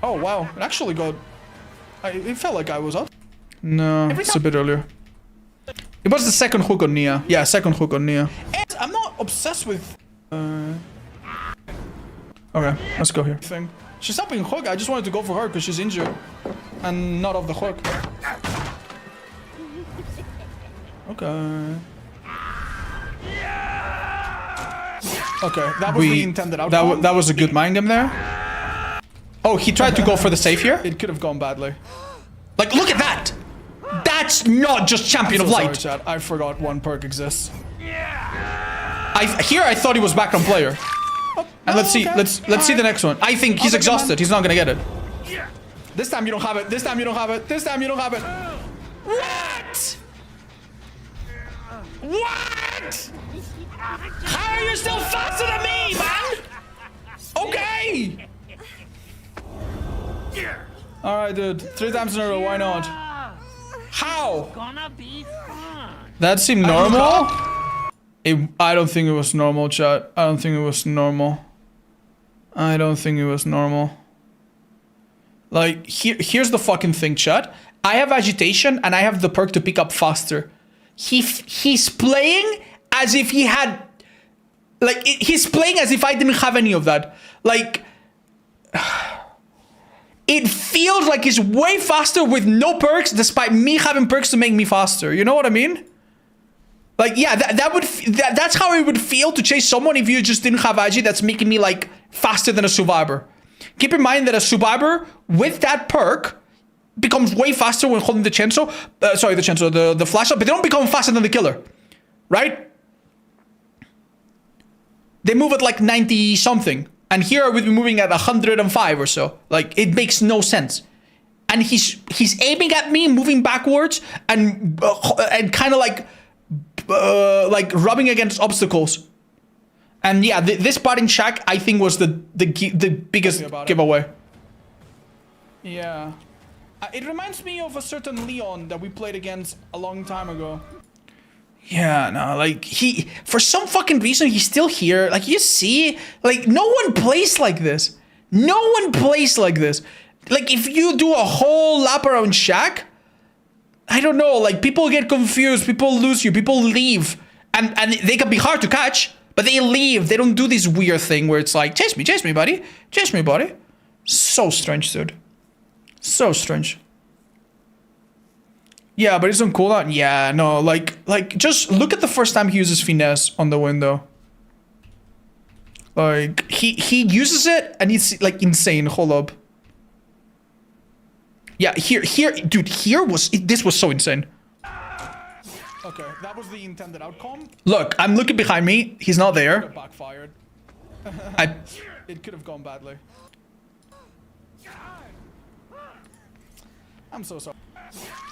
Oh, wow. It actually got... It felt like I was up. No, it's a bit earlier. It was the second hook on Nia. Yeah, second hook on Nia. And I'm not obsessed with... Okay, let's go here. She's not being hooked. I just wanted to go for her because she's injured. And not off the hook. Okay. Okay, that was the intended outcome. That was a good mind game there. Oh, he tried to go for the save here? It could have gone badly. Like, look at that! That's not just Champion of Light. Sorry, chat. I forgot one perk exists. I thought he was background player. And let's see the next one. I think he's exhausted. He's not gonna get it. This time you don't have it. This time you don't have it. This time you don't have it. What? What? How are you still faster than me, man? Okay. Alright, dude. 3 times in a row, why not? How? Gonna be fun. That seemed normal? I don't think it was normal, chat. I don't think it was normal. I don't think it was normal. Like, here's the fucking thing, chat. I have agitation and I have the perk to pick up faster. He's playing as if he had... Like, he's playing as if I didn't have any of that. Like... It feels like he's way faster with no perks, despite me having perks to make me faster. You know what I mean? Like, yeah, that's how it would feel to chase someone if you just didn't have agi that's making me, like, faster than a survivor. Keep in mind that a survivor with that perk becomes way faster when holding the chainsaw. The flashlight, but they don't become faster than the killer. Right? They move at, like, 90-something. And here I would be moving at 105 or so. Like, it makes no sense. and he's aiming at me, moving backwards, and kind of like rubbing against obstacles. And yeah, this part in Shack, I think, was the biggest giveaway. Yeah. It reminds me of a certain Leon that we played against a long time ago. Yeah, no, like, for some fucking reason, he's still here. Like, you see, like, no one plays like this. No one plays like this. Like, if you do a whole lap around Shack, I don't know, like, people get confused, people lose you, people leave. And they can be hard to catch, but they leave. They don't do this weird thing where it's like, chase me, buddy. Chase me, buddy. So strange, dude. So strange. Yeah, but it's on cooldown. Yeah, no, like just look at the first time he uses finesse on the window. Like he uses it and it's like insane. Hold up. Yeah, here, dude. This was so insane. Okay, that was the intended outcome. Look, I'm looking behind me. He's not there. It backfired. It could have gone badly. I'm so sorry.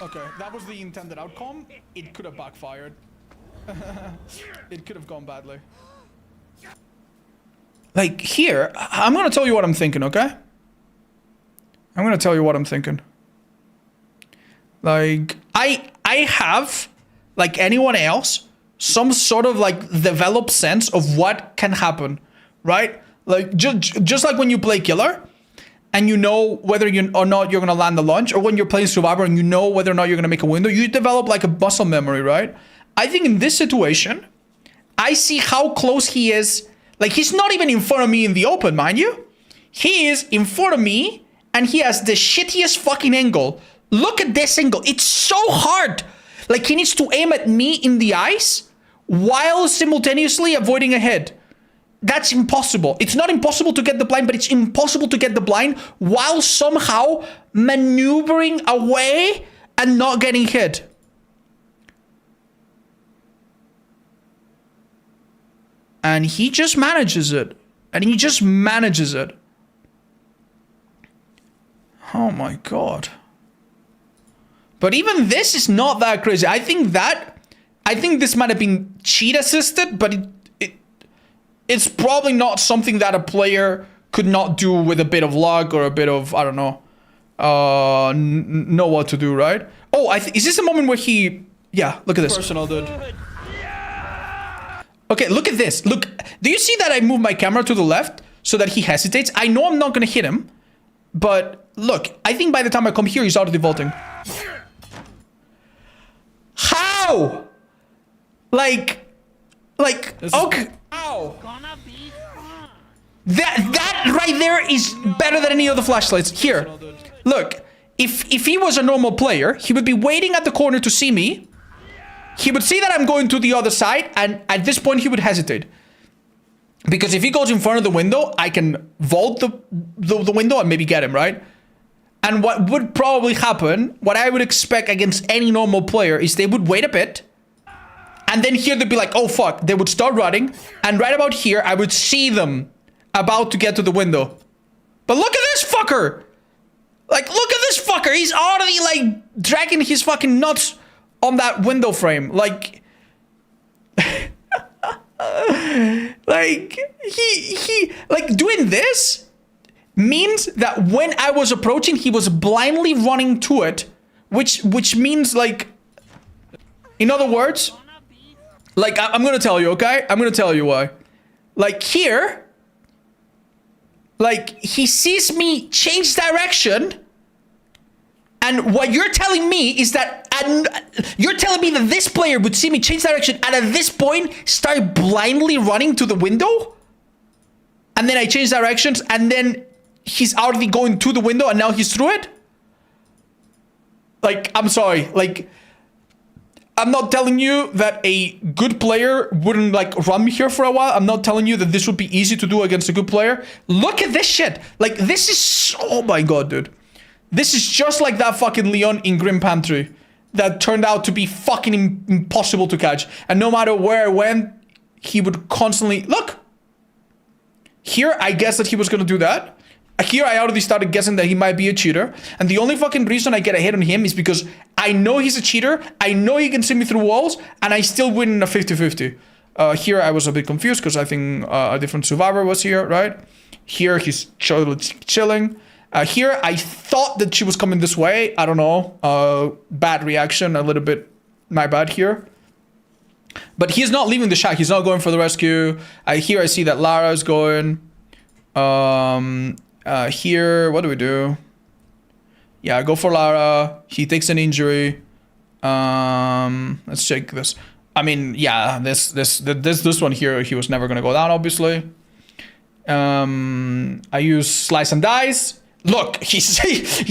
Okay, that was the intended outcome. It could have backfired. It could have gone badly. Like, here, I'm gonna tell you what I'm thinking, okay? I'm gonna tell you what I'm thinking. Like, I have, like anyone else, some sort of, like, developed sense of what can happen, right? Like, just like when you play Killer, and you know whether or not you're gonna land the launch, or when you're playing Survivor and you know whether or not you're gonna make a window, you develop like a muscle memory, right? I think in this situation, I see how close he is. Like, he's not even in front of me in the open, mind you. He is in front of me, and he has the shittiest fucking angle. Look at this angle. It's so hard. Like, he needs to aim at me in the eyes while simultaneously avoiding a hit. That's impossible. It's not impossible to get the blind, but it's impossible to get the blind while somehow maneuvering away and not getting hit. And he just manages it. And he just manages it. Oh my god. But even this is not that crazy. I think this might have been cheat assisted, but it's probably not something that a player could not do with a bit of luck or a bit of, I don't know, know what to do, right? Oh, is this the moment where he, yeah, look at this. Personal, dude. Okay, look at this. Look, do you see that I move my camera to the left so that he hesitates? I know I'm not gonna hit him, but look, I think by the time I come here, he's already vaulting. How? Like, okay. How? That right there is better than any of the flashlights. Here, look. If he was a normal player, he would be waiting at the corner to see me. He would see that I'm going to the other side, and at this point he would hesitate. Because if he goes in front of the window, I can vault the window and maybe get him, right? And what would probably happen, what I would expect against any normal player, is they would wait a bit. And then here they'd be like, oh fuck, they would start running. And right about here, I would see them about to get to the window. But look at this fucker! Like, look at this fucker! He's already, like, dragging his fucking nuts on that window frame. Like... like, like, doing this means that when I was approaching, he was blindly running to it. Which means, like... In other words... Like, I'm gonna tell you, okay? I'm gonna tell you why. Like, here... Like, he sees me change direction... And what you're telling me is that... you're telling me that this player would see me change direction and at this point start blindly running to the window? And then I change directions and then he's already going to the window and now he's through it? Like, I'm sorry. Like... I'm not telling you that a good player wouldn't, like, run me here for a while. I'm not telling you that this would be easy to do against a good player. Look at this shit. Like, this is... Oh my god, dude. This is just like that fucking Leon in Grim Pantry. That turned out to be fucking impossible to catch. And no matter where I went, he would constantly... Look! Here, I guess that he was gonna do that. Here I already started guessing that he might be a cheater. And the only fucking reason I get a hit on him is because I know he's a cheater. I know he can see me through walls. And I still win in a 50-50. Here I was a bit confused because I think a different survivor was here, right? Here he's chilling. Here I thought that she was coming this way. I don't know. Bad reaction, a little bit. My bad here. But he's not leaving the shack. He's not going for the rescue. Here I see that Lara is going. Here, what do we do? Yeah, go for Lara. He takes an injury. Let's check this. I mean, yeah, this one here, he was never gonna go down, obviously. I use slice and dice. Look, he's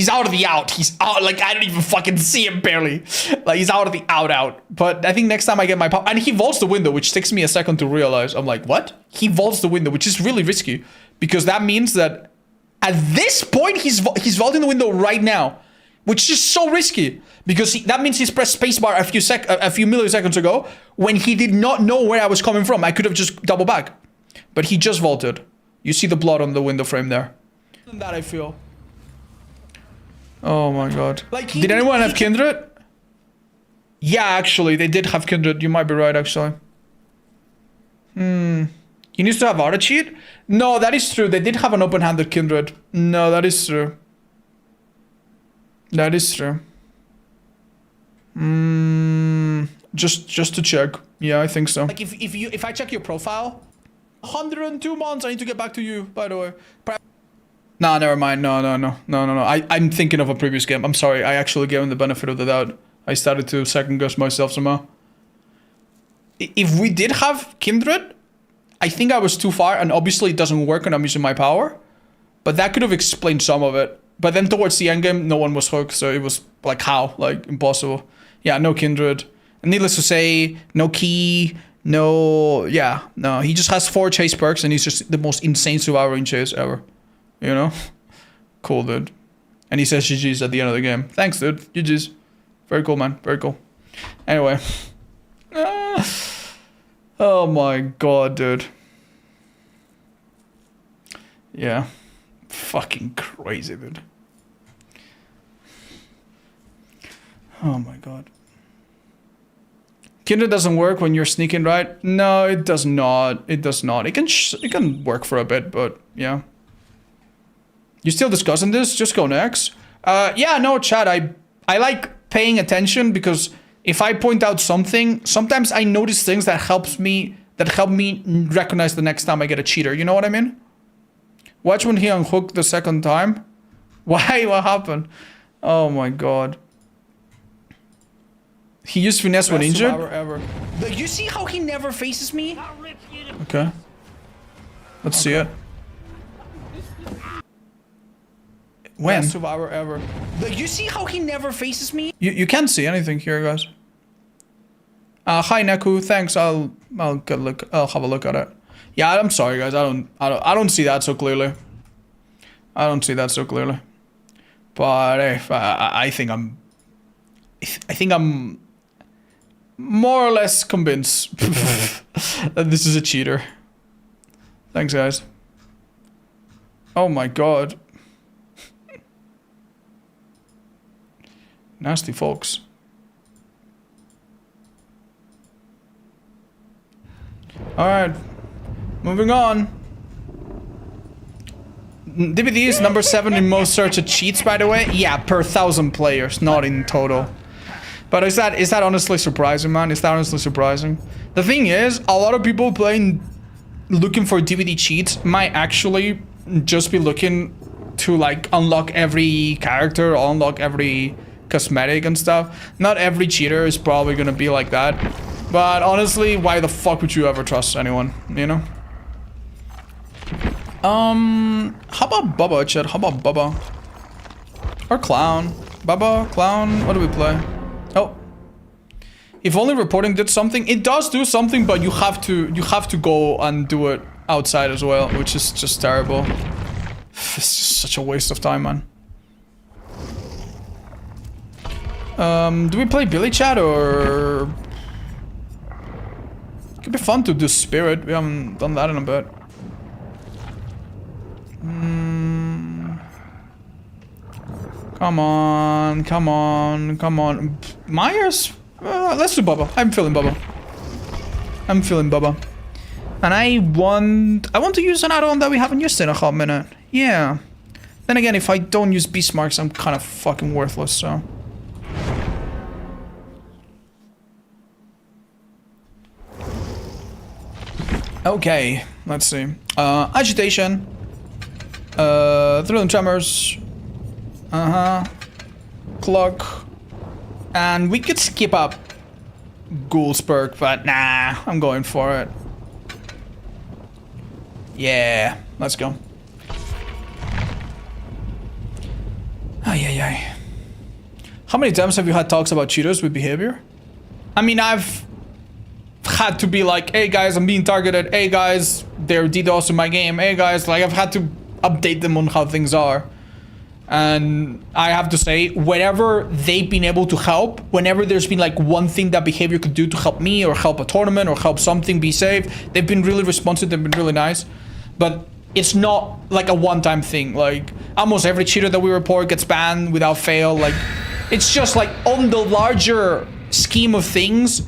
out of the out. He's out, like, I don't even fucking see him barely. Like, he's out of the out. But I think next time I get my power, and he vaults the window, which takes me a second to realize. I'm like, what? He vaults the window, which is really risky. Because that means that at this point, he's vaulting the window right now. Which is so risky. Because that means he's pressed spacebar a few milliseconds ago, when he did not know where I was coming from. I could have just double back. But he just vaulted. You see the blood on the window frame there. That I feel. Oh my god. Like, did anyone have Kindred? Yeah, actually, they did have Kindred. You might be right, actually. He needs to have auto cheat? No, that is true. They did have an open-handed Kindred. No, that is true. That is true. Just to check. Yeah, I think so. Like, if I check your profile, 102 months. I need to get back to you, by the way. Nah, never mind. No. I'm thinking of a previous game. I'm sorry. I actually gave him the benefit of the doubt. I started to second guess myself somehow. If we did have Kindred, I think I was too far, and obviously it doesn't work when I'm using my power. But that could have explained some of it. But then towards the end game, no one was hooked, so it was like, how? Like, impossible. Yeah, no Kindred. And needless to say, no key, no... Yeah, no. He just has 4 chase perks, and he's just the most insane survivor in chase ever. You know? Cool, dude. And he says GG's at the end of the game. Thanks, dude. GG's. Very cool, man. Very cool. Anyway. Oh my god, dude. Yeah. Fucking crazy, dude. Oh my god. Kindred doesn't work when you're sneaking, right? No, it does not. It does not. It can work for a bit, but yeah. You still discussing this? Just go next. Yeah, no, chat. I like paying attention because if I point out something, sometimes I notice things that help me recognize the next time I get a cheater. You know what I mean? Watch when he unhooked the second time. Why? What happened? Oh my god. He used finesse when injured? Ever. You see how he never faces me? Okay. Let's see it. When? Best survivor ever. You see how he never faces me? You can't see anything here, guys. Hi Neku, thanks. I'll have a look at it. Yeah, I'm sorry, guys. I don't see that so clearly. I don't see that so clearly. But I think I'm more or less convinced that this is a cheater. Thanks, guys. Oh my god. Nasty folks. Alright. Moving on. DBD is number 7 in most searched cheats, by the way. Yeah, per 1,000 players, not in total. But is that honestly surprising, man? Is that honestly surprising? The thing is, a lot of people looking for DVD cheats might actually just be looking to like unlock every character or unlock every cosmetic and stuff. Not every cheater is probably gonna be like that. But honestly, why the fuck would you ever trust anyone, you know? How about Bubba, chat? How about Bubba? Or Clown? Bubba, Clown, what do we play? Oh. If only reporting did something. It does do something, but you have to go and do it outside as well, which is just terrible. It's just such a waste of time, man. Do we play Billy Chat or... Could be fun to do Spirit. We haven't done that in a bit. Come on, come on, come on. Myers? Let's do Bubba. I'm feeling Bubba. I'm feeling Bubba. And I want to use an add-on that we haven't used in a hot minute. Yeah. Then again, if I don't use beast marks, I'm kind of fucking worthless, so. Okay, let's see. Agitation. Thrilling tremors. Clock. And we could skip up Ghoul's perk, but nah, I'm going for it. Yeah, let's go. Ay. How many times have you had talks about cheaters with behavior? I mean, I've had to be like, hey guys, I'm being targeted. Hey guys, they're DDoS in my game. Hey guys, like I've had to update them on how things are. And I have to say, whenever they've been able to help, whenever there's been like one thing that behavior could do to help me or help a tournament or help something be safe, they've been really responsive, they've been really nice. But it's not like a one-time thing. Like almost every cheater that we report gets banned without fail. Like it's just like on the larger scheme of things,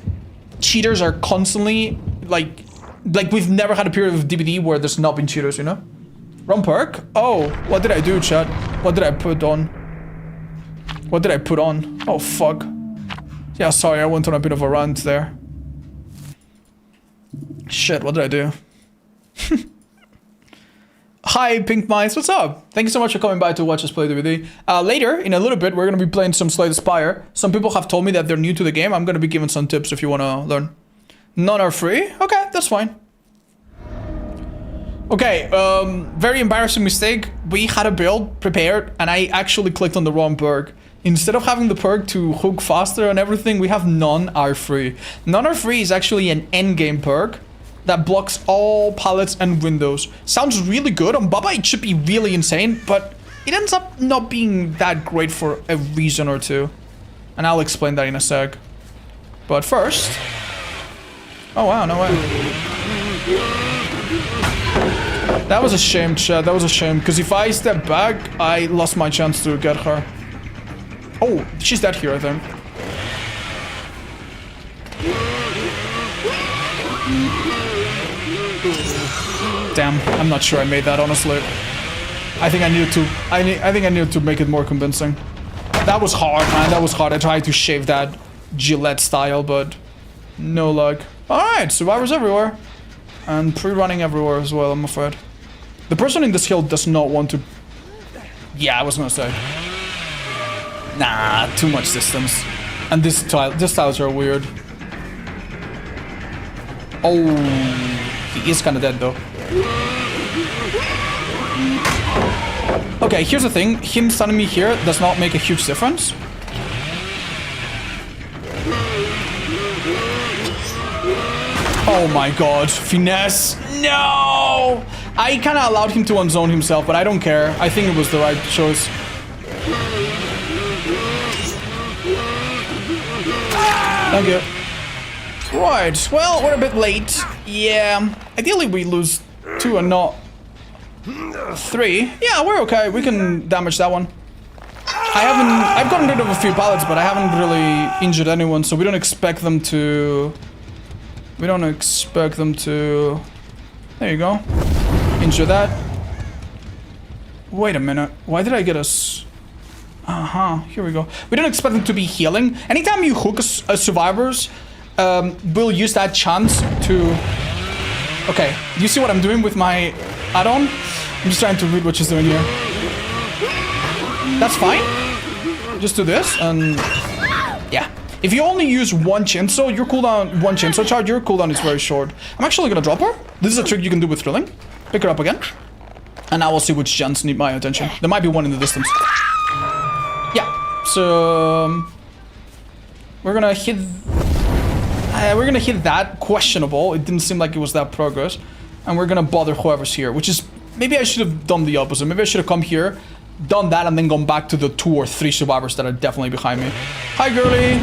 cheaters are constantly like we've never had a period of DBD where there's not been cheaters, you know? Wrong perk? Oh, what did I do, chat? What did I put on? What did I put on? Oh, fuck. Yeah, sorry, I went on a bit of a rant there. Shit, what did I do? Hi, Pink Mice, what's up? Thank you so much for coming by to watch us play DBD. Later, in a little bit, we're gonna be playing some Spire. Some people have told me that they're new to the game. I'm gonna be giving some tips if you wanna learn. None are free? Okay, that's fine. Okay, very embarrassing mistake. We had a build prepared and I actually clicked on the wrong perk. Instead of having the perk to hook faster and everything, we have none are free. None are free is actually an endgame perk that blocks all palettes and windows. Sounds really good. On Bubba it should be really insane, but it ends up not being that great for a reason or two. And I'll explain that in a sec. But first... Oh wow, no way. That was a shame, chat. That was a shame. Because if I step back, I lost my chance to get her. Oh, she's dead here, I think. Damn, I'm not sure I made that, honestly. I think I needed to. I think I needed to make it more convincing. That was hard, man. That was hard. I tried to shave that Gillette style, but no luck. All right, survivors everywhere, and pre-running everywhere as well. I'm afraid. The person in this hill does not want to... Yeah, I was gonna say. Nah, too much distance. And these tiles are weird. Oh, he is kind of dead though. Okay, here's the thing. Him stunning me here does not make a huge difference. Oh my god, finesse. No! I kind of allowed him to unzone himself, but I don't care. I think it was the right choice. Thank you. Right, well, we're a bit late. Yeah, ideally we lose 2 and not 3. Yeah, we're okay. We can damage that one. I've gotten rid of a few pallets, but I haven't really injured anyone, so we don't expect them to... There you go. Injure that. Wait a minute. Why did I get us? Here we go. We don't expect them to be healing. Anytime you hook survivors, we'll use that chance to... Okay, do you see what I'm doing with my add-on? I'm just trying to read what she's doing here. That's fine. Just do this and... Yeah. If you only use one chainsaw, your cooldown, one chainsaw charge, your cooldown is very short. I'm actually gonna drop her. This is a trick you can do with thrilling. Pick her up again. And now we'll see which gens need my attention. There might be one in the distance. Yeah, so... We're gonna hit that. Questionable. It didn't seem like it was that progress. And we're gonna bother whoever's here, which is... Maybe I should have done the opposite. Maybe I should have come here, done that, and then gone back to the 2 or 3 survivors that are definitely behind me. Hi, girly!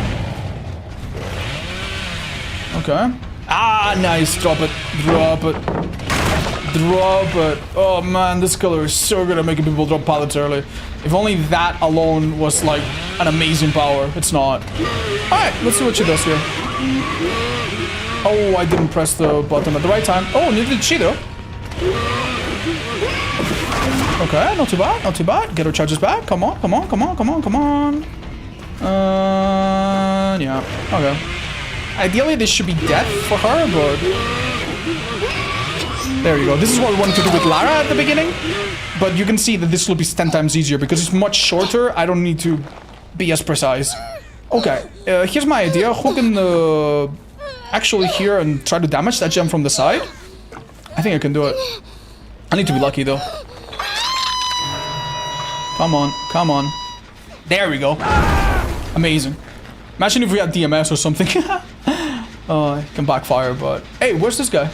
Okay. Ah, nice. Drop it. Drop it. drop it. Oh man, this killer is so good at making people drop pallets early. If only that alone was like an amazing power. It's not. Alright, let's see what she does here. Oh, I didn't press the button at the right time. Oh, neither did she though. Okay, not too bad, not too bad. Get her charges back. Come on, come on, come on, come on, come on. Yeah, okay. Ideally, this should be death for her, but... There you go. This is what we wanted to do with Lara at the beginning. But you can see that this will be 10 times easier because it's much shorter. I don't need to be as precise. Okay, here's my idea. Hook in the... Actually here and try to damage that gem from the side. I think I can do it. I need to be lucky though. Come on, come on. There we go. Amazing. Imagine if we had DMS or something. Oh, it can backfire, but... Hey, where's this guy?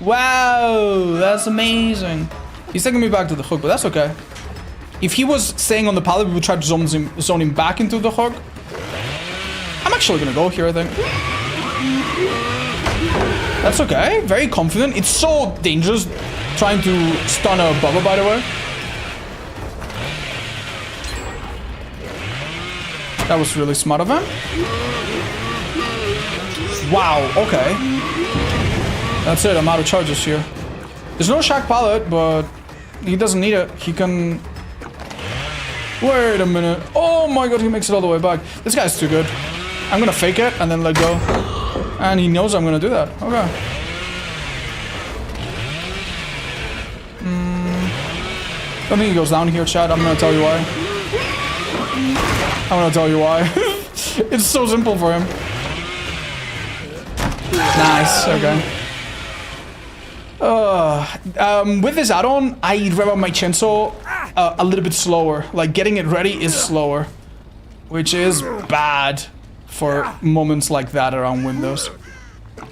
Wow, that's amazing. He's taking me back to the hook, but that's okay. If he was staying on the pallet, we would try to zone him back into the hook. I'm actually gonna go here, I think. That's okay. Very confident. It's so dangerous trying to stun a Bubba, by the way. That was really smart of him. Wow, okay. That's it, I'm out of charges here. There's no Shack pallet, but he doesn't need it. He can... Wait a minute. Oh my god, he makes it all the way back. This guy's too good. I'm gonna fake it and then let go. And he knows I'm gonna do that. Okay. I don't think he goes down here, chat. I'm gonna tell you why. I'm gonna tell you why. It's so simple for him. Nice, okay. With this add-on, I rev up my chainsaw a little bit slower. Like, getting it ready is slower. Which is bad for moments like that around windows.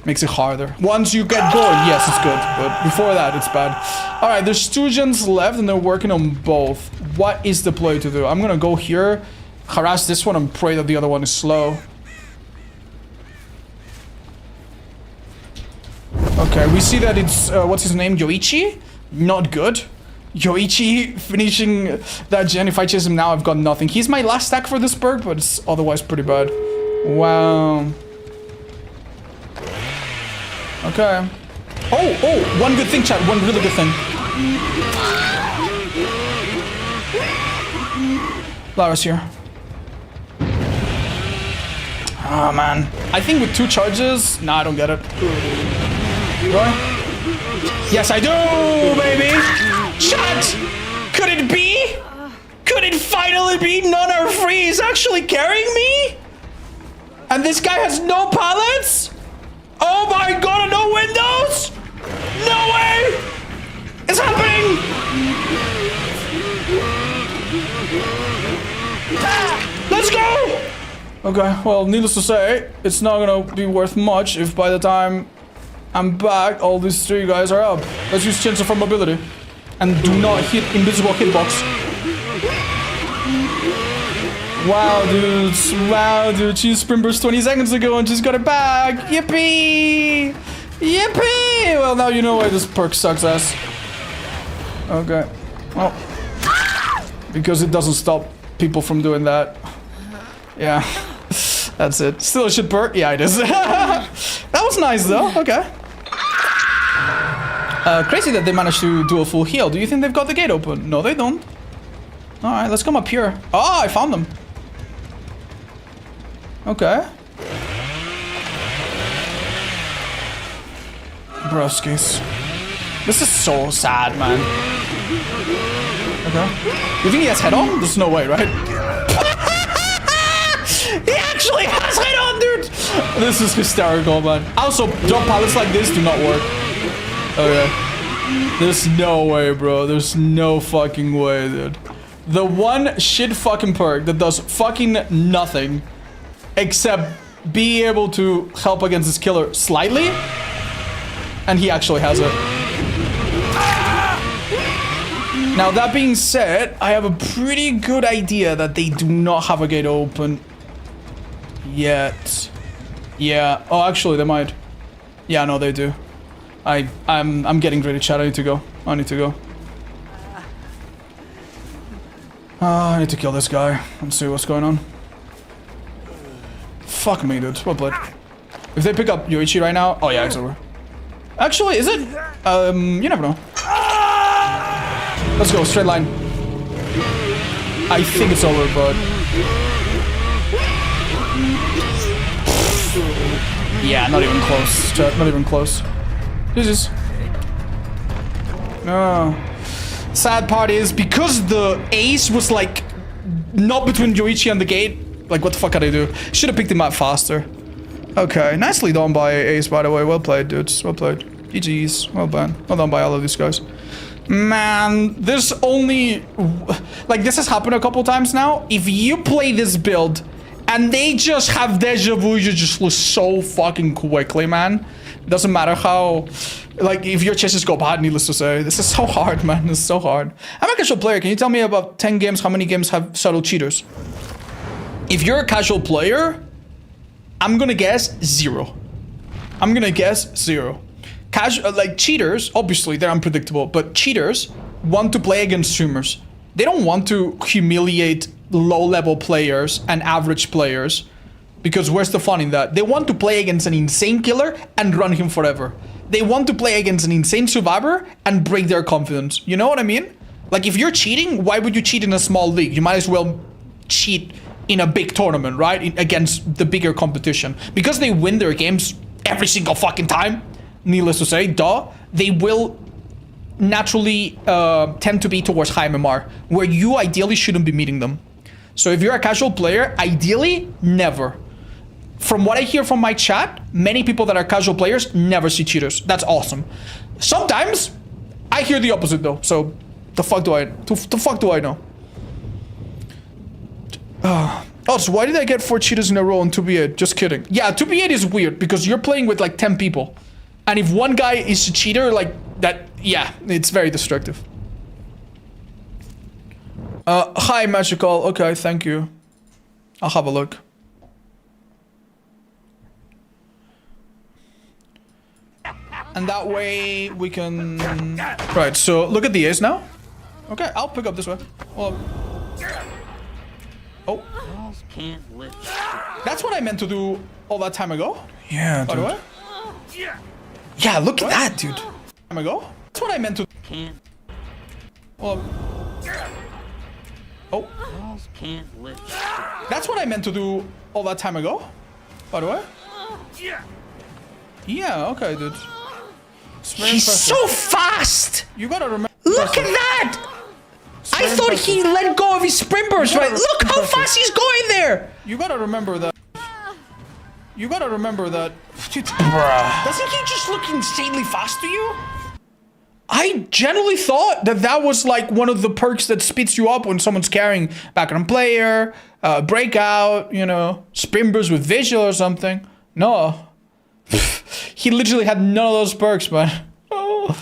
Makes it harder. Once you get going, yes, it's good. But before that, it's bad. Alright, there's 2 gens left and they're working on both. What is the play to do? I'm gonna go here, harass this one and pray that the other one is slow. Okay, we see that it's, what's his name? Yoichi? Not good. Yoichi finishing that gen. If I chase him now, I've got nothing. He's my last stack for this perk, but it's otherwise pretty bad. Wow. Okay. Oh, one good thing, chat. One really good thing. Lara's here. Oh, man. I think with 2 charges... Nah, I don't get it. Do I? Yes, I do, baby! Chat! Could it be? Could it finally be none are free? He's actually carrying me? And this guy has no pallets? Oh my god, and no windows? No way! It's happening! Let's go! Okay, well, needless to say, it's not gonna be worth much if by the time I'm back, all these 3 guys are up. Let's use Chainsaw for mobility. And do not hit invisible hitbox. Wow, dudes. Wow, dude. She sprint burst 20 seconds ago and just got it back. Yippee! Yippee! Well, now you know why this perk sucks ass. Okay. Well. Because it doesn't stop people from doing that. Yeah. That's it. Still a shit perk? Yeah, it is. That was nice, though. Okay. Crazy that they managed to do a full heal. Do you think they've got the gate open? No, they don't. Alright, let's come up here. Oh, I found them. Okay. Broskies. This is so sad, man. Okay. You think he has head on? There's no way, right? He actually has head on, dude! This is hysterical, man. Also, drop pallets like this do not work. Okay. There's no way, bro. There's no fucking way, dude. The one shit fucking perk that does fucking nothing except be able to help against this killer slightly, and he actually has it. Now, that being said, I have a pretty good idea that they do not have a gate open yet. Yeah. Oh, actually, they might. Yeah, no, they do. I'm getting ready, chat. I need to go. I need to go. I need to kill this guy and see what's going on. Fuck me, dude. Well played. If they pick up Yoichi right now, oh yeah, it's over. Actually, is it? You never know. Let's go, straight line. I think it's over, but... Yeah, not even close, chat. Not even close. Jesus. No. Sad part is, because the ace was like not between Yoichi and the gate, like what the fuck did I do? Should have picked him up faster. Okay, nicely done by Ace, by the way. Well played, dudes. Well played. GG's. Well done. Well done by all of these guys. Man, there's only... Like, this has happened a couple times now. If you play this build and they just have deja vu, you just lose so fucking quickly, man. Doesn't matter how... Like, if your chases go bad, needless to say. This is so hard, man. This is so hard. I'm a casual player. Can you tell me about 10 games, how many games have subtle cheaters? If you're a casual player... I'm gonna guess 0. I'm gonna guess 0. Like cheaters, obviously they're unpredictable, but cheaters want to play against streamers. They don't want to humiliate low-level players and average players, because where's the fun in that? They want to play against an insane killer and run him forever. They want to play against an insane survivor and break their confidence. You know what I mean? Like, if you're cheating, why would you cheat in a small league? You might as well cheat in a big tournament, right? Against the bigger competition. Because they win their games every single fucking time, needless to say, duh, they will naturally tend to be towards high MMR, where you ideally shouldn't be meeting them. So if you're a casual player, ideally, never. From what I hear from my chat, many people that are casual players never see cheaters. That's awesome. Sometimes, I hear the opposite though, so the fuck do I know? Oh, so why did I get 4 cheaters in a row on 2v8? Just kidding. Yeah, 2v8 is weird because you're playing with like 10 people. And if one guy is a cheater, like that, yeah, it's very destructive. Hi, Magical. Okay, thank you. I'll have a look. And that way we can... Right, so look at the ace now. Okay, I'll pick up this way. Well... Oh. Can't lift. That's what I meant to do all that time ago. Yeah, dude. By the way. Yeah, look at that, dude. Time ago? That's what I meant to... Can't. Well... Oh. Can't lift. That's what I meant to do all that time ago. By the way. Yeah, okay, dude. He's so fast! You gotta remember... Look at that! I thought he let go of his sprint burst, right? Look how fast he's going there! You gotta remember that. You gotta remember that. Bruh. Doesn't he just look insanely fast to you? I generally thought that that was like one of the perks that speeds you up when someone's carrying background player, breakout, you know, sprint burst with visual or something. No. He literally had none of those perks, man. Oh.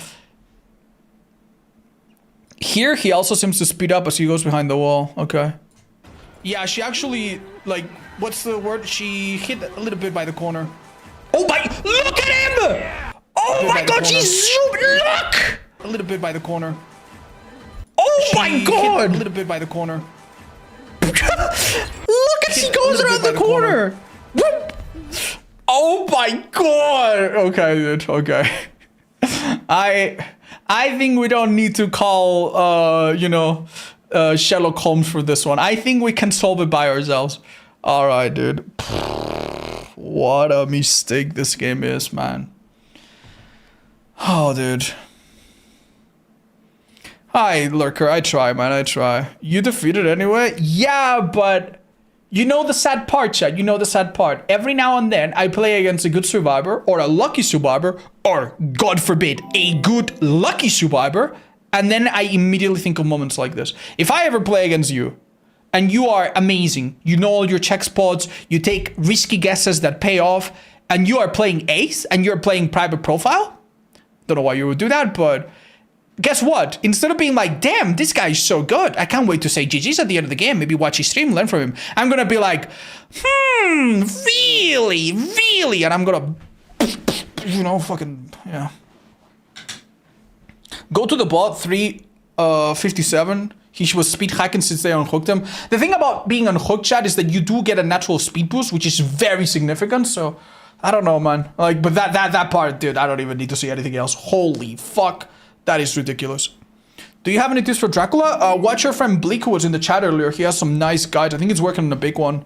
Here, he also seems to speed up as he goes behind the wall. Okay. Yeah, she actually, like, what's the word? She hit a little bit by the corner. Oh my, look at him! Oh my god, she zoomed, look! A little bit by the corner. Oh my god! A little bit by the corner. Look as she goes around the corner! Oh my god! Okay, dude, okay. I think we don't need to call, you know, Sherlock Holmes for this one. I think we can solve it by ourselves. All right, dude. What a mistake this game is, man. Oh, dude. Hi, Lurker. I try, man. I try. You defeated anyway? Yeah, but... You know the sad part, chat. You know the sad part. Every now and then, I play against a good survivor, or a lucky survivor, or, God forbid, a good lucky survivor, and then I immediately think of moments like this. If I ever play against you, and you are amazing, you know all your check spots, you take risky guesses that pay off, and you are playing ace, and you're playing private profile, don't know why you would do that, but... Guess what? Instead of being like, damn, this guy is so good, I can't wait to say GG's at the end of the game, maybe watch his stream, learn from him. I'm gonna be like, really? And I'm gonna, you know, fucking, yeah. Go to the bot 357. He was speed hacking since they unhooked him. The thing about being unhooked, chat, is that you do get a natural speed boost, which is very significant. So I don't know, man. Like, but that part, dude, I don't even need to see anything else. Holy fuck, that is ridiculous. Do you have any tips for Dracula? Watch your friend Bleak, who was in the chat earlier. He has some nice guides. I think he's working on a big one.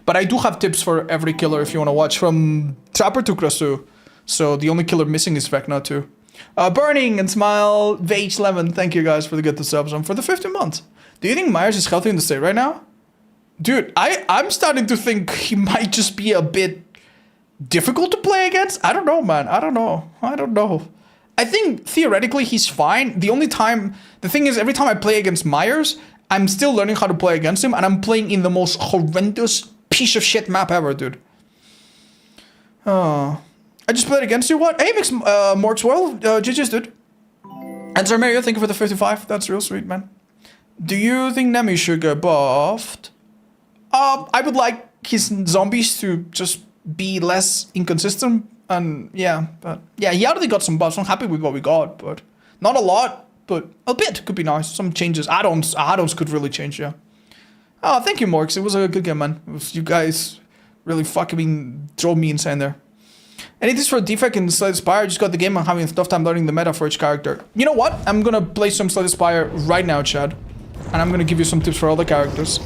But I do have tips for every killer if you want to watch, from Trapper to Krasu. So the only killer missing is Vecna too. Burning and Smile, VH11, thank you guys for the good subs and for the 15 months. Do you think Myers is healthy in the state right now? Dude, I'm starting to think he might just be a bit difficult to play against. I don't know, man. I don't know. I think theoretically he's fine. The thing is, every time I play against Myers, I'm still learning how to play against him, and I'm playing in the most horrendous piece of shit map ever, dude. Oh. I just played against you, what? Hey, Mix Morks World, GG's, dude. And Sir Mario, thank you for the 55. That's real sweet, man. Do you think Nemi should get buffed? I would like his zombies to just be less inconsistent. And yeah, but yeah, he already got some buffs. I'm happy with what we got, but not a lot, but a bit could be nice. Some changes. Add-ons could really change, yeah. Oh, thank you, Morks. It was a good game, man. You guys really fucking drove me insane there. Any tips for a defect in Slay the Spire? Just got the game and having a tough time learning the meta for each character. You know what? I'm gonna play some Slay the Spire right now, Chad. And I'm gonna give you some tips for all the characters.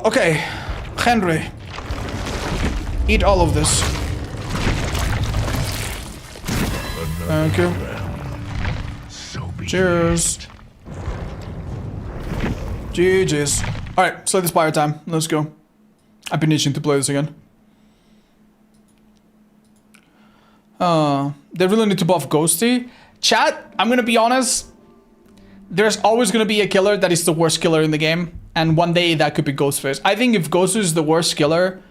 Okay. Henry. Eat all of this. Thank you. Cheers. GG's. Alright, Slay the Spire time. Let's go. I've been itching to play this again. They really need to buff Ghosty. Chat, I'm gonna be honest. There's always gonna be a killer that is the worst killer in the game. And one day that could be Ghostface. I think if Ghostface is the worst killer,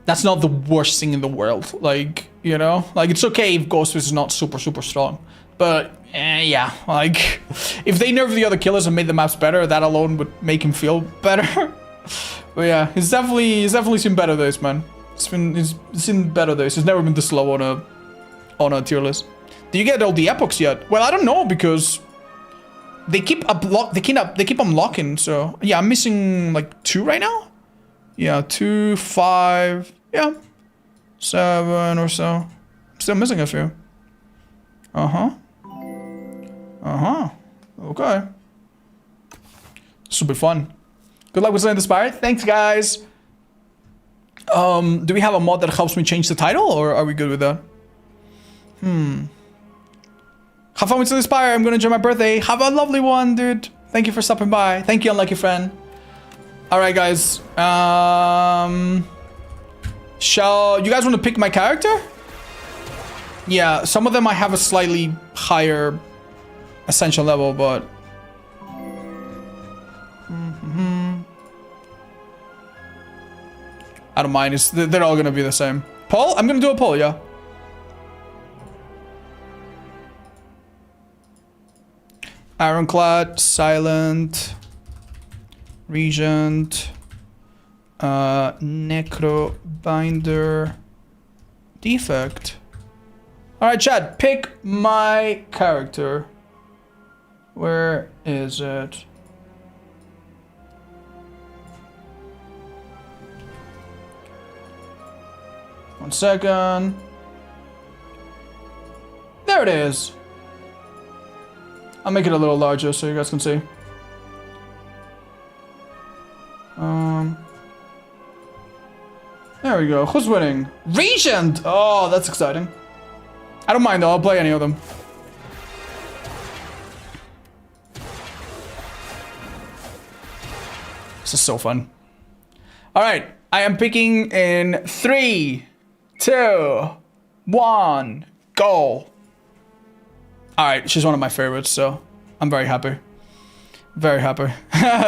that's not the worst thing in the world. Like, you know? Like, it's okay if Ghostface is not super, super strong. But, yeah. Like, if they nerfed the other killers and made the maps better, that alone would make him feel better. But yeah, he's definitely seen better days, man. He's seen better days. He's never been this low on a tier list. Do you get all the epochs yet? Well, I don't know, because they keep unlocking, so yeah, I'm missing like 2 right now. Yeah, 2, 5, yeah, 7 or so. Still missing a few. Okay. This will be fun. Good luck with Slaying the Spire. Thanks, guys. Do we have a mod that helps me change the title, or are we good with that? Have fun with Slaying the Spire. I'm gonna enjoy my birthday. Have a lovely one, dude. Thank you for stopping by. Thank you, unlucky friend. Alright, guys. Shall you guys want to pick my character? Yeah, some of them I have a slightly higher Ascension level, but I don't mind. They're all gonna be the same. Poll? I'm gonna do a poll, yeah. Ironclad, Silent, Regent, Necrobinder, Defect. Alright, Chad, pick my character. Where is it? One second. There it is. I'll make it a little larger so you guys can see. There we go. Who's winning? Regent! Oh, that's exciting. I don't mind though, I'll play any of them. This is so fun. Alright, I am picking in 3, 2, 1, go. Alright, she's one of my favorites, so I'm very happy. Very happy.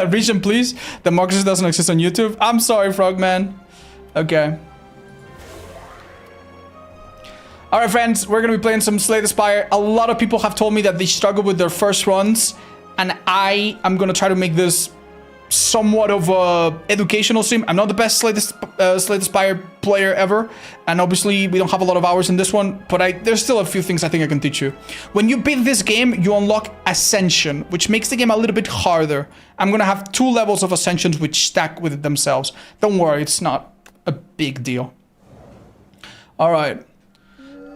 Regent, please. The Marcus doesn't exist on YouTube. I'm sorry, Frogman. Okay. Alright, friends, we're gonna be playing some Slay the Spire. A lot of people have told me that they struggle with their first runs, and I am gonna try to make this somewhat of a educational stream. I'm not the best Slay the Spire player ever, and obviously we don't have a lot of hours in this one, but there's still a few things I think I can teach you. When you beat this game, you unlock Ascension, which makes the game a little bit harder. I'm gonna have 2 levels of Ascensions which stack with themselves. Don't worry, it's not a big deal. All right.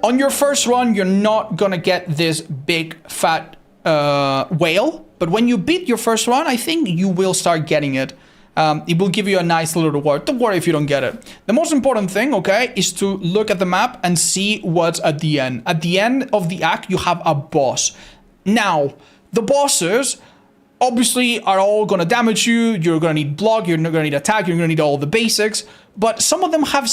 On your first run, you're not gonna get this big fat whale, but when you beat your first run, I think you will start getting it. It will give you a nice little reward. Don't worry if you don't get it. The most important thing, okay, is to look at the map and see what's at the end. At the end of the act, you have a boss. Now, the bosses obviously are all gonna damage you. You're gonna need block, you're gonna need attack, you're gonna need all the basics, but some of them have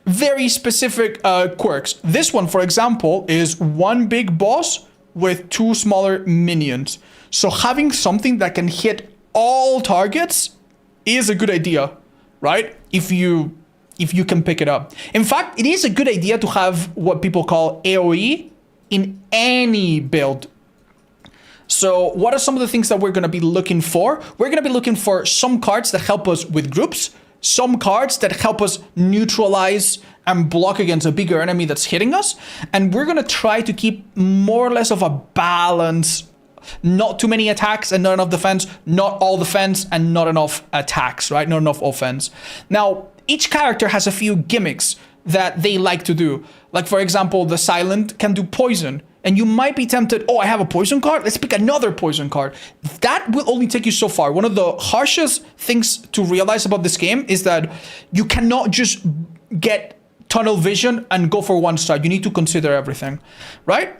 very specific quirks. This one, for example, is one big boss with 2 smaller minions. So having something that can hit all targets is a good idea, right? If you can pick it up. In fact, it is a good idea to have what people call AoE in any build. So what are some of the things that we're going to be looking for? We're going to be looking for some cards that help us with groups, some cards that help us neutralize and block against a bigger enemy that's hitting us. And we're going to try to keep more or less of a balance. Not too many attacks and not enough defense, not all defense and not enough attacks, right? Not enough offense. Now, each character has a few gimmicks that they like to do. Like, for example, the Silent can do poison. And you might be tempted, oh, I have a poison card? Let's pick another poison card. That will only take you so far. One of the harshest things to realize about this game is that you cannot just get tunnel vision and go for one strike. You need to consider everything, right?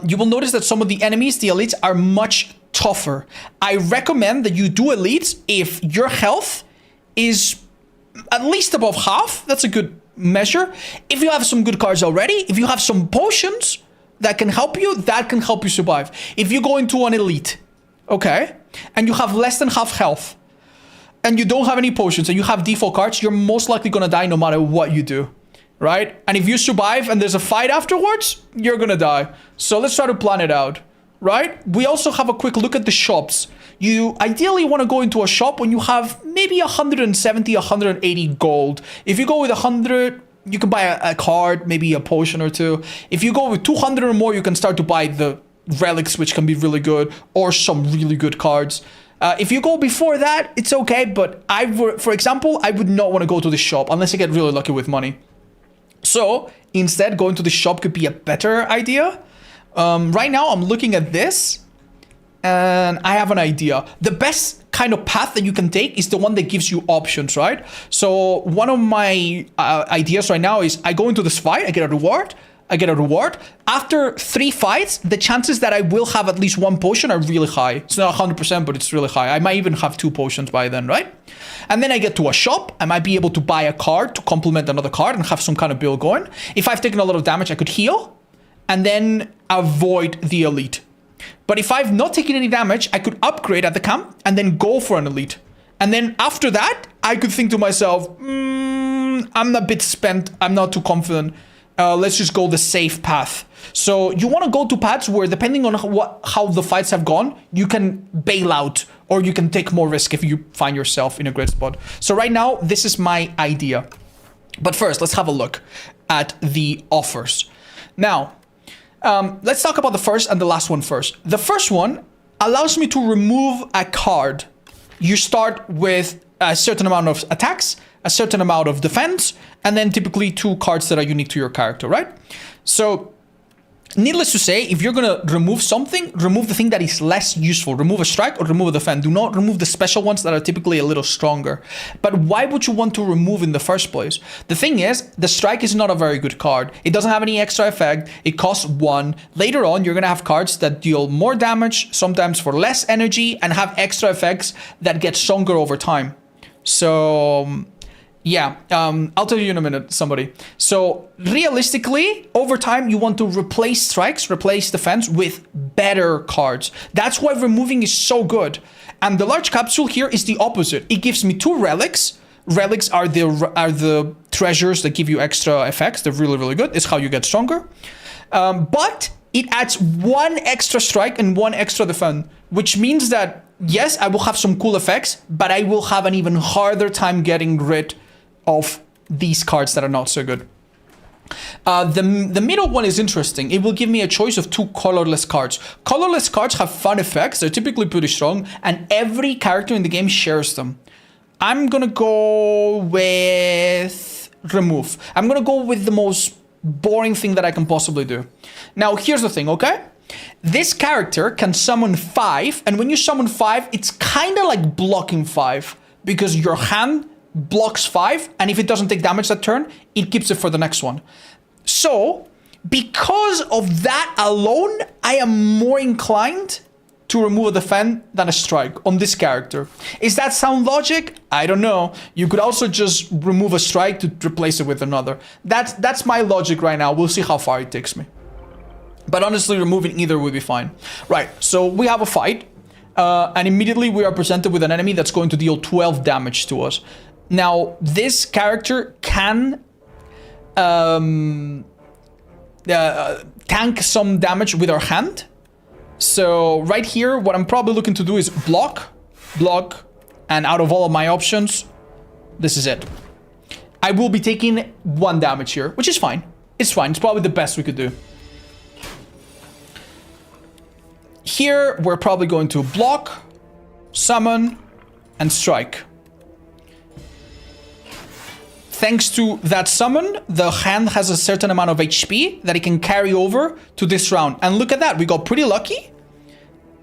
You will notice that some of the enemies, the elites, are much tougher. I recommend that you do elites if your health is at least above half. That's a good measure. If you have some good cards already, if you have some potions that can help you survive. If you go into an elite, okay, and you have less than half health, and you don't have any potions, and you have default cards, you're most likely gonna die no matter what you do, right? And if you survive and there's a fight afterwards, you're gonna die. So let's try to plan it out, right? We also have a quick look at the shops. You ideally want to go into a shop when you have maybe 170, 180 gold. If you go with 100, you can buy a card, maybe a potion or 2. If you go with 200 or more, you can start to buy the relics, which can be really good, or some really good cards. If you go before that, it's okay, but for example, I would not want to go to the shop unless I get really lucky with money. So instead, going to the shop could be a better idea. Right now, I'm looking at this, and I have an idea. The best kind of path that you can take is the one that gives you options, right? So one of my ideas right now is I go into this fight, I get a reward. After 3 fights, the chances that I will have at least 1 potion are really high. It's not 100%, but it's really high. I might even have 2 potions by then, right? And then I get to a shop. I might be able to buy a card to complement another card and have some kind of build going. If I've taken a lot of damage, I could heal and then avoid the elite. But if I've not taken any damage, I could upgrade at the camp and then go for an elite. And then after that, I could think to myself, I'm a bit spent. I'm not too confident. Let's just go the safe path. So you want to go to paths where, depending on how the fights have gone, you can bail out or you can take more risk if you find yourself in a great spot. So right now, this is my idea. But first, let's have a look at the offers. Now, let's talk about the first and the last one first. The first one allows me to remove a card. You start with a certain amount of attacks, a certain amount of defense, and then typically 2 cards that are unique to your character, right? So, needless to say, if you're gonna remove something, remove the thing that is less useful. Remove a strike or remove a defense. Do not remove the special ones that are typically a little stronger. But why would you want to remove in the first place? The thing is, the strike is not a very good card. It doesn't have any extra effect. It costs 1. Later on, you're gonna have cards that deal more damage, sometimes for less energy, and have extra effects that get stronger over time. So, yeah, I'll tell you in a minute, somebody. So realistically, over time, you want to replace strikes, replace defense with better cards. That's why removing is so good. And the large capsule here is the opposite. It gives me 2 relics. Relics are the treasures that give you extra effects. They're really, really good. It's how you get stronger. But it adds 1 extra strike and 1 extra defense, which means that yes, I will have some cool effects, but I will have an even harder time getting rid of these cards that are not so good. The middle one is interesting. It will give me a choice of 2 colorless cards. Colorless cards have fun effects. They're typically pretty strong, and every character in the game shares them. I'm gonna go with remove. I'm gonna go with the most boring thing that I can possibly do. Now, here's the thing, okay? This character can summon 5, and when you summon 5, it's kind of like blocking 5, because your hand blocks 5, and if it doesn't take damage that turn, it keeps it for the next one. So, because of that alone, I am more inclined to remove a defend than a strike on this character. Is that sound logic? I don't know. You could also just remove a strike to replace it with another. That's my logic right now. We'll see how far it takes me. But honestly, removing either would be fine. Right, so we have a fight. And immediately we are presented with an enemy that's going to deal 12 damage to us. Now, this character can tank some damage with our hand. So right here, what I'm probably looking to do is block, and out of all of my options, this is it. I will be taking 1 damage here, which is fine. It's fine. It's probably the best we could do. Here, we're probably going to block, summon, and strike. Thanks to that summon, the hand has a certain amount of HP that it can carry over to this round. And look at that, we got pretty lucky.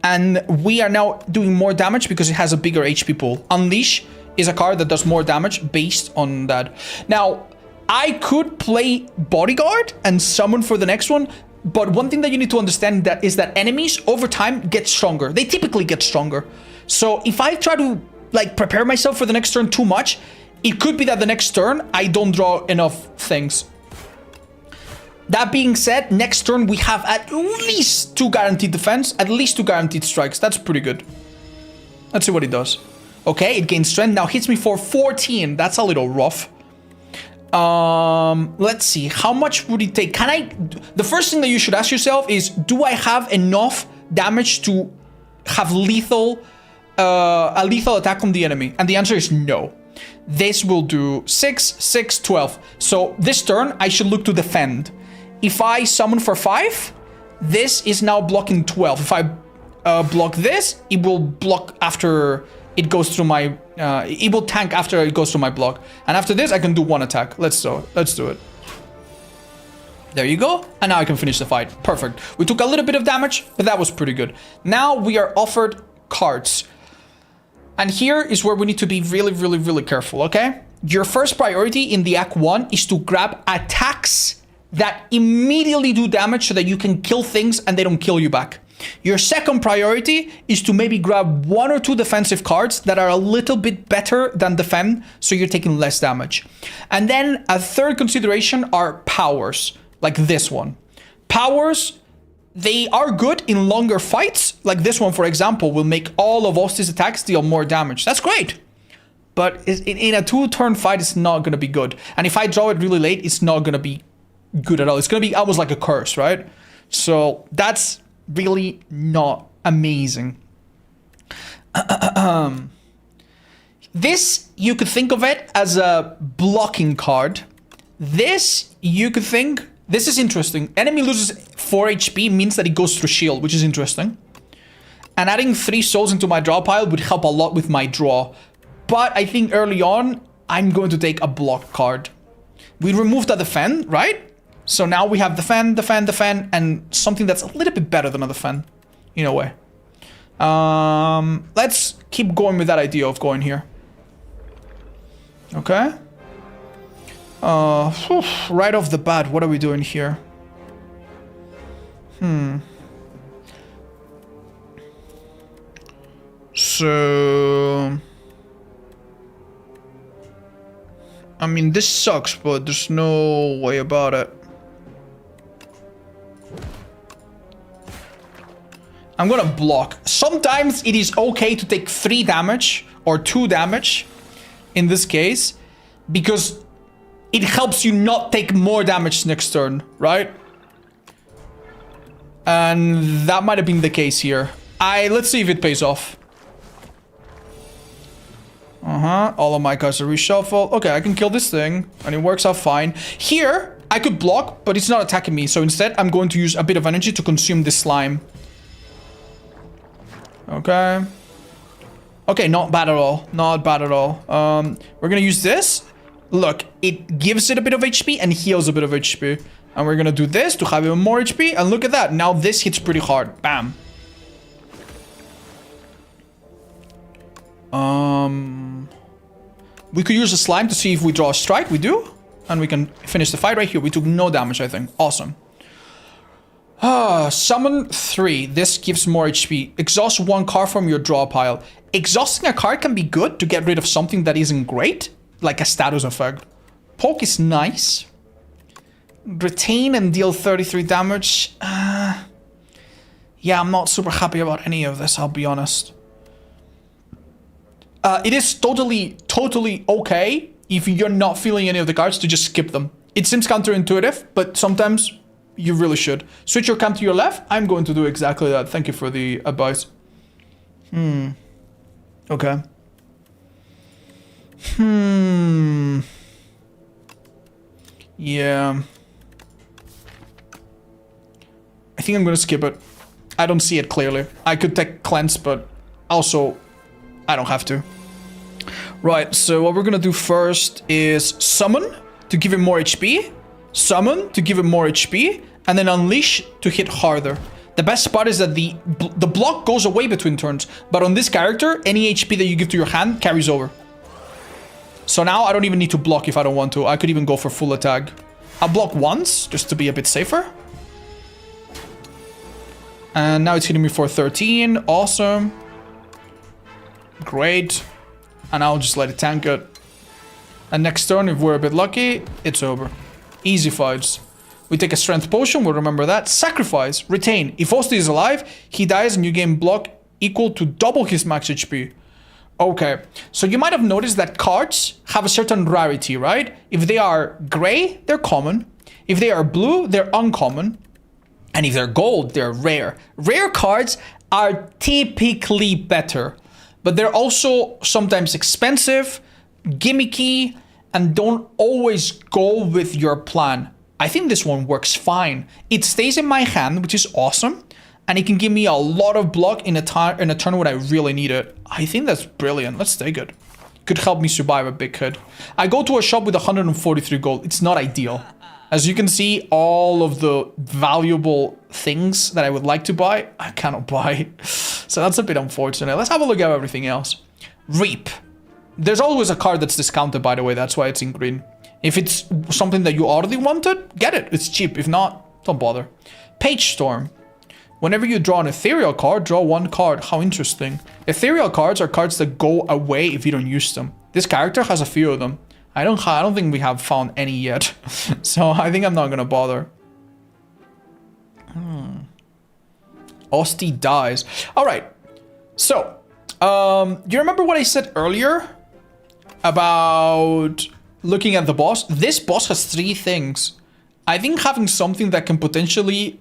And we are now doing more damage because it has a bigger HP pool. Unleash is a card that does more damage based on that. Now, I could play Bodyguard and summon for the next one, but one thing that you need to understand is that enemies over time get stronger. They typically get stronger. So if I try to like prepare myself for the next turn too much, it could be that the next turn I don't draw enough things. That being said, next turn we have at least 2 guaranteed defense, at least 2 guaranteed strikes. That's pretty good. Let's see what it does. Okay, it gains strength. Now hits me for 14. That's a little rough. Let's see. How much would it take? Can I... The first thing that you should ask yourself is, do I have enough damage to have lethal... a lethal attack on the enemy? And the answer is no. This will do 6, 6, 12. So this turn, I should look to defend. If I summon for 5, this is now blocking 12. If I block this, it will block after it goes through my... it will tank after it goes through my block. And after this, I can do 1 attack. Let's do it. There you go. And now I can finish the fight. Perfect. We took a little bit of damage, but that was pretty good. Now we are offered cards. And here is where we need to be really, really, really careful, okay? Your first priority in the Act 1 is to grab attacks that immediately do damage so that you can kill things and they don't kill you back. Your second priority is to maybe grab 1 or 2 defensive cards that are a little bit better than defend, so you're taking less damage. And then a third consideration are powers, like this one. Powers... They are good in longer fights. Like this one, for example, will make all of Osti's attacks deal more damage. That's great. But in a 2-turn fight, it's not going to be good. And if I draw it really late, it's not going to be good at all. It's going to be almost like a curse, right? So that's really not amazing. This, you could think of it as a blocking card. This, you could think... This is interesting. Enemy loses 4 HP means that it goes through shield, which is interesting. And adding 3 souls into my draw pile would help a lot with my draw. But I think early on, I'm going to take a block card. We removed the defend, right? So now we have defend, and something that's a little bit better than a defend, in a way. Let's keep going with that idea of going here. Okay. Right off the bat, what are we doing here? So... I mean, this sucks, but there's no way about it. I'm gonna block. Sometimes it is okay to take 3 damage, or 2 damage, in this case, because... it helps you not take more damage next turn, right? And that might have been the case here. Let's see if it pays off. All of my cards are reshuffled. Okay, I can kill this thing, and it works out fine. Here, I could block, but it's not attacking me. So instead, I'm going to use a bit of energy to consume this slime. Okay. Okay, not bad at all. Not bad at all. We're gonna use this. Look, it gives it a bit of HP and heals a bit of HP. And we're gonna do this to have even more HP. And look at that. Now this hits pretty hard. Bam. We could use a slime to see if we draw a strike. We do. And we can finish the fight right here. We took no damage, I think. Awesome. Summon 3. This gives more HP. Exhaust 1 card from your draw pile. Exhausting a card can be good to get rid of something that isn't great. Like a status effect. Poke is nice. Retain and deal 33 damage. Yeah, I'm not super happy about any of this, I'll be honest. It is totally okay if you're not feeling any of the cards to just skip them. It seems counterintuitive, but sometimes you really should. Switch your camp to your left. I'm going to do exactly that. Thank you for the advice. Okay. Yeah. I think I'm going to skip it. I don't see it clearly. I could take cleanse, but also I don't have to. Right, so what we're going to do first is summon to give him more HP. Summon to give him more HP. And then unleash to hit harder. The best part is that the block goes away between turns. But on this character, any HP that you give to your hand carries over. So now I don't even need to block if I don't want to. I could even go for full attack. I'll block once, just to be a bit safer. And now it's hitting me for 13. Awesome. Great. And I'll just let it tank it. And next turn, if we're a bit lucky, it's over. Easy fights. We take a strength potion, we'll remember that. Sacrifice, retain. If Osti is alive, he dies and you gain block equal to double his max HP. Okay, so you might have noticed that cards have a certain rarity, right? If they are gray, they're common. If they are blue, they're uncommon. And if they're gold, they're rare. Rare cards are typically better, but they're also sometimes expensive, gimmicky, and don't always go with your plan. I think this one works fine. It stays in my hand, which is awesome. And it can give me a lot of block in a turn when I really need it. I think that's brilliant. Let's take it. Could help me survive a big hit. I go to a shop with 143 gold. It's not ideal. As you can see, all of the valuable things that I would like to buy, I cannot buy. So that's a bit unfortunate. Let's have a look at everything else. Reap. There's always a card that's discounted, by the way. That's why it's in green. If it's something that you already wanted, get it. It's cheap. If not, don't bother. Page Storm. Whenever you draw an ethereal card, draw 1 card. How interesting. Ethereal cards are cards that go away if you don't use them. This character has a few of them. I don't think we have found any yet. So I think I'm not gonna bother. Osti dies. Alright. So, you remember what I said earlier about looking at the boss? This boss has 3 things. I think having something that can potentially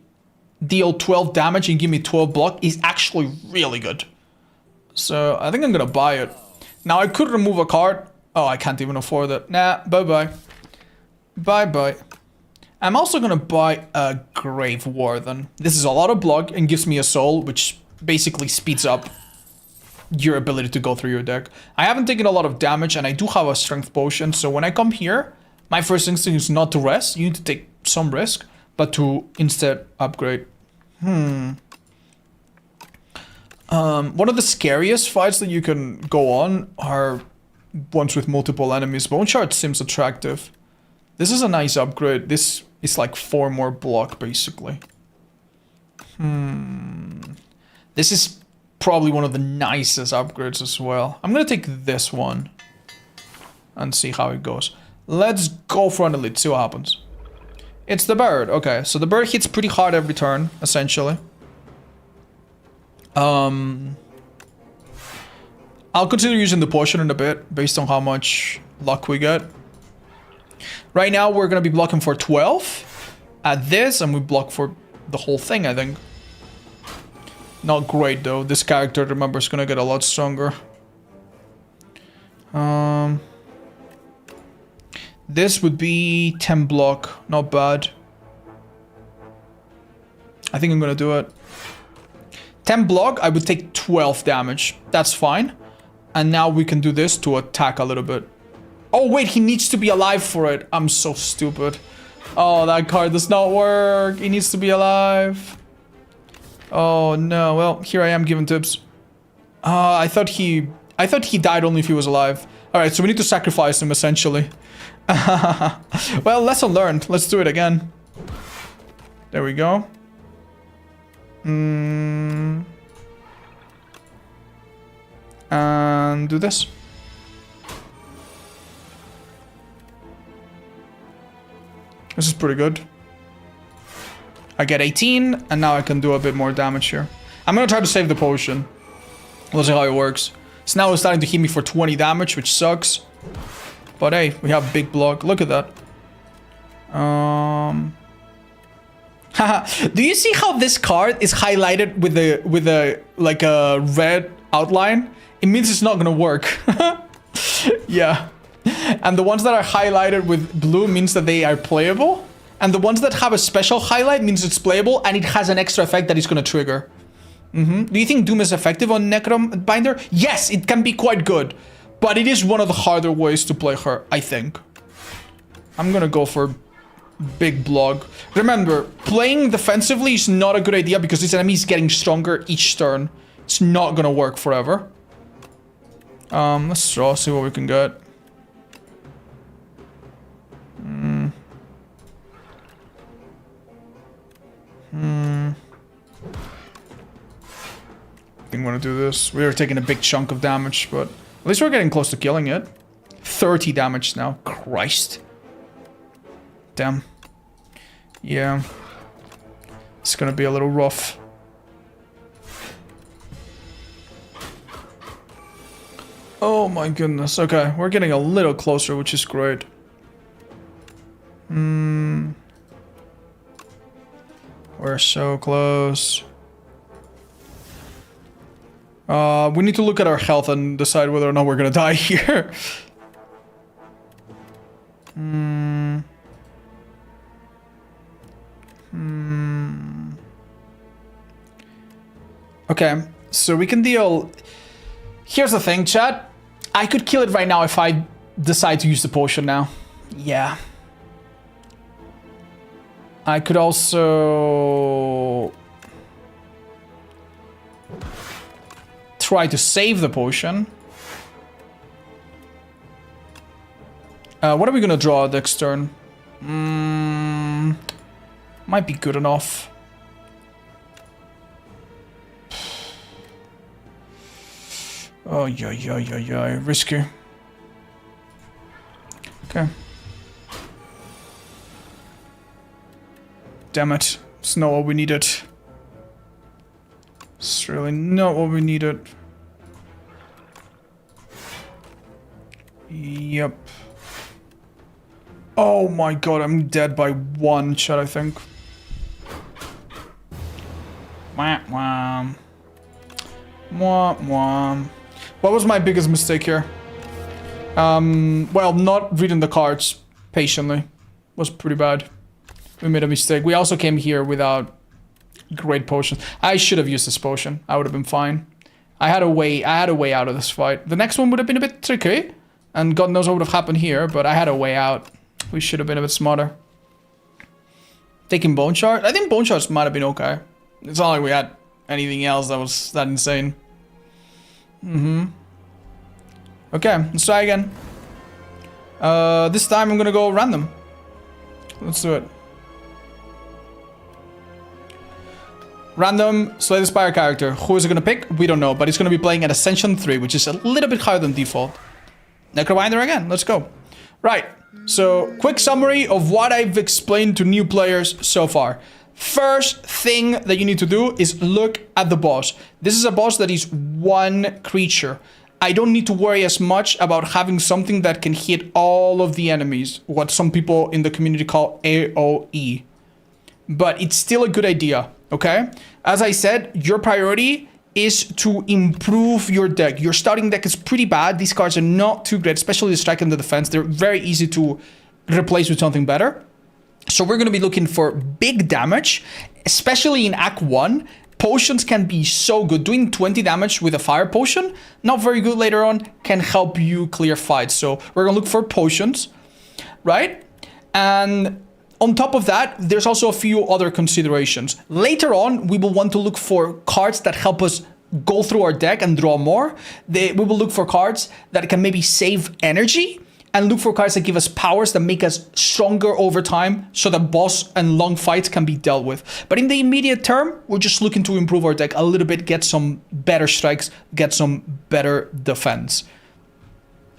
deal 12 damage and give me 12 block is actually really good. So I think I'm gonna buy it. Now I could remove a card. Oh, I can't even afford it. Nah, bye-bye. Bye-bye. I'm also gonna buy a Grave Warden. This is a lot of block and gives me a soul, which basically speeds up your ability to go through your deck. I haven't taken a lot of damage and I do have a strength potion, so when I come here, my first instinct is not to rest. You need to take some risk, but to instead upgrade. One of the scariest fights that you can go on are ones with multiple enemies. Bone Shard seems attractive. This is a nice upgrade. This is like 4 more block, basically. This is probably one of the nicest upgrades as well. I'm gonna take this one and see how it goes. Let's go for an elite, see what happens. It's the bird. Okay, so the bird hits pretty hard every turn, essentially. I'll consider using the potion in a bit, based on how much luck we get. Right now, we're going to be blocking for 12 at this, and we block for the whole thing, I think. Not great, though. This character, remember, is going to get a lot stronger. This would be 10 block. Not bad. I think I'm gonna do it. 10 block, I would take 12 damage. That's fine. And now we can do this to attack a little bit. Oh, wait, he needs to be alive for it. I'm so stupid. Oh, that card does not work. He needs to be alive. Oh, no. Well, here I am giving tips. I thought he died only if he was alive. All right, so we need to sacrifice him, essentially. Well, lesson learned. Let's do it again. There we go. And do this. This is pretty good. I get 18, and now I can do a bit more damage here. I'm gonna try to save the potion. We'll see how it works. So now it's starting to hit me for 20 damage, which sucks. But hey, we have big block. Look at that. Do you see how this card is highlighted with a like a red outline? It means it's not gonna work. Yeah. And the ones that are highlighted with blue means that they are playable. And the ones that have a special highlight means it's playable and it has an extra effect that it's gonna trigger. Do you think Doom is effective on Necrom Binder? Yes, it can be quite good. But it is one of the harder ways to play her, I think. I'm gonna go for big block. Remember, playing defensively is not a good idea because this enemy is getting stronger each turn. It's not gonna work forever. Let's draw, see what we can get. I think I'm gonna do this. We are taking a big chunk of damage, but at least we're getting close to killing it. 30 damage now. Christ. Damn. Yeah. It's gonna be a little rough. Oh my goodness. Okay, we're getting a little closer, which is great. We're so close. We need to look at our health and decide whether or not we're gonna die here. Okay, so we can deal... Here's the thing, chat. I could kill it right now if I decide to use the potion now. Yeah. I could also... try to save the potion. What are we gonna draw next turn? Might be good enough. Oh, yeah, risky. Okay. Damn it. It's not what we needed. It's really not what we needed. Yep. Oh my god, I'm dead by one shot, I think. Wah, wah. Wah, wah. What was my biggest mistake here? Well, not reading the cards patiently was pretty bad. We made a mistake. We also came here without great potions. I should have used this potion. I would have been fine. I had a way out of this fight. The next one would have been a bit tricky, and God knows what would have happened here, but I had a way out. We should have been a bit smarter. Taking Bone Shard? I think Bone Shards might have been okay. It's not like we had anything else that was that insane. Okay, let's try again. This time I'm gonna go random. Let's do it. Random, Slay the Spire character. Who is it gonna pick? We don't know, but he's gonna be playing at Ascension 3, which is a little bit higher than default. Necrobinder again, let's go. Right, so quick summary of what I've explained to new players so far. First thing that you need to do is look at the boss. This is a boss that is one creature. I don't need to worry as much about having something that can hit all of the enemies, what some people in the community call AoE. But it's still a good idea, okay? As I said, your priority is to improve your deck. Your starting deck is pretty bad. These cards are not too great, especially the strike and the defense. They're very easy to replace with something better. So we're going to be looking for big damage, especially in Act 1. Potions can be so good. Doing 20 damage with a fire potion, not very good later on, can help you clear fights. So we're going to look for potions, right? And on top of that, there's also a few other considerations. Later on, we will want to look for cards that help us go through our deck and draw more. We will look for cards that can maybe save energy, and look for cards that give us powers that make us stronger over time so that boss and long fights can be dealt with. But in the immediate term, we're just looking to improve our deck a little bit, get some better strikes, get some better defense.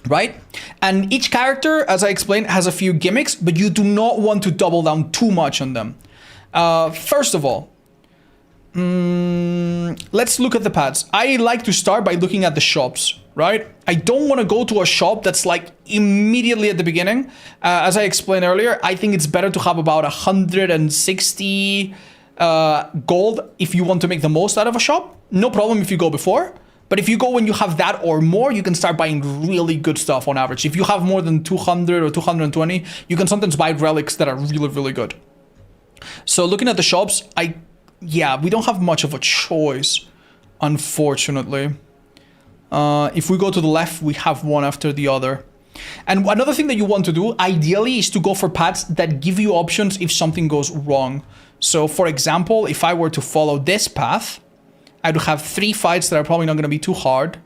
Right? And each character, as I explained, has a few gimmicks, but you do not want to double down too much on them. First of all, let's look at the pads. I like to start by looking at the shops, right? I don't want to go to a shop that's like immediately at the beginning. As I explained earlier, I think it's better to have about 160 gold if you want to make the most out of a shop. No problem if you go before. But if you go when you have that or more, you can start buying really good stuff on average. If you have more than 200 or 220, you can sometimes buy relics that are really, really good. So looking at the shops, yeah, we don't have much of a choice, unfortunately. If we go to the left, we have one after the other. And another thing that you want to do, ideally, is to go for paths that give you options if something goes wrong. So, for example, if I were to follow this path, I would have 3 fights that are probably not going to be too hard.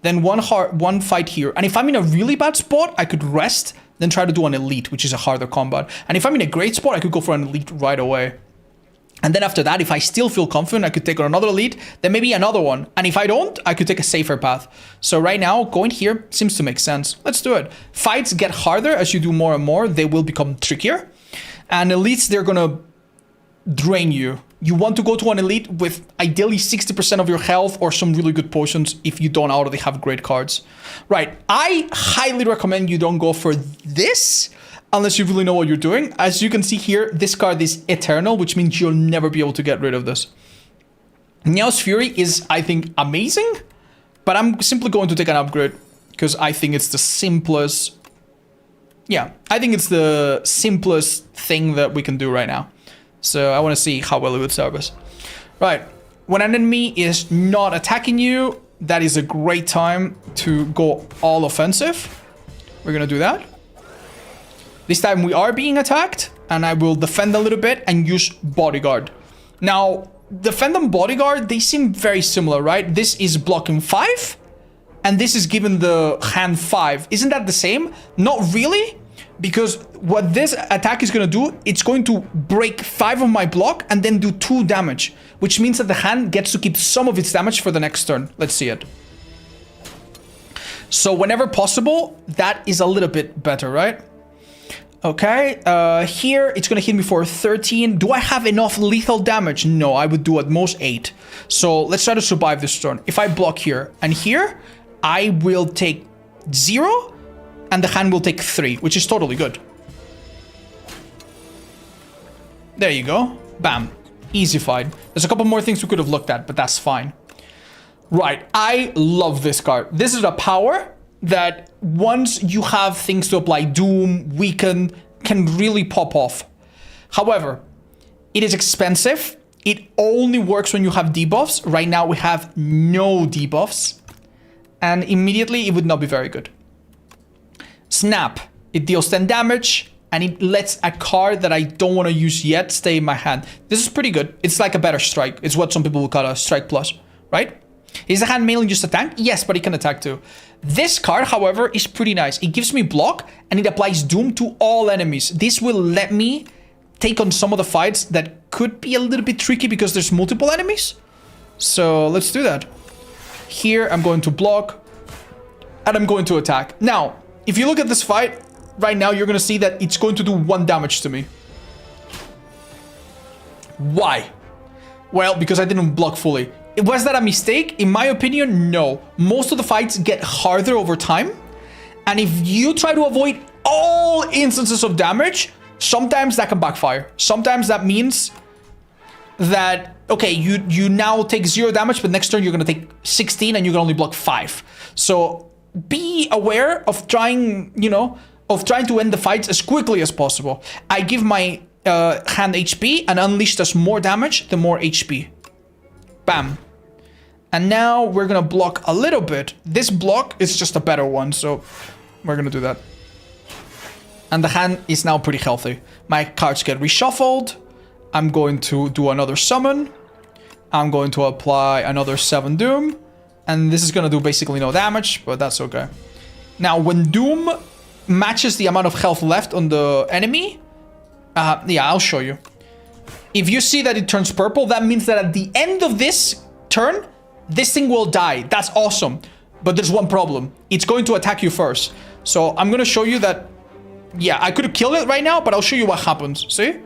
Then one fight here. And if I'm in a really bad spot, I could rest, then try to do an elite, which is a harder combat. And if I'm in a great spot, I could go for an elite right away. And then after that, if I still feel confident, I could take on another elite, then maybe another one. And if I don't, I could take a safer path. So right now, going here seems to make sense. Let's do it. Fights get harder as you do more and more. They will become trickier. And elites, they're going to drain you. You want to go to an elite with ideally 60% of your health or some really good potions if you don't already have great cards. Right. I highly recommend you don't go for this unless you really know what you're doing. As you can see here, this card is eternal, which means you'll never be able to get rid of this. Neos Fury is, I think, amazing, but I'm simply going to take an upgrade because I think it's the simplest. Yeah, I think it's the simplest thing that we can do right now. So I want to see how well it would serve us. Right. When an enemy is not attacking you, that is a great time to go all offensive. We're going to do that. This time we are being attacked, and I will defend a little bit and use Bodyguard. Now, defend and Bodyguard, they seem very similar, right? This is blocking 5, and this is giving the hand 5. Isn't that the same? Not really, because what this attack is going to do, it's going to break 5 of my block and then do 2 damage, which means that the hand gets to keep some of its damage for the next turn. Let's see it. So whenever possible, that is a little bit better, right? Okay, here it's gonna hit me for 13. Do I have enough lethal damage? No, I would do at most 8. So let's try to survive this turn. If I block here and here, I will take 0 and the hand will take 3, which is totally good. There you go. Bam. Easy fight. There's a couple more things we could have looked at, but that's fine. Right, I love this card. This is a power that once you have things to apply, Doom, Weaken, can really pop off. However, it is expensive. It only works when you have debuffs. Right now we have no debuffs. And immediately it would not be very good. Snap. It deals 10 damage. And it lets a card that I don't want to use yet stay in my hand. This is pretty good. It's like a better strike. It's what some people would call a strike plus, right? Is the hand mainly just a tank? Yes, but it can attack too. This card, however, is pretty nice. It gives me block and it applies Doom to all enemies. This will let me take on some of the fights that could be a little bit tricky because there's multiple enemies. So let's do that. Here, I'm going to block and I'm going to attack. Now, if you look at this fight, right now, you're going to see that it's going to do 1 damage to me. Why? Well, because I didn't block fully. Was that a mistake? In my opinion, no. Most of the fights get harder over time. And if you try to avoid all instances of damage, sometimes that can backfire. Sometimes that means that, okay, you now take 0 damage, but next turn you're going to take 16 and you can only block 5. So be aware of trying, you know, of trying to end the fights as quickly as possible. I give my hand HP, and Unleash does more damage, the more HP. Bam. And now we're going to block a little bit. This block is just a better one, so we're going to do that. And the hand is now pretty healthy. My cards get reshuffled. I'm going to do another summon. I'm going to apply another 7 Doom. And this is going to do basically no damage, but that's okay. Now, when Doom matches the amount of health left on the enemy, yeah, I'll show you. If you see that it turns purple, that means that at the end of this turn, this thing will die. That's awesome. But there's one problem. It's going to attack you first. So I'm going to show you that, yeah, I could have killed it right now, but I'll show you what happens. See?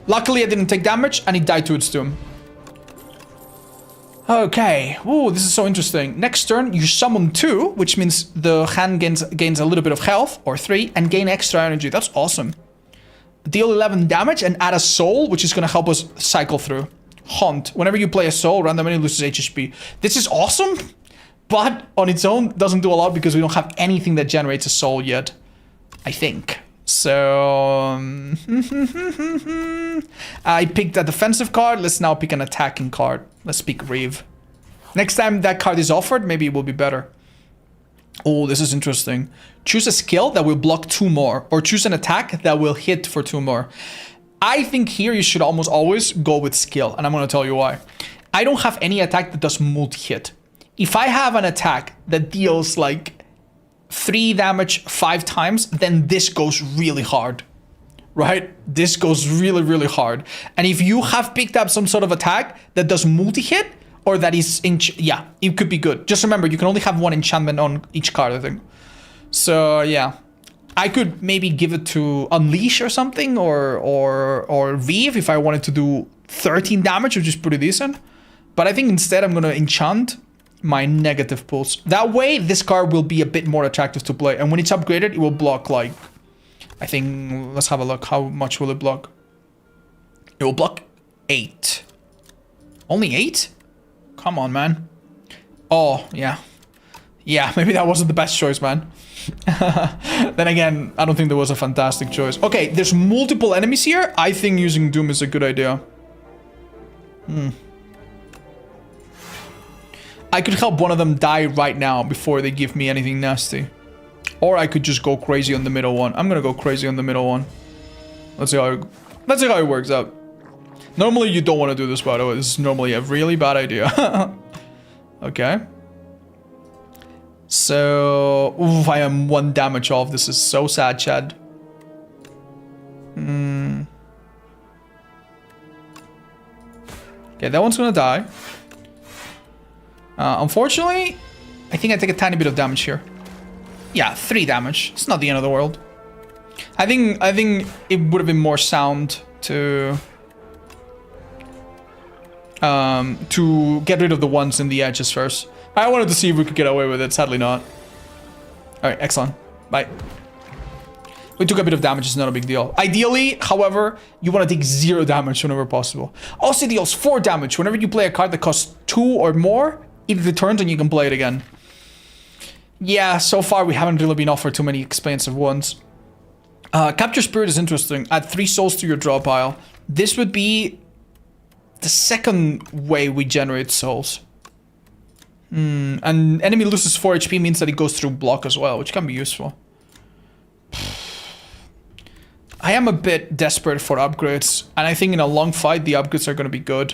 Luckily, I didn't take damage, and it died to its doom. Okay. Ooh, this is so interesting. Next turn, you summon 2, which means the hand gains a little bit of health, or 3, and gain extra energy. That's awesome. Deal 11 damage and add a soul, which is going to help us cycle through. Haunt. Whenever you play a soul, randomly loses HP. This is awesome, but on its own, doesn't do a lot because we don't have anything that generates a soul yet, I think. So, I picked a defensive card. Let's now pick an attacking card. Let's pick Reeve. Next time that card is offered, maybe it will be better. Oh, this is interesting. Choose a skill that will block 2 more, or choose an attack that will hit for 2 more. I think here you should almost always go with skill, and I'm going to tell you why. I don't have any attack that does multi-hit. If I have an attack that deals like 3 damage 5 times, then this goes really hard, right? This goes really, really hard. And if you have picked up some sort of attack that does multi-hit, or that is, yeah, it could be good. Just remember, you can only have 1 enchantment on each card, I think. So, yeah. I could maybe give it to Unleash or something, or Reeve if I wanted to do 13 damage, which is pretty decent. But I think instead I'm going to enchant my negative pulse. That way, this card will be a bit more attractive to play. And when it's upgraded, it will block like, I think, let's have a look. How much will it block? It will block 8. Only 8? Come on, man. Oh, yeah. Yeah, maybe that wasn't the best choice, man. Then again, I don't think there was a fantastic choice. Okay, there's multiple enemies here. I think using Doom is a good idea. I could help one of them die right now before they give me anything nasty. Or I could just go crazy on the middle one. I'm gonna go crazy on the middle one. Let's see how it works out. Normally you don't want to do this, by the way. This is normally a really bad idea. Okay. So, oof, I am 1 damage off. This is so sad, Chad. Okay, that one's gonna die. Unfortunately, I think I take a tiny bit of damage here. Yeah, 3 damage. It's not the end of the world. I think it would have been more sound to get rid of the ones in the edges first. I wanted to see if we could get away with it. Sadly not. Alright, excellent. Bye. We took a bit of damage. It's not a big deal. Ideally, however, you want to take 0 damage whenever possible. Also deals 4 damage. Whenever you play a card that costs 2 or more, it returns and you can play it again. Yeah, so far we haven't really been offered too many expensive ones. Capture Spirit is interesting. Add 3 souls to your draw pile. This would be the second way we generate souls. And enemy loses 4 HP means that it goes through block as well, which can be useful. I am a bit desperate for upgrades, and I think in a long fight the upgrades are going to be good.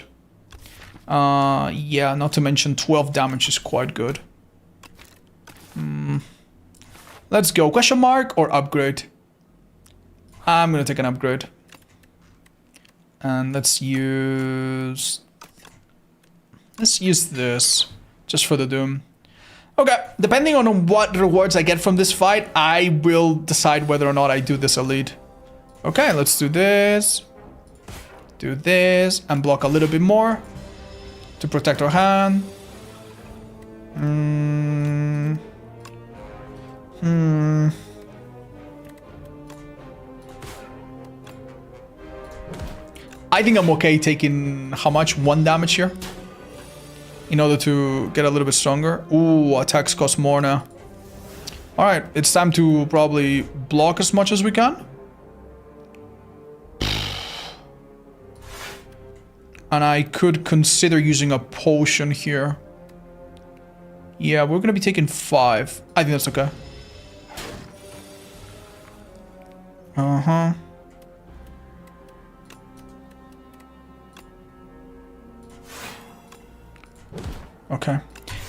Yeah, not to mention 12 damage is quite good. Let's go. Question mark or upgrade? I'm going to take an upgrade. And let's use this. Just for the Doom. Okay, depending on what rewards I get from this fight, I will decide whether or not I do this elite. Okay, let's do this. Do this, and block a little bit more to protect our hand. I think I'm okay taking how much? 1 damage here. In order to get a little bit stronger. Ooh, attacks cost more now. Alright, it's time to probably block as much as we can. And I could consider using a potion here. Yeah, we're gonna be taking 5. I think that's okay. Uh-huh. Okay.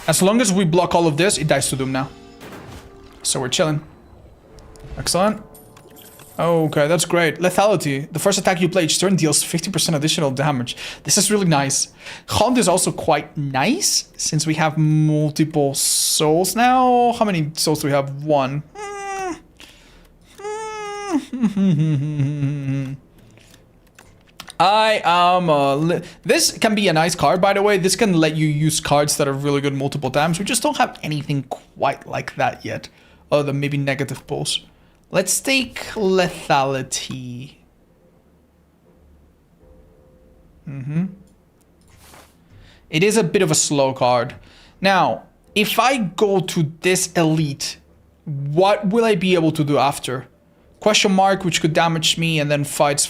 As long as we block all of this, it dies to Doom now. So we're chilling. Excellent. Okay, that's great. Lethality. The first attack you play each turn deals 50% additional damage. This is really nice. Hunt is also quite nice, since we have multiple souls now. How many souls do we have? 1. I am this can be a nice card, by the way. This can let you use cards that are really good multiple times. We just don't have anything quite like that yet, other than maybe negative pulse. Let's take lethality. It is a bit of a slow card. Now, if I go to this elite, what will I be able to do after? Question mark, which could damage me, and then fights.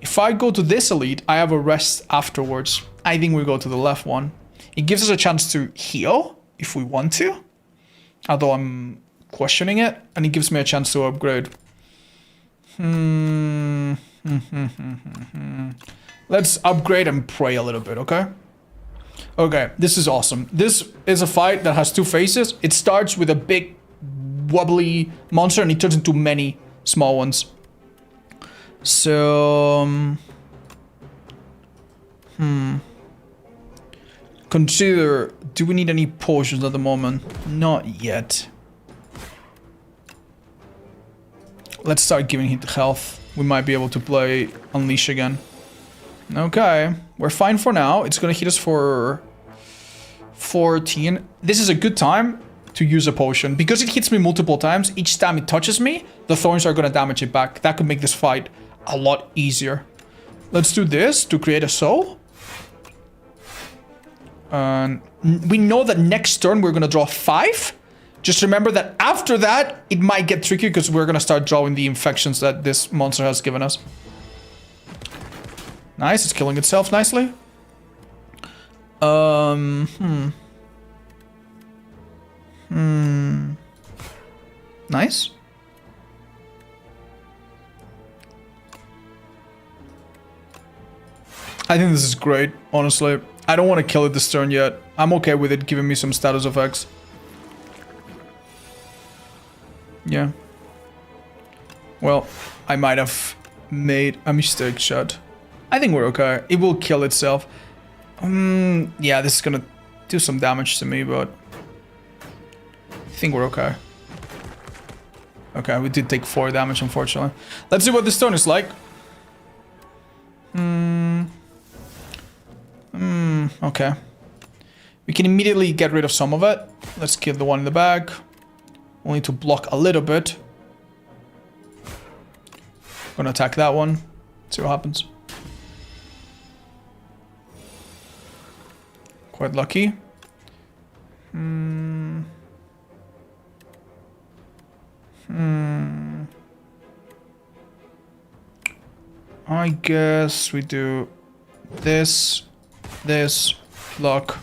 If I go to this elite, I have a rest afterwards. I think we go to the left one. It gives us a chance to heal, if we want to. Although I'm questioning it, and it gives me a chance to upgrade. Let's upgrade and pray a little bit, okay? Okay, this is awesome. This is a fight that has 2 phases. It starts with a big wobbly monster and it turns into many small ones. So consider, do we need any potions at the moment? Not yet. Let's start giving him health. We might be able to play Unleash again. Okay, we're fine for now. It's gonna hit us for 14. This is a good time to use a potion. Because it hits me multiple times, each time it touches me, the thorns are gonna damage it back. That could make this fight a lot easier. Let's do this to create a soul. We know that next turn we're gonna draw 5. Just remember that after that, it might get tricky because we're gonna start drawing the infections that this monster has given us. Nice, it's killing itself nicely. Nice. I think this is great, honestly. I don't want to kill it this turn yet. I'm okay with it giving me some status effects. Yeah. Well, I might have made a mistake shot. I think we're okay. It will kill itself. Yeah, this is gonna do some damage to me, but I think we're okay. Okay, we did take 4 damage, unfortunately. Let's see what this turn is like. Okay. We can immediately get rid of some of it. Let's kill the one in the back. We'll need to block a little bit. Gonna attack that one. See what happens. Quite lucky. I guess we do this, block.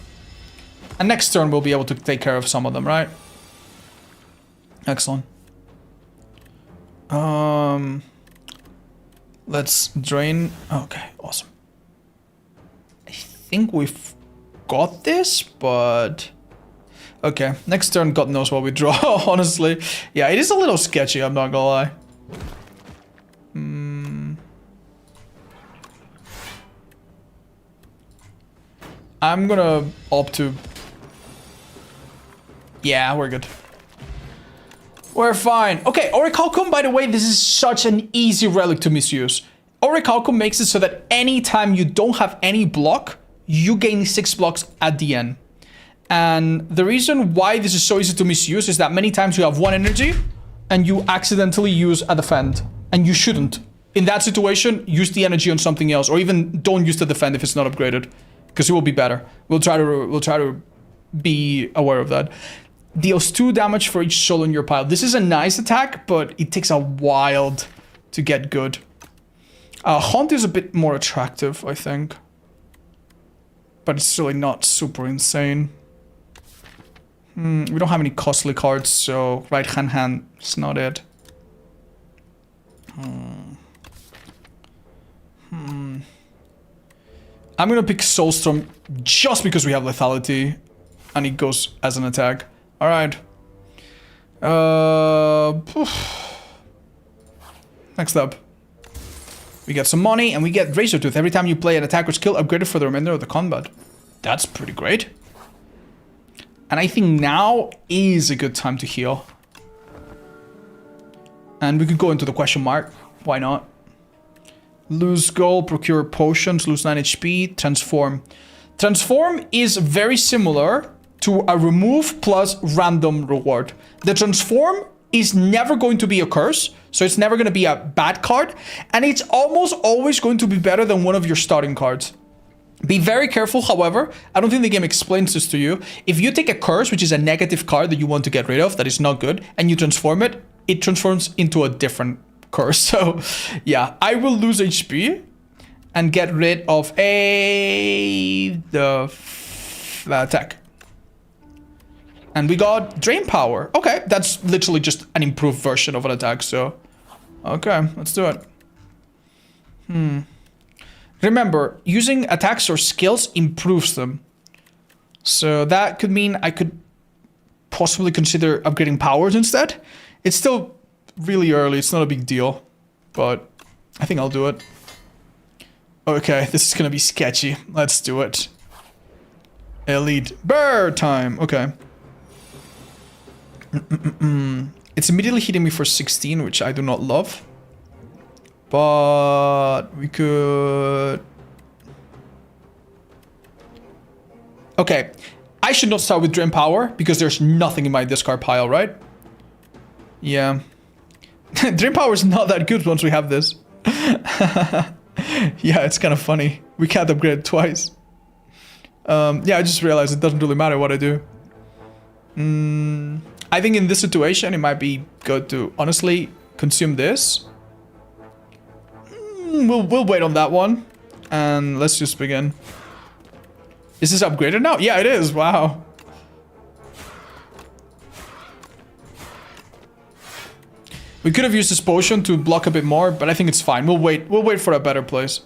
And next turn we'll be able to take care of some of them, right? Excellent. Let's drain. Okay, awesome. I think we've got this, but okay, next turn God knows what we draw. Honestly, yeah, it is a little sketchy, I'm not gonna lie. I'm gonna opt to, yeah, we're good. We're fine. Okay, Orichalcum, by the way, this is such an easy relic to misuse. Orichalcum makes it so that anytime you don't have any block, you gain 6 blocks at the end. And the reason why this is so easy to misuse is that many times you have 1 energy and you accidentally use a defend. And you shouldn't. In that situation, use the energy on something else, or even don't use the defend if it's not upgraded, because it will be better. We'll try to be aware of that. Deals 2 damage for each soul in your pile. This is a nice attack, but it takes a while to get good. Haunt is a bit more attractive, I think, but it's really not super insane. We don't have any costly cards, so right hand is not it. I'm gonna pick Soulstorm just because we have lethality, and it goes as an attack. All right. Next up, we get some money and we get Razor Tooth. Every time you play an attack or skill, upgraded for the remainder of the combat. That's pretty great. And I think now is a good time to heal. And we could go into the question mark. Why not? Lose gold, procure potions, lose 9 HP, transform. Transform is very similar to a remove plus random reward. The transform is never going to be a curse, so it's never going to be a bad card, and it's almost always going to be better than one of your starting cards. Be very careful, however. I don't think the game explains this to you. If you take a curse, which is a negative card that you want to get rid of, that is not good, and you transform it, it transforms into a different curse. So yeah, I will lose HP and get rid of the attack. And we got Drain Power. Okay, that's literally just an improved version of an attack, so... Okay, let's do it. Remember, using attacks or skills improves them. So that could mean I could possibly consider upgrading powers instead. It's still really early, it's not a big deal. But I think I'll do it. Okay, this is gonna be sketchy. Let's do it. Elite Bear time. Okay. It's immediately hitting me for 16, which I do not love. But we could... Okay. I should not start with Drain Power because there's nothing in my discard pile, right? Yeah. Drain Power is not that good once we have this. Yeah, it's kind of funny. We can't upgrade it twice. Yeah, I just realized it doesn't really matter what I do. I think in this situation, it might be good to honestly consume this. We'll wait on that one. And let's just begin. Is this upgraded now? Yeah, it is. Wow. We could have used this potion to block a bit more, but I think it's fine. We'll wait. We'll wait for a better place.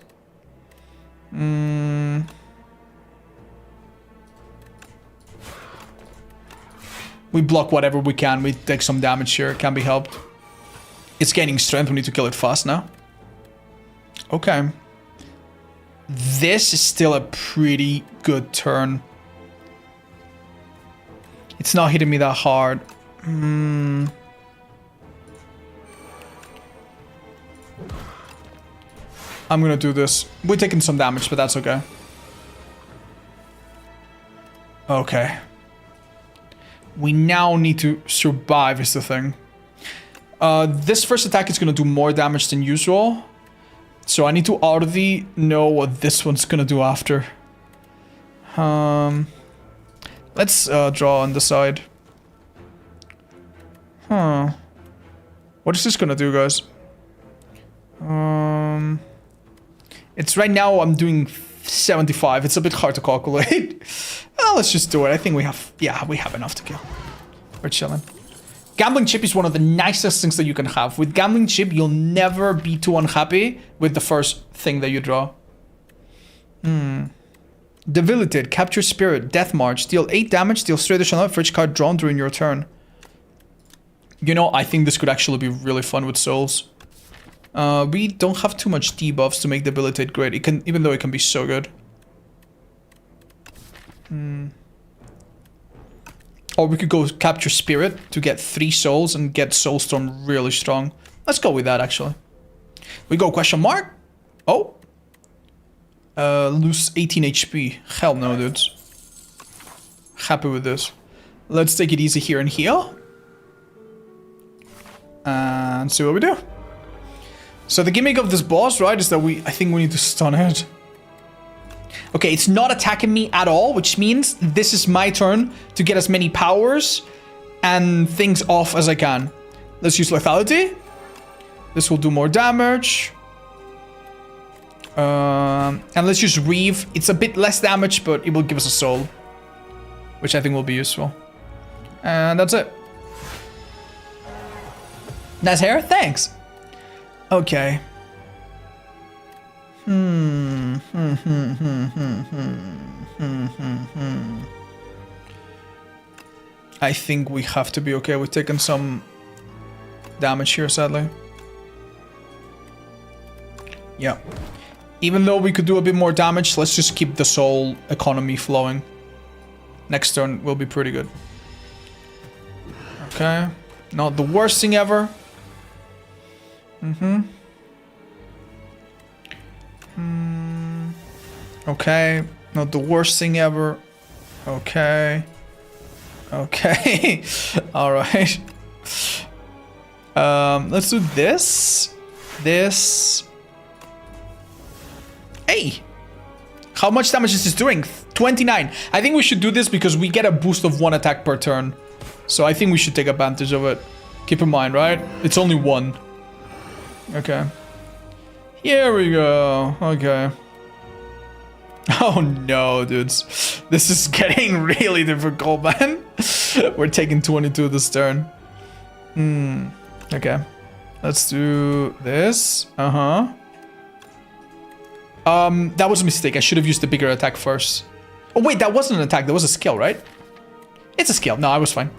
We block whatever we can. We take some damage here. It can't be helped. It's gaining strength. We need to kill it fast now. Okay. This is still a pretty good turn. It's not hitting me that hard. I'm gonna do this. We're taking some damage, but that's okay. Okay. We now need to survive is the thing. This first attack is gonna do more damage than usual. So I need to already know what this one's gonna do after. Let's draw on the side. What is this gonna do, guys? It's right now I'm doing 75. It's a bit hard to calculate. Let's just do it. I think we have, yeah, we have enough to kill. We're chilling. Gambling chip is one of the nicest things that you can have. With gambling chip, you'll never be too unhappy with the first thing that you draw. Debilitate, capture spirit, death march, deal 8 damage, deal straight additional for each card drawn during your turn. You know, I think this could actually be really fun with souls. We don't have too much debuffs to make debilitate great. It can, even though it can be so good. Or we could go capture spirit to get 3 souls and get Soulstorm really strong. Let's go with that, actually. We go question mark. Oh. Lose 18 HP. Hell no, dudes. Happy with this. Let's take it easy here and heal. And see what we do. So the gimmick of this boss, right, is that I think we need to stun it. Okay, it's not attacking me at all, which means this is my turn to get as many powers and things off as I can. Let's use lethality. This will do more damage. And let's use Reeve. It's a bit less damage, but it will give us a soul, which I think will be useful. And that's it. Nice hair? Thanks. Okay. I think we have to be okay with taking some damage here, sadly. Yeah. Even though we could do a bit more damage, let's just keep the soul economy flowing. Next turn will be pretty good. Okay. Not the worst thing ever. Okay. Not the worst thing ever. Okay. Okay. Alright. Let's do this. This. Hey! How much damage is this doing? 29. I think we should do this because we get a boost of 1 attack per turn. So I think we should take advantage of it. Keep in mind, right? It's only 1. Okay. Here we go. Okay. Oh no, dudes. This is getting really difficult, man. We're taking 22 this turn. Okay. Let's do this. That was a mistake. I should have used the bigger attack first. Oh wait, that wasn't an attack. That was a skill, right? It's a skill. No, I was fine.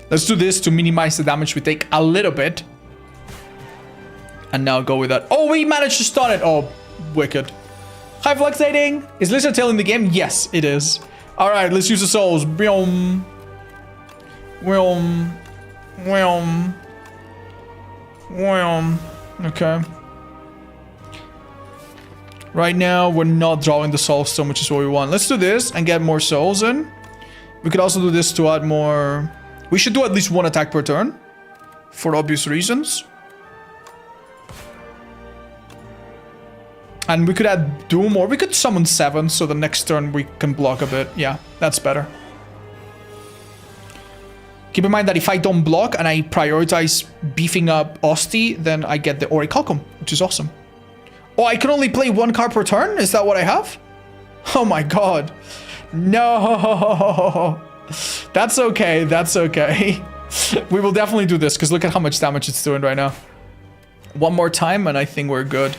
Let's do this to minimize the damage we take a little bit. And now go with that. Oh, we managed to stun it. Oh, wicked. High fluxating. Is Lizard Tail in the game? Yes, it is. Alright, let's use the souls. Boom. Boom. Boom. Boom. Okay. Right now, we're not drawing the souls so much as what we want. Let's do this and get more souls in. We could also do this to add more... We should do at least 1 attack per turn. For obvious reasons. And we could add Doom, or we could summon 7, so the next turn we can block a bit. Yeah, that's better. Keep in mind that if I don't block and I prioritize beefing up Osti, then I get the Orichalcum, which is awesome. Oh, I can only play 1 card per turn? Is that what I have? Oh my god. No. That's okay, that's okay. We will definitely do this, because look at how much damage it's doing right now. 1 more time, and I think we're good.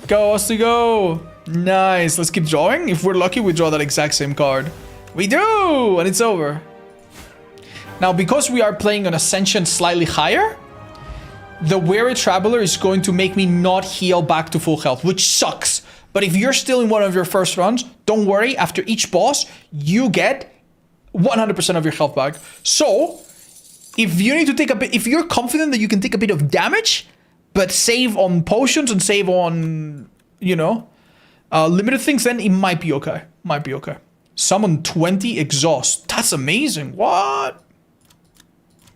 Go, Osti, go! Nice, let's keep drawing. If we're lucky, we draw that exact same card. We do! And it's over. Now, because we are playing an Ascension slightly higher, the Weary Traveler is going to make me not heal back to full health, which sucks. But if you're still in one of your first runs, don't worry. After each boss, you get 100% of your health back. So, if you need to take a bit, if you're confident that you can take a bit of damage, but save on potions and save on, you know, limited things, then it might be okay. Might be okay. Summon 20 exhaust. That's amazing. What?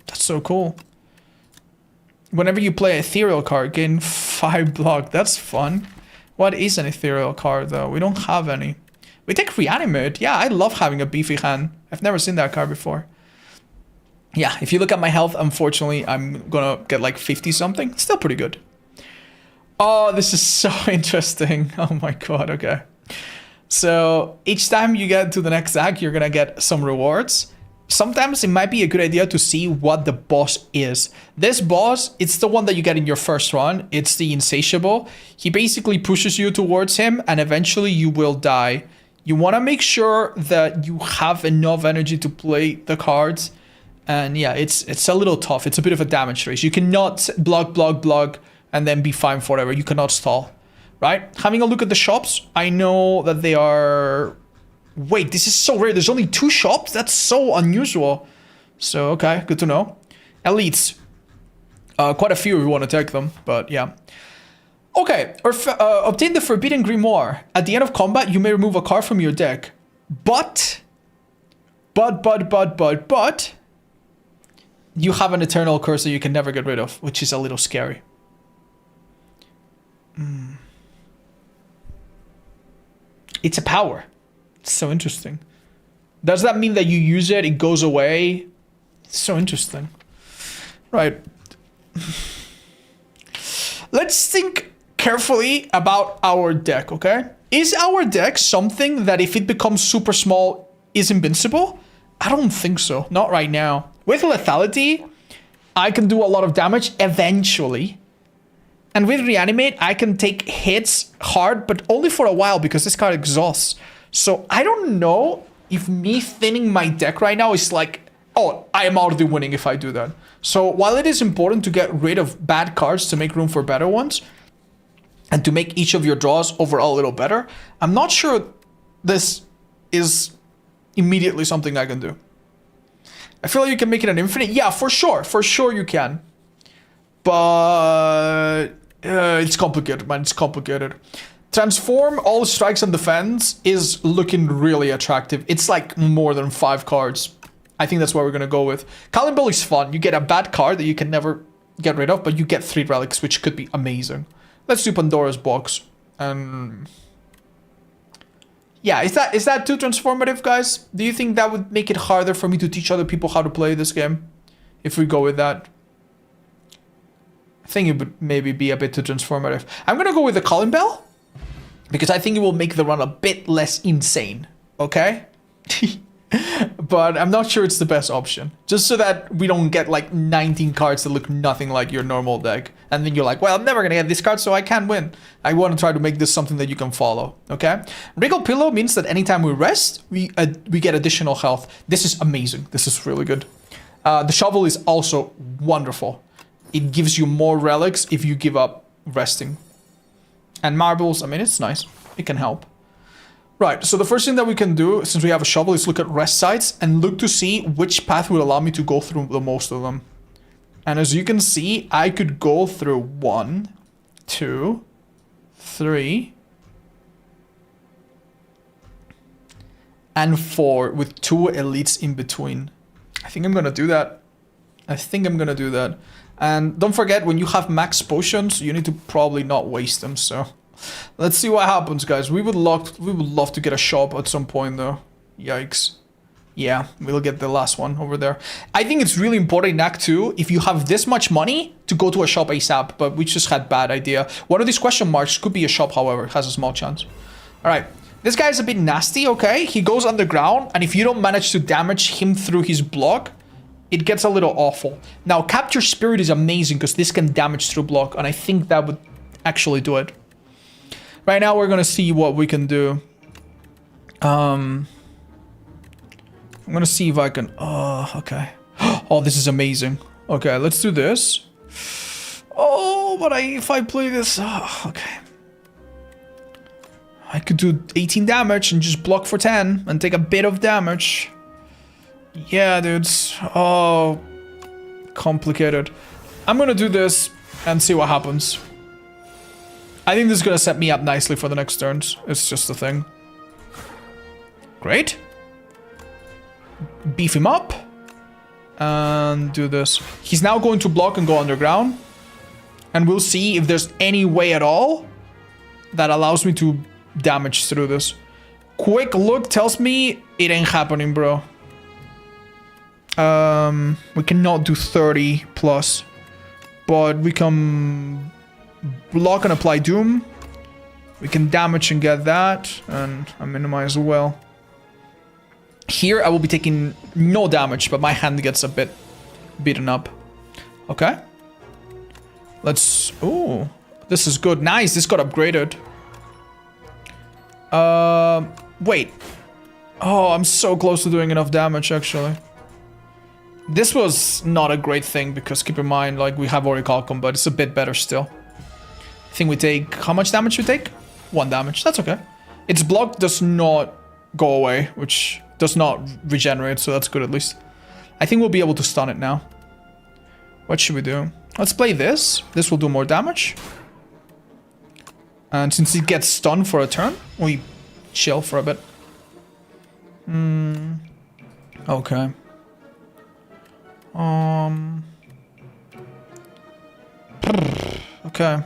That's so cool. Whenever you play ethereal card, gain 5 block. That's fun. What is an ethereal card though? We don't have any. We take reanimate. Yeah, I love having a beefy hand. I've never seen that card before. Yeah, if you look at my health, unfortunately, I'm gonna get like 50 something. Still pretty good. Oh, this is so interesting. Oh my god, okay. So each time you get to the next act, you're gonna get some rewards. Sometimes it might be a good idea to see what the boss is. This boss, it's the one that you get in your first run. It's the Insatiable. He basically pushes you towards him and eventually you will die. You want to make sure that you have enough energy to play the cards. And yeah, it's a little tough. It's a bit of a damage race. You cannot block, and then be fine forever. You cannot stall, right? Having a look at the shops, I know that they are... Wait, this is so rare. There's only 2 shops? That's so unusual. So, okay, good to know. Elites. Quite a few if you want to take them, but yeah. Okay, obtain the Forbidden Grimoire. At the end of combat, you may remove a card from your deck. But... you have an eternal curse that you can never get rid of, which is a little scary. It's a power. It's so interesting. Does that mean that you use it, it goes away? It's so interesting. Right. Let's think carefully about our deck, okay? Is our deck something that if it becomes super small is invincible? I don't think so. Not right now. With lethality, I can do a lot of damage eventually. And with reanimate, I can take hits hard, but only for a while because this card exhausts. So I don't know if me thinning my deck right now is like, oh, I am already winning if I do that. So while it is important to get rid of bad cards to make room for better ones, and to make each of your draws overall a little better, I'm not sure this is immediately something I can do. I feel like you can make it an infinite. Yeah, for sure. For sure you can. But it's complicated, man. It's complicated. Transform all strikes and defense is looking really attractive. It's like more than 5 cards. I think that's what we're going to go with. Calimbell is fun. You get a bad card that you can never get rid of, but you get 3 relics, which could be amazing. Let's do Pandora's box. Yeah, is that too transformative, guys? Do you think that would make it harder for me to teach other people how to play this game? If we go with that? I think it would maybe be a bit too transformative. I'm going to go with the Calimbell, because I think it will make the run a bit less insane. Okay? But I'm not sure it's the best option. Just so that we don't get like 19 cards that look nothing like your normal deck. And then you're like, well, I'm never going to get this card, so I can't win. I want to try to make this something that you can follow. Okay? Wriggle Pillow means that anytime we rest, we get additional health. This is amazing. This is really good. The Shovel is also wonderful. It gives you more relics if you give up resting. And Marbles, I mean, it's nice. It can help. Right, so the first thing that we can do, since we have a shovel, is look at rest sites and look to see which path will allow me to go through the most of them. And as you can see, I could go through 1, 2, 3, and 4 with 2 elites in between. I think I'm gonna do that. And don't forget, when you have max potions, you need to probably not waste them, so... Let's see what happens, guys. We would love to get a shop at some point, though. Yikes. Yeah, we'll get the last one over there. I think it's really important in Act 2, if you have this much money, to go to a shop ASAP, but we just had bad idea. One of these question marks could be a shop, however. It has a small chance. Alright. This guy is a bit nasty, okay? He goes underground, and if you don't manage to damage him through his block, it gets a little awful. Now, Capture Spirit is amazing, because this can damage through block, and I think that would actually do it. Right now, we're gonna see what we can do. I'm gonna see if I can... Oh, okay. Oh, this is amazing. Okay, let's do this. Oh, but if I play this... Oh, okay. I could do 18 damage and just block for 10 and take a bit of damage. Yeah, dudes. Oh, complicated. I'm gonna do this and see what happens. I think this is going to set me up nicely for the next turns. It's just a thing. Great. Beef him up. And do this. He's now going to block and go underground. And we'll see if there's any way at all that allows me to damage through this. Quick look tells me it ain't happening, bro. We cannot do 30 plus. But we can... block and apply Doom. We can damage and get that. And I minimize as well. Here I will be taking no damage, but my hand gets a bit beaten up. Okay. Let's... Oh, this is good. Nice, this got upgraded. Wait. Oh, I'm so close to doing enough damage, actually. This was not a great thing, because keep in mind, like, we have Orichalcum, but it's a bit better still. I think we take... How much damage we take? 1 damage. That's okay. Its block does not go away, which does not regenerate, so that's good at least. I think we'll be able to stun it now. What should we do? Let's play this. This will do more damage. And since it gets stunned for a turn, we chill for a bit. Okay. Okay.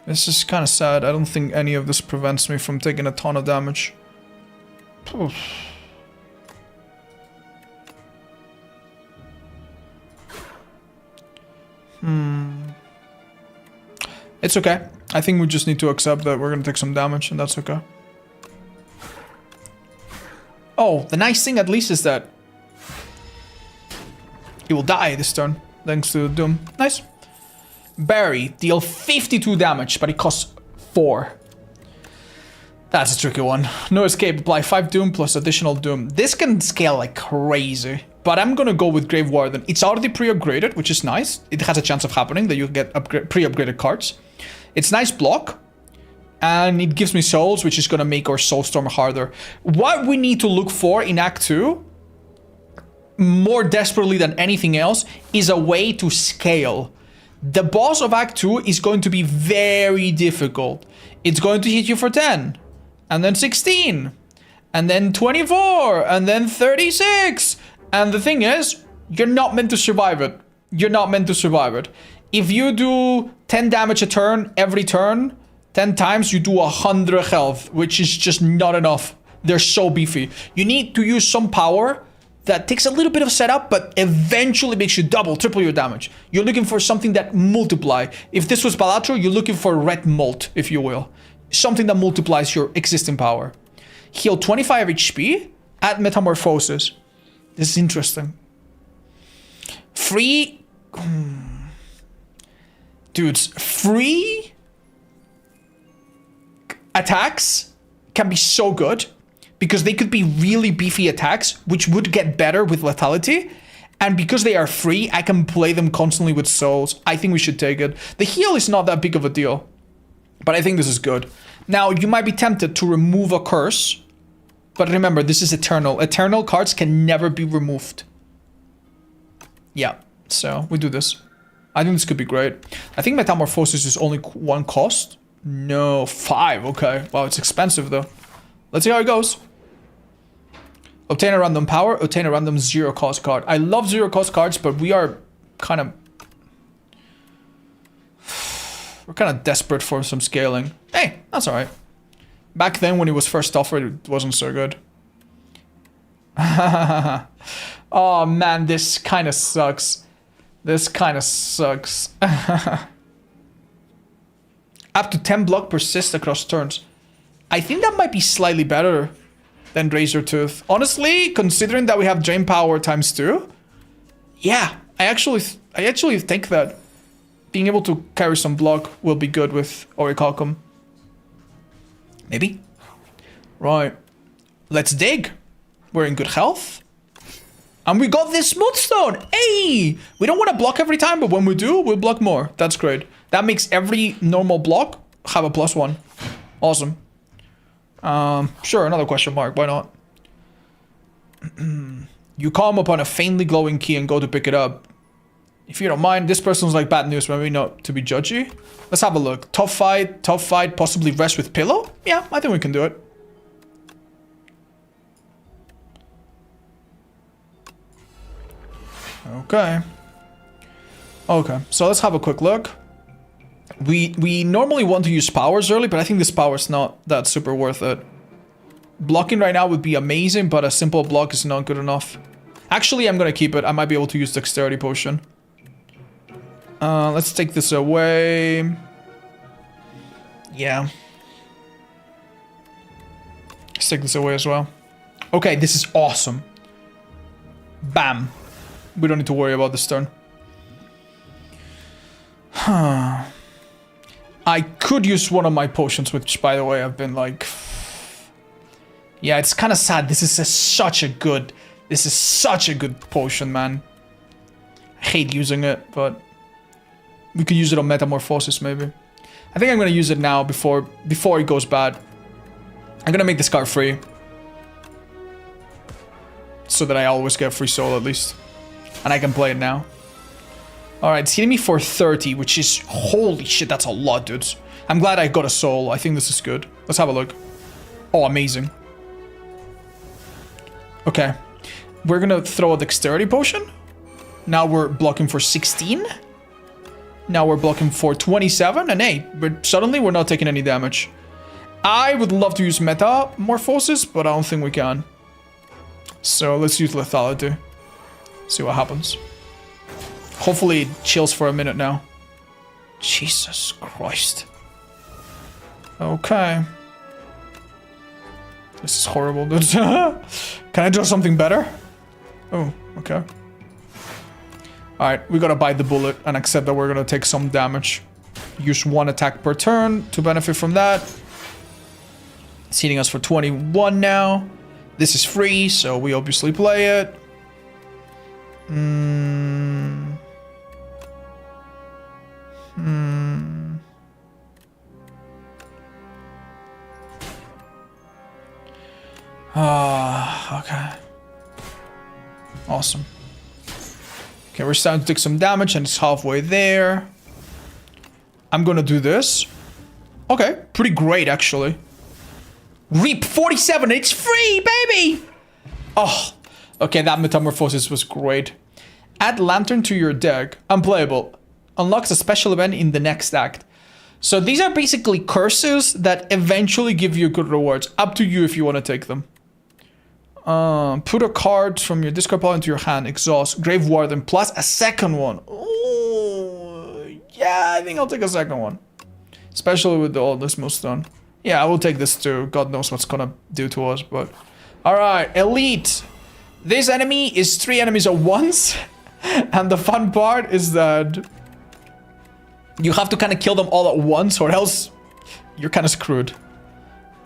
This is kind of sad. I don't think any of this prevents me from taking a ton of damage. It's okay. I think we just need to accept that we're gonna take some damage, and that's okay. Oh, the nice thing at least is that he will die this turn, thanks to Doom. Nice. Barry, deal 52 damage, but it costs 4. That's a tricky one. No escape, apply 5 Doom plus additional Doom. This can scale like crazy, but I'm gonna go with Grave Warden. It's already pre-upgraded, which is nice. It has a chance of happening that you get pre-upgraded cards. It's nice block, and it gives me souls, which is gonna make our Soulstorm harder. What we need to look for in Act 2, more desperately than anything else, is a way to scale. The boss of Act 2 is going to be very difficult. It's going to hit you for 10, and then 16, and then 24, and then 36. And the thing is, you're not meant to survive it. You're not meant to survive it. If you do 10 damage a turn, every turn, 10 times, you do 100 health, which is just not enough. They're so beefy. You need to use some power that takes a little bit of setup, but eventually makes you double, triple your damage. You're looking for something that multiply. If this was Balatro, you're looking for Red Molt, if you will. Something that multiplies your existing power. Heal 25 HP at Metamorphosis. This is interesting. Free... Dudes, free attacks can be so good because they could be really beefy attacks, which would get better with lethality. And because they are free, I can play them constantly with souls. I think we should take it. The heal is not that big of a deal, but I think this is good. Now, you might be tempted to remove a curse, but remember, this is Eternal. Eternal cards can never be removed. Yeah, so we do this. I think this could be great. I think Metamorphosis is only 1 cost. No, 5. Okay. Wow, it's expensive though. Let's see how it goes. Obtain a random power. Obtain a random 0 cost card. I love 0 cost cards, but we are kind of... We're kind of desperate for some scaling. Hey, that's alright. Back then when it was first offered, it wasn't so good. Oh man, this kind of sucks. This kind of sucks. Up to 10 block persist across turns. I think that might be slightly better than Razortooth. Honestly, considering that we have Drain Power times 2, yeah, I actually think that being able to carry some block will be good with Orichalcum. Maybe. Right. Let's dig. We're in good health. And we got this Smoothstone. Hey! We don't want to block every time, but when we do, we'll block more. That's great. That makes every normal block have a +1. Awesome. Sure, another question mark. Why not? You come upon a faintly glowing key and go to pick it up. If you don't mind, this person's like bad news, maybe not to be judgy. Let's have a look. Tough fight, possibly rest with pillow? Yeah, I think we can do it. Okay. Okay, so let's have a quick look. We normally want to use powers early, but I think this power's not that super worth it. Blocking right now would be amazing, but a simple block is not good enough. Actually, I'm gonna keep it. I might be able to use Dexterity Potion. Let's take this away. Yeah. Let's take this away as well. Okay, this is awesome. Bam. We don't need to worry about this turn. Huh. I could use one of my potions, which, by the way, I've been like... Yeah, it's kind of sad. This is such a good potion, man. I hate using it, but... We could use it on Metamorphosis, maybe. I think I'm going to use it now before it goes bad. I'm going to make this card free. So that I always get free soul, at least. And I can play it now. Alright, it's hitting me for 30, which is... Holy shit, that's a lot, dudes. I'm glad I got a soul. I think this is good. Let's have a look. Oh, amazing. Okay. We're gonna throw a dexterity potion. Now we're blocking for 16. Now we're blocking for 27. And hey, but suddenly we're not taking any damage. I would love to use Metamorphosis, but I don't think we can. So let's use Lethality. See what happens. Hopefully it chills for a minute now. Jesus Christ. Okay. This is horrible, dude. Can I draw something better? Oh, okay. Alright, we gotta bite the bullet and accept that we're gonna take some damage. Use 1 attack per turn to benefit from that. It's hitting us for 21 now. This is free, so we obviously play it. Okay. Awesome. Okay, we're starting to take some damage and it's halfway there. I'm gonna do this. Okay, pretty great actually. Reap 47, it's free, baby! Oh, okay, that Metamorphosis was great. Add Lantern to your deck. Unplayable. Unlocks a special event in the next act. So these are basically curses that eventually give you good rewards. Up to you if you want to take them. Put a card from your discard pile into your hand. Exhaust. Grave Warden plus a second one. Ooh, yeah, I think I'll take a second one. Especially with all this Moonstone. Yeah, I will take this too. God knows what's gonna do to us, but... Alright, Elite. This enemy is 3 enemies at once. And the fun part is that... you have to kind of kill them all at once, or else you're kind of screwed.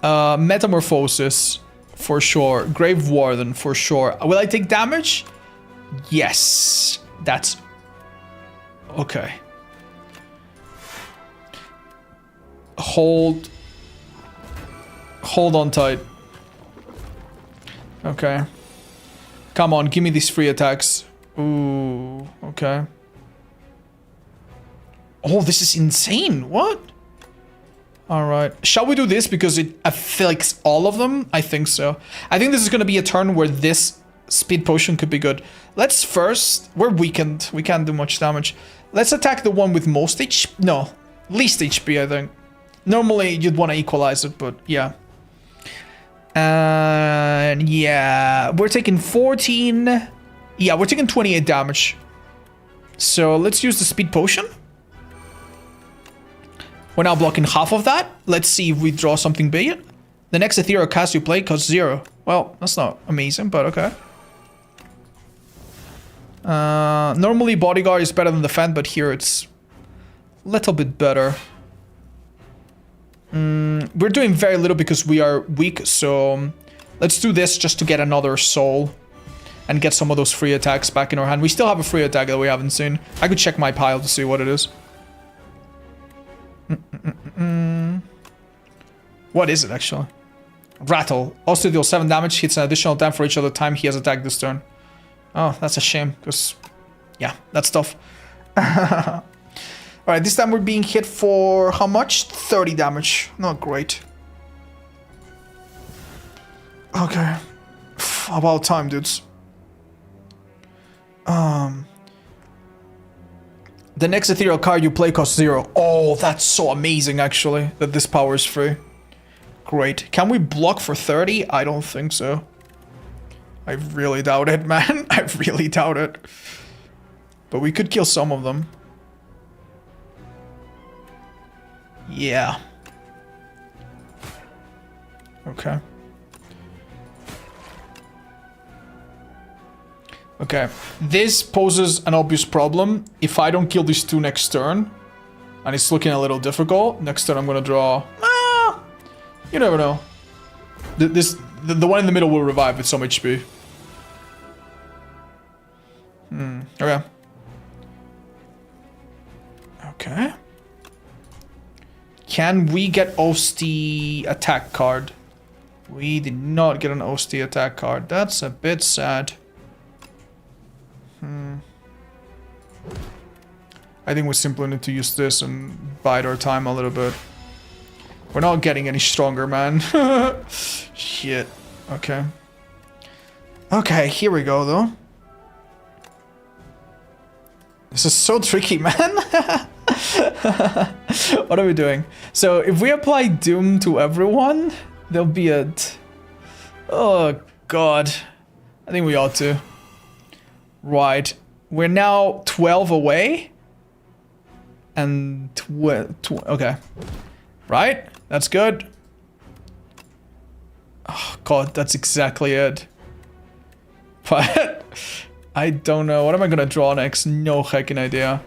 Metamorphosis, for sure. Grave Warden, for sure. Will I take damage? Yes. That's... okay. Hold on tight. Okay. Come on, give me these free attacks. Ooh, okay. Oh, this is insane. What? Alright. Shall we do this because it affects all of them? I think so. I think this is going to be a turn where this speed potion could be good. Let's first... we're weakened. We can't do much damage. Let's attack the one with most HP. No. Least HP, I think. Normally, you'd want to equalize it, but yeah. And yeah. We're taking 14... yeah, we're taking 28 damage. So let's use the speed potion. We're now blocking half of that. Let's see if we draw something big. The next ethereal cast you play costs 0. Well, that's not amazing, but okay. Normally Bodyguard is better than Defend, but here it's a little bit better. We're doing very little because we are weak, so let's do this just to get another soul and get some of those free attacks back in our hand. We still have a free attack that we haven't seen. I could check my pile to see what it is. What is it actually? Rattle. Also deals 7 damage, hits an additional time for each other time he has attacked this turn. Oh, that's a shame, because... yeah, that's tough. Alright, this time we're being hit for how much? 30 damage. Not great. Okay. About time, dudes. The next ethereal card you play costs 0. Oh, that's so amazing, actually, that this power is free. Great. Can we block for 30? I don't think so. I really doubt it, man. I really doubt it. But we could kill some of them. Yeah. Okay. Okay. This poses an obvious problem. If I don't kill these 2 next turn, and it's looking a little difficult, next turn I'm gonna draw... you never know. The one in the middle will revive with some HP. Okay. Okay. Can we get Osti attack card? We did not get an Osti attack card. That's a bit sad. I think we simply need to use this and bide our time a little bit. We're not getting any stronger, man. Shit. Okay. Okay, here we go, though. This is so tricky, man. What are we doing? So, if we apply Doom to everyone, there'll be a... Oh, God. I think we ought to. Right. We're now 12 away. And... okay. Right? That's good. Oh, God, that's exactly it. But... I don't know. What am I gonna draw next? No heckin' idea.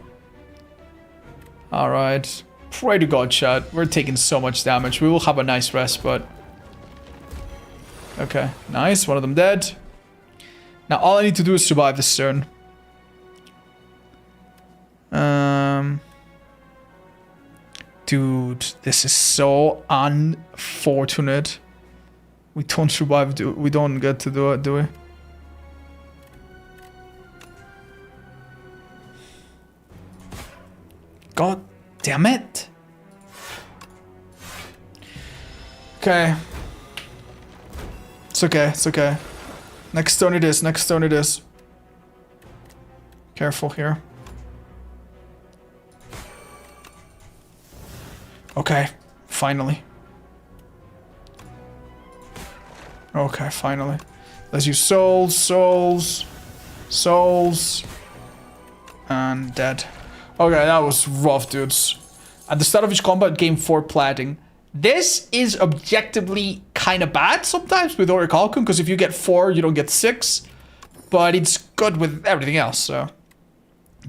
Alright. Pray to God, chat. We're taking so much damage. We will have a nice rest, but... Okay, nice. One of them dead. Now all I need to do is survive this turn. Dude, this is so unfortunate. We don't survive. We don't get to do it, do we? God damn it. Okay. It's okay, it's okay. Next turn it is, next turn it is. Careful here. Okay, finally. Okay, finally. Let's use souls, souls, souls, and dead. Okay, that was rough, dudes. At the start of each combat, gain 4 plating. This is objectively kind of bad sometimes with Orichalcum, because if you get 4, you don't get 6. But it's good with everything else, so.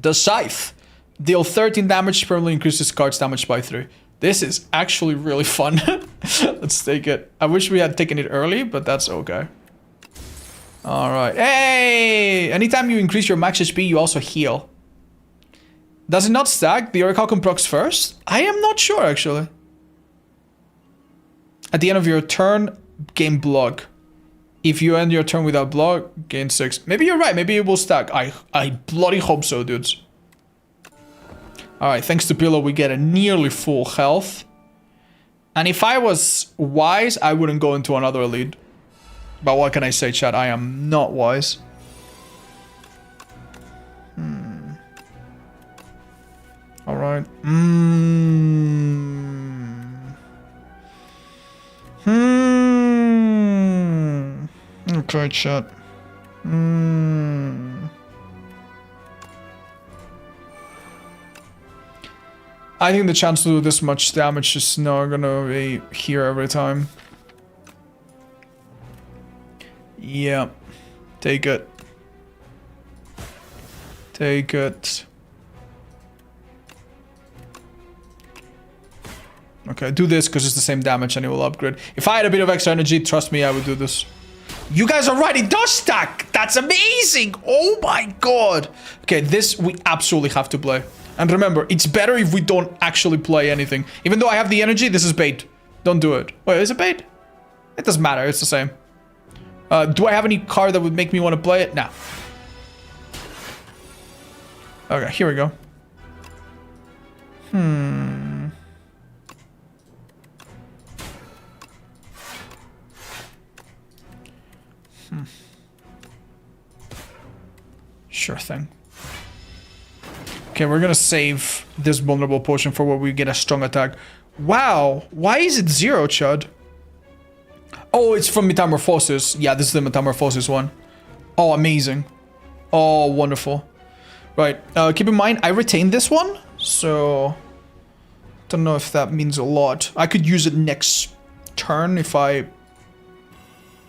The Scythe. Deal 13 damage, permanently increases card's damage by 3. This is actually really fun. Let's take it. I wish we had taken it early, but that's okay. Alright. Hey! Anytime you increase your max HP, you also heal. Does it not stack? The Orichalcum procs first? I am not sure, actually. At the end of your turn, gain block. If you end your turn without block, gain 6. Maybe you're right. Maybe it will stack. I bloody hope so, dudes. Alright, thanks to Pillow, we get a nearly full health. And if I was wise, I wouldn't go into another elite. But what can I say, chat? I am not wise. Alright. Okay, chat. I think the chance to do this much damage is not gonna be here every time. Yeah. Take it. Take it. Okay, do this because it's the same damage and it will upgrade. If I had a bit of extra energy, trust me, I would do this. You guys are right, it does stack! That's amazing! Oh my god! Okay, this we absolutely have to play. And remember, it's better if we don't actually play anything. Even though I have the energy, this is bait. Don't do it. Wait, is it bait? It doesn't matter, it's the same. Do I have any card that would make me want to play it? No. Okay, here we go. Sure thing. Okay, we're gonna save this vulnerable potion for where we get a strong attack. Wow, why is it 0, Chud? Oh, it's from Metamorphosis. Yeah, this is the Metamorphosis one. Oh, amazing. Oh, wonderful. Right, keep in mind, I retained this one, so... Don't know if that means a lot. I could use it next turn if I...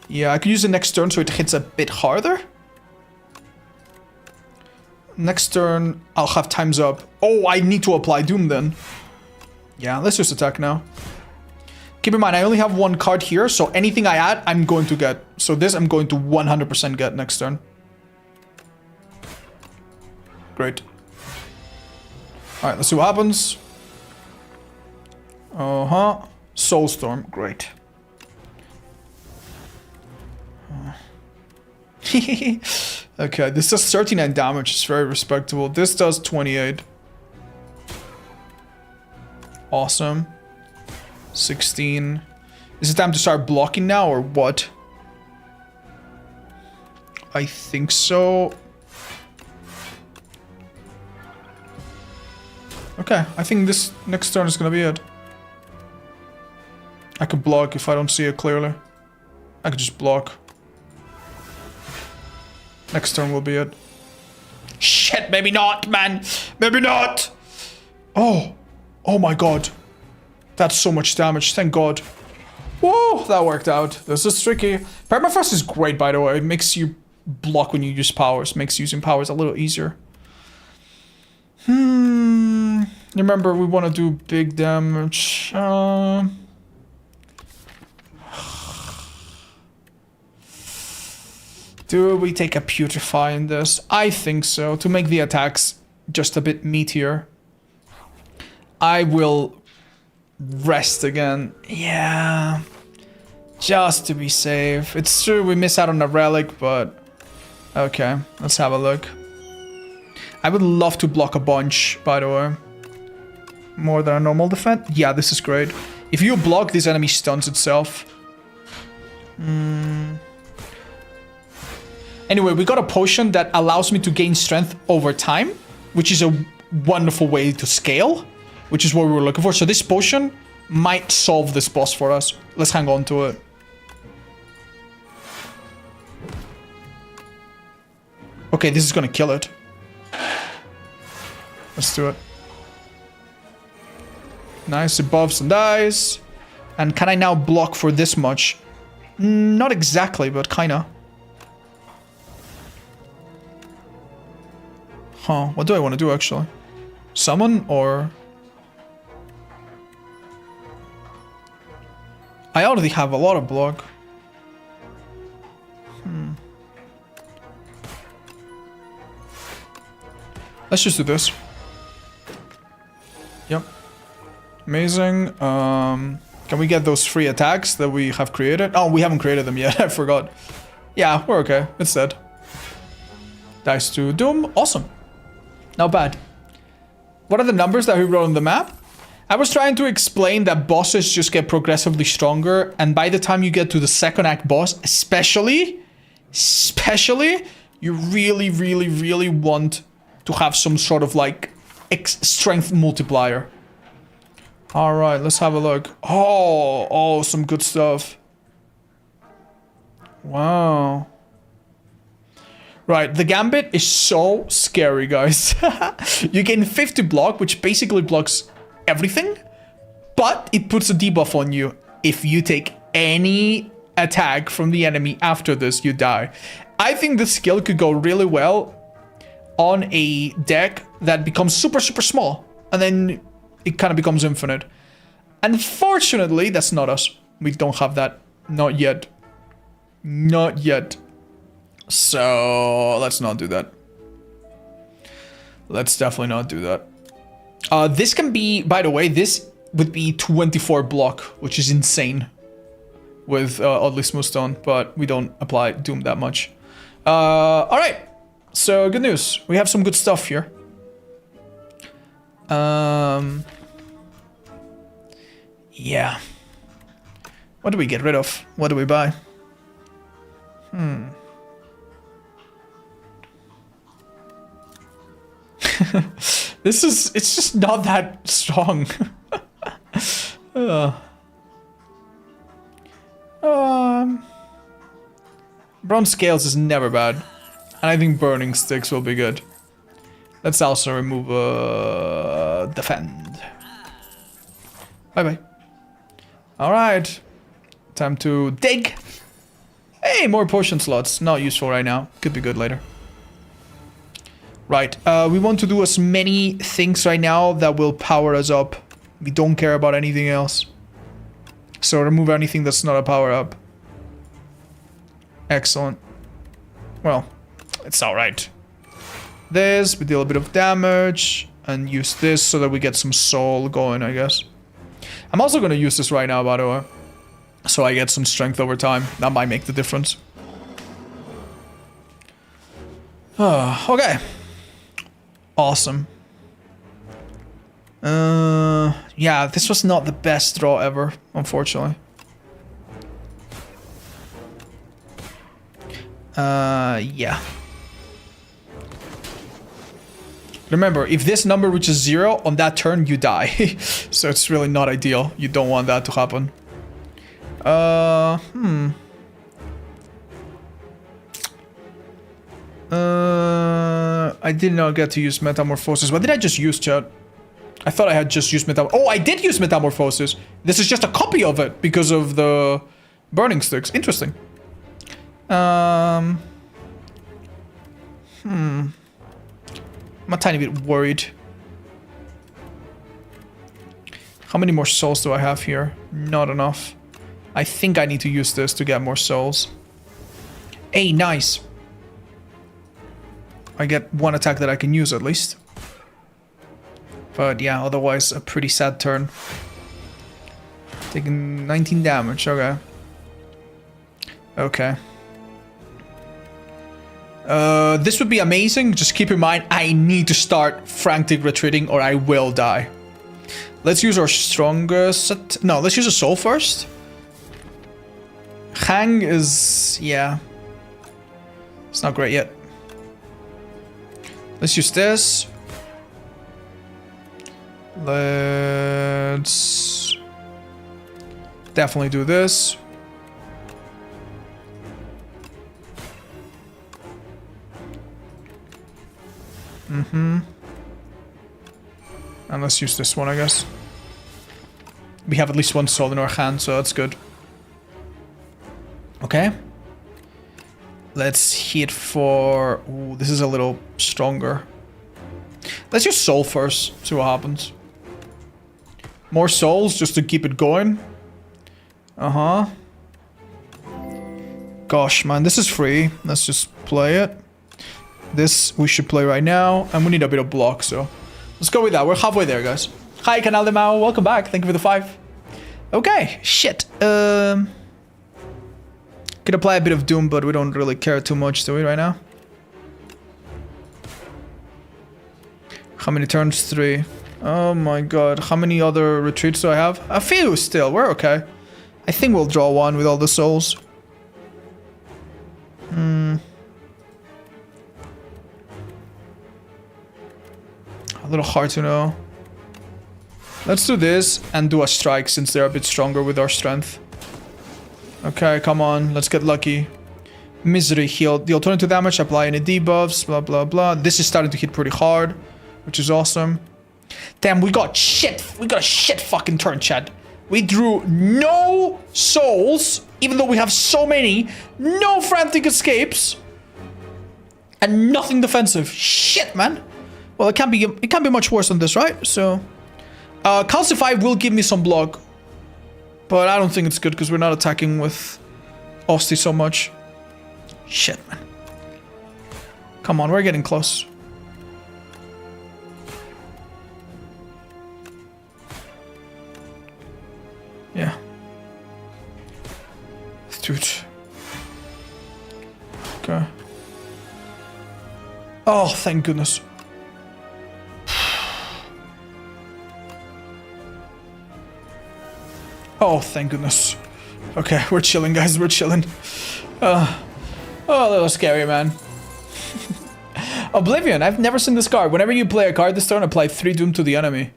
Yeah, I could use it next turn so it hits a bit harder. Next turn, I'll have times up. Oh, I need to apply Doom then. Yeah, let's just attack now. Keep in mind, I only have 1 card here, so anything I add, I'm going to get. So this I'm going to 100% get next turn. Great. Alright, let's see what happens. Soulstorm, great. Okay, this does 39 damage, it's very respectable. This does 28. Awesome. 16. Is it time to start blocking now or what? I think so. Okay, I think this next turn is gonna be it. I could block if I don't see it clearly. I could just block. Next turn will be it. Shit, maybe not, man. Maybe not. Oh. Oh my god. That's so much damage, thank god. Whoa, that worked out. This is tricky. Permafrost is great, by the way. It makes you block when you use powers. Makes using powers a little easier. Remember, we want to do big damage. Do we take a Putrefy in this? I think so, to make the attacks just a bit meatier. I will rest again. Yeah. Just to be safe. It's true we miss out on a relic, but... Okay, let's have a look. I would love to block a bunch, by the way. More than a normal defense. Yeah, this is great. If you block, this enemy stuns itself. Anyway, we got a potion that allows me to gain strength over time, which is a wonderful way to scale, which is what we were looking for. So this potion might solve this boss for us. Let's hang on to it. Okay, this is gonna kill it. Let's do it. Nice, it buffs and dies. And can I now block for this much? Not exactly, but kinda. Huh, what do I want to do actually? Summon or... I already have a lot of block. Let's just do this. Yep. Amazing. Can we get those free attacks that we have created? Oh, we haven't created them yet. I forgot. Yeah, we're okay. It's dead. Dice to Doom. Awesome. Not bad. What are the numbers that we wrote on the map? I was trying to explain that bosses just get progressively stronger, and by the time you get to the second act boss, especially, you really want to have some sort of like strength multiplier. All right, let's have a look. Oh, some good stuff. Wow. Right, the Gambit is so scary, guys. You gain 50 block, which basically blocks everything, but it puts a debuff on you. If you take any attack from the enemy after this, you die. I think this skill could go really well on a deck that becomes super small, and then it kind of becomes infinite. Unfortunately, that's not us. We don't have that. Not yet. Not yet. So let's not do that. Let's definitely not do that. This can be, by the way, this would be 24 block, which is insane with Oddly Smooth Stone, but we don't apply Doom that much. All right. So good news. We have some good stuff here. Yeah. What do we get rid of? What do we buy? It's just not that strong. Bronze Scales is never bad. And I think Burning Sticks will be good. Let's also remove Defend. Bye-bye. Alright. Time to dig. Hey, more potion slots. Not useful right now. Could be good later. Right, we want to do as many things right now that will power us up. We don't care about anything else. So remove anything that's not a power up. Excellent. Well, it's alright. This, we deal a bit of damage, and use this so that we get some soul going, I guess. I'm also gonna use this right now, by the way. So I get some strength over time. That might make the difference. Okay. Awesome. Yeah, this was not the best draw ever, unfortunately. Yeah. Remember, if this number reaches 0 on that turn, you die. So it's really not ideal. You don't want that to happen. I did not get to use Metamorphosis. What did I just use, chat? I thought I had just used Metamorphosis. Oh, I did use Metamorphosis. This is just a copy of it because of the burning sticks. Interesting. I'm a tiny bit worried. How many more souls do I have here? Not enough. I think I need to use this to get more souls. Hey, nice. I get one attack that I can use at least. But yeah, otherwise a pretty sad turn. Taking 19 damage, okay. Okay. This would be amazing. Just keep in mind, I need to start frantic retreating or I will die. Let's use our strongest... No, let's use a soul first. Hang is... yeah. It's not great yet. Let's use this. Let's... definitely do this. And let's use this one, I guess. We have at least one soul in our hand, so that's good. Okay. Let's hit for... ooh, this is a little stronger. Let's use soul first, see what happens. More souls just to keep it going. Gosh, man, this is free. Let's just play it. This we should play right now, and we need a bit of block, so let's go with that. We're halfway there, guys. Hi, Canal de Mao. Welcome back. Thank you for the 5. Okay, shit. Could apply a bit of Doom, but we don't really care too much, do we, right now? How many turns? 3. Oh my god. How many other retreats do I have? A few still. We're okay. I think we'll draw one with all the souls. A little hard to know. Let's do this and do a strike since they're a bit stronger with our strength. Okay, come on. Let's get lucky. Misery heal. The alternative damage, apply any debuffs, blah, blah, blah. This is starting to hit pretty hard, which is awesome. Damn, we got shit. We got a shit fucking turn, Chad. We drew no souls, even though we have so many. No frantic escapes. And nothing defensive. Shit, man. Well, it can't be much worse than this, right? So, Calcify will give me some block, but I don't think it's good because we're not attacking with Osti so much. Shit, man. Come on, we're getting close. Yeah. Dude. Okay. Oh, thank goodness. Oh, thank goodness. Okay, we're chilling, guys. We're chilling. Oh, a little scary, man. Oblivion. I've never seen this card. Whenever you play a card this turn, apply 3 Doom to the enemy.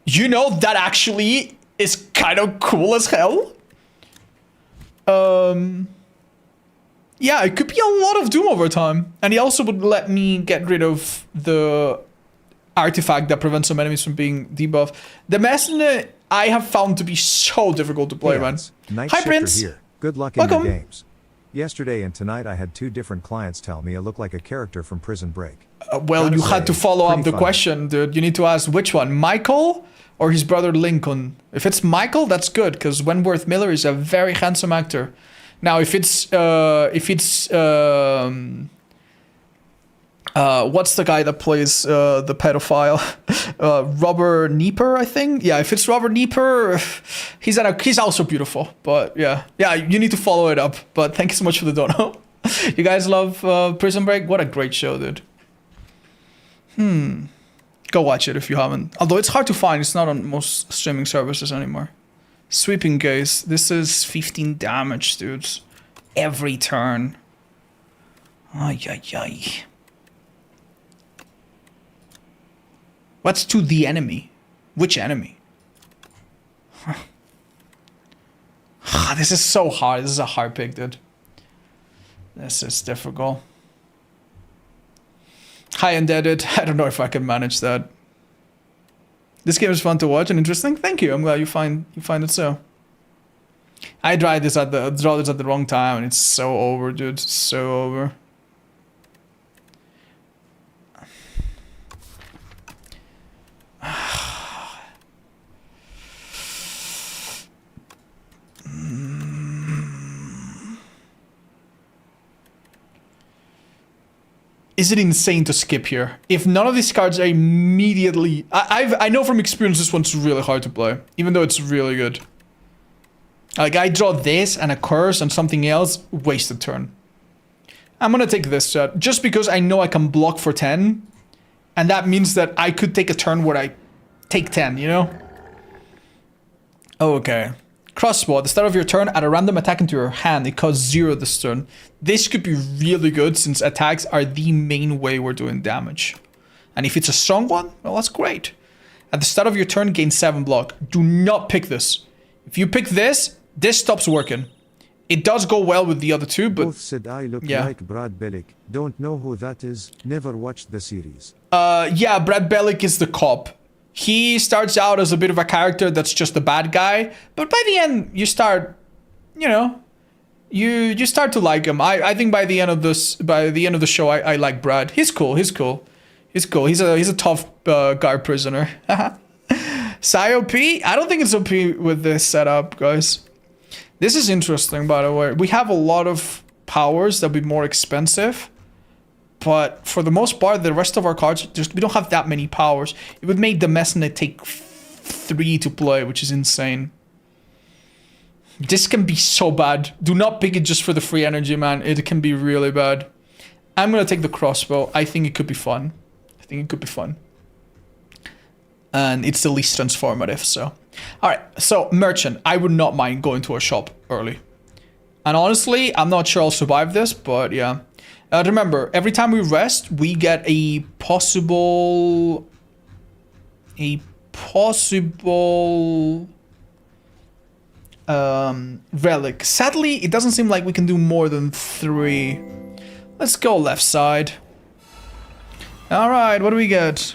You know, that actually is kind of cool as hell. Yeah, it could be a lot of Doom over time. And he also would let me get rid of the artifact that prevents some enemies from being debuffed. The Messenger I have found to be so difficult to play, man. Hi, Prince. Here. Good luck in your games. Yesterday and tonight I had 2 different clients tell me I look like a character from Prison Break. Well, you had to follow up the question, dude. You need to ask which one, Michael or his brother Lincoln. If it's Michael, that's good, because Wentworth Miller is a very handsome actor. Now, if it's what's the guy that plays the pedophile? Robert Nieper, I think. Yeah, if it's Robert Nieper, he's also beautiful. But yeah, you need to follow it up. But thank you so much for the dono. You guys love Prison Break? What a great show, dude. Go watch it if you haven't. Although it's hard to find. It's not on most streaming services anymore. Sweeping Gaze. This is 15 damage, dudes. Every turn. Ay, ay, ay. What's to the enemy? Which enemy? This is so hard. This is a hard pick, dude. This is difficult. Hi, Indebted. I don't know if I can manage that. This game is fun to watch and interesting. Thank you. I'm glad you find it so. I draw this at the wrong time and it's so over, dude. So over. Is it insane to skip here? If none of these cards are immediately... I know from experience this one's really hard to play. Even though it's really good. Like, I draw this and a curse and something else. Wasted turn. I'm gonna take this set. Just because I know I can block for 10. And that means that I could take a turn where I take 10, you know? Okay. Crossbow. At the start of your turn, add a random attack into your hand. It costs 0 this turn. This could be really good since attacks are the main way we're doing damage. And if it's a strong one, well, that's great. At the start of your turn, gain 7 block. Do not pick this. If you pick this, this stops working. It does go well with the other two, but... Both said I look yeah. like Brad Bellick. Don't know who that is. Never watched the series. Yeah, Brad Bellick is the cop. He starts out as a bit of a character that's just a bad guy, but by the end you start, you know, you start to like him. I think by the end of the show, I like Brad. He's cool. He's a tough guard prisoner. Psy OP? I don't think it's OP with this setup, guys. This is interesting, by the way. We have a lot of powers that'll be more expensive. But for the most part, the rest of our cards, we don't have that many powers. It would make the Messnet take 3 to play, which is insane. This can be so bad. Do not pick it just for the free energy, man. It can be really bad. I'm going to take the crossbow. I think it could be fun. And it's the least transformative, so. Alright, so Merchant. I would not mind going to a shop early. And honestly, I'm not sure I'll survive this, but yeah. Remember, every time we rest, we get a possible relic. Sadly, it doesn't seem like we can do more than 3. Let's go left side. All right, what do we get?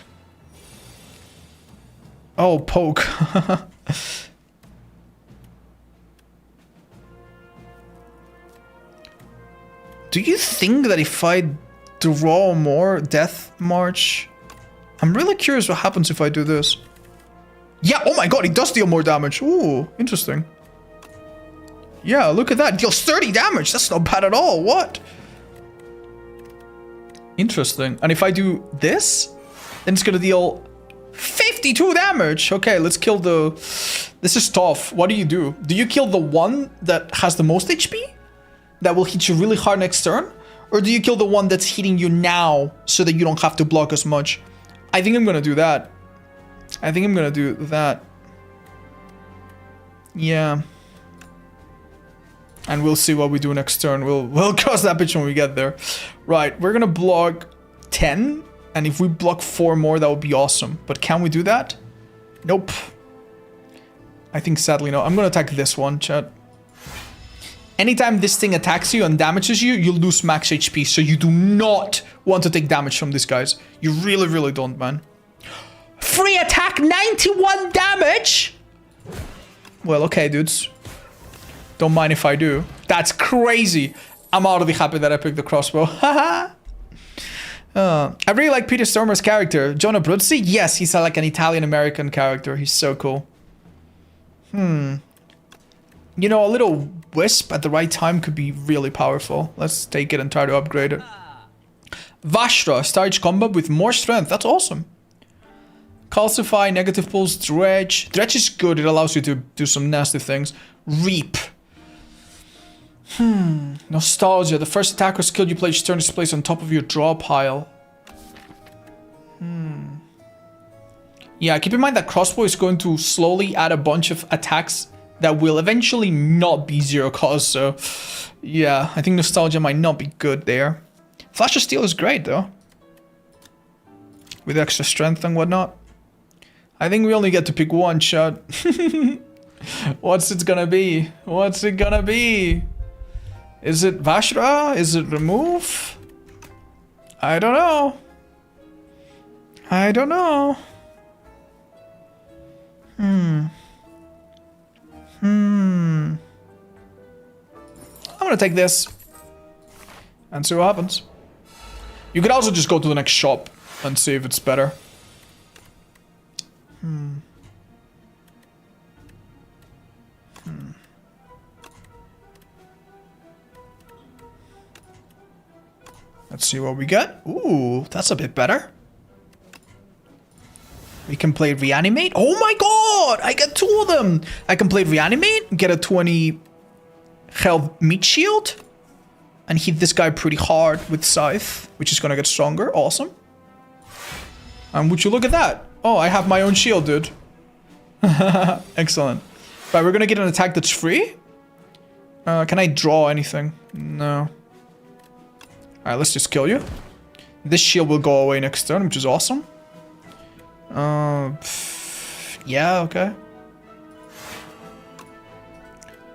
Oh, poke. Do you think that if I draw more Death March? I'm really curious what happens if I do this. Yeah, oh my god, it does deal more damage. Ooh, interesting. Yeah, look at that. It deals 30 damage. That's not bad at all. What? Interesting. And if I do this, then it's gonna deal 52 damage. Okay, let's kill the... This is tough. What do? Do you kill the one that has the most HP? That will hit you really hard next turn? Or do you kill the one that's hitting you now so that you don't have to block as much? I think I'm gonna do that. Yeah. And we'll see what we do next turn. We'll cross that bitch when we get there. Right, we're gonna block 10. And if we block 4 more, that would be awesome. But can we do that? Nope. I think sadly no. I'm gonna attack this one, chat. Anytime this thing attacks you and damages you, you lose max HP. So you do not want to take damage from these guys. You really, really don't, man. Free attack, 91 damage? Well, okay, dudes. Don't mind if I do. That's crazy. I'm already happy that I picked the crossbow. Haha. I really like Peter Stormer's character. John Abruzzi? Yes, he's like an Italian-American character. He's so cool. You know, a little wisp at the right time could be really powerful. Let's take it and try to upgrade it. Vashtra, start each combat with more strength. That's awesome. Calcify, negative pulse, dredge. Dredge is good. It allows you to do some nasty things. Reap. Nostalgia. The first attack or skill you play each turn is placed on top of your draw pile. Yeah, keep in mind that crossbow is going to slowly add a bunch of attacks that will eventually not be 0 cost, so yeah, I think nostalgia might not be good there. Flash of Steel is great, though. With extra strength and whatnot. I think we only get to pick one shot. What's it gonna be? What's it gonna be? Is it Vashra? Is it Remove? I don't know. I don't know. I'm gonna take this and see what happens. You could also just go to the next shop and see if it's better. Let's see what we get. Ooh, that's a bit better. We can play Reanimate. Oh my god! I get 2 of them! I can play Reanimate, get a 20 health meat shield, and hit this guy pretty hard with Scythe, which is gonna get stronger. Awesome. And would you look at that? Oh, I have my own shield, dude. Excellent. Right, we're gonna get an attack that's free. Can I draw anything? No. Alright, let's just kill you. This shield will go away next turn, which is awesome. Yeah, okay.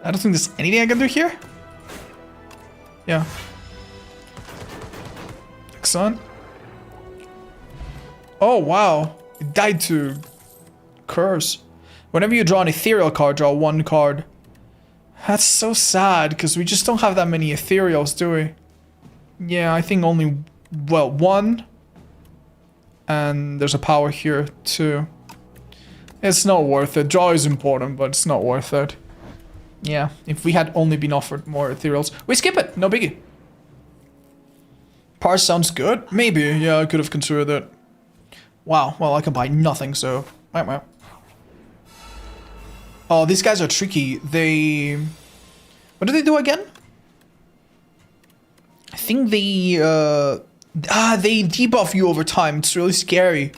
I don't think there's anything I can do here. Yeah. Excellent. Oh, wow. It died to Curse. Whenever you draw an ethereal card, draw 1 card. That's so sad, because we just don't have that many ethereals, do we? Yeah, I think only, well, 1. And there's a power here, too. It's not worth it. Draw is important, but it's not worth it. Yeah, if we had only been offered more ethereals. We skip it, no biggie. Parse sounds good? Maybe, yeah, I could have considered it. Wow, well, I can buy nothing, so... Wow. Oh, these guys are tricky. They... What do they do again? I think they, they debuff you over time. It's really scary.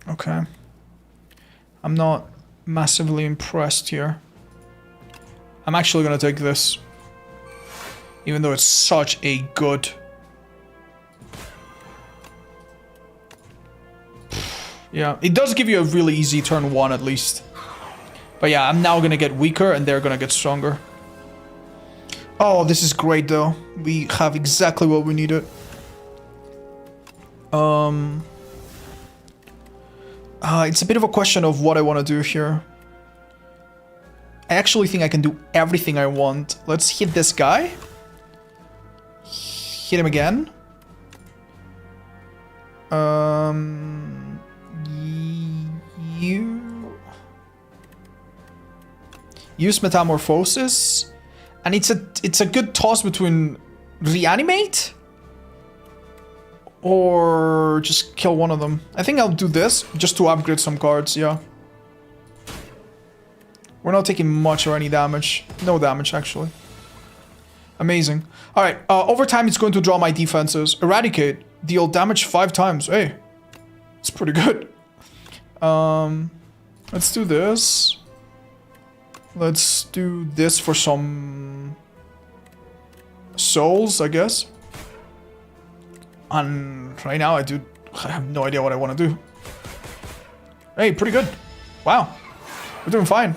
Okay. I'm not massively impressed here. I'm actually gonna take this. Even though it's such a good... Yeah, it does give you a really easy turn 1 at least. But yeah, I'm now gonna get weaker and they're gonna get stronger. Oh, this is great though. We have exactly what we needed. It's a bit of a question of what I want to do here. I actually think I can do everything I want. Let's hit this guy. Hit him again. You use Metamorphosis, and it's a good toss between Reanimate or just kill one of them. I think I'll do this just to upgrade some cards. Yeah, we're not taking much or any damage. No damage actually. Amazing. All right. Over time, it's going to draw my defenses. Eradicate. Deal damage 5 times. Hey, it's pretty good. Let's do this. Let's do this for some souls, I guess. And right now I have no idea what I want to do. Hey, pretty good. Wow. We're doing fine.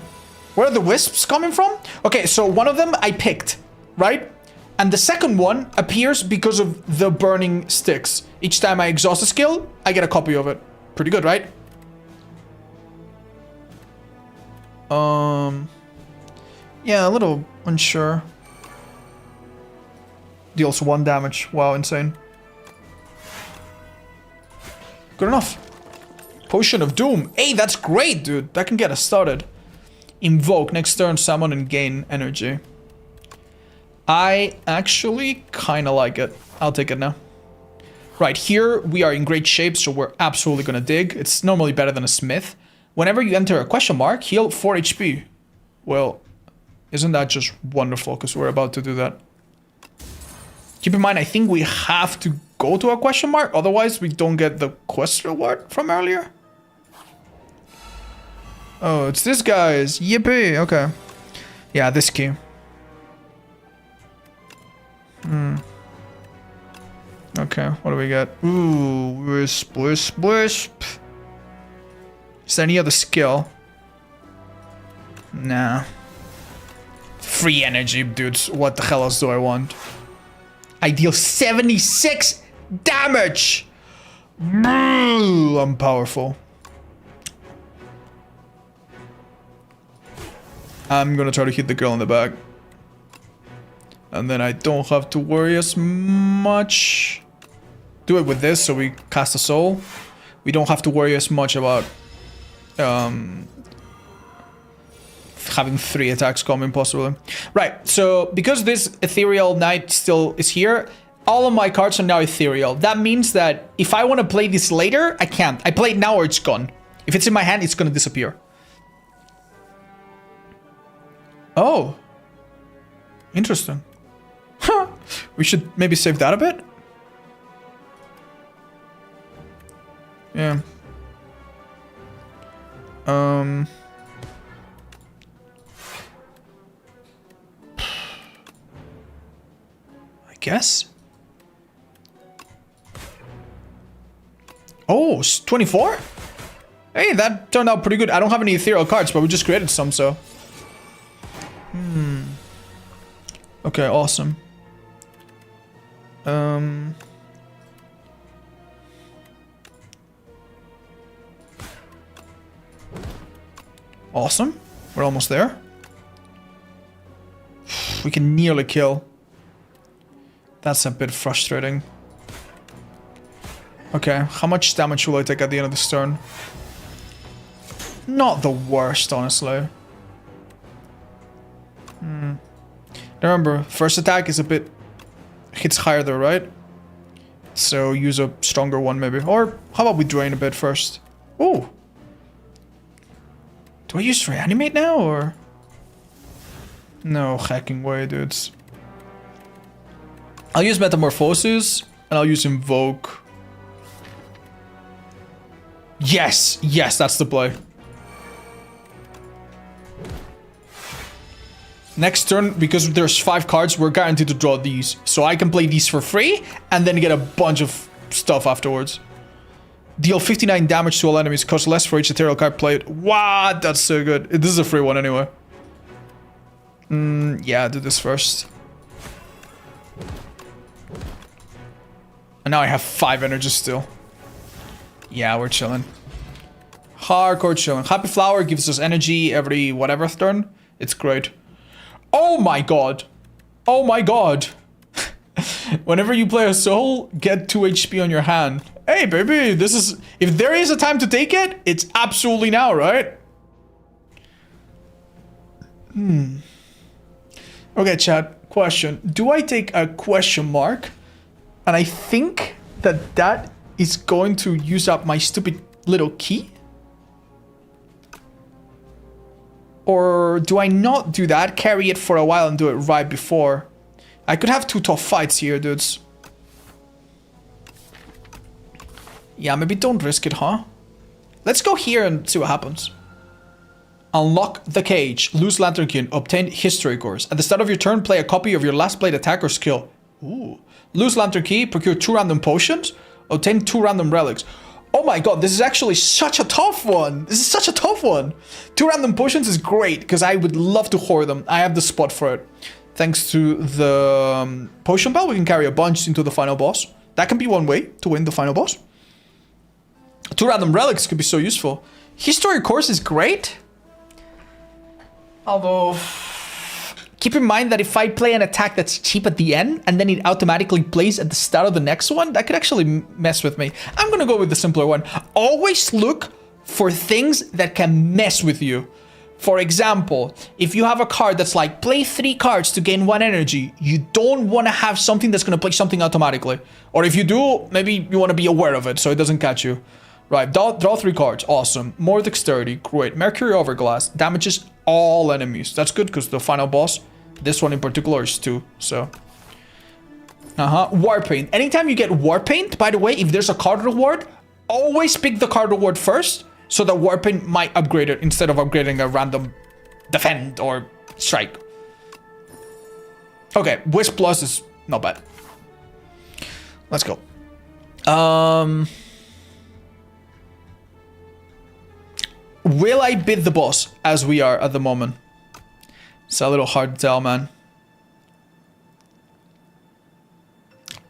Where are the wisps coming from? Okay, so one of them I picked, right? And the second one appears because of the burning sticks. Each time I exhaust a skill, I get a copy of it. Pretty good, right? Yeah, a little unsure. Deals 1 damage. Wow, insane. Good enough. Potion of Doom. Hey, that's great, dude. That can get us started. Invoke. Next turn, summon and gain energy. I actually kind of like it. I'll take it now. Right, here we are in great shape, so we're absolutely going to dig. It's normally better than a smith. Whenever you enter a question mark, heal 4 HP. Well, isn't that just wonderful? Because we're about to do that. Keep in mind, I think we have to go to a question mark. Otherwise, we don't get the quest reward from earlier. Oh, it's this guy's. Yippee. Okay. Yeah, this key. Okay, what do we got? Ooh, wisp, wisp, wisp. Is there any other skill? Nah. Free energy, dudes. What the hell else do I want? I deal 76 damage! Ooh, I'm powerful. I'm gonna try to hit the girl in the back. And then I don't have to worry as much. Do it with this, so we cast a soul. We don't have to worry as much about having 3 attacks coming possibly. Right, so because this ethereal knight still is here, all of my cards are now ethereal. That means that if I want to play this later, I can't. I play it now or it's gone. If it's in my hand, it's gonna disappear. Oh. Interesting. Huh. We should maybe save that a bit. Yeah. I guess. Oh, 24? Hey, that turned out pretty good. I don't have any ethereal cards, but we just created some, so. Okay, awesome. Awesome. We're almost there. We can nearly kill. That's a bit frustrating. Okay, how much damage will I take at the end of this turn? Not the worst, honestly. Remember, first attack is a bit... hits higher though, right? So use a stronger one maybe. Or how about we drain a bit first? Oh! Do I use reanimate now or... No hacking way, dudes. I'll use metamorphosis and I'll use invoke. Yes! Yes, that's the play. Next turn, because there's 5 cards, we're guaranteed to draw these. So I can play these for free, and then get a bunch of stuff afterwards. Deal 59 damage to all enemies, cost less for each ethereal card played. Wow, that's so good. This is a free one anyway. Yeah, do this first. And now I have 5 energy still. Yeah, we're chilling. Hardcore chilling. Happy Flower gives us energy every whatever turn. It's great. Oh my god. Oh my god. Whenever you play a soul, get 2 HP on your hand. Hey, baby, this is... If there is a time to take it, it's absolutely now, right? Okay, chat. Question. Do I take a question mark? And I think that that is going to use up my stupid little key? Or do I not do that, carry it for a while and do it right before? I could have 2 tough fights here, dudes. Yeah, maybe don't risk it, huh? Let's go here and see what happens. Unlock the cage. Lose Lantern Key. Obtain history cores. At the start of your turn, play a copy of your last played attack or skill. Ooh. Lose Lantern Key. Procure 2 random potions. Obtain 2 random relics. Oh my god, this is actually such a tough one. This is such a tough one. 2 random potions is great, because I would love to hoard them. I have the spot for it. Thanks to the potion bell, we can carry a bunch into the final boss. That can be one way to win the final boss. 2 random relics could be so useful. History course is great. Although... keep in mind that if I play an attack that's cheap at the end, and then it automatically plays at the start of the next one, that could actually mess with me. I'm gonna go with the simpler one. Always look for things that can mess with you. For example, if you have a card that's like, play 3 cards to gain 1 energy, you don't want to have something that's gonna play something automatically. Or if you do, maybe you want to be aware of it so it doesn't catch you. Right, draw 3 cards. Awesome. More dexterity. Great. Mercury Overglass. Damages all enemies. That's good because the final boss, this one in particular, is 2. So. War Paint. Anytime you get War Paint, by the way, if there's a card reward, always pick the card reward first So the warping might upgrade it instead of upgrading a random defend or strike. Okay, Wisp Plus is not bad. Let's go. Will I beat the boss as we are at the moment? It's a little hard to tell, man.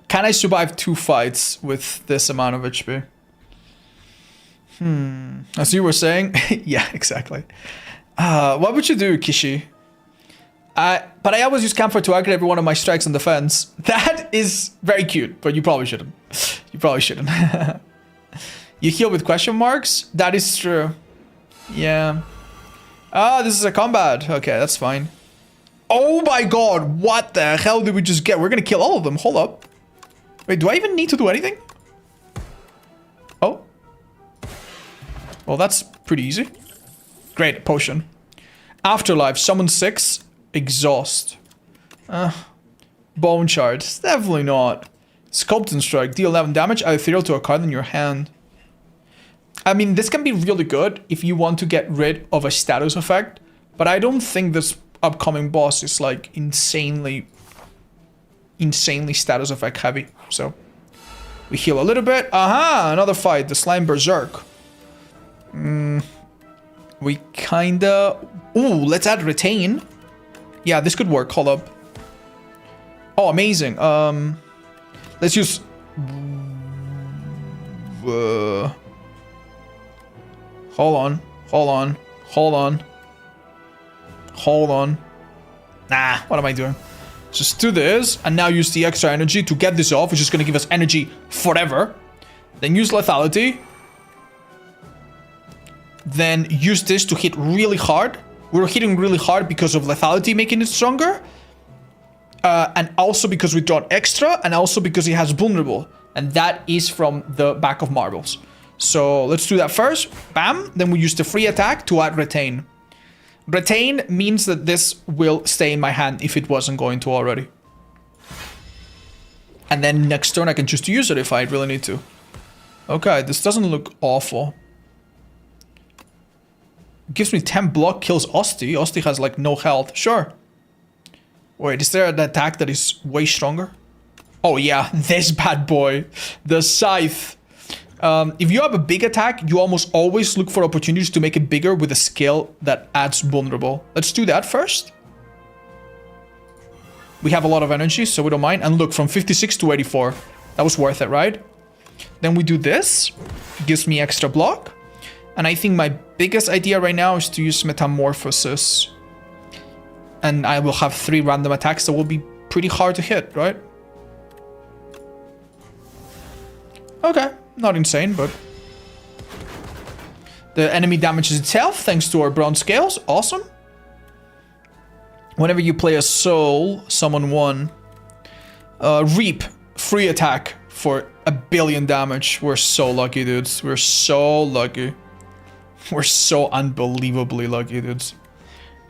Can I survive 2 fights with this amount of HP? As you were saying, yeah, exactly. What would you do, Kishi? But I always use Camphor to aggregate every one of my strikes on defense. That is very cute, but you probably shouldn't. You probably shouldn't. You heal with question marks? That is true. Yeah. Ah, this is a combat. Okay, that's fine. Oh my god, what the hell did we just get? We're gonna kill all of them. Hold up. Wait, do I even need to do anything? Oh. Well, that's pretty easy. Great, potion. Afterlife, summon 6. Exhaust. Bone shards. Definitely not. Sculpting strike. Deal 11 damage. Add ethereal to a card in your hand. I mean, this can be really good if you want to get rid of a status effect. But I don't think this upcoming boss is like insanely status effect heavy. So we heal a little bit. Aha! Another fight. The Slime Berserk. We kinda... Ooh, let's add Retain. Yeah, this could work. Hold up. Oh, amazing. Let's use... Hold on. Hold on. Hold on. Hold on. Nah, what am I doing? Just do this, and now use the extra energy to get this off, which is going to give us energy forever. Then use Lethality. Then use this to hit really hard. We're hitting really hard because of Lethality making it stronger. And also because we draw extra, and also because he has Vulnerable. And that is from the back of Marbles. So let's do that first. Bam. Then we use the free attack to add Retain. Retain means that this will stay in my hand if it wasn't going to already. And then next turn I can choose to use it if I really need to. Okay, this doesn't look awful. Gives me 10 block, kills Osti. Osti has like no health. Sure. Wait, is there an attack that is way stronger? Oh yeah, this bad boy. The Scythe. If you have a big attack, you almost always look for opportunities to make it bigger with a skill that adds Vulnerable. Let's do that first. We have a lot of energy, so we don't mind. And look, from 56 to 84. That was worth it, right? Then we do this. It gives me extra block. And I think my biggest idea right now is to use Metamorphosis. And I will have 3 random attacks that will be pretty hard to hit, right? Okay, not insane, but... The enemy damages itself thanks to our bronze scales. Awesome. Whenever you play a soul, summon 1. Reap, free attack for 1 billion damage. We're so lucky, dudes. We're so lucky. We're so unbelievably lucky, dudes.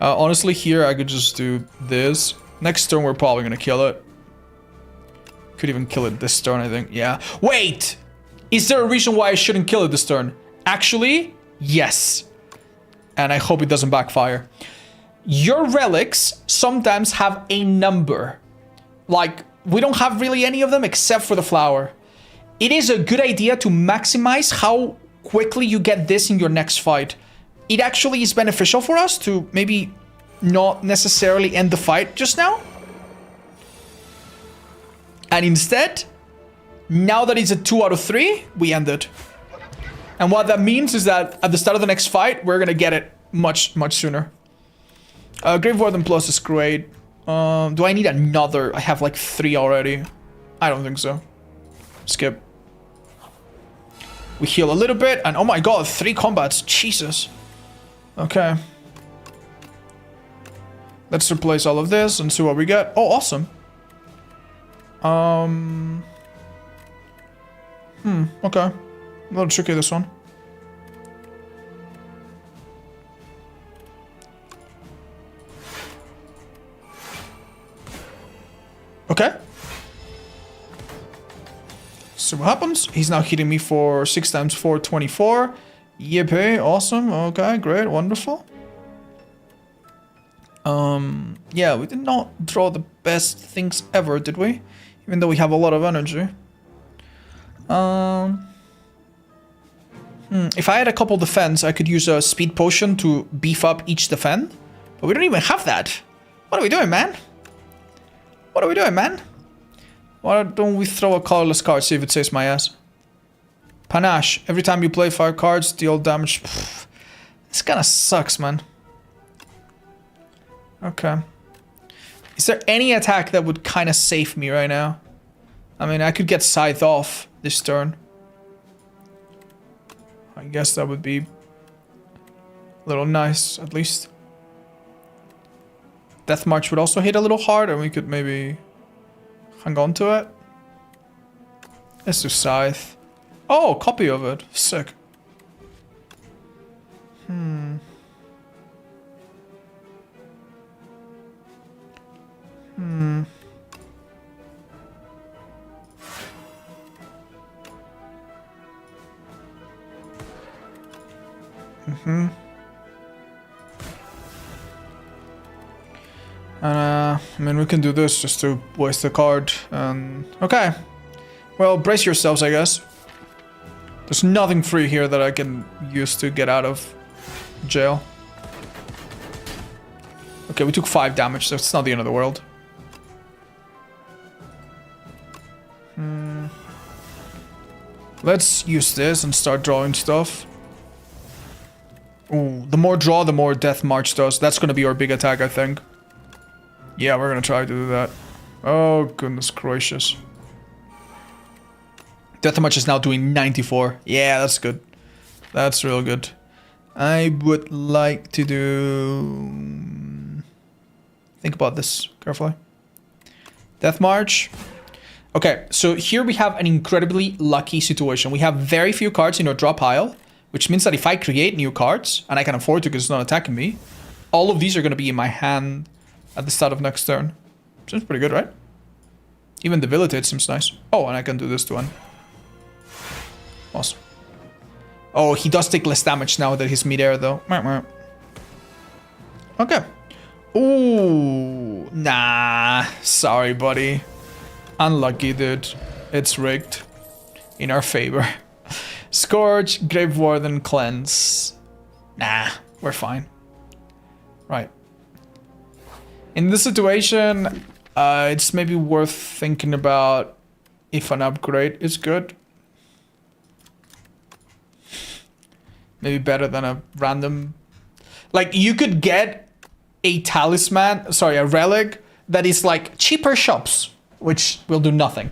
Honestly, here I could just do this. Next turn, we're probably gonna kill it. Could even kill it this turn, I think. Yeah. Wait! Is there a reason why I shouldn't kill it this turn? Actually, yes. And I hope it doesn't backfire. Your relics sometimes have a number. Like, we don't have really any of them except for the flower. It is a good idea to maximize how quickly you get this in your next fight. It actually is beneficial for us to maybe not necessarily end the fight just now. And instead, now that it's a 2 out of 3, we end it. And what that means is that at the start of the next fight, we're gonna get it much sooner. Grave Warden Plus is great. Do I need another? I have like 3 already. I don't think so. Skip. We heal a little bit, and oh my god, 3 combats. Jesus. Okay. Let's replace all of this and see what we get. Oh, awesome. Okay. A little tricky, this one. Okay. See what happens. He's now hitting me for 6 times 4, 24. Yippee, awesome. Okay, great, wonderful. Yeah, we did not draw the best things ever, did we? Even though we have a lot of energy. If I had a couple defense, I could use a speed potion to beef up each defend. But we don't even have that. What are we doing, man? What are we doing, man? Why don't we throw a colorless card, see if it saves my ass? Panache. Every time you play 5 cards, deal damage. Pfft. This kind of sucks, man. Okay. Is there any attack that would kind of save me right now? I mean, I could get Scythe off this turn. I guess that would be a little nice, at least. Death March would also hit a little hard, and we could maybe hang on to it. Let's do Scythe. Oh, copy of it. Sick. I mean, we can do this just to waste the card. Okay. Well, brace yourselves, I guess. There's nothing free here that I can use to get out of jail. Okay, we took 5 damage, so it's not the end of the world. Let's use this and start drawing stuff. Ooh, the more draw, the more Death March does. That's gonna be our big attack, I think. Yeah, we're gonna try to do that. Oh, goodness gracious. Death March is now doing 94. Yeah, that's good. That's real good. I would like to do... Think about this carefully. Death March. Okay, so here we have an incredibly lucky situation. We have very few cards in our draw pile, which means that if I create new cards, and I can afford to because it's not attacking me, all of these are going to be in my hand at the start of next turn. Seems pretty good, right? Even Debilitate seems nice. Oh, and I can do this to one. Awesome. Oh, he does take less damage now that he's mid-air, though. Okay. Ooh, nah. Sorry, buddy. Unlucky, dude. It's rigged. In our favor. Scourge, Grave Warden, Cleanse. Nah, we're fine. Right. In this situation, it's maybe worth thinking about if an upgrade is good. Maybe better than a random... Like, you could get a talisman, sorry, a relic that is like cheaper shops, which will do nothing.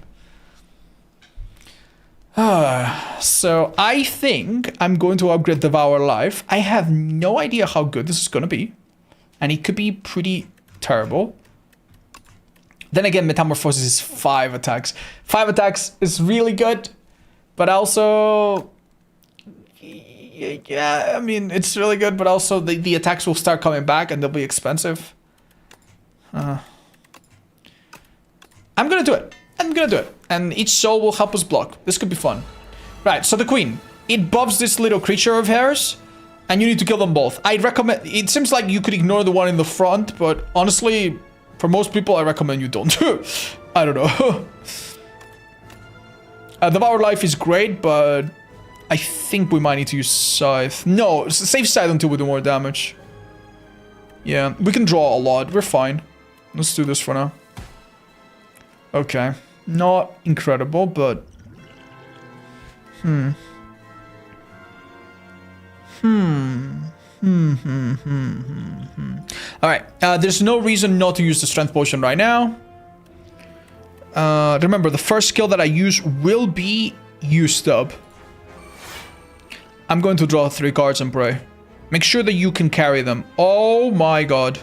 So I think I'm going to upgrade Devour Life. I have no idea how good this is going to be. And it could be pretty terrible. Then again, Metamorphosis is 5 attacks. 5 attacks is really good. But also... Yeah, I mean, it's really good, but also the attacks will start coming back and they'll be expensive. I'm gonna do it. I'm gonna do it. And each soul will help us block. This could be fun. Right, so the queen. It buffs this little creature of hers, and you need to kill them both. I'd recommend... It seems like you could ignore the one in the front, but honestly, for most people, I recommend you don't. I don't know. Devour Life is great, but... I think we might need to use Scythe. No, save Scythe until we do more damage. Yeah, we can draw a lot. We're fine. Let's do this for now. Okay. Not incredible, but... Alright, there's no reason not to use the Strength Potion right now. Remember, the first skill that I use will be used up. I'm going to draw 3 cards and pray. Make sure that you can carry them. Oh my god.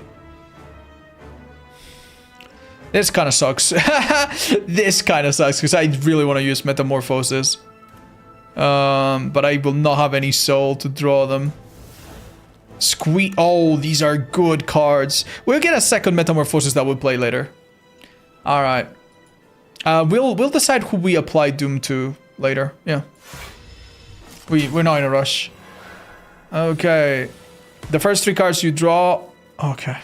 This kind of sucks. This kind of sucks because I really want to use Metamorphosis. But I will not have any soul to draw them. Oh, these are good cards. We'll get a second Metamorphosis that we'll play later. Alright. We'll decide who we apply Doom to later. Yeah. We're not in a rush. Okay. The first 3 cards you draw. Okay.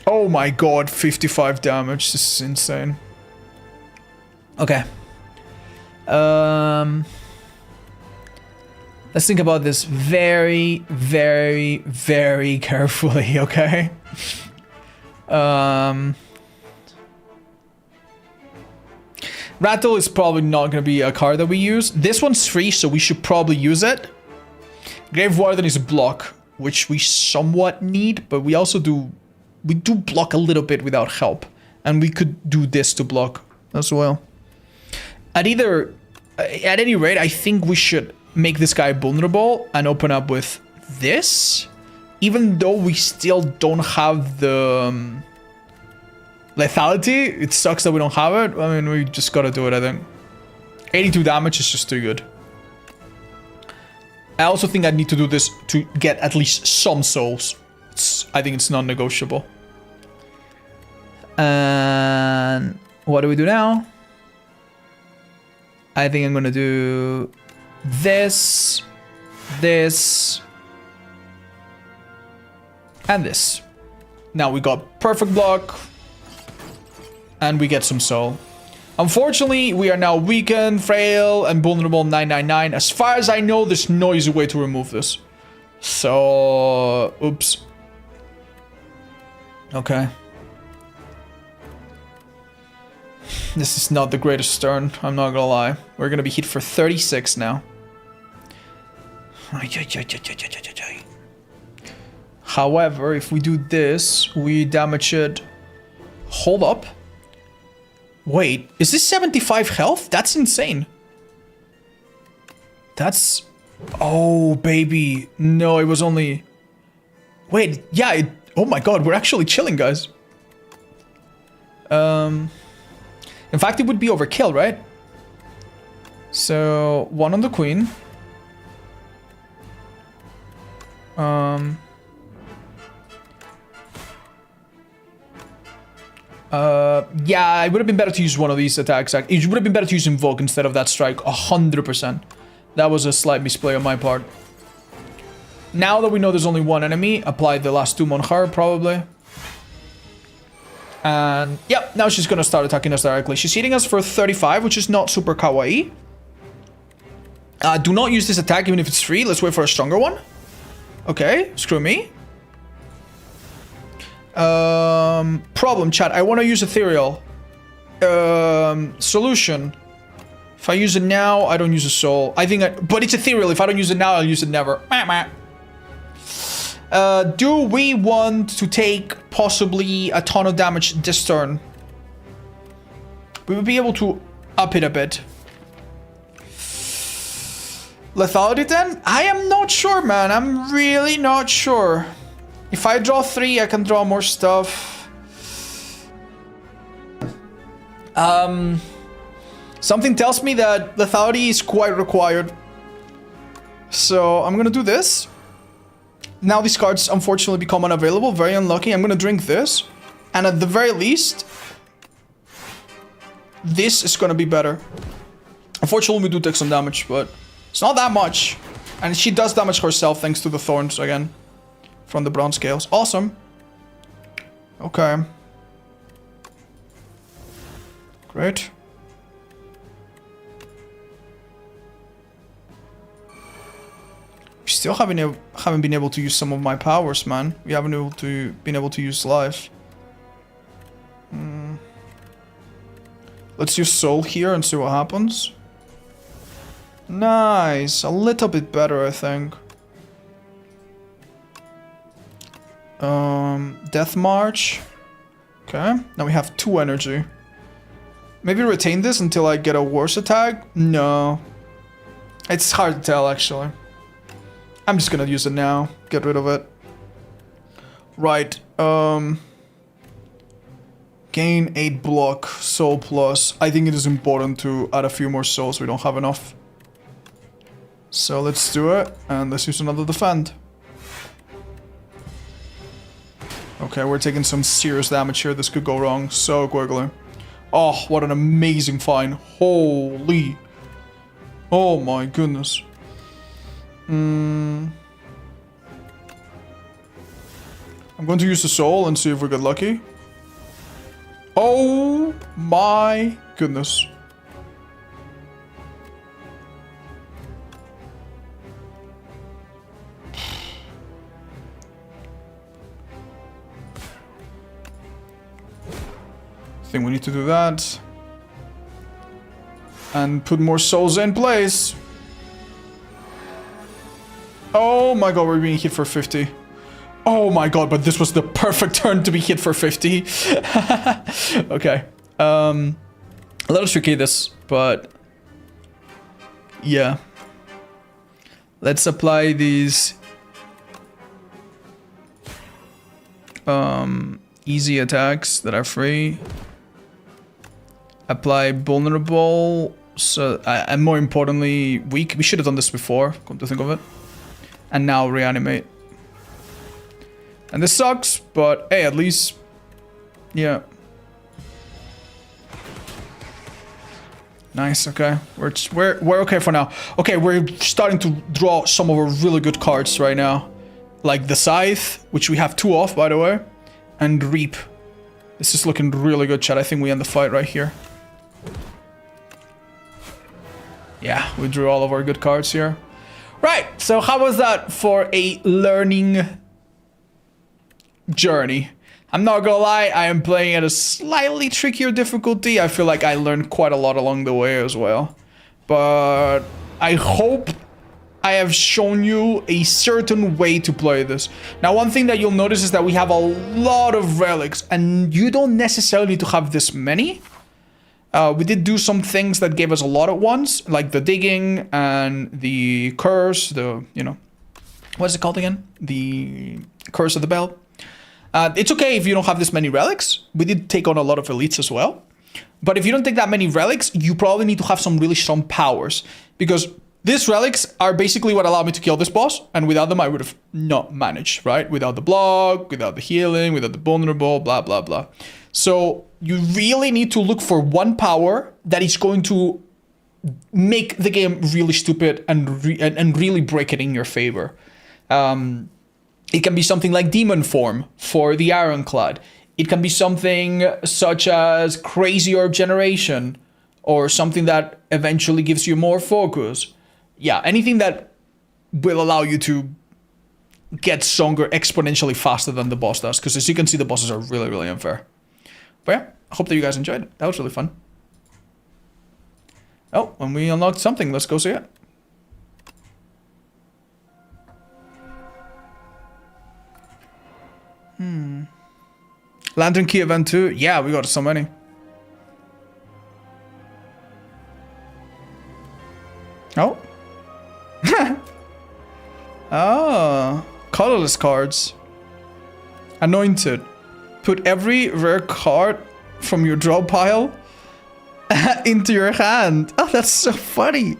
Oh my god, 55 damage. This is insane. Okay. Let's think about this very, very, very carefully, okay? Rattle is probably not going to be a card that we use. This one's free, so we should probably use it. Grave Warden is a block, which we somewhat need, but we also do... We do block a little bit without help. And we could do this to block as well. At any rate, I think we should make this guy vulnerable and open up with this. Even though we still don't have the lethality, it sucks that we don't have it. I mean, we just gotta do it, I think. 82 damage is just too good. I also think I need to do this to get at least some souls. I think it's non-negotiable. And what do we do now? I think I'm gonna do this, this, and this. Now we got perfect block, and we get some soul. Unfortunately, we are now weakened, frail, and vulnerable 999. As far as I know, there's no easy way to remove this. So, oops. Okay. This is not the greatest turn, I'm not gonna lie. We're gonna be hit for 36 now. However, if we do this, we damage it. Hold up. Wait, is this 75 health? That's insane. That's... Oh, baby. No, it was only... Wait, yeah, oh my god, we're actually chilling, guys. In fact, it would be overkill, right? So, 1 on the queen. Yeah, it would have been better to use one of these attacks. It would have been better to use Invoke instead of that strike, 100%. That was a slight misplay on my part. Now that we know there's only one enemy, apply the last 2 on her, probably. And, yep, now she's gonna start attacking us directly. She's hitting us for 35, which is not super kawaii. Do not use this attack even if it's free. Let's wait for a stronger one. Okay, screw me. Problem, chat. I want to use Ethereal. Solution. If I use it now, I don't use a soul. But it's Ethereal. If I don't use it now, I'll use it never. Do we want to take possibly a ton of damage this turn? We would be able to up it a bit. Lethality then? I am not sure, man. I'm really not sure. If I draw 3, I can draw more stuff. Something tells me that lethality is quite required. So I'm gonna do this. Now these cards unfortunately become unavailable. Very unlucky. I'm gonna drink this. And at the very least, this is gonna be better. Unfortunately, we do take some damage, but it's not that much. And she does damage herself thanks to the thorns again. From the bronze scales. Awesome. Okay. Great. We still haven't been able to use some of my powers, man. We haven't been able to use life. Let's use soul here and see what happens. Nice. A little bit better, I think. Death March. Okay. Now we have 2 energy. Maybe retain this until I get a worse attack? No. It's hard to tell, actually. I'm just gonna use it now. Get rid of it. Right. Gain 8 block. Soul plus. I think it is important to add a few more souls. We don't have enough. So let's do it. And let's use another defend. Okay, we're taking some serious damage here. This could go wrong so quickly. Oh, what an amazing find. Holy. Oh my goodness. I'm going to use the soul and see if we get lucky. Oh my goodness. I think we need to do that. And put more souls in place. Oh my god, we're being hit for 50. Oh my god, but this was the perfect turn to be hit for 50. Okay. A little tricky this, but yeah. Let's apply these easy attacks that are free. Apply vulnerable, so and more importantly, weak. We should have done this before, come to think of it. And now reanimate. And this sucks, but hey, at least, yeah. Nice. Okay, we're okay for now. Okay, we're starting to draw some of our really good cards right now, like the Scythe, which we have 2 off, by the way, and Reap. This is looking really good, chat. I think we end the fight right here. Yeah, we drew all of our good cards here. Right, so how was that for a learning journey? I'm not gonna lie, I am playing at a slightly trickier difficulty. I feel like I learned quite a lot along the way as well. But I hope I have shown you a certain way to play this. Now, one thing that you'll notice is that we have a lot of relics, and you don't necessarily need to have this many. We did do some things that gave us a lot at once, like the digging and the curse, you know, what is it called again? The curse of the bell. It's okay if you don't have this many relics. We did take on a lot of elites as well. But if you don't take that many relics, you probably need to have some really strong powers, because these relics are basically what allowed me to kill this boss, and without them I would have not managed, right? Without the block, without the healing, without the vulnerable, blah, blah, blah. So you really need to look for one power that is going to make the game really stupid and really break it in your favor. It can be something like Demon Form for the Ironclad. It can be something such as Crazy Orb Generation, or something that eventually gives you more focus. Yeah, anything that will allow you to get stronger exponentially faster than the boss does, because as you can see, the bosses are really, really unfair. But yeah, I hope that you guys enjoyed it. That was really fun. Oh, and we unlocked something. Let's go see it. Lantern Key event 2. Yeah, we got so many. Oh. Oh. Colorless cards. Anointed. Put every rare card from your draw pile into your hand. Oh, that's so funny.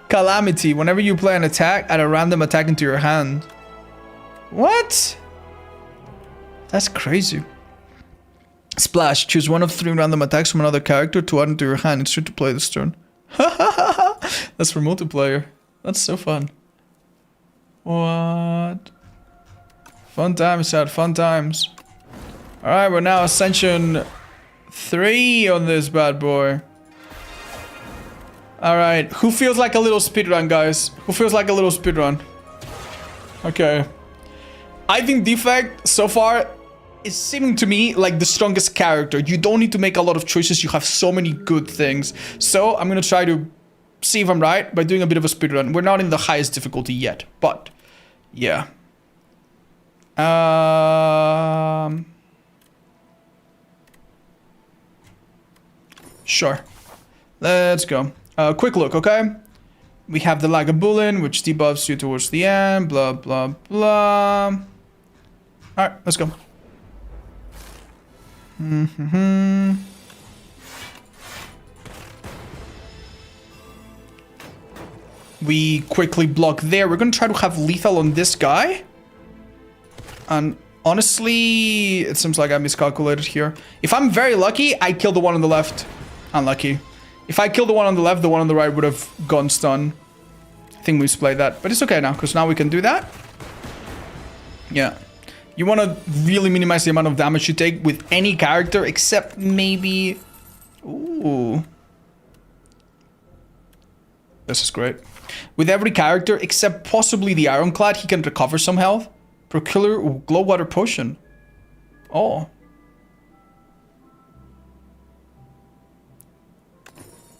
Calamity. Whenever you play an attack, add a random attack into your hand. What? That's crazy. Splash. Choose one of 3 random attacks from another character to add into your hand. It's sure to play this turn. That's for multiplayer. That's so fun. What? Fun times, Chad. Fun times. Alright, we're now Ascension 3 on this bad boy. Alright, who feels like a little speedrun, guys? Who feels like a little speedrun? Okay. I think Defect, so far, is seeming to me like the strongest character. You don't need to make a lot of choices. You have so many good things. So, I'm gonna try to see if I'm right by doing a bit of a speedrun. We're not in the highest difficulty yet, but, yeah. Sure. Let's go. Quick look, okay? We have the Lagavulin, which debuffs you towards the end, blah, blah, blah. Alright, let's go. We quickly block there. We're gonna try to have lethal on this guy. And honestly, it seems like I miscalculated here. If I'm very lucky, I kill the one on the left. Unlucky. If I kill the one on the left, the one on the right would have gone stun. I think we misplayed that. But it's okay now, because now we can do that. Yeah. You want to really minimize the amount of damage you take with any character, except maybe... Ooh. This is great. With every character, except possibly the Ironclad, he can recover some health. Procure Glow Water Potion. Oh.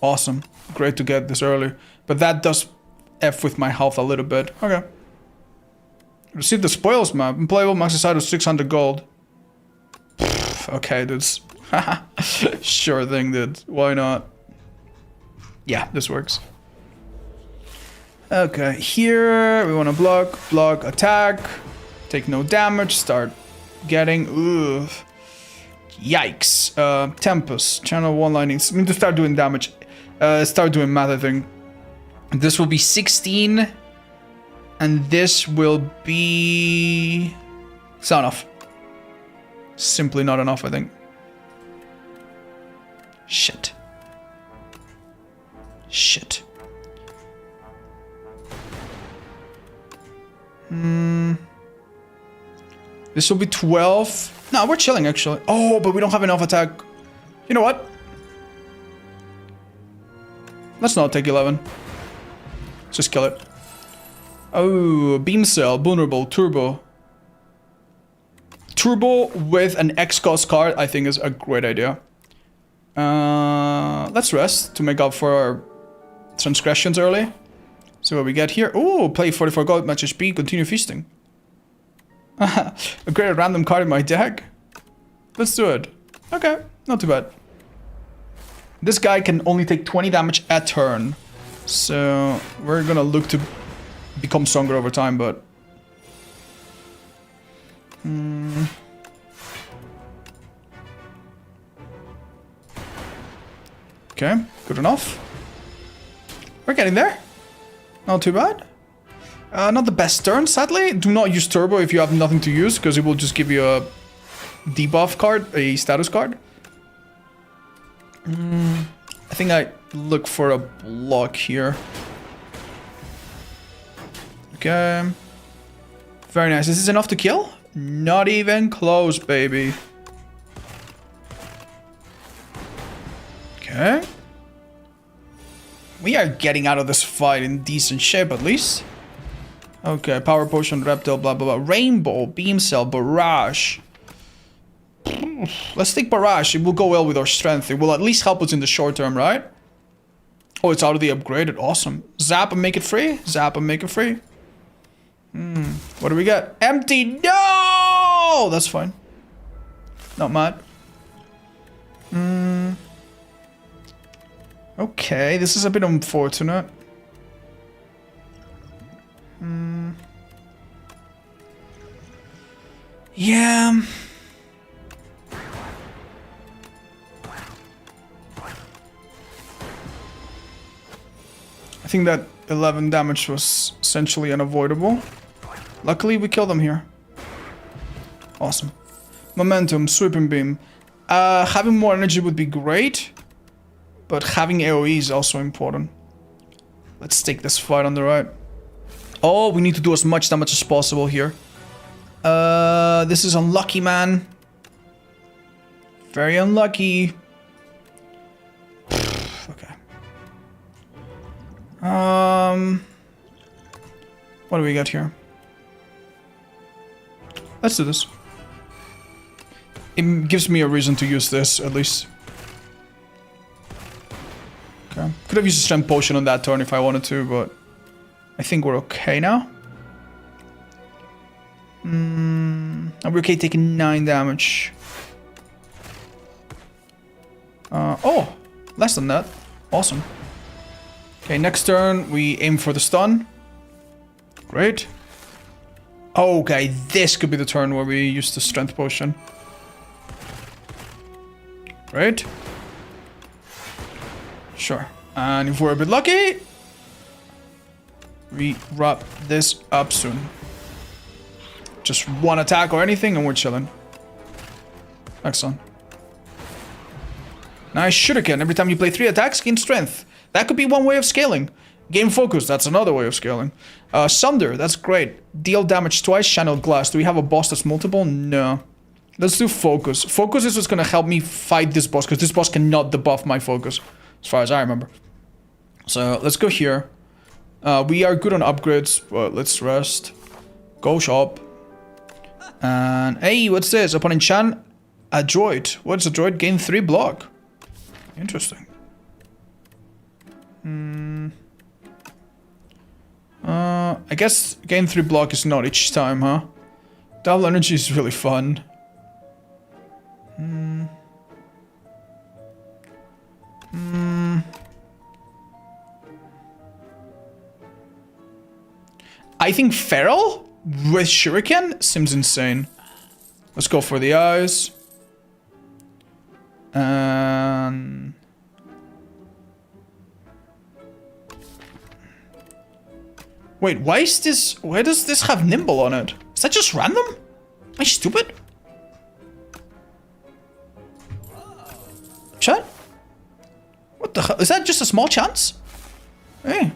Awesome. Great to get this early. But that does F with my health a little bit. Okay. Receive the spoils map. Unplayable max aside of 600 gold. Pfft, okay, dudes. Sure thing, dude. Why not? Yeah, this works. Okay, here we want to block, attack. Take no damage. Start getting... Ugh. Yikes. Tempest. Channel 1 lightnings. We need to start doing damage. Start doing math, I think. This will be 16. And this will be... It's not enough. Simply not enough, I think. Shit. Shit. This will be 12. No, we're chilling, actually. Oh, but we don't have enough attack. You know what? Let's not take 11. Let's just kill it. Oh, beam cell, vulnerable, turbo. Turbo with an X-Cost card, I think, is a great idea. Let's rest to make up for our transgressions early. See what we get here. Oh, play 44 gold, match HP, continue feasting. A great random card in my deck. Let's do it. Okay, not too bad. This guy can only take 20 damage a turn. So we're gonna look to become stronger over time, but... Okay, good enough. We're getting there. Not too bad. Not the best turn, sadly. Do not use turbo if you have nothing to use, because it will just give you a debuff card, a status card. I think I look for a block here. Okay. Very nice. Is this enough to kill? Not even close, baby. Okay. We are getting out of this fight in decent shape, at least. Okay, power potion, reptile, blah, blah, blah. Rainbow, beam cell, barrage. Let's take barrage. It will go well with our strength. It will at least help us in the short term, right? Oh, it's already upgraded. Awesome. Zap and make it free. Zap and make it free. What do we get? Empty. No! That's fine. Not mad. Okay, this is a bit unfortunate. Yeah. I think that 11 damage was essentially unavoidable. Luckily, we killed them here. Awesome. Momentum, sweeping beam. Having more energy would be great, but having AoE is also important. Let's take this fight on the right. Oh, we need to do as much damage as possible here. This is unlucky, man. Very unlucky. Okay. What do we got here? Let's do this. It gives me a reason to use this, at least. Okay. Could have used a strength potion on that turn if I wanted to, but I think we're okay now. Are we okay taking 9 damage? Oh, less than that. Awesome. Okay, next turn we aim for the stun. Great. Okay, this could be the turn where we use the strength potion. Great. Sure. And if we're a bit lucky, we wrap this up soon. Just one attack or anything and we're chilling. Excellent. Nice shuriken. Every time you play 3 attacks, gain strength. That could be one way of scaling. Gain focus, that's another way of scaling. Sunder, that's great. Deal damage twice, channel glass. Do we have a boss that's multiple? No. Let's do focus. Focus is what's gonna help me fight this boss, because this boss cannot debuff my focus, as far as I remember. So let's go here. We are good on upgrades, but let's rest. Go shop. And hey, what's this? Upon enchant a droid. What's a droid? Gain 3 block. Interesting. I guess gain 3 block is not each time, huh? Double energy is really fun. I think Feral with Shuriken seems insane. Let's go for the eyes. And... wait, why is this... why does this have Nimble on it? Is that just random? Am I stupid? Chat? What the hell? Is that just a small chance? Hey.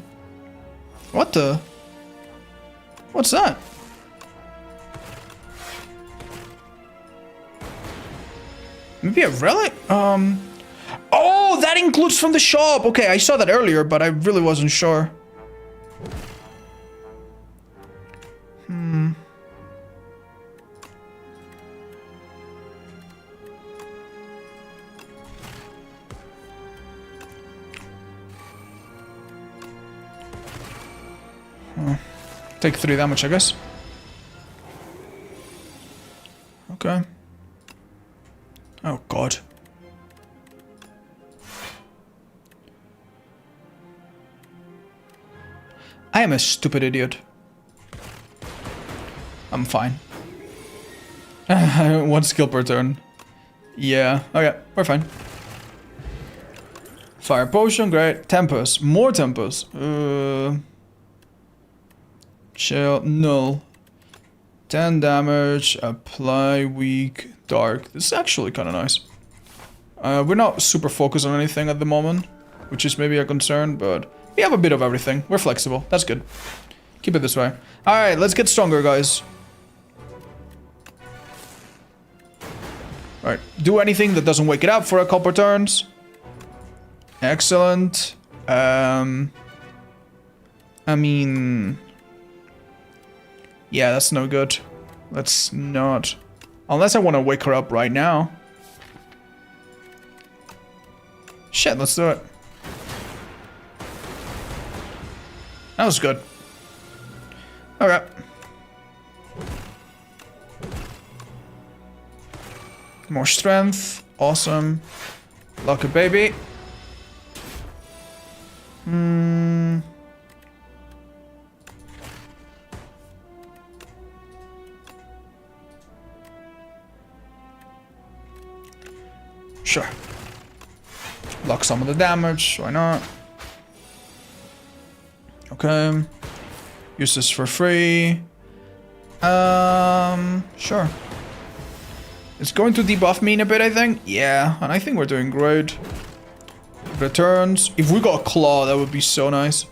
What the... what's that? Maybe a relic? Oh, that includes from the shop! Okay, I saw that earlier, but I really wasn't sure. Take 3 damage, I guess. Okay. Oh god. I am a stupid idiot. I'm fine. 1 skill per turn. Yeah, okay, we're fine. Fire potion, great. Tempest, more tempest. Chill, null. 10 damage, apply, weak, dark. This is actually kind of nice. We're not super focused on anything at the moment, which is maybe a concern, but we have a bit of everything. We're flexible. That's good. Keep it this way. Alright, let's get stronger, guys. Alright, do anything that doesn't wake it up for a couple turns. Excellent. I mean... yeah, that's no good. Let's not... unless I want to wake her up right now. Shit, let's do it. That was good. Okay. More strength. Awesome. Lucky baby. Sure. Block some of the damage, why not? Okay. Use this for free. Sure. It's going to debuff me in a bit, I think. Yeah, and I think we're doing great. Returns. If we got Claw, that would be so nice.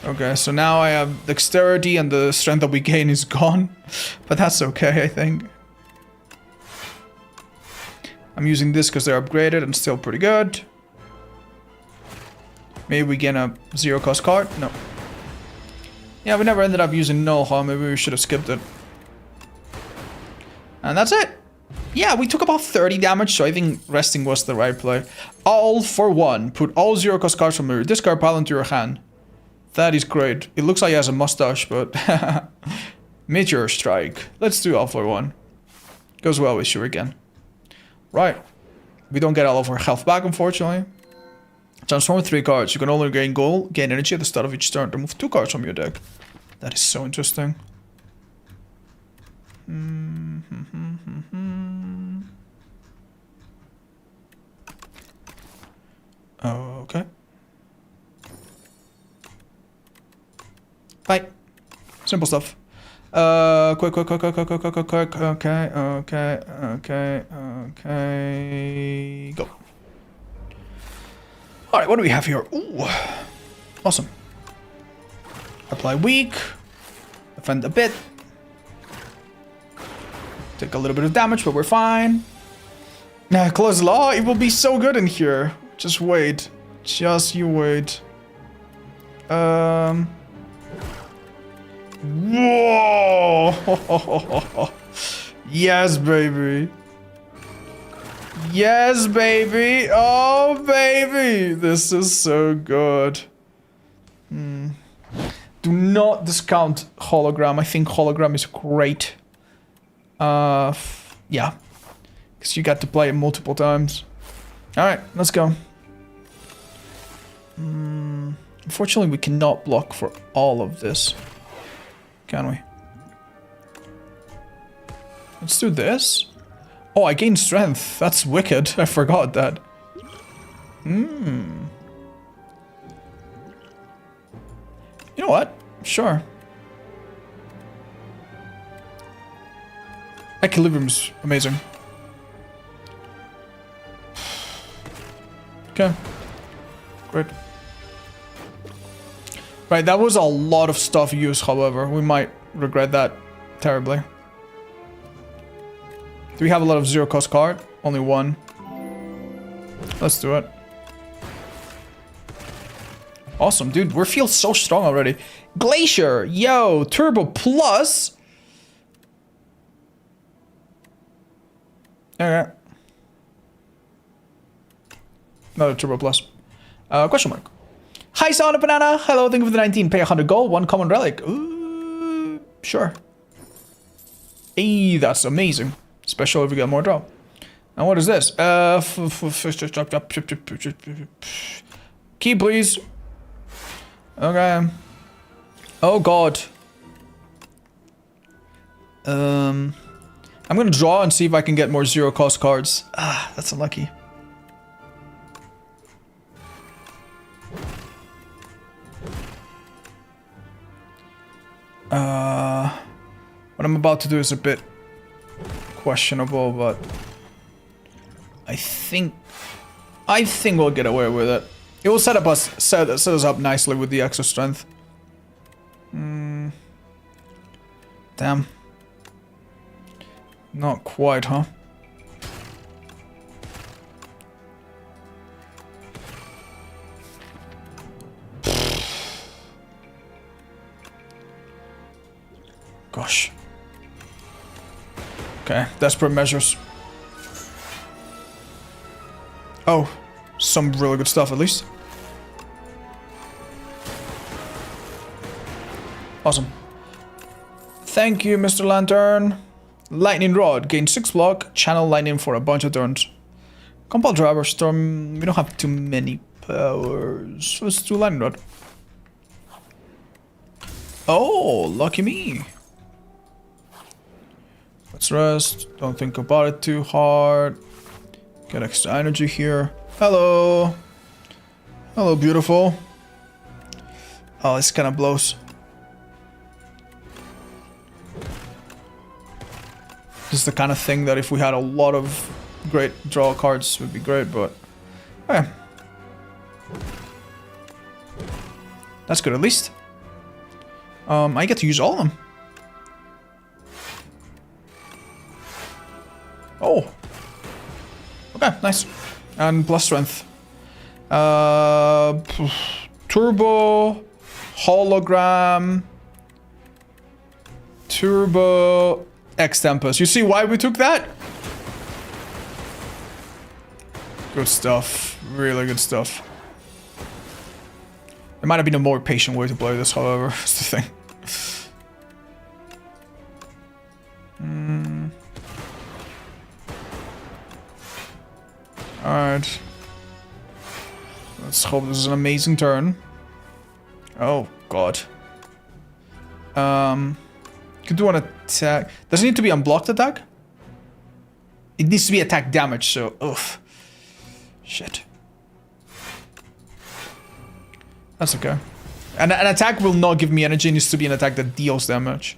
Okay, so now I have Dexterity and the strength that we gain is gone. But that's okay, I think. I'm using this because they're upgraded and still pretty good. Maybe we gain a 0-cost card? No. Yeah, we never ended up using Null, huh? Maybe we should have skipped it. And that's it. Yeah, we took about 30 damage, so I think resting was the right play. All for 1. Put all 0-cost cards from your discard pile into your hand. That is great. It looks like he has a mustache, but... Meteor Strike. Let's do all for 1. Goes well with Shuriken. Right. We don't get all of our health back, unfortunately. Transform 3 cards. You can only gain energy at the start of each turn. Remove 2 cards from your deck. That is so interesting. Okay. Bye. Simple stuff. Quick. Okay. Go. Alright, what do we have here? Ooh. Awesome. Apply weak. Defend a bit. Take a little bit of damage, but we're fine. Nah, close law. It will be so good in here. Just wait. Just you wait. Whoa! Yes, baby. Yes, baby. Oh, baby. This is so good. Do not discount hologram. I think hologram is great. Yeah. Because you got to play it multiple times. Alright, let's go. Unfortunately, we cannot block for all of this. Can we? Let's do this. Oh, I gained strength. That's wicked. I forgot that. You know what? Sure. Equilibrium's amazing. Okay. Great. Right, that was a lot of stuff used, however. We might regret that terribly. Do we have a lot of zero cost card? Only one. Let's do it. Awesome, dude. We feel so strong already. Glacier! Yo! Turbo Plus! Okay. Another Turbo Plus. Question mark. Hi, Sonic Banana! Hello, thank you for the 19. Pay 100 gold, 1 common relic. Ooh, sure. Hey, that's amazing. Especially if we get more draw. And what is this? Key, please. Okay. Oh god. I'm gonna draw and see if I can get more zero cost cards. Ah, that's unlucky. What I'm about to do is a bit questionable, but I think we'll get away with it. It will set us up nicely with the extra strength. Damn. Not quite, huh? Gosh. Okay, desperate measures. Oh, some really good stuff at least. Awesome. Thank you, Mr. Lantern. Lightning Rod. Gain 6 block. Channel lightning for a bunch of turns. Compile Driver Storm. We don't have too many powers. Let's do Lightning Rod. Oh, lucky me. Let's rest. Don't think about it too hard. Get extra energy here. Hello. Hello, beautiful. Oh, this kind of blows. This is the kind of thing that if we had a lot of great draw cards would be great, but... Okay. That's good at least. I get to use all of them. Oh. Okay, nice. And plus strength. Turbo. Hologram. Turbo. X-Tempest. You see why we took that? Good stuff. Really good stuff. There might have been a more patient way to play this, however. That's the thing. Alright. Let's hope this is an amazing turn. Oh, God. Could do an attack. Does it need to be unblocked attack? It needs to be attack damage, so... Oof. Shit. That's okay. An attack will not give me energy. It needs to be an attack that deals damage.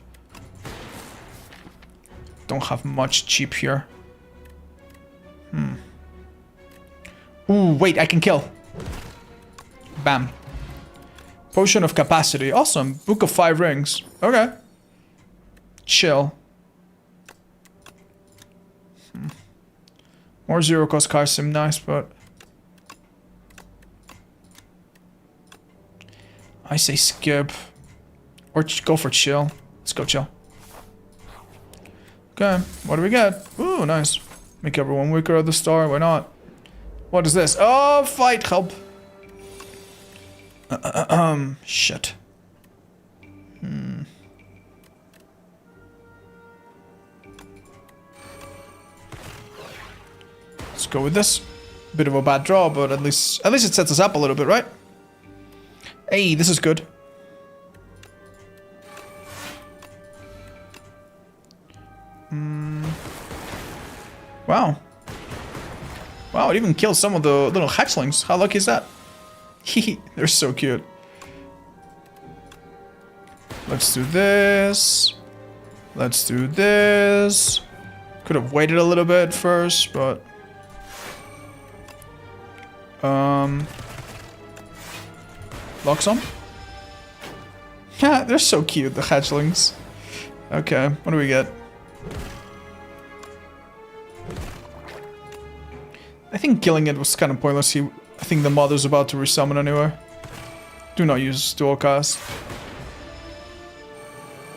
Don't have much cheap here. Ooh, wait, I can kill. Bam. Potion of capacity. Awesome. Book of 5 rings. Okay. Chill. More zero cost cars seem nice, but I say skip. Or go for chill. Let's go chill. Okay, what do we get? Ooh, nice. Make everyone weaker at the start, why not? What is this? Oh, fight, help. Shit. Let's go with this. Bit of a bad draw, but at least it sets us up a little bit, right? Hey, this is good. Wow. Wow, it even killed some of the little hatchlings. How lucky is that? Hehe, they're so cute. Let's do this. Let's do this. Could have waited a little bit first, but... Lock some? Yeah, they're so cute, the hatchlings. Okay, what do we get? I think killing it was kind of pointless. I think the mother's about to resummon anyway. Do not use dual cast.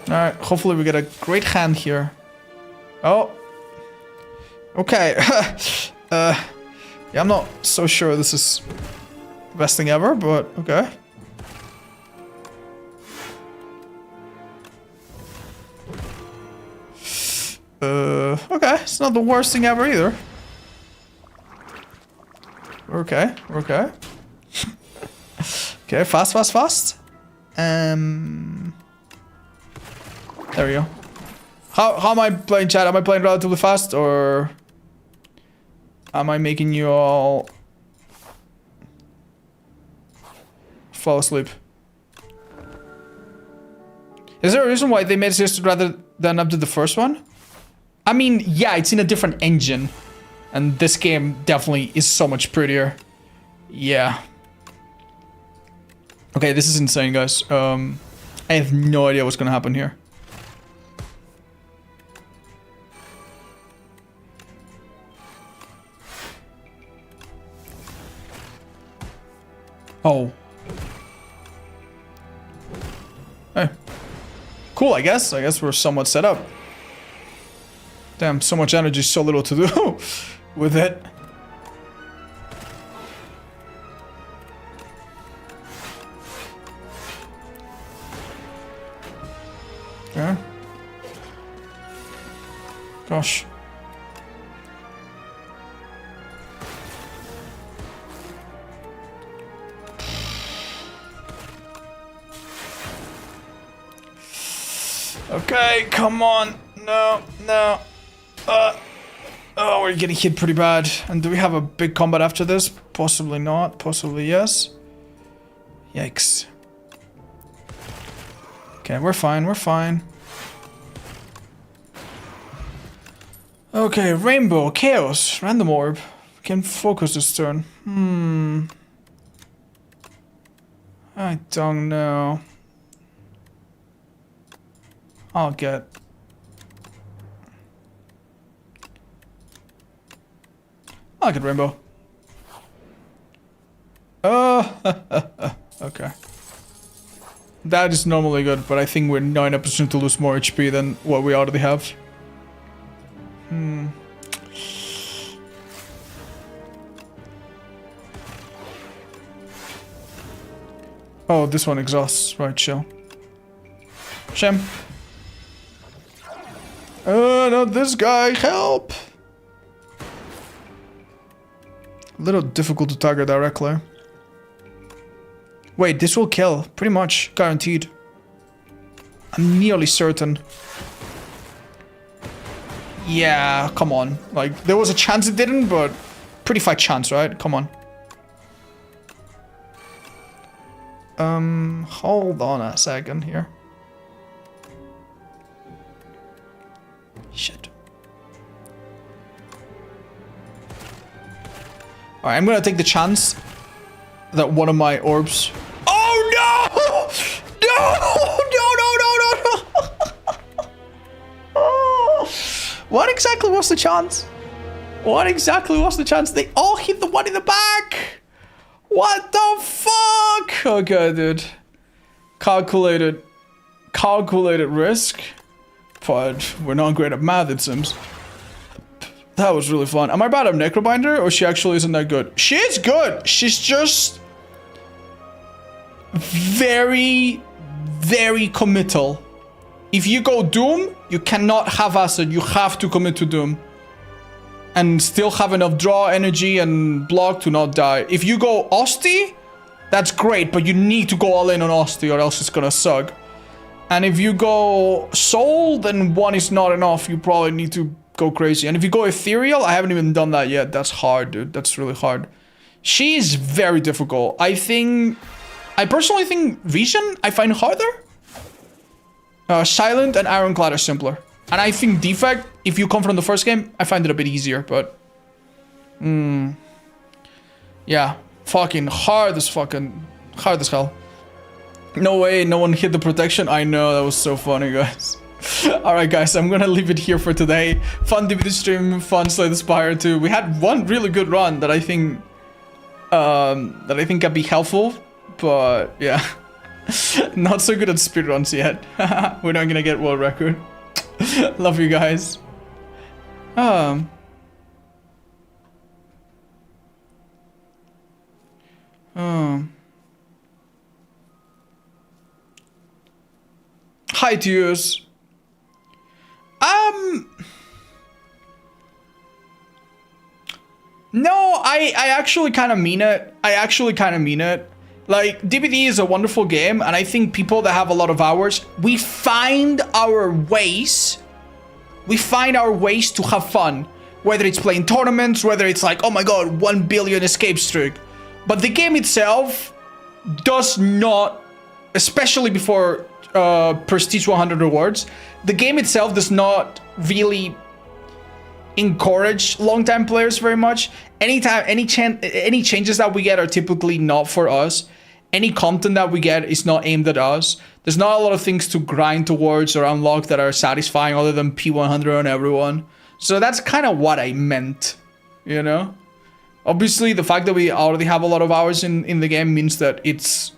Alright, hopefully we get a great hand here. Oh. Okay. Yeah, I'm not so sure this is the best thing ever, but okay. Okay, it's not the worst thing ever either. Okay, okay. Okay, fast. There we go. How am I playing, chat? Am I playing relatively fast, or am I making you all fall asleep? Is there a reason why they made this rather than up to the first one? I mean, yeah, it's in a different engine. And this game definitely is so much prettier. Yeah. Okay, this is insane, guys. I have no idea what's gonna happen here. Oh. Hey. Cool, I guess. I guess we're somewhat set up. Damn, so much energy, so little to do with it. Okay. Gosh. Okay, come on. No. Oh, we're getting hit pretty bad. And do we have a big combat after this? Possibly not. Possibly yes. Yikes. Okay, we're fine. Okay, Rainbow, Chaos, Random Orb. Can focus this turn. I don't know. I'll get... Rainbow. Okay. That is normally good, but I think we're 90% to lose more HP than what we already have. Oh, this one exhausts. Right, chill. Shame. Not this guy. Help! A little difficult to target directly. Wait, this will kill. Pretty much. Guaranteed. I'm nearly certain. Yeah, come on. Like, there was a chance it didn't, but pretty fat chance, right? Come on. Hold on a second here. Shit. Alright, I'm gonna take the chance that one of my orbs... Oh no! No! What exactly was the chance? What exactly was the chance? They all hit the one in the back! What the fuck? Okay, dude. Calculated risk. But we're not great at math, it seems. That was really fun. Am I bad at Necrobinder, or she actually isn't that good? She is good. She's just very, very committal. If you go Doom, you cannot have acid. You have to commit to Doom. And still have enough draw energy and block to not die. If you go Osti, that's great, but you need to go all in on Osti or else it's gonna suck. And if you go Soul, then one is not enough. You probably need to go crazy. And if you go Ethereal, I haven't even done that yet. That's hard, dude. That's really hard. She's very difficult. I personally think Vision, I find harder. Silent and Ironclad are simpler. And I think Defect, if you come from the first game, I find it a bit easier, but... yeah. Fucking hard as hell. No way, no one hit the protection. I know, that was so funny, guys. Alright, guys, I'm gonna leave it here for today. Fun DVD stream, fun Slay the Spire 2. We had one really good run that I think... can be helpful, but yeah. Not so good at speedruns yet. We're not gonna get world record. Love you guys. Hi Tears. No, I actually kind of mean it. Like, DBD is a wonderful game, and I think people that have a lot of hours, we find our ways to have fun. Whether it's playing tournaments, whether it's like, oh my god, 1 billion escape streak. But the game itself does not, especially before Prestige 100 rewards, the game itself does not really encourage long-time players very much. Any changes that we get are typically not for us. Any content that we get is not aimed at us. There's not a lot of things to grind towards or unlock that are satisfying other than P100 on everyone. So that's kind of what I meant, you know? Obviously, the fact that we already have a lot of hours in the game means that it's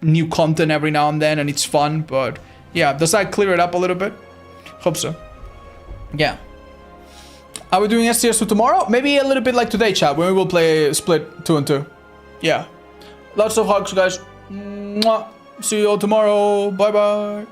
new content every now and then and it's fun, but yeah, does that clear it up a little bit? Hope so. Yeah. Are we doing STS for tomorrow? Maybe a little bit like today, chat, when we will play split 2 and 2. Yeah. Lots of hugs, guys. Mwah. See you all tomorrow. Bye-bye.